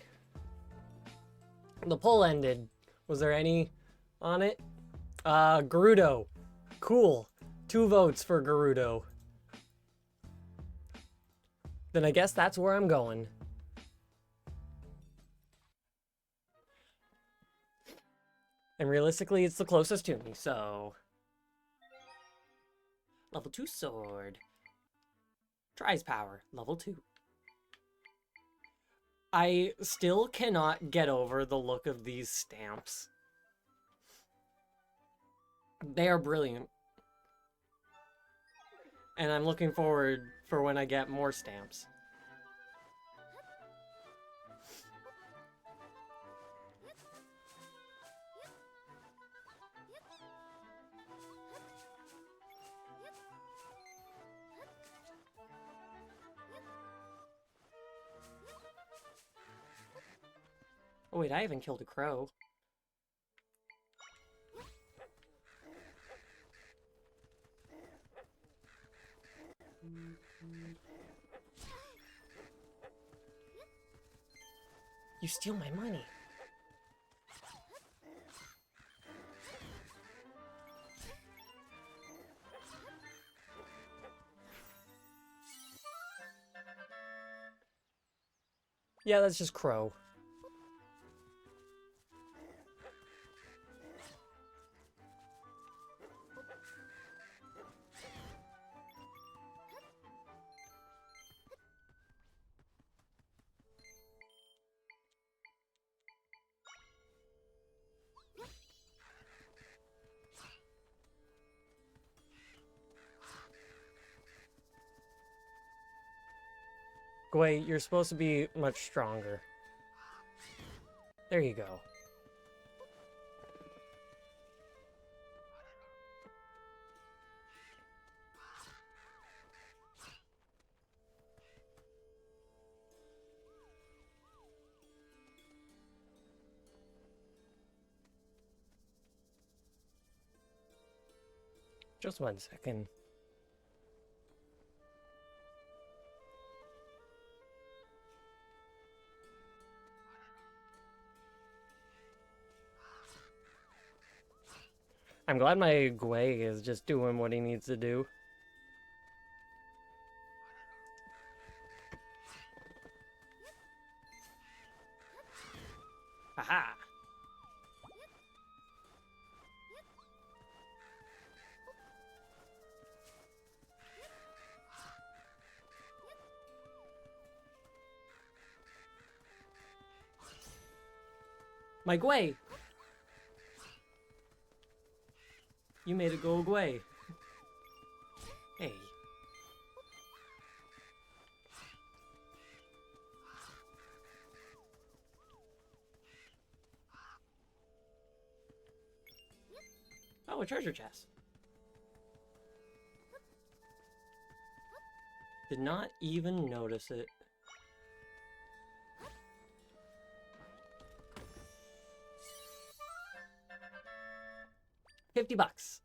The poll ended. Was there any on it? Gerudo. Cool. 2 votes for Gerudo. Then I guess that's where I'm going. And realistically, it's the closest to me, so... Level 2 sword. Tries power. Level 2. I still cannot get over the look of these stamps. They are brilliant. And I'm looking forward for when I get more stamps. Oh wait, I haven't killed a crow. You steal my money. Yeah, that's just crow. Gwei, you're supposed to be much stronger. There you go. Just 1 second. I'm glad my Gwei is just doing what he needs to do. Aha! My Gwei! You made it go away. Hey. Oh, a treasure chest. Did not even notice it. $50.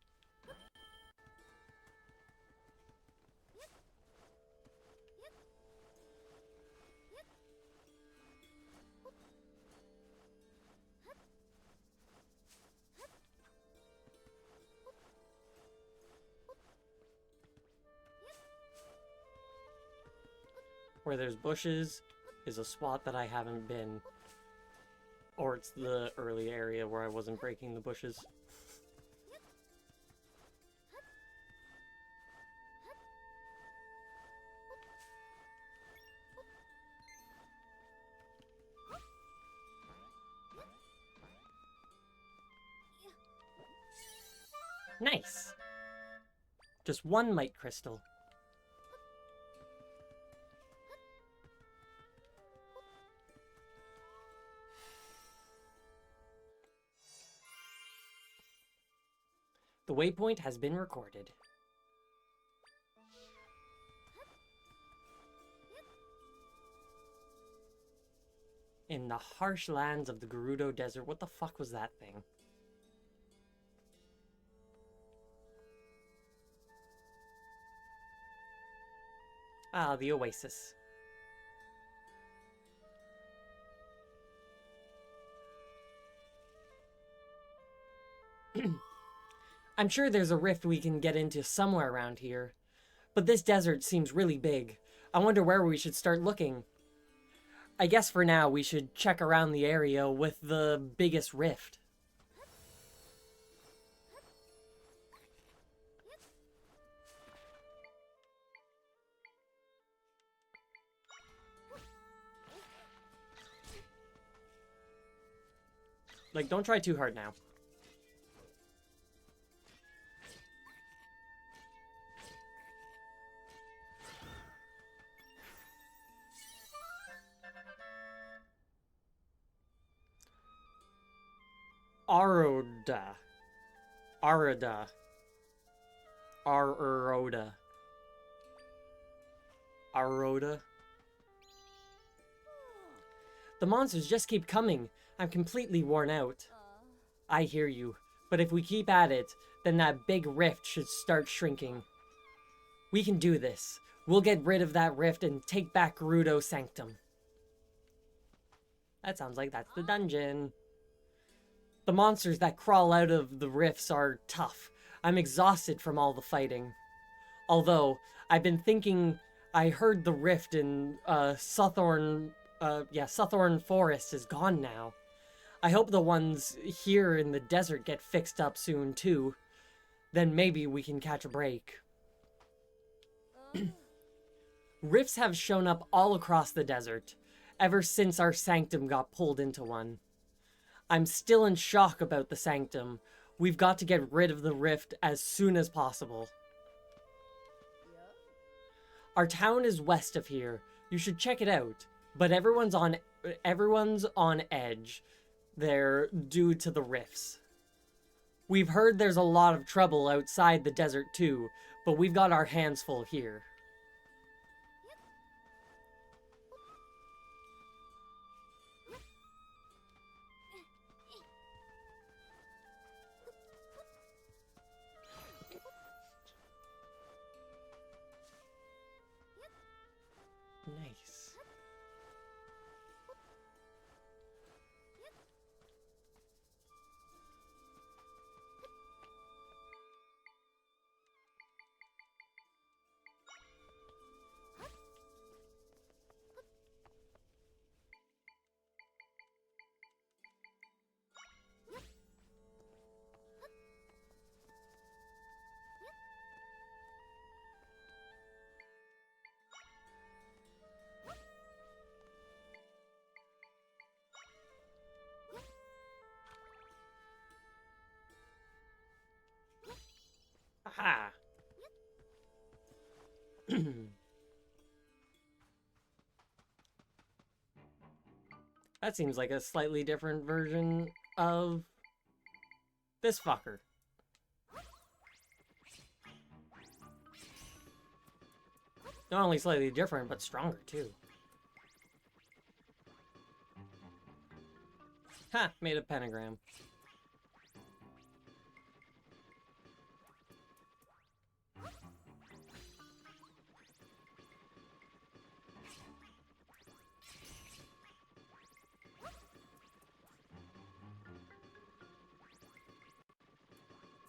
Where there's bushes is a spot that I haven't been. Or it's the early area where I wasn't breaking the bushes. Nice! Just 1 mite crystal. The waypoint has been recorded. In the harsh lands of the Gerudo Desert. What the fuck was that thing? Ah, the oasis. I'm sure there's a rift we can get into somewhere around here. But this desert seems really big. I wonder where we should start looking. I guess for now we should check around the area with the biggest rift. Like, don't try too hard now. Aroda. Arada. Aroda. Aroda. The monsters just keep coming. I'm completely worn out. I hear you, but if we keep at it, then that big rift should start shrinking. We can do this. We'll get rid of that rift and take back Gerudo Sanctum. That sounds like that's the dungeon. The monsters that crawl out of the rifts are tough. I'm exhausted from all the fighting. Although, I've been thinking I heard the rift in Suthorn Forest is gone now. I hope the ones here in the desert get fixed up soon too. Then maybe we can catch a break. Rifts have shown up all across the desert, ever since our sanctum got pulled into one. I'm still in shock about the sanctum. We've got to get rid of the rift as soon as possible. Our town is west of here. You should check it out. But everyone's on edge there due to the rifts. We've heard there's a lot of trouble outside the desert too, but we've got our hands full here. Nice. Aha! That seems like a slightly different version of this fucker. Not only slightly different, but stronger too. Ha! Made a pentagram.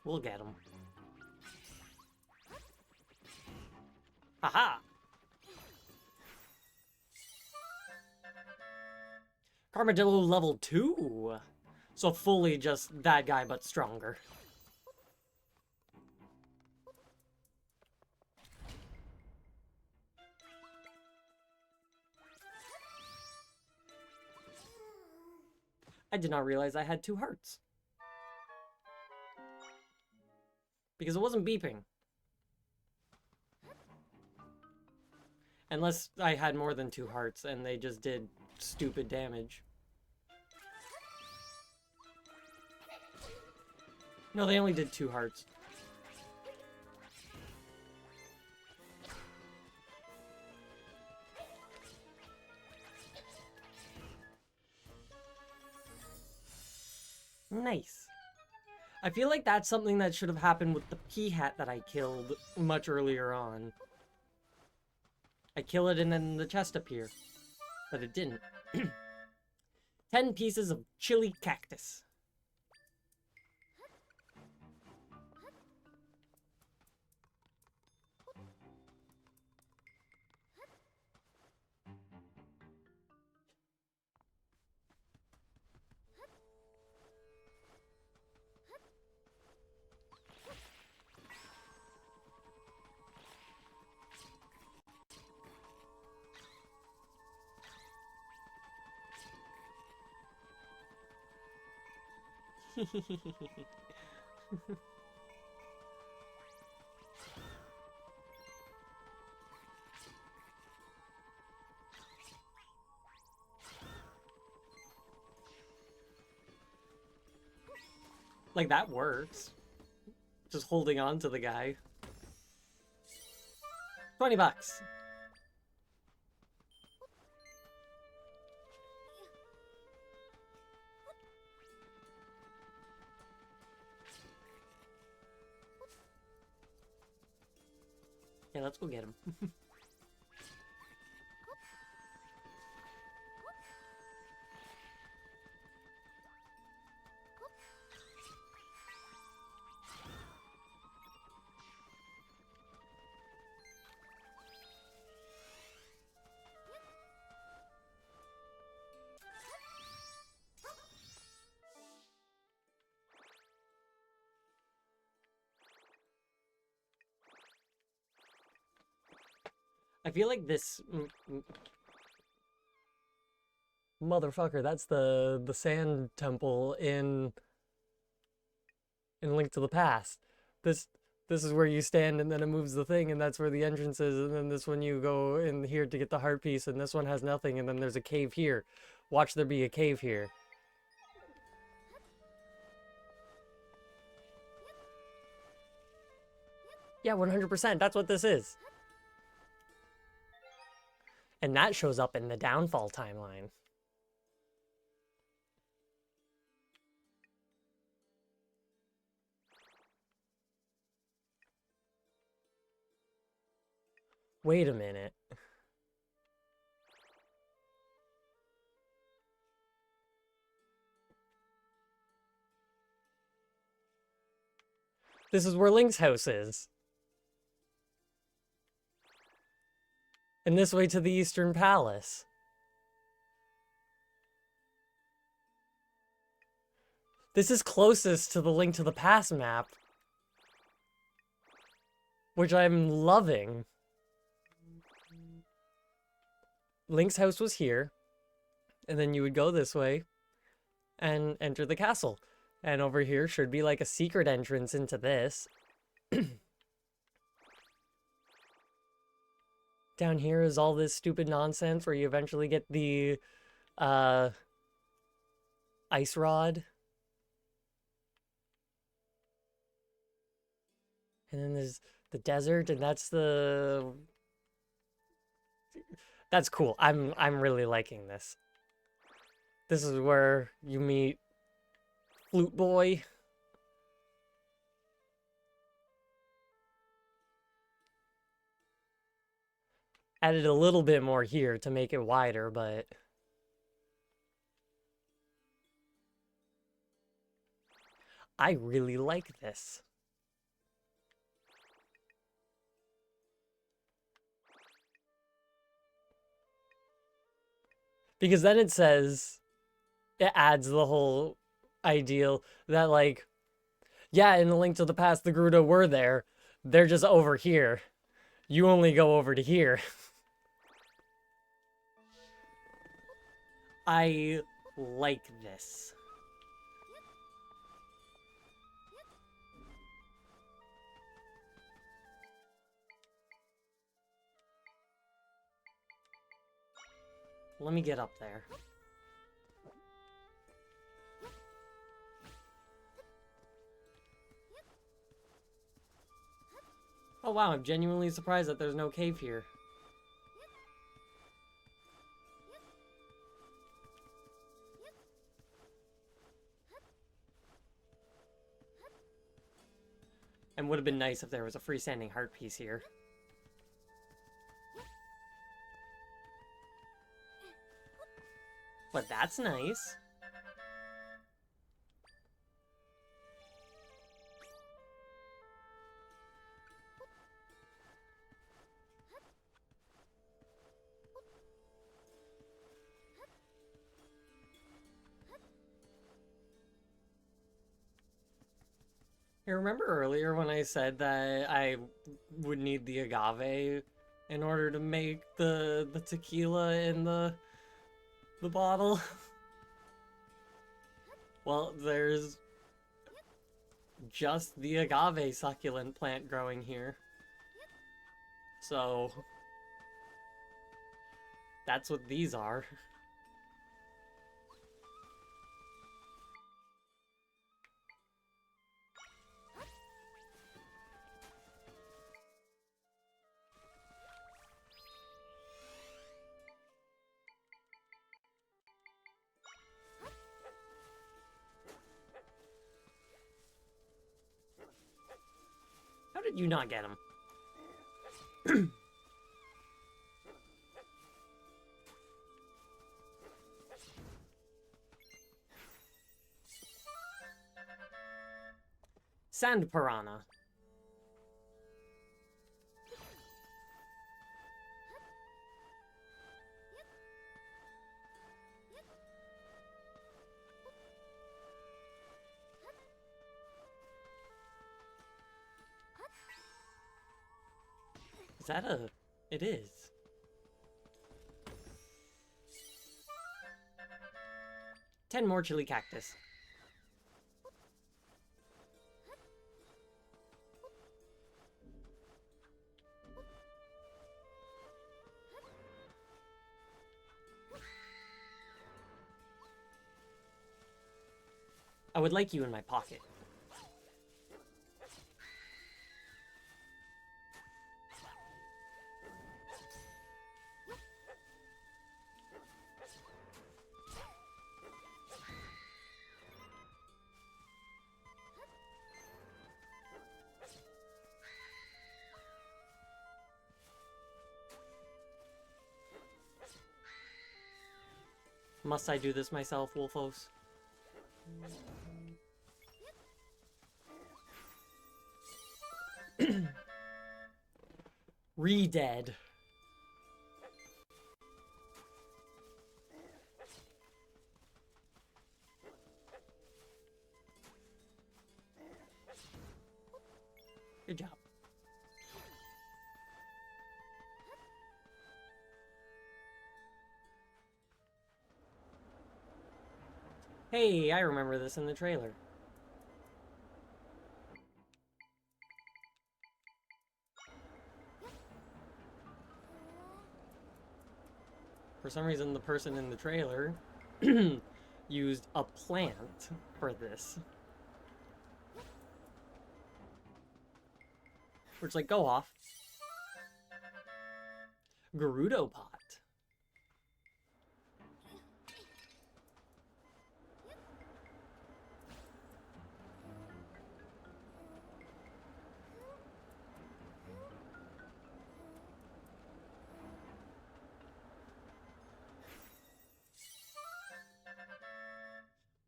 We'll get him. Haha! Armadillo level 2! So fully just that guy, but stronger. I did not realize I had 2 hearts. Because it wasn't beeping. Unless I had more than 2 hearts and they just did stupid damage. No, they only did 2 hearts. Nice. I feel like that's something that should have happened with the Peahat that I killed much earlier on. I kill it and then the chest appear. But it didn't. 10 pieces of chili cactus. Like, that works. Just holding on to the guy. 20 bucks. Yeah, let's go get him. I feel like this motherfucker, that's the sand temple in Link to the Past. This this is where you stand and then it moves the thing and that's where the entrance is, and then this one you go in here to get the heart piece and this one has nothing and then there's a cave here. Watch there be a cave here. Yeah, 100%. That's what this is. And that shows up in the downfall timeline. Wait a minute. This is where Link's house is. And this way to the Eastern Palace. This is closest to the Link to the Past map, which I'm loving. Link's house was here, and then you would go this way and enter the castle. And over here should be like a secret entrance into this. Down here is all this stupid nonsense where you eventually get the ice rod. And then there's the desert, and that's cool. I'm really liking this. This is where you meet Flute Boy. Added a little bit more here to make it wider, but I really like this. Because then it says, it adds the whole ideal that, like, yeah, in the Link to the Past, the Gerudo were there. They're just over here. You only go over to here. I like this. Let me get up there. Oh wow, I'm genuinely surprised that there's no cave here. And would have been nice if there was a freestanding heart piece here. But that's nice. You remember earlier when I said that I would need the agave in order to make the tequila in the bottle? Well, there's just the agave succulent plant growing here. So that's what these are. How did you not get him? Sand piranha. Is that a... It is. Ten more chili cactus. I would like you in my pocket. Must I do this myself, Wolfos? Re-dead. Good job. Hey, I remember this in the trailer. For some reason, the person in the trailer used a plant for this. Which, like, go off. Gerudo pot.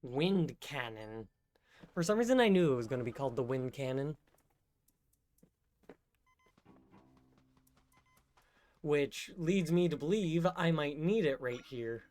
Wind cannon. For some reason I knew it was going to be called the wind cannon. Which leads me to believe I might need it right here.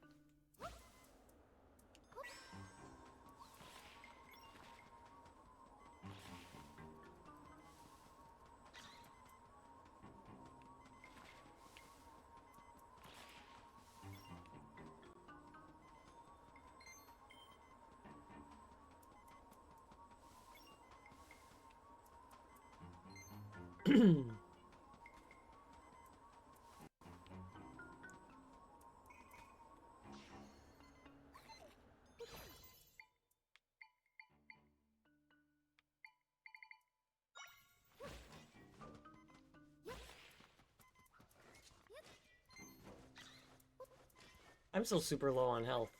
I'm still super low on health.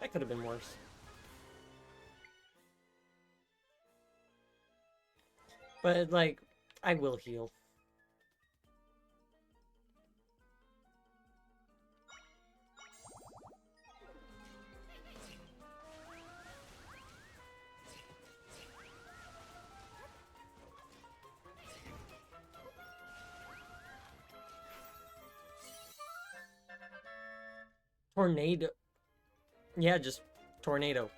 That could have been worse. But, like, I will heal. Tornado. Yeah, just Tornado.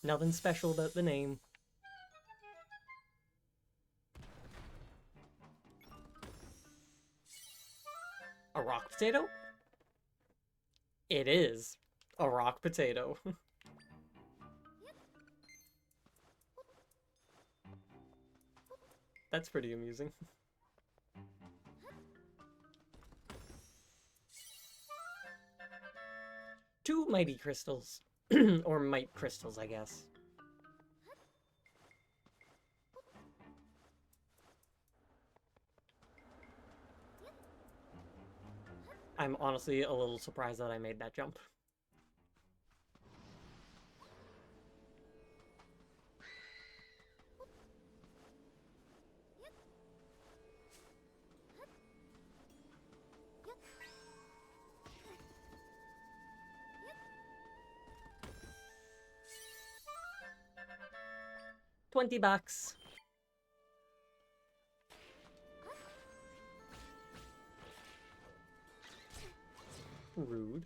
Nothing special about the name. A rock potato? It is a rock potato. That's pretty amusing. 2 mighty crystals. Or might crystals, I guess. I'm honestly a little surprised that I made that jump. $20. Rude.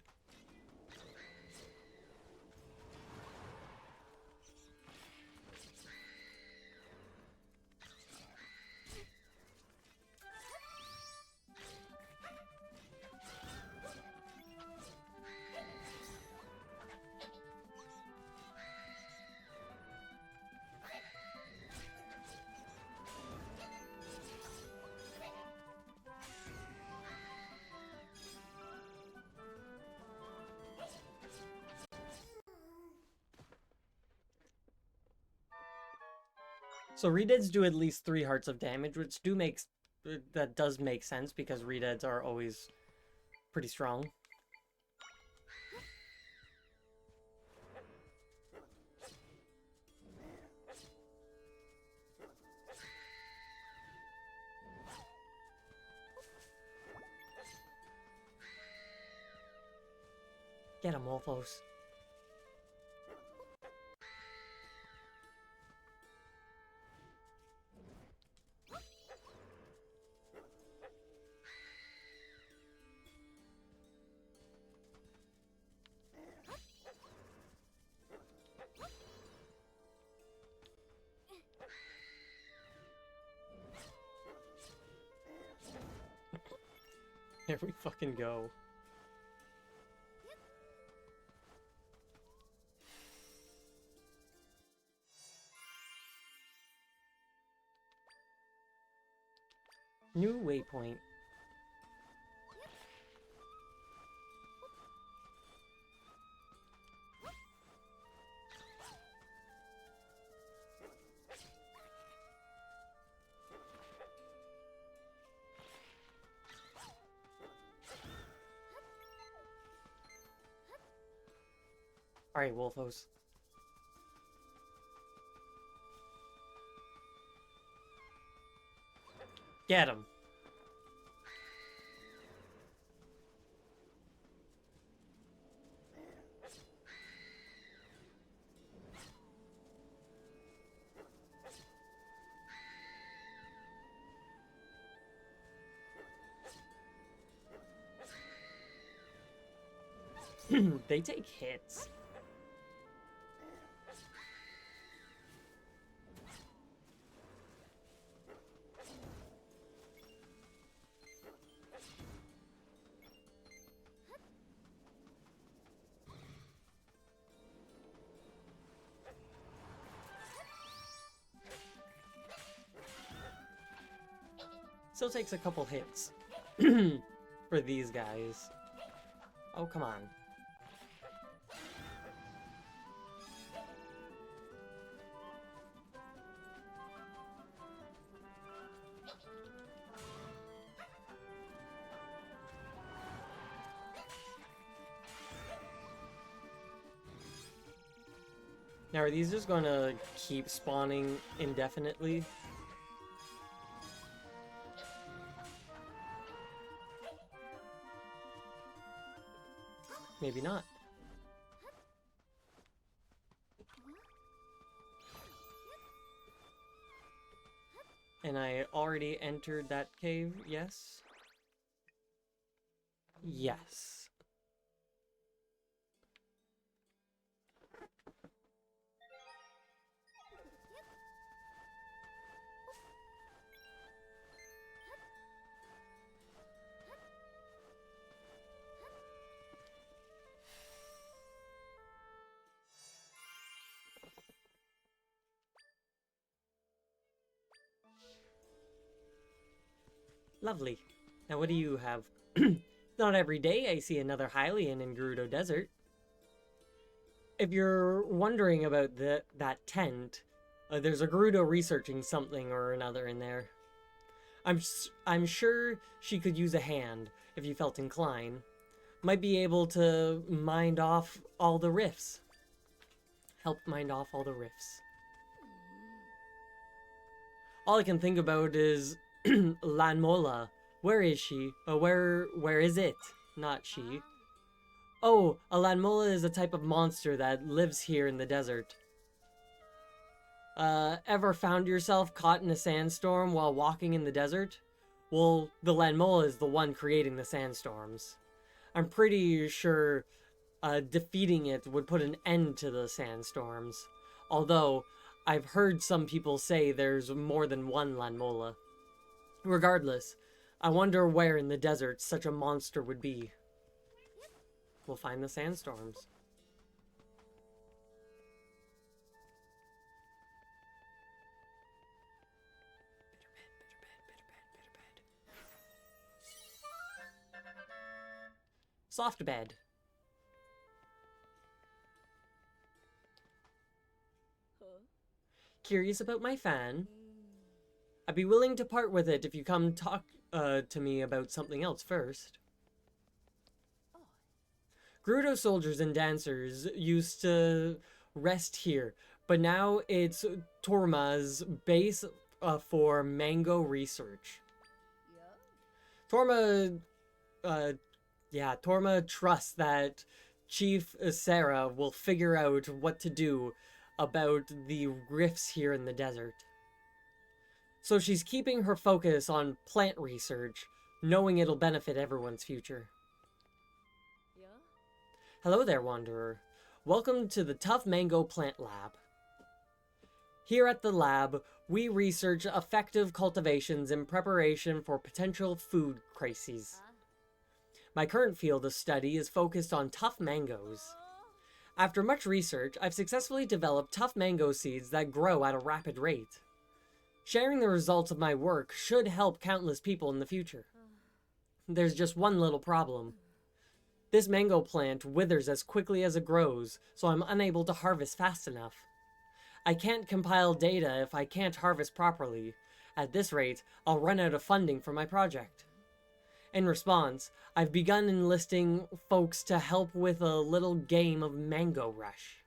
So redeads do at least 3 hearts of damage, which that does make sense because redeads are always pretty strong. Get him, Wolfos. Here we fucking go. New waypoint. Alright, Wolfos. Get him. They take hits. Still takes a couple hits for these guys. Oh, come on. Now, are these just gonna keep spawning indefinitely? Maybe not. And I already entered that cave, yes? Yes. Lovely. Now, what do you have? Not every day I see another Hylian in Gerudo Desert. If you're wondering about that tent, there's a Gerudo researching something or another in there. I'm sure she could use a hand if you felt inclined. Might be able to mind off all the rifts. Help mind off all the rifts. All I can think about is Lanmola. Where is she? Where is it? Not she. Oh, a Lanmola is a type of monster that lives here in the desert. Ever found yourself caught in a sandstorm while walking in the desert? Well, the Lanmola is the one creating the sandstorms. I'm pretty sure defeating it would put an end to the sandstorms. Although, I've heard some people say there's more than one Lanmola. Regardless, I wonder where in the desert such a monster would be. We'll find the sandstorms. Soft bed. Curious about my fan? I'd be willing to part with it if you come talk to me about something else first. Gerudo soldiers and dancers used to rest here, but now it's Torma's base for mango research. Torma, Torma trusts that Chief Sarah will figure out what to do about the rifts here in the desert. So she's keeping her focus on plant research, knowing it'll benefit everyone's future. Hello there, Wanderer. Welcome to the Tough Mango Plant Lab. Here at the lab, we research effective cultivations in preparation for potential food crises. My current field of study is focused on tough mangoes. After much research, I've successfully developed tough mango seeds that grow at a rapid rate. Sharing the results of my work should help countless people in the future. There's just one little problem. This mango plant withers as quickly as it grows, so I'm unable to harvest fast enough. I can't compile data if I can't harvest properly. At this rate, I'll run out of funding for my project. In response, I've begun enlisting folks to help with a little game of Mango Rush.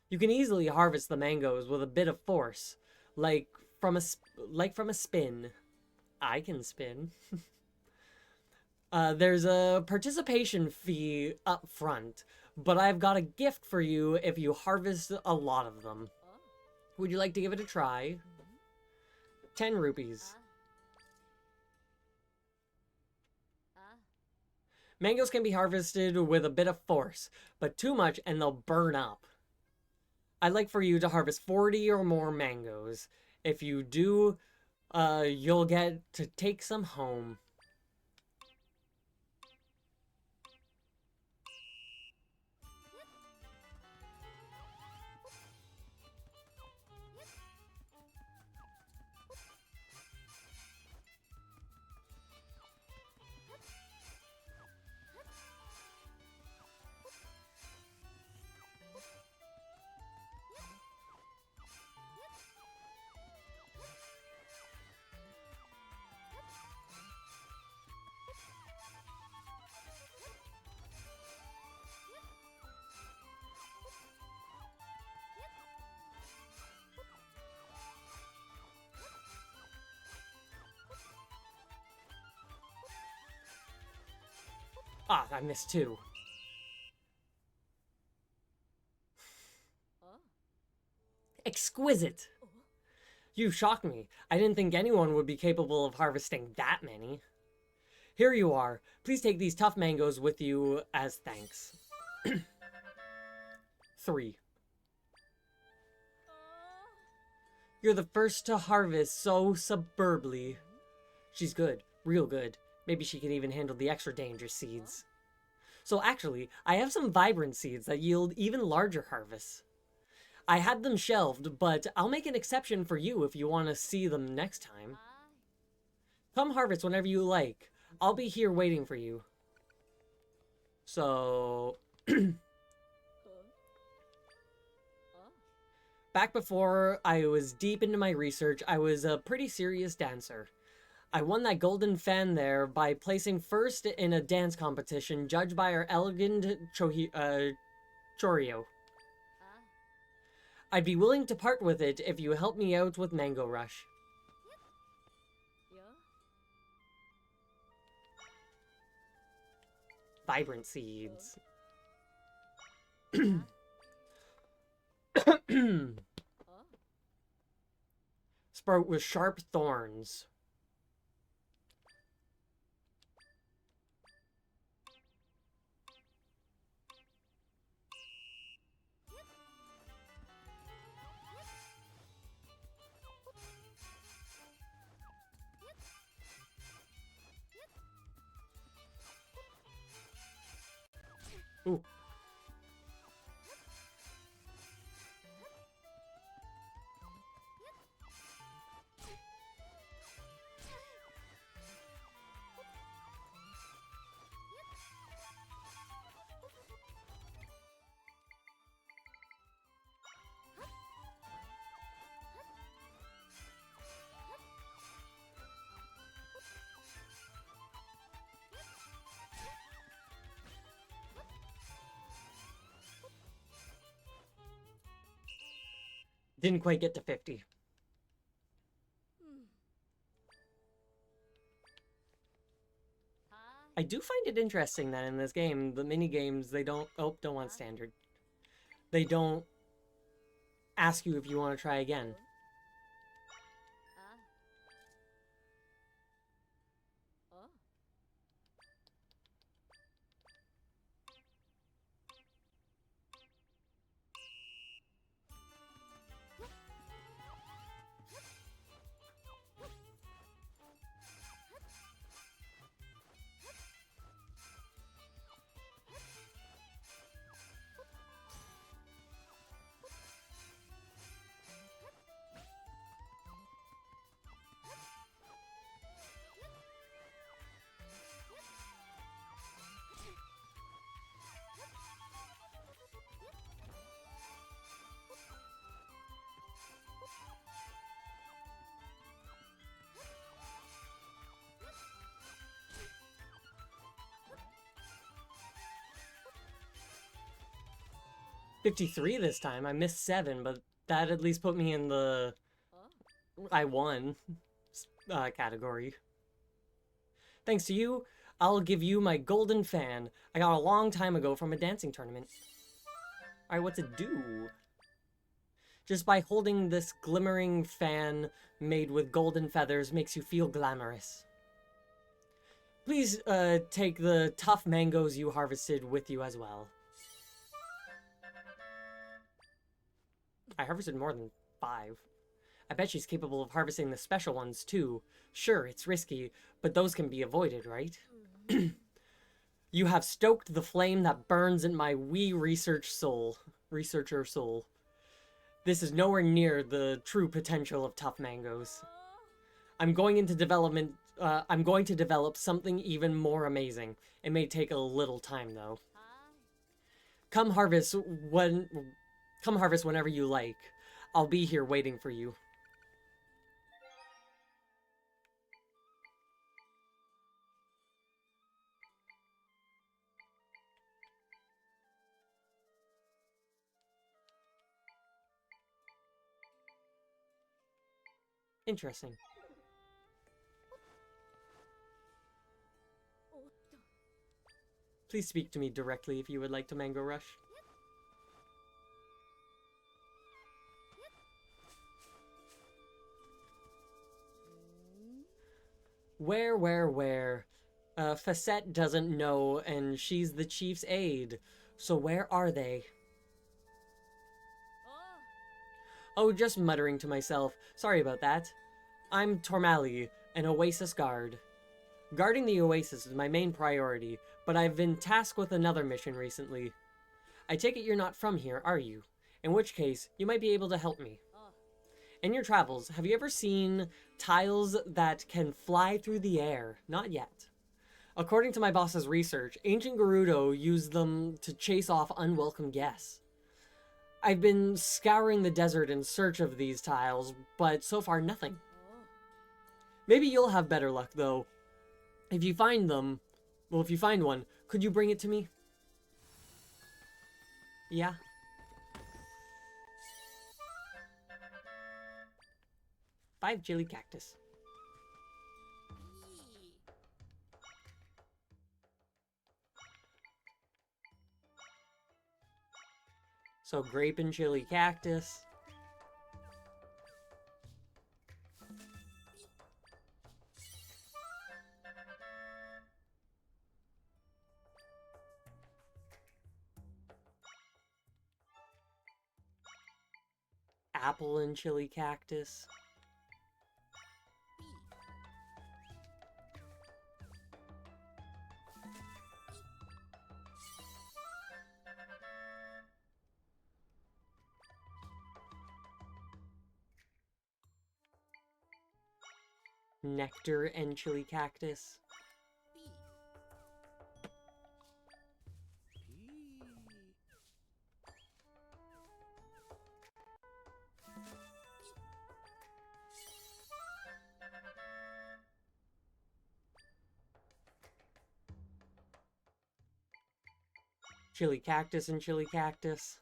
You can easily harvest the mangoes with a bit of force, like from a spin. I can spin. There's a participation fee up front, but I've got a gift for you if you harvest a lot of them. Would you like to give it a try? 10 rupees. Mangoes can be harvested with a bit of force, but too much and they'll burn up. I'd like for you to harvest 40 or more mangoes. If you do, you'll get to take some home. Ah, I missed 2. Exquisite! You shocked me. I didn't think anyone would be capable of harvesting that many. Here you are. Please take these tough mangoes with you as thanks. 3. You're the first to harvest so superbly. She's good, real good. Maybe she can even handle the extra dangerous seeds. So actually, I have some vibrant seeds that yield even larger harvests. I had them shelved, but I'll make an exception for you if you want to see them next time. Come harvest whenever you like. I'll be here waiting for you. So... Back before I was deep into my research, I was a pretty serious dancer. I won that golden fan there by placing first in a dance competition judged by our elegant Chorio. I'd be willing to part with it if you help me out with Mango Rush. Vibrant seeds. Sprout with sharp thorns. Ooh. Didn't quite get to 50. I do find it interesting that in this game, the mini games, they don't... Oh, don't want standard. They don't ask you if you want to try again. $53 this time. I missed 7, but that at least put me in the I won category. Thanks to you, I'll give you my golden fan. I got a long time ago from a dancing tournament. Alright, what's it do? Just by holding this glimmering fan made with golden feathers makes you feel glamorous. Please take the tough mangoes you harvested with you as well. I harvested more than 5. I bet she's capable of harvesting the special ones too. Sure, it's risky, but those can be avoided, right? You have stoked the flame that burns in my wee researcher soul. This is nowhere near the true potential of tough mangoes. I'm going to develop something even more amazing. It may take a little time though. Come harvest whenever you like. I'll be here waiting for you. Interesting. Please speak to me directly if you would like to Mango Rush. Where? Facette doesn't know, and she's the chief's aide. So where are they? Oh, just muttering to myself. Sorry about that. I'm Tormali, an Oasis guard. Guarding the Oasis is my main priority, but I've been tasked with another mission recently. I take it you're not from here, are you? In which case, you might be able to help me. In your travels, have you ever seen tiles that can fly through the air? Not yet. According to my boss's research, ancient Gerudo used them to chase off unwelcome guests. I've been scouring the desert in search of these tiles, but so far nothing. Maybe you'll have better luck, though. If you find them, well, if you find one, could you bring it to me? Yeah. Five chili cactus. So grape and chili cactus. Apple and chili cactus. Nectar and chili cactus. Chili cactus and chili cactus.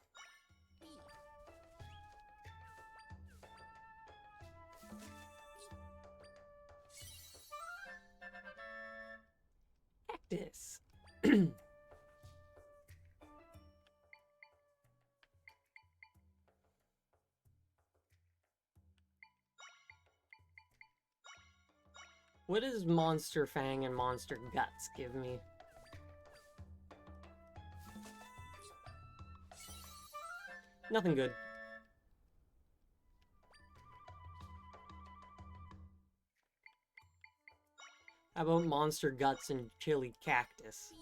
Cactus. What does Monster Fang and Monster Guts give me? Nothing good. How about Monster Guts and Chili Cactus?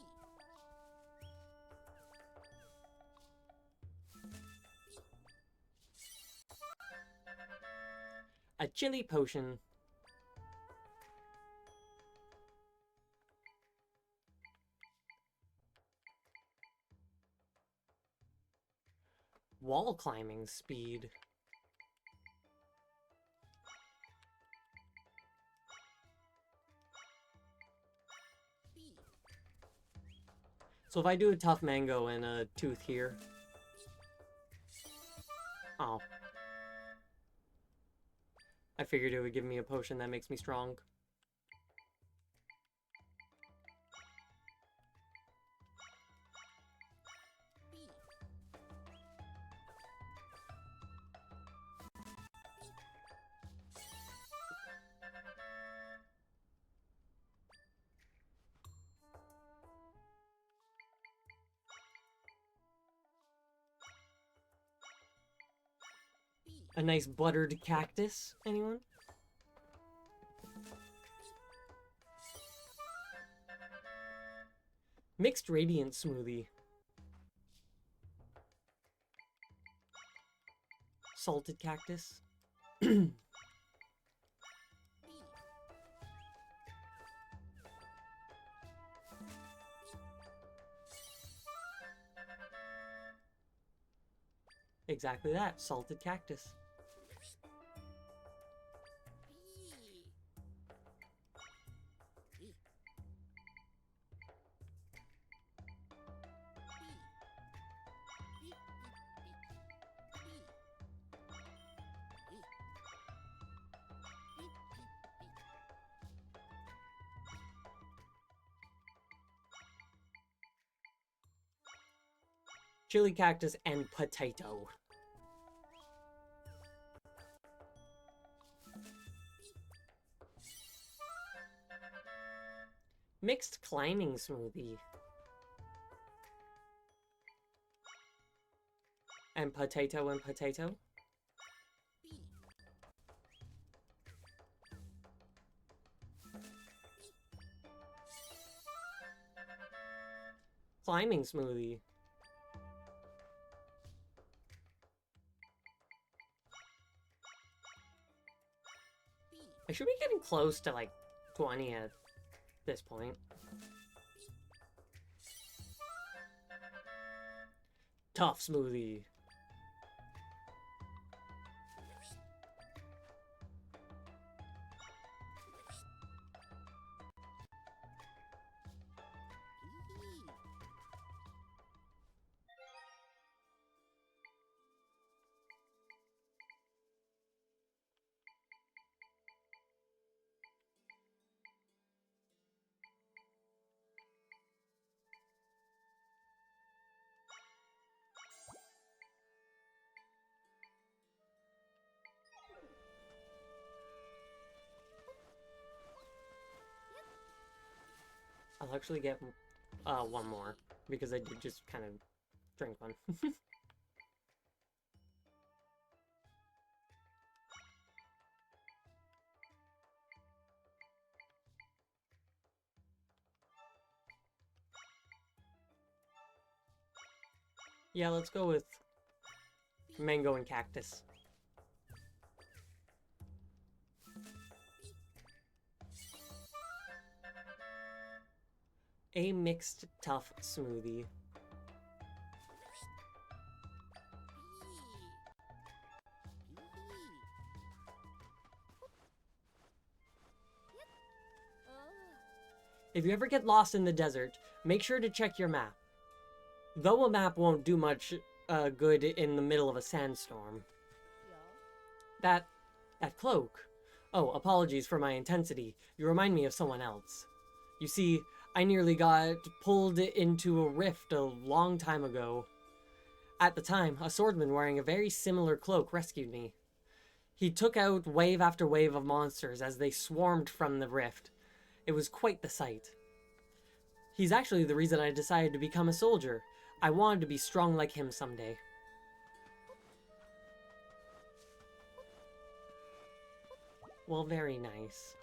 A chili potion. Wall climbing speed. So if I do a tough mango and a tooth here. Oh. I figured it would give me a potion that makes me strong. A nice buttered cactus, anyone? Mixed radiant smoothie. Salted cactus. Exactly that, salted cactus. Chili cactus and potato. Mixed climbing smoothie. And potato and potato. Climbing smoothie. I should be getting close to like 20 at this point. Tough smoothie. I'll actually get one more, because I did just kind of drink one. Yeah, let's go with mango and cactus. A mixed tough smoothie. If you ever get lost in the desert, make sure to check your map. Though a map won't do much good in the middle of a sandstorm. That cloak. Oh, apologies for my intensity. You remind me of someone else. You see, I nearly got pulled into a rift a long time ago. At the time, a swordsman wearing a very similar cloak rescued me. He took out wave after wave of monsters as they swarmed from the rift. It was quite the sight. He's actually the reason I decided to become a soldier. I wanted to be strong like him someday. Well, very nice.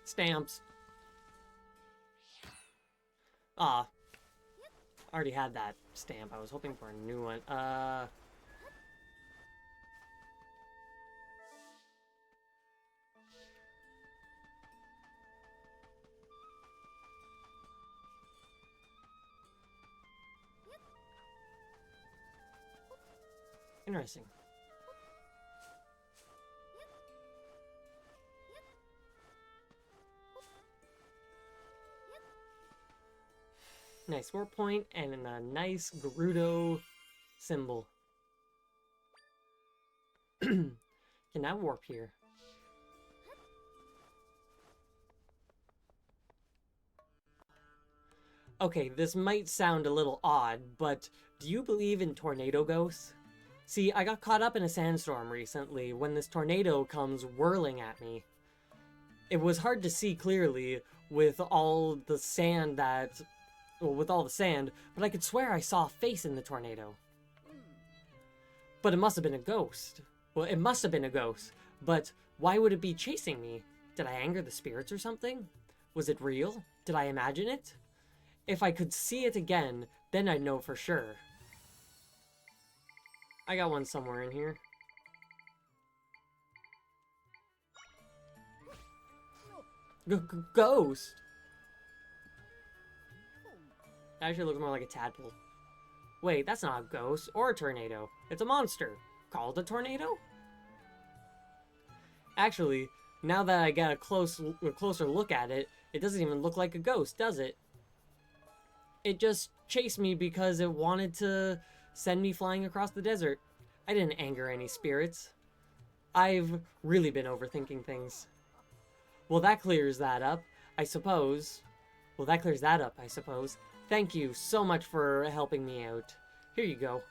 Stamps. Ah. Already had that stamp. I was hoping for a new one. Interesting. Nice war point and a nice Gerudo symbol. Can now warp here. Okay, this might sound a little odd, but do you believe in tornado ghosts? See, I got caught up in a sandstorm recently when this tornado comes whirling at me. It was hard to see clearly with all the sand but I could swear I saw a face in the tornado. But it must have been a ghost. Well, it must have been a ghost, but why would it be chasing me? Did I anger the spirits or something? Was it real? Did I imagine it? If I could see it again, then I'd know for sure. I got one somewhere in here. Ghost! That actually looks more like a tadpole. Wait, that's not a ghost or a tornado. It's a monster. Called a tornado? Actually, now that I got a closer look at it, it doesn't even look like a ghost, does it? It just chased me because it wanted to send me flying across the desert. I didn't anger any spirits. I've really been overthinking things. Well, that clears that up, I suppose. Well, that clears that up, I suppose. Thank you so much for helping me out. Here you go.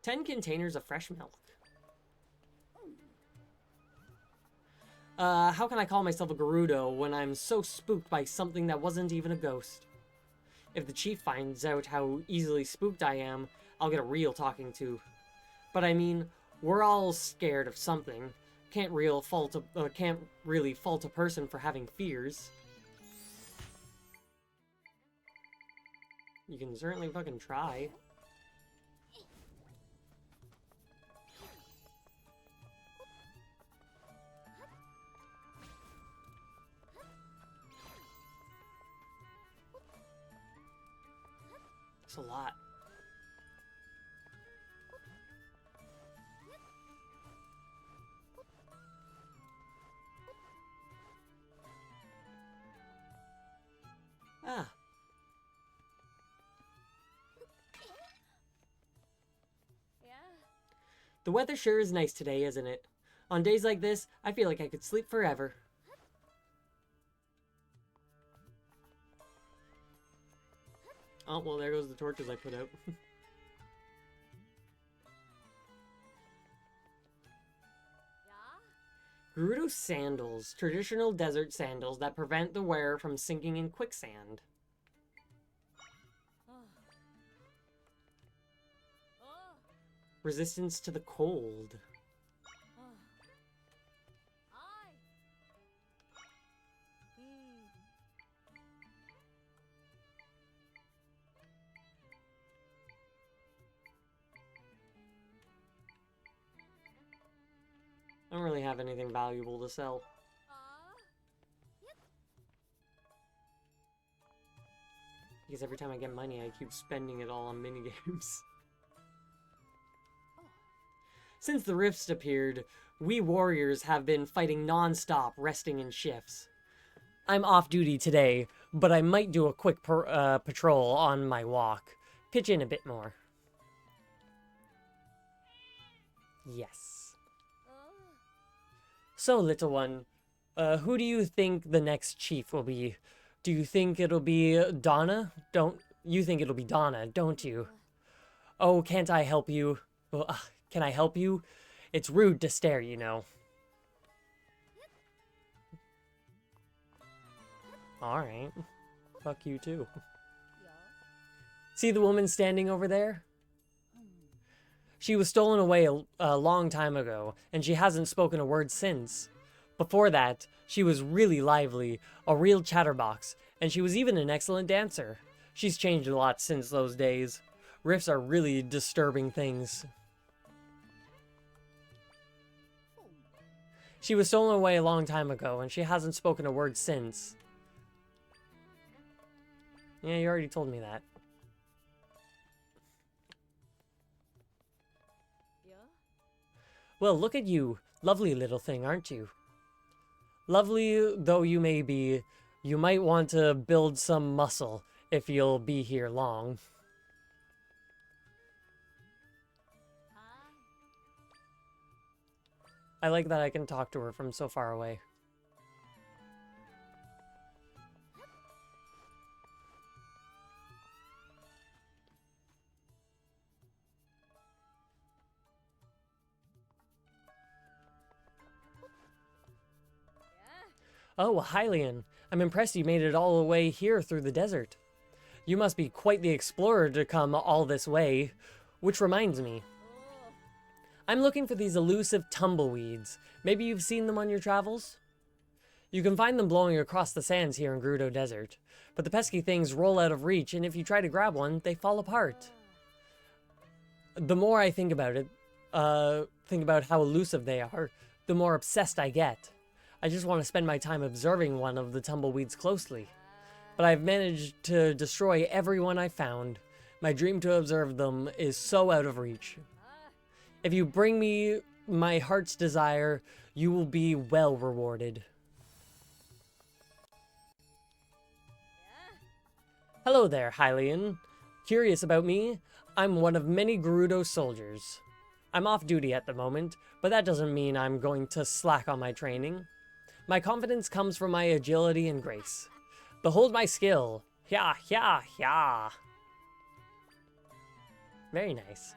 10 containers of fresh milk. How can I call myself a Gerudo when I'm so spooked by something that wasn't even a ghost? If the chief finds out how easily spooked I am, I'll get a real talking to. But I mean, we're all scared of something. Can't really fault a person for having fears. You can certainly fucking try. It's a lot. Ah. The weather sure is nice today, isn't it? On days like this, I feel like I could sleep forever. Oh, well, there goes the torches I put out. Gerudo sandals. Traditional desert sandals that prevent the wearer from sinking in quicksand. Resistance to the cold. I don't really have anything valuable to sell. Because every time I get money, I keep spending it all on minigames. Since the rifts appeared, we warriors have been fighting non-stop, resting in shifts. I'm off duty today, but I might do a quick patrol on my walk. Pitch in a bit more. Yes. So, little one, who do you think the next chief will be? Do you think it'll be Donna? You think it'll be Donna, don't you? Oh, can't I help you? Well, can I help you? It's rude to stare, you know. Alright. Fuck you too. See the woman standing over there? She was stolen away a long time ago, and she hasn't spoken a word since. Before that, she was really lively, a real chatterbox, and she was even an excellent dancer. She's changed a lot since those days. Rifts are really disturbing things. She was stolen away a long time ago, and she hasn't spoken a word since. Yeah, you already told me that. Well, look at you. Lovely little thing, aren't you? Lovely though you may be, you might want to build some muscle if you'll be here long. I like that I can talk to her from so far away. Oh, Hylian, I'm impressed you made it all the way here through the desert. You must be quite the explorer to come all this way. Which reminds me, I'm looking for these elusive tumbleweeds. Maybe you've seen them on your travels? You can find them blowing across the sands here in Gerudo Desert, but the pesky things roll out of reach, and if you try to grab one, they fall apart. The more I think about it, think about how elusive they are, the more obsessed I get. I just want to spend my time observing one of the tumbleweeds closely. But I've managed to destroy every one I found. My dream to observe them is so out of reach. If you bring me my heart's desire, you will be well rewarded. Hello there, Hylian. Curious about me? I'm one of many Gerudo soldiers. I'm off duty at the moment, but that doesn't mean I'm going to slack on my training. My confidence comes from my agility and grace. Behold my skill. Hya, hya, hya. Very nice.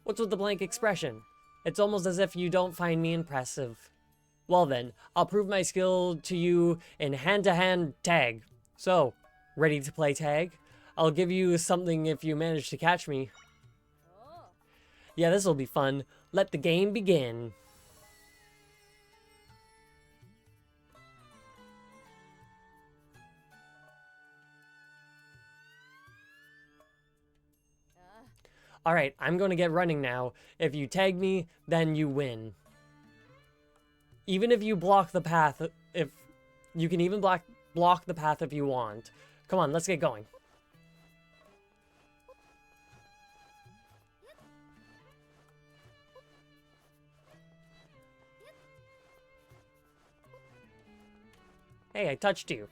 What's with the blank expression? It's almost as if you don't find me impressive. Well then, I'll prove my skill to you in hand-to-hand tag. So, ready to play tag? I'll give you something if you manage to catch me. Yeah, this'll be fun. Let the game begin. Alright, I'm going to get running now. If you tag me, then you win. Even if you block the path, if you can even block the path if you want. Come on, let's get going. Hey, I touched you.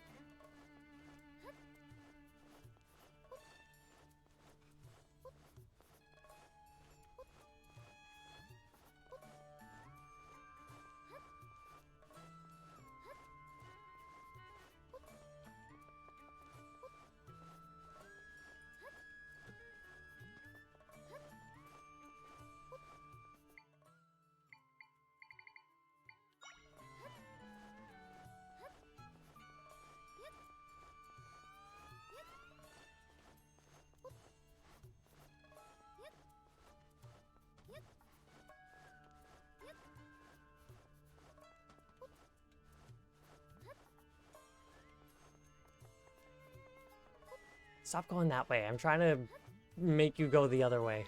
Stop going that way. I'm trying to make you go the other way.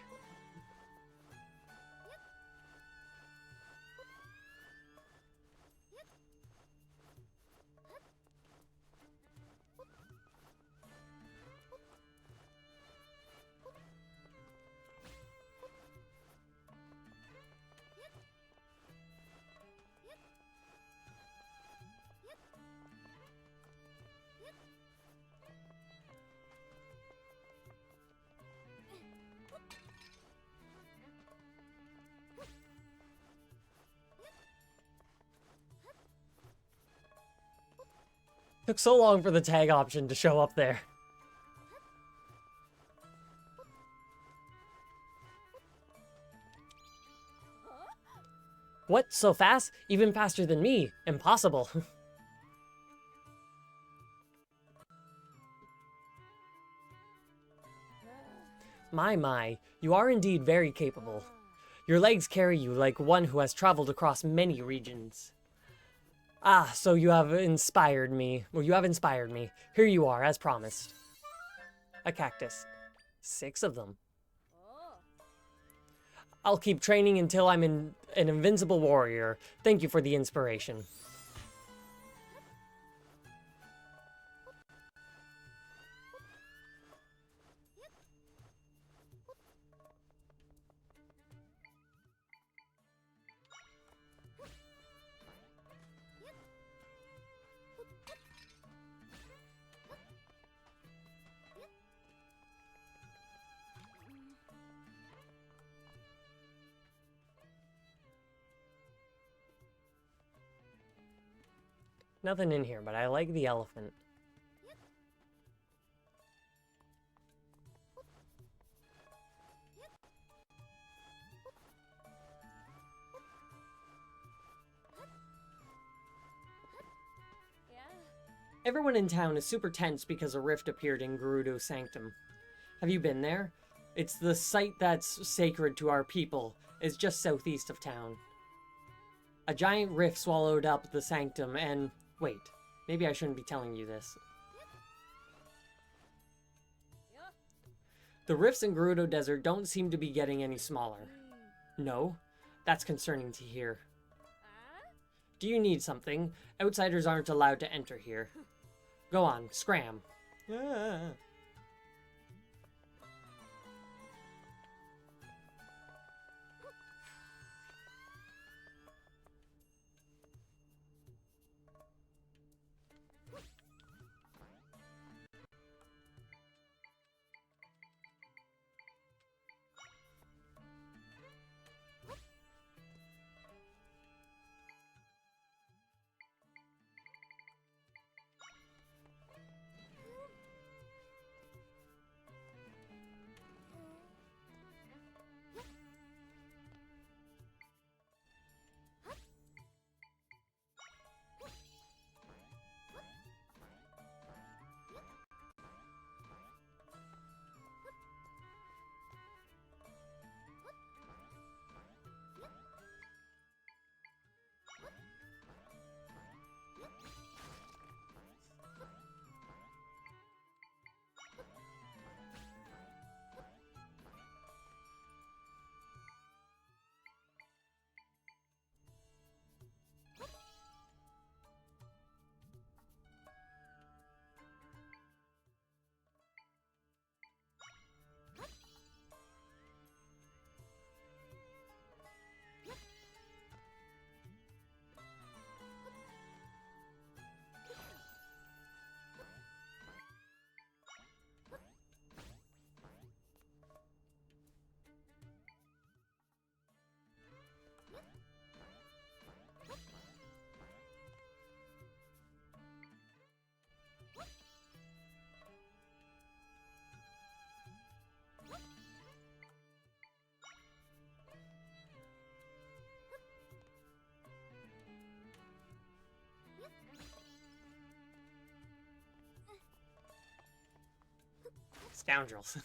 Took so long for the tag option to show up there. What? So fast? Even faster than me? Impossible. My, you are indeed very capable. Your legs carry you like one who has traveled across many regions. Ah, so you have inspired me. Well, you have inspired me. Here you are, as promised. A cactus. 6 of them. I'll keep training until I'm an invincible warrior. Thank you for the inspiration. Nothing in here, but I like the elephant. Everyone in town is super tense because a rift appeared in Gerudo Sanctum. Have you been there? It's the site that's sacred to our people. It's just southeast of town. A giant rift swallowed up the sanctum and... Wait, maybe I shouldn't be telling you this. The rifts in Gerudo Desert don't seem to be getting any smaller. No? That's concerning to hear. Do you need something? Outsiders aren't allowed to enter here. Go on, scram. Scoundrels.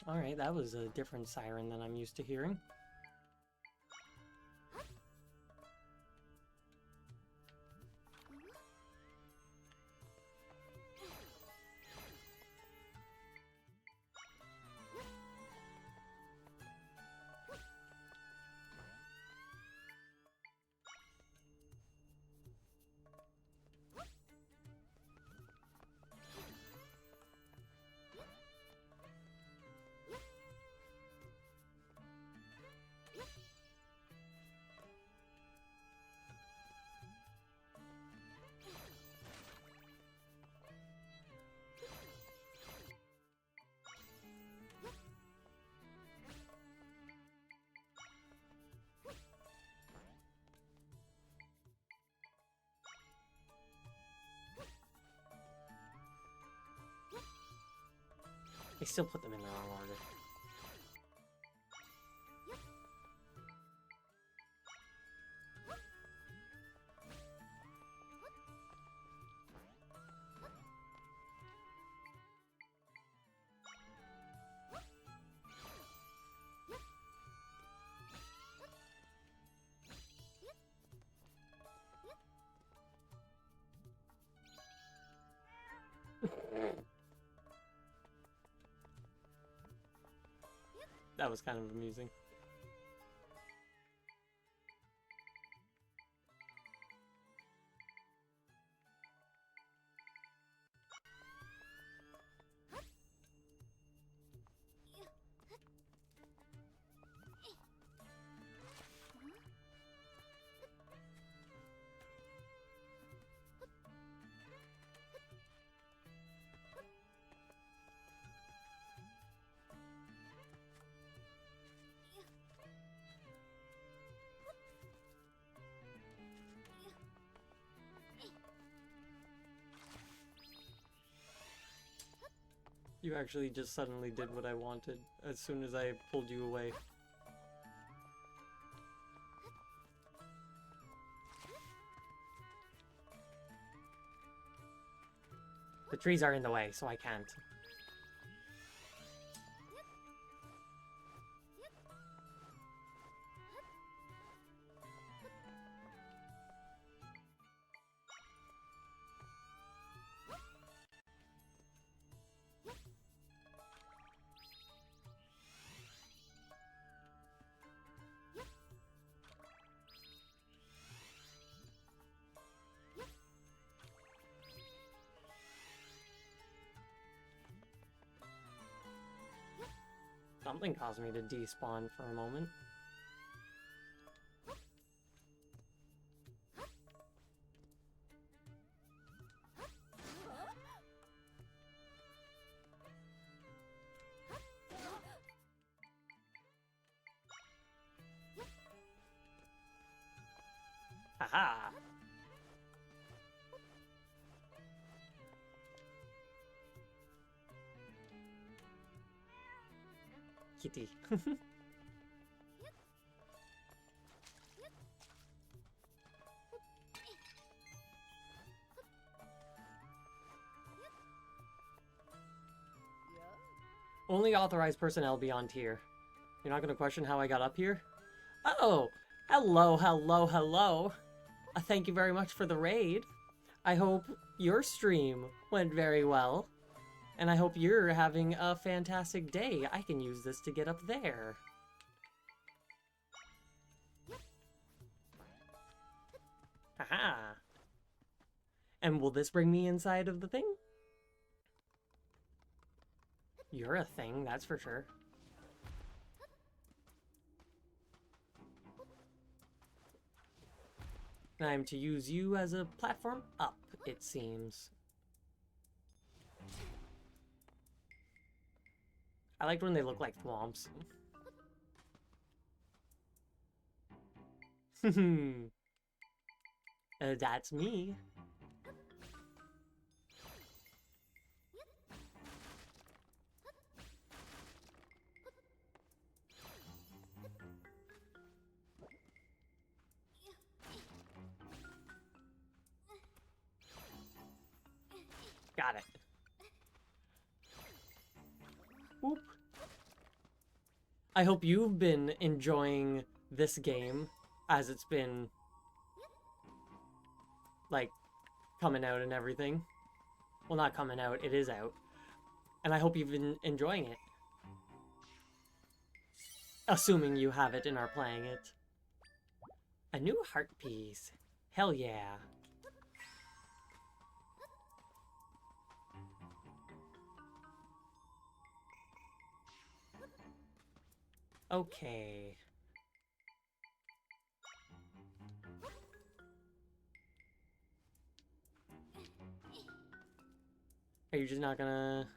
Alright, that was a different siren than I'm used to hearing. They still put them in the wrong order. That was kind of amusing. You actually just suddenly did what I wanted as soon as I pulled you away. The trees are in the way, so I can't. Something caused me to despawn for a moment. Haha! Kitty. Only authorized personnel beyond here. You're not gonna question how I got up here? Oh! Hello, hello, hello! Thank you very much for the raid. I hope your stream went very well. And I hope you're having a fantastic day. I can use this to get up there. Haha! And will this bring me inside of the thing? You're a thing, that's for sure. I'm to use you as a platform up, it seems. I liked when they look like thwomps. That's me. Got it. Whoop. I hope you've been enjoying this game as it's been, like, coming out and everything. Well, not coming out, it is out. And I hope you've been enjoying it. Assuming you have it and are playing it. A new heart piece. Hell yeah. Okay. Are you just not gonna...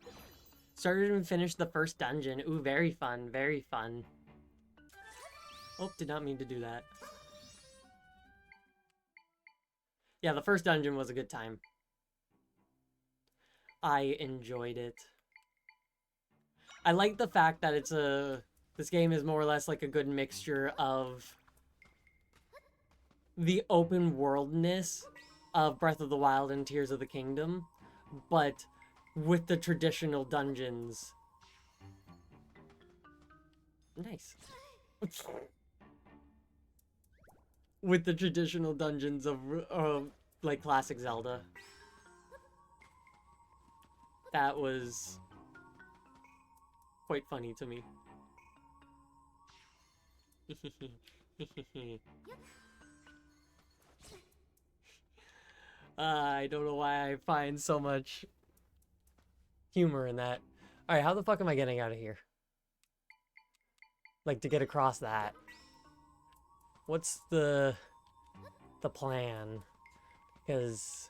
Started and finished the first dungeon. Ooh, very fun, very fun. Oh, did not mean to do that. Yeah, the first dungeon was a good time. I enjoyed it. I like the fact that it's a... This game is more or less like a good mixture of the open worldness of Breath of the Wild and Tears of the Kingdom, but with the traditional dungeons. Nice. With the traditional dungeons of like classic Zelda. That was quite funny to me. I don't know why I find so much humor in that. Alright, how the fuck am I getting out of here? Like, to get across that. What's the plan? Because...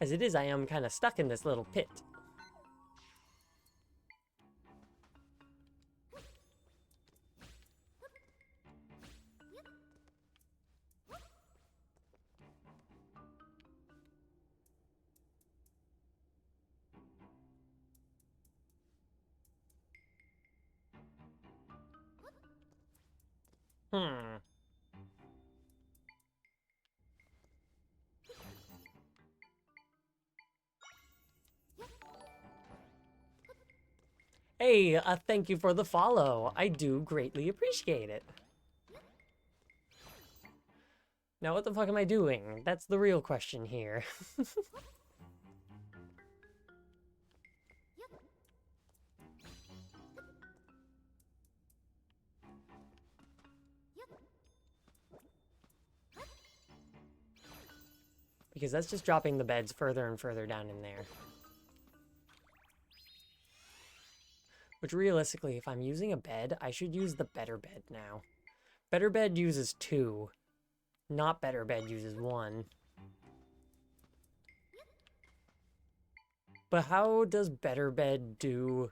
As it is, I am kind of stuck in this little pit. Hmm. Hey, thank you for the follow. I do greatly appreciate it. Now, what the fuck am I doing? That's the real question here. Because that's just dropping the beds further and further down in there. Which realistically, if I'm using a bed, I should use the better bed now. Better bed uses 2. Not better bed uses 1. But how does better bed do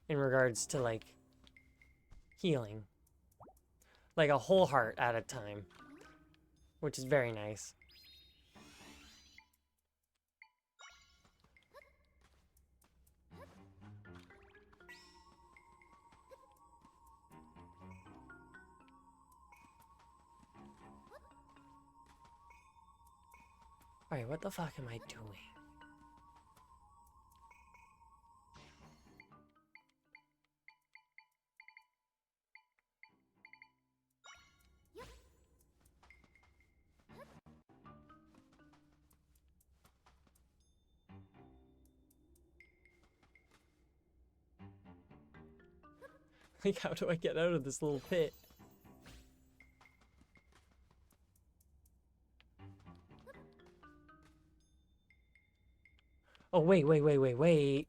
in regards to, like, healing? Like a whole heart at a time. Which is very nice. Alright, what the fuck am I doing? Like, how do I get out of this little pit? Oh, wait, wait, wait, wait, wait.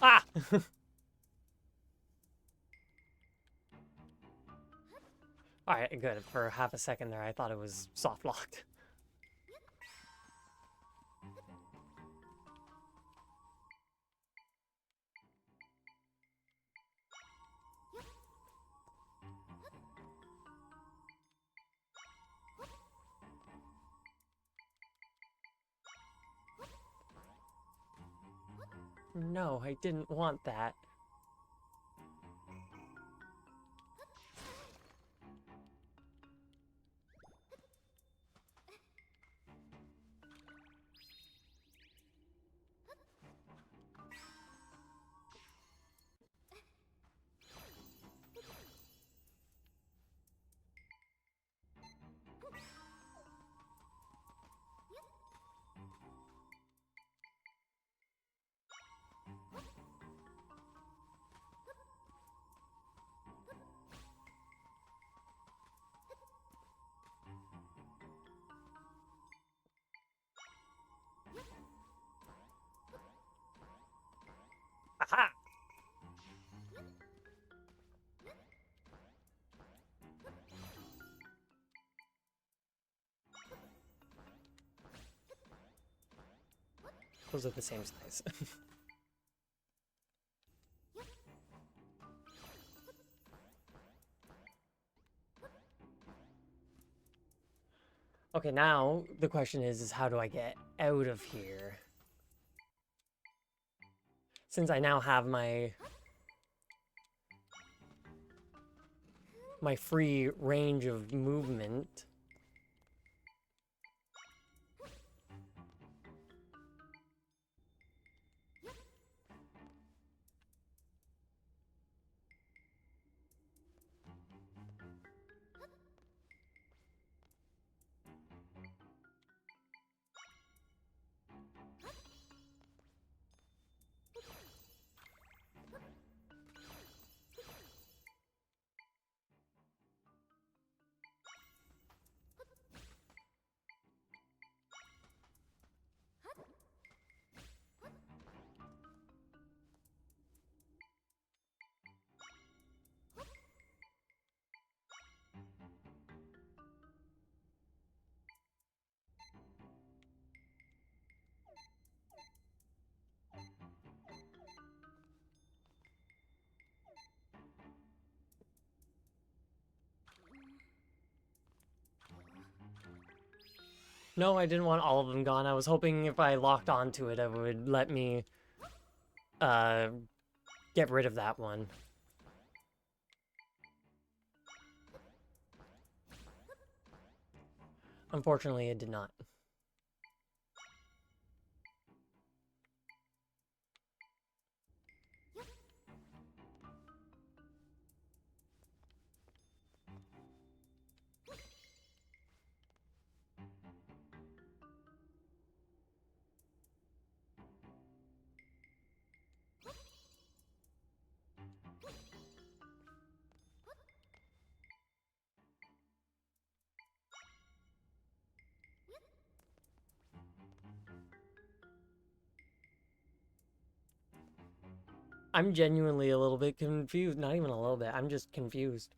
Ah! Alright, good. For half a second there, I thought it was soft locked. No, I didn't want that. Aha! Those are the same size. Okay, now the question is how do I get out of here? Since I now have my free range of movement. No, I didn't want all of them gone. I was hoping if I locked onto it, it would let me get rid of that one. Unfortunately, it did not. I'm genuinely a little bit confused. Not even a little bit. I'm just confused.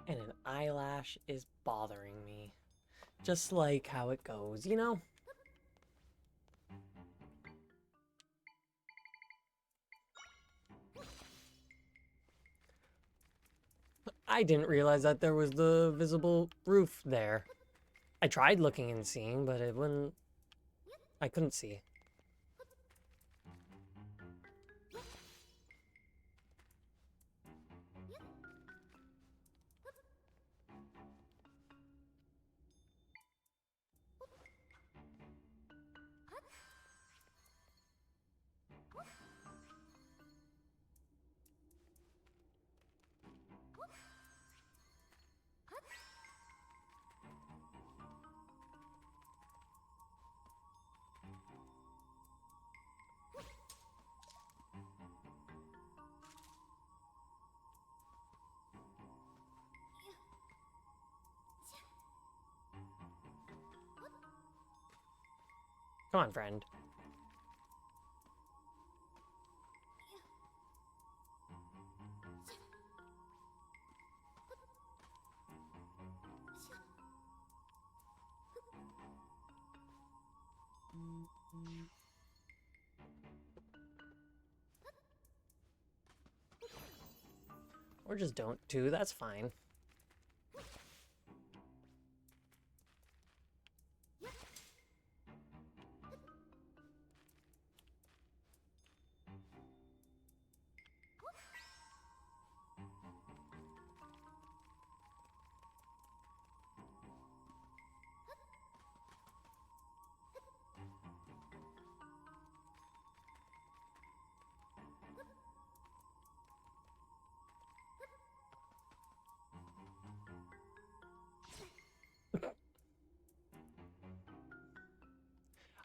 And an eyelash is bothering me. Just like how it goes, you know? I didn't realize that there was the visible roof there. I tried looking and seeing, but it wouldn't... I couldn't see. Come on, friend. Or just don't too, that's fine.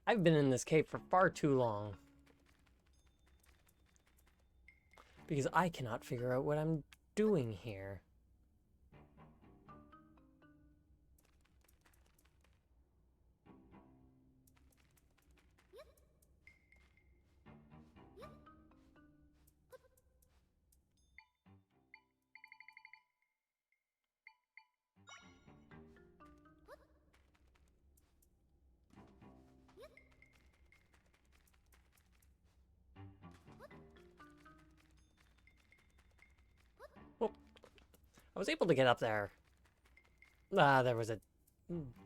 I've been in this cave for far too long. Because I cannot figure out what I'm doing here. Well, I was able to get up there. There was a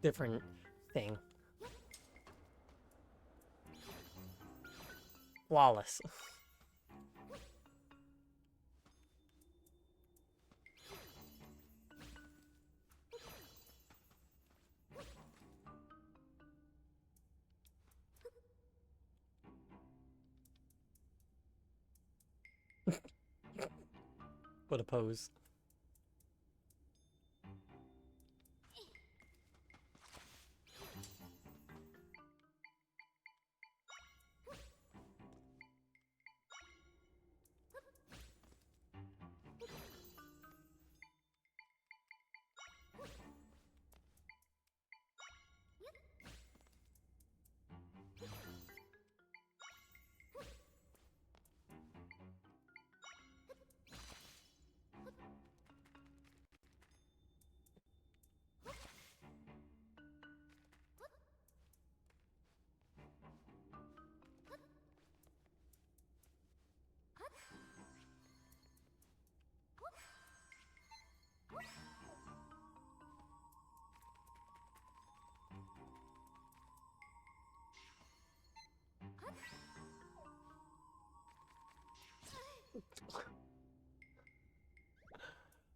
different thing. Flawless. What a pose.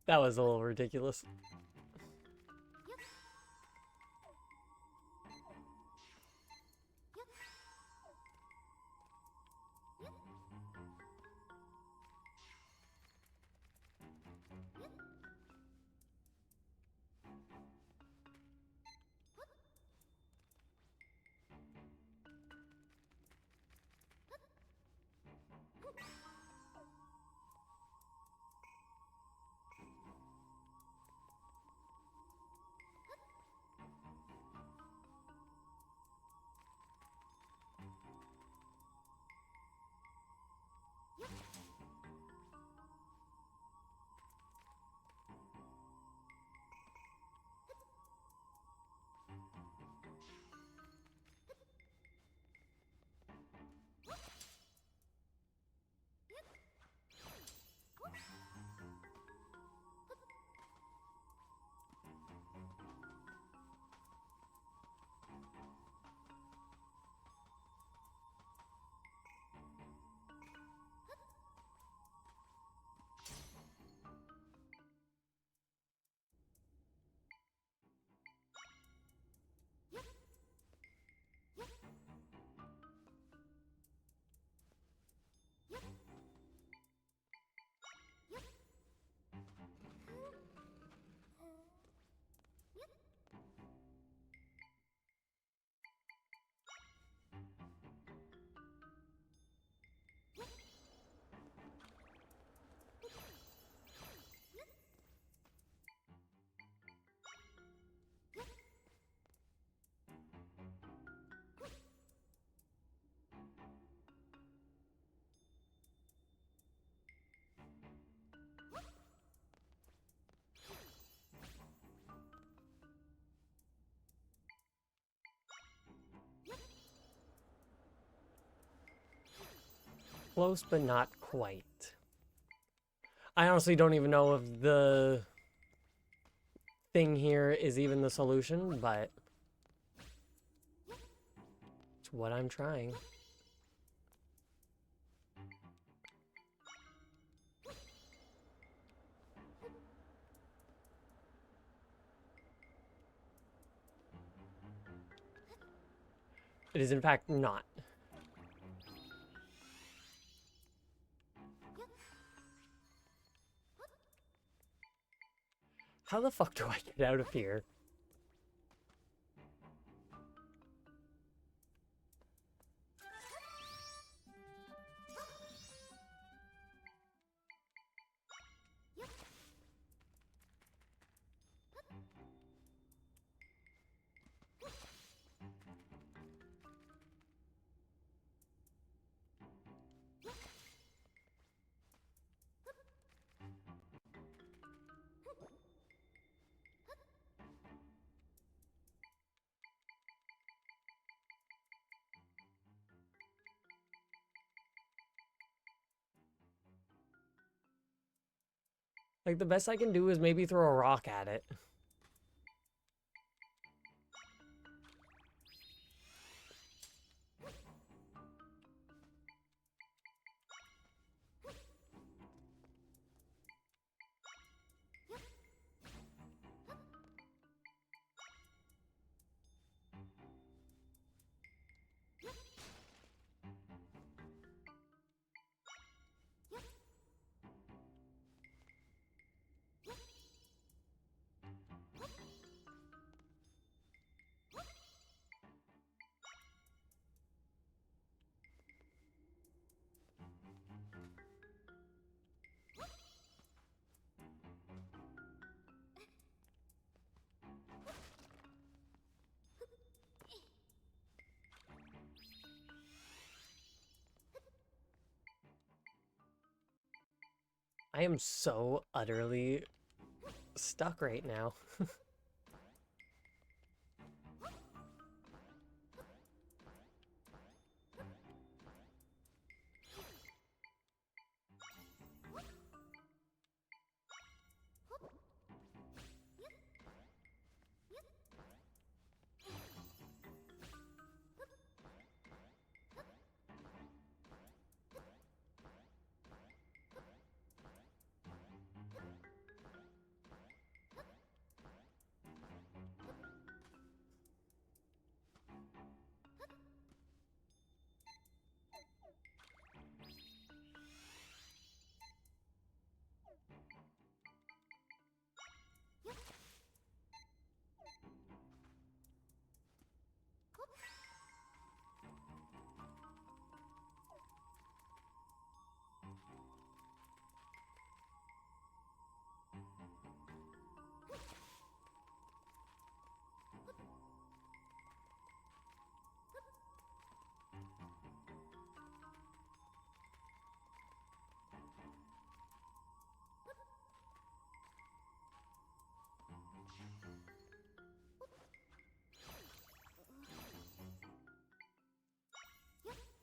That was a little ridiculous. Close, but not quite. I honestly don't even know if the thing here is even the solution, but it's what I'm trying. It is in fact not. How the fuck do I get out of here? Like, the best I can do is maybe throw a rock at it. I am so utterly stuck right now.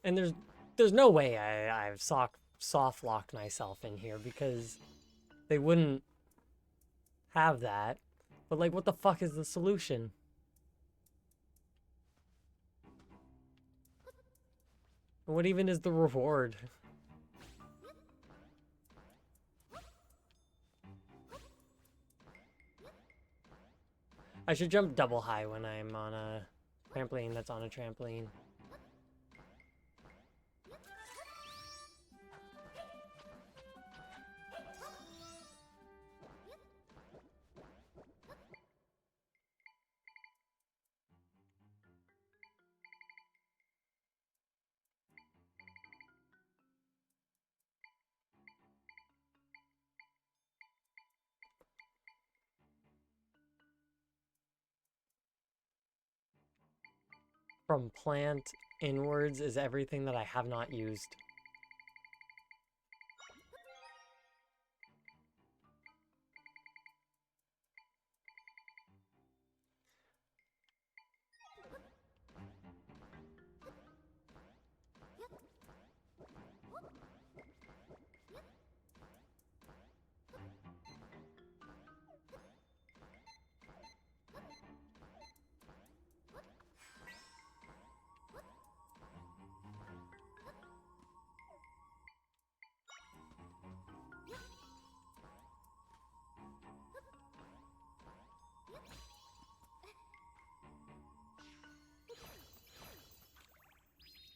And there's no way I've soft locked myself in here because they wouldn't have that. But like, what the fuck is the solution? And what even is the reward? I should jump double high when I'm on a trampoline that's on a trampoline. From plant inwards is everything that I have not used.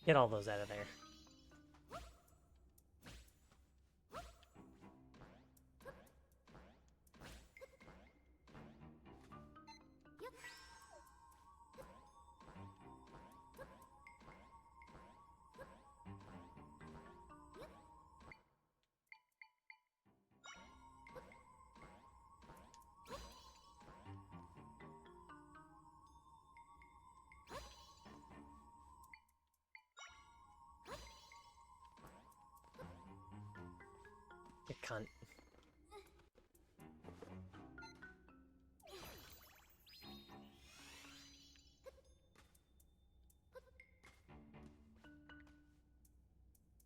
Get all those out of there. You cunt.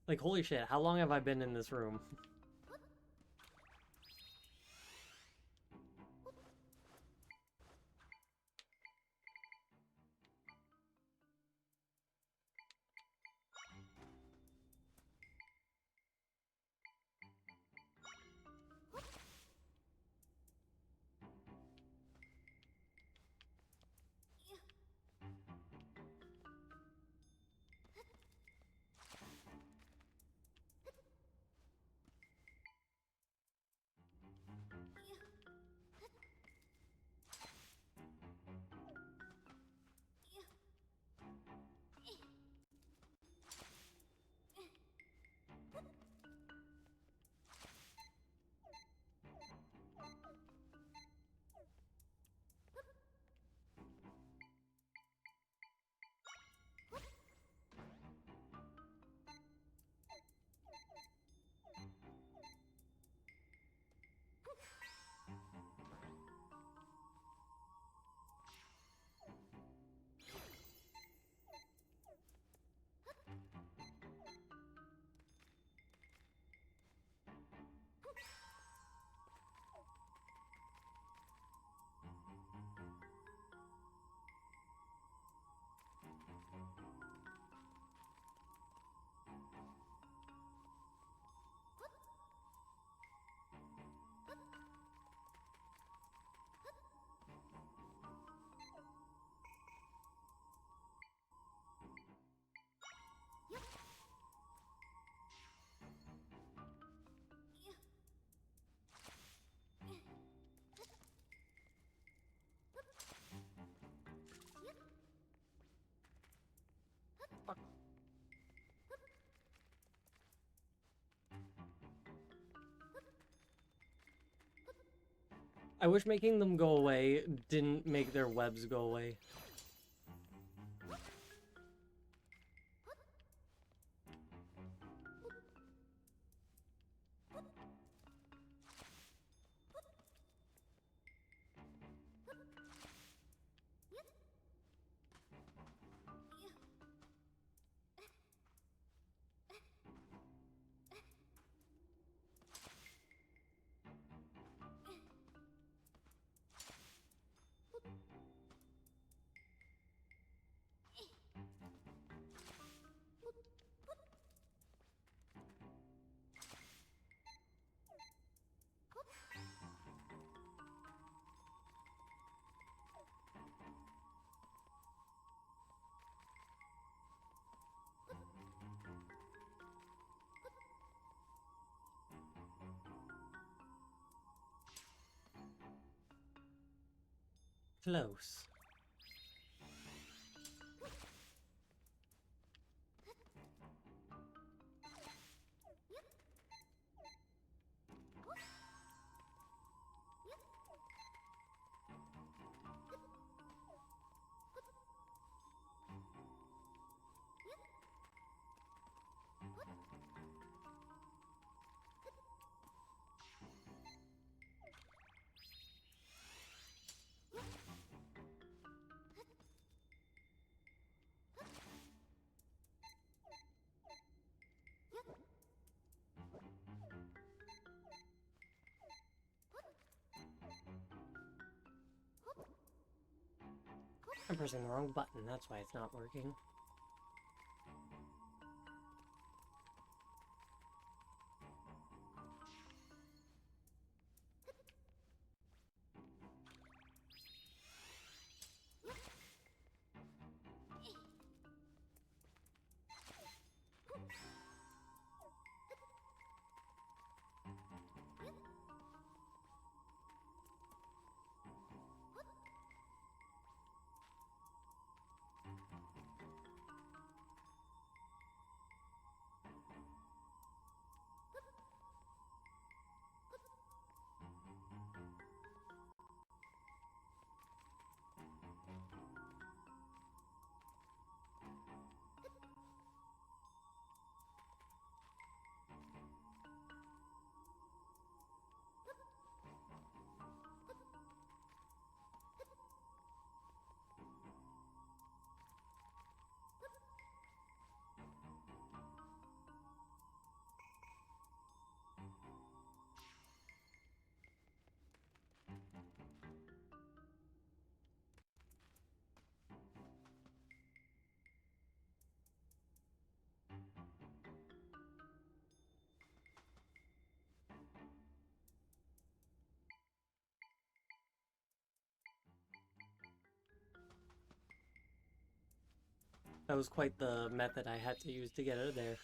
Like, holy shit, how long have I been in this room? I wish making them go away didn't make their webs go away. Close. I'm pressing the wrong button, that's why it's not working. That was quite the method I had to use to get out of there.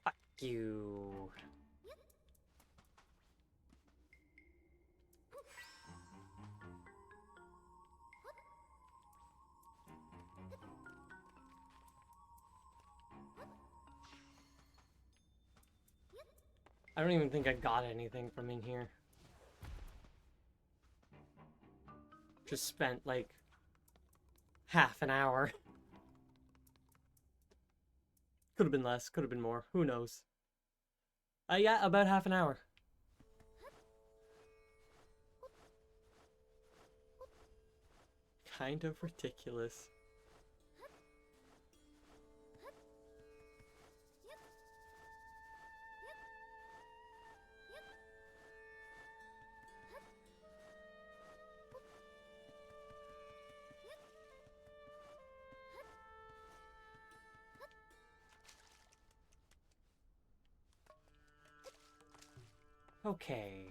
Fuck you. I don't even think I got anything from in here. Just spent like half an hour. Could have been less, could have been more. Who knows? Yeah, about half an hour. Kind of ridiculous. Okay.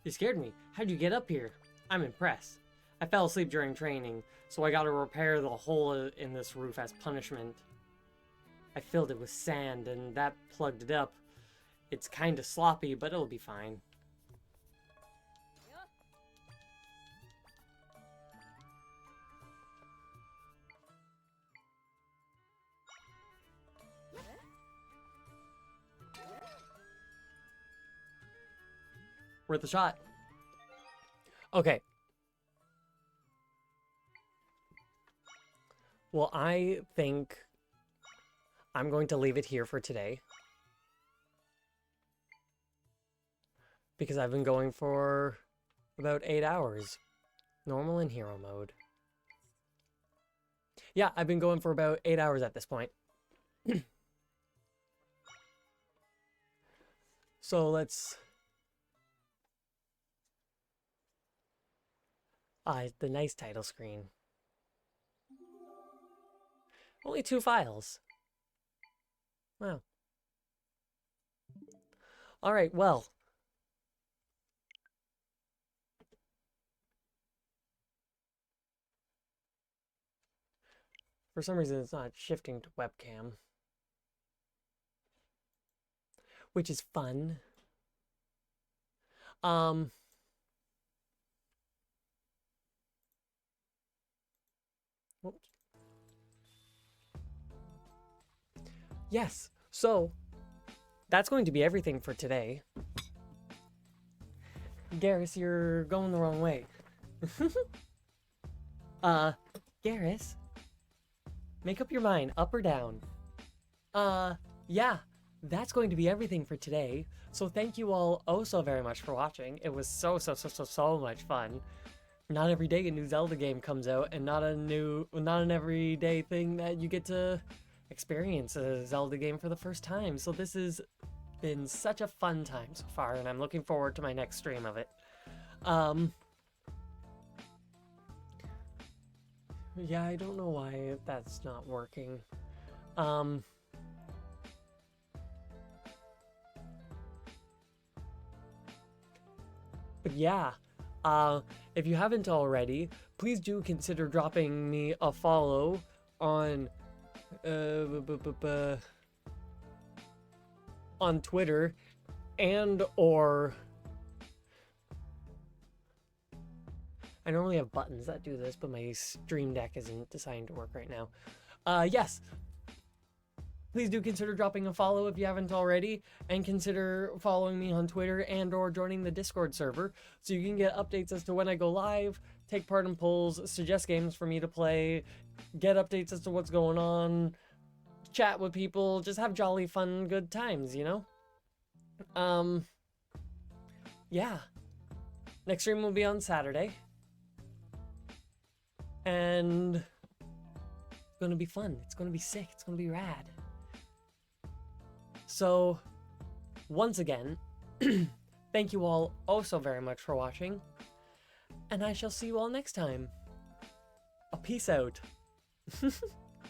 You scared me. How'd you get up here? I'm impressed. I fell asleep during training, so I gotta repair the hole in this roof as punishment. I filled it with sand, and that plugged it up. It's kinda sloppy, but it'll be fine. Worth a shot. Okay. Well, I think I'm going to leave it here for today. Because I've been going for about 8 hours. Normal and hero mode. Yeah, I've been going for about 8 hours at this point. So let's... the nice title screen. Only 2 files. Wow. Alright, well. For some reason, it's not shifting to webcam. Which is fun. Oops. Yes, so that's going to be everything for today. Garrus, you're going the wrong way. Garrus, make up your mind, up or down. Yeah, that's going to be everything for today. So thank you all oh so very much for watching. It was so much fun. Not every day a new Zelda game comes out, and not an everyday thing that you get to experience a Zelda game for the first time. So this has been such a fun time so far, and I'm looking forward to my next stream of it. Yeah, I don't know why that's not working. But yeah, if you haven't already, please do consider dropping me a follow on on Twitter and or I normally have buttons that do this, but my Stream Deck isn't deciding to work right now. Yes. please do consider dropping a follow if you haven't already, and consider following me on Twitter and or joining the Discord server so you can get updates as to when I go live, take part in polls, suggest games for me to play, get updates as to what's going on, chat with people, just have jolly fun good times, you know? Yeah. Next stream will be on Saturday. And it's gonna be fun. It's gonna be sick. It's gonna be rad. So, once again, thank you all oh so very much for watching. And I shall see you all next time. A peace out.